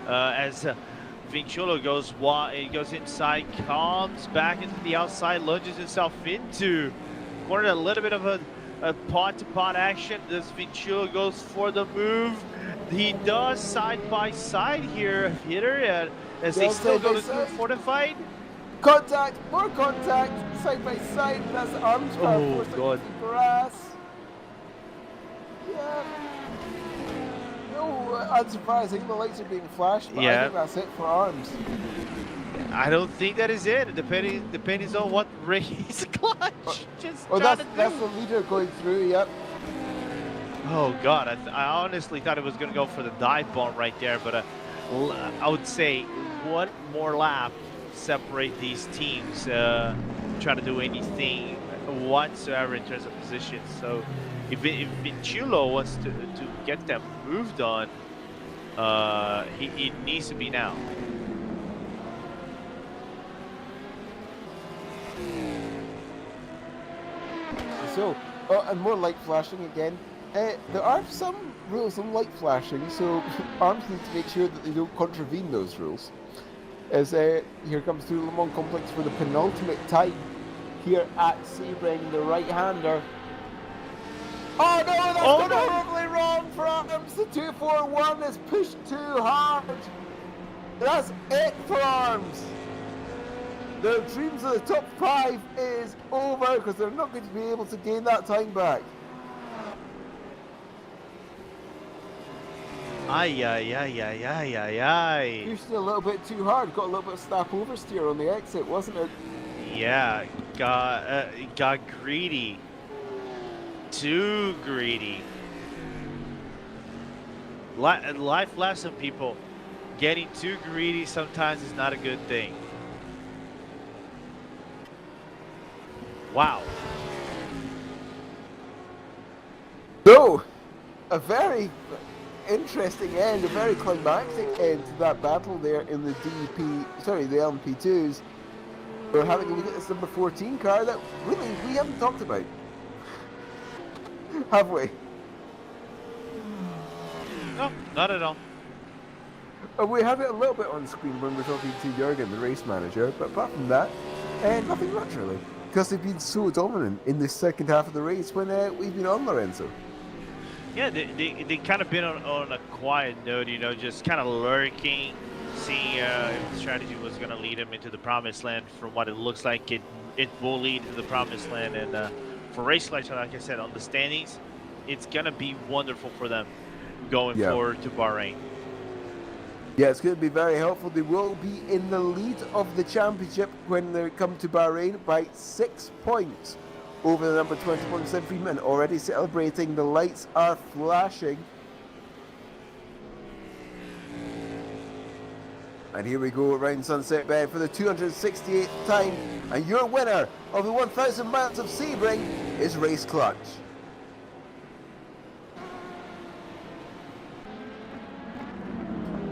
as Vinciolo goes inside, comes back into the outside, lunges himself into corner. A little bit of a pot-to-pot action. Does Vinciolo goes for the move? He does side by side here, hitter, as they still go for the fight. Contact, more contact, side by side. That's the arms Oh, God. the grass. Yeah. No, unsurprising. The lights are being flashed, but I Yeah. think that's it for arms. I don't think that is it. Depending on what race clutch just Oh, trying that's to the do. leader going through. Yep. Oh God, I honestly thought it was gonna go for the dive bomb right there, but I would say one more lap separate these teams, try to do anything whatsoever in terms of position. So if Vinciolo wants to get them moved on, it needs to be now. So, and more light flashing again. There are some rules on light flashing, so arms need to make sure that they don't contravene those rules. As here comes through Le Mans Complex for the penultimate time here at Sebring, the right-hander. Oh no, that's gone horribly wrong for arms. The 241 is pushed too hard. That's it for arms. The dreams of the top 5 is over because they're not going to be able to gain that time back. Ay. Pushed it a little bit too hard. Got a little bit of snap oversteer on the exit, wasn't it? Yeah, got greedy. Too greedy. Life lesson, people. Getting too greedy sometimes is not a good thing. Wow. So, a very interesting end, a very climactic end to that battle there in the the LMP2s. We're having a look at this number 14 car that really we haven't talked about. Have we? No, not at all. We have it a little bit on screen when we're talking to Jürgen, the race manager, but apart from that, nothing much really. Because they've been so dominant in the second half of the race when we've been on Lorenzo. Yeah, they kind of been on a quiet note, you know, just kind of lurking, seeing if the strategy was going to lead them into the promised land. From what it looks like, it will lead to the promised land. And for race selection, like I said, on the standings, it's going to be wonderful for them going forward to Bahrain. Yeah, it's going to be very helpful. They will be in the lead of the championship when they come to Bahrain by 6 points over the number 21 Sebring, and already celebrating. The lights are flashing. And here we go around Sunset Bend for the 268th time. And your winner of the 1,000 miles of Sebring is Race Clutch.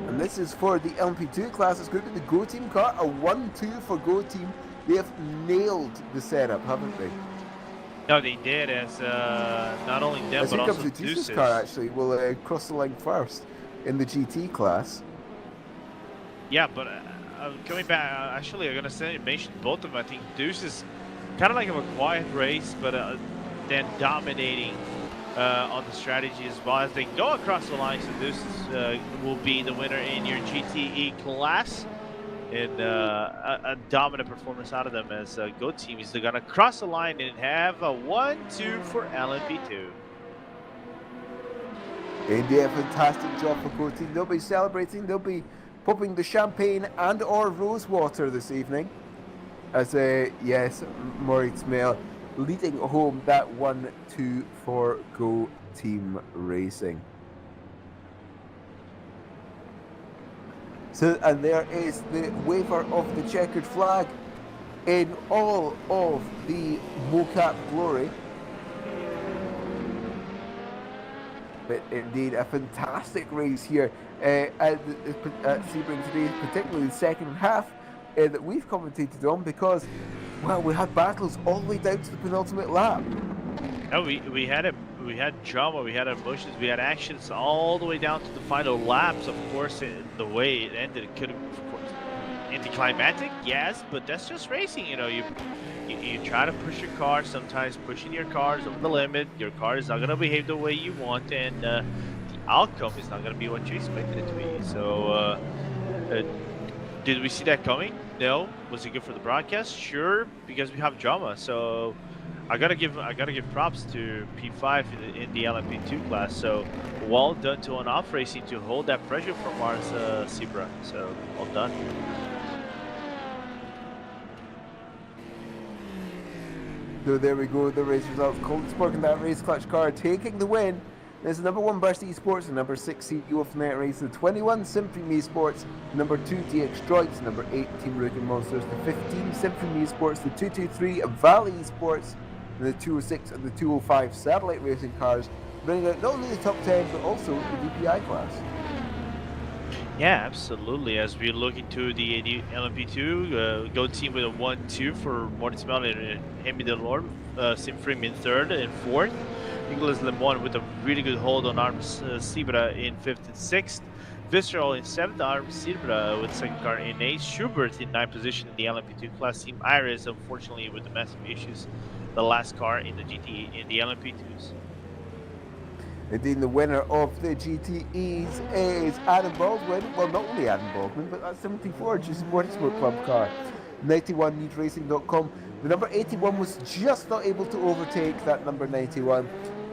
And this is for the LMP2 class. It's going to be the Go Team car, a 1-2 for Go Team. They have nailed the setup, haven't they? No, they did, as not only them, As but here also comes the Deuces. Deuces car, actually, will cross the line first in the GT class. Yeah, but coming back, actually, I'm going to mention both of them. I think Deuces, kind of like a quiet race, but then dominating on the strategy as well as they go across the line. So Deuces will be the winner in your GTE class. And a dominant performance out of them as Go Team is going to cross the line and have a 1-2 for LMP2. Indeed, a fantastic job for Go Team. They'll be celebrating, they'll be popping the champagne and or rose water this evening. As, yes, Moritz Mail leading home that 1-2 for Go Team Racing. So, and there is the waver of the checkered flag in all of the mocap glory. But indeed, a fantastic race here at Sebring today, particularly the second half that we've commentated on, because, well, we had battles all the way down to the penultimate lap. No, we had drama, we had emotions, we had actions all the way down to the final laps. Of course, the way it ended, it could have, of course, anticlimactic, yes, but that's just racing. You try to push your car. Sometimes pushing your car is over the limit. Your car is not gonna behave the way you want, and the outcome is not gonna be what you expected it to be. So, did we see that coming? No. Was it good for the broadcast? Sure, because we have drama. So I gotta give props to P5 in the LMP2 class. So well done to On-Off Racing to hold that pressure from Mars Sebring. So well done. So there we go, the race results. Coldsburg in that race clutch car taking the win. There's the number 1 Burst Esports, the number 6 CEO of Net Race, the 21 Simprim Esports, the number 2 DX Droids, the number 8 Team Rookie Monsters, the 15 Simprim Esports, the 223 Valley Esports, and the 206 and the 205 Satellite Racing cars, bringing out not only the top 10 but also the VPI class. Yeah, absolutely. As we look into the LMP2, go team with a 1-2 for Mortis Mel and Hemi Delorme, Simfrim in 3rd and 4th. Nicolas Lemon with a really good hold on Arms Sibra in 5th and 6th. Visceral in 7th, Arms Sibra with 2nd car in 8th. Schubert in 9th position in the LMP2 class. Team Iris, unfortunately, with the massive issues, the last car in the GT in the LMP2s. Indeed, the winner of the GTEs is Adam Baldwin. Well, not only Adam Baldwin, but that's 74 GC Motorsport Club car. 91 NeedRacing.com. The number 81 was just not able to overtake that number 91.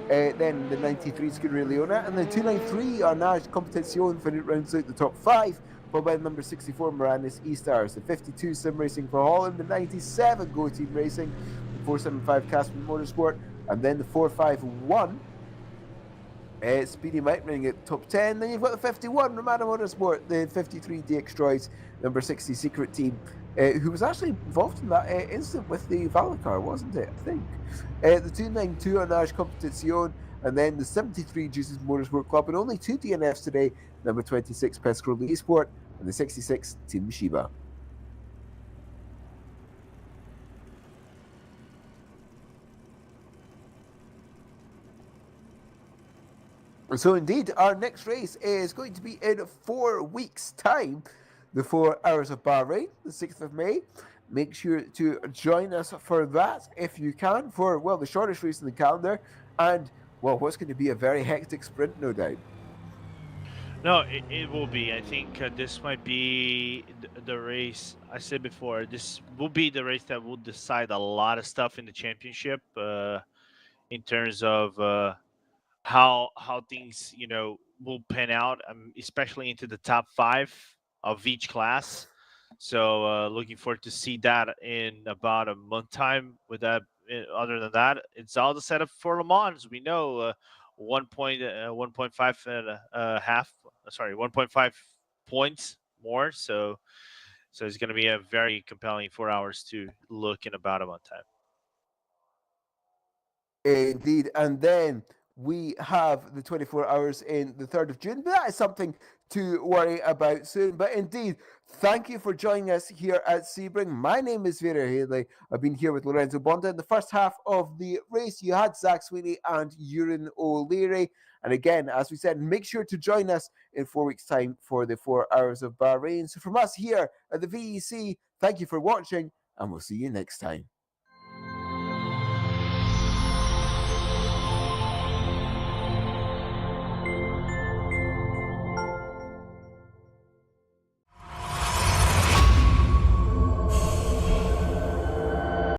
Then the 93 Scuderia Leona, and the 293 Arnage Competition rounds out the top 5, followed by the number 64 Moranis E-Stars, the 52 Sim Racing for Holland, the 97 Go Team Racing, the 475 Casper Motorsport, and then the 451 Speedy Mike running at top 10. Then you've got the 51 Romano Motorsport, the 53 DX Droids, number 60 Secret Team, who was actually involved in that incident with the Valor car, wasn't it? I think. The 292 Arnage Competition, and then the 73 Jesus Motorsport Club, and only 2 DNFs today, number 26 Pescrol Esport, and the 66 Team Shiba. So indeed, our next race is going to be in 4 weeks' time, the 4 Hours of Bahrain, the 6th of May. Make sure to join us for that if you can, for, well, the shortest race in the calendar, and, well, what's going to be a very hectic sprint, no doubt. No, it will be. I think this might be the race. I said before, this will be the race that will decide a lot of stuff in the championship in terms of how things will pan out, especially into the top 5 of each class. So looking forward to see that in about a month time. With that, other than that, it's all the setup for Le Mans. We know 1.5 and a half. Sorry, 1.5 points more. So it's going to be a very compelling 4 hours to look in about a month time. Indeed, and then we have the 24 hours in the 3rd of June, but that is something to worry about soon. But indeed, thank you for joining us here at Sebring. My name is Vera Haley. I've been here with Lorenzo Bonda. In the first half of the race, you had Zach Sweeney and Euron O'Leary. And again, as we said, make sure to join us in 4 weeks' time for the 4 Hours of Bahrain. So from us here at the VEC, thank you for watching, and we'll see you next time.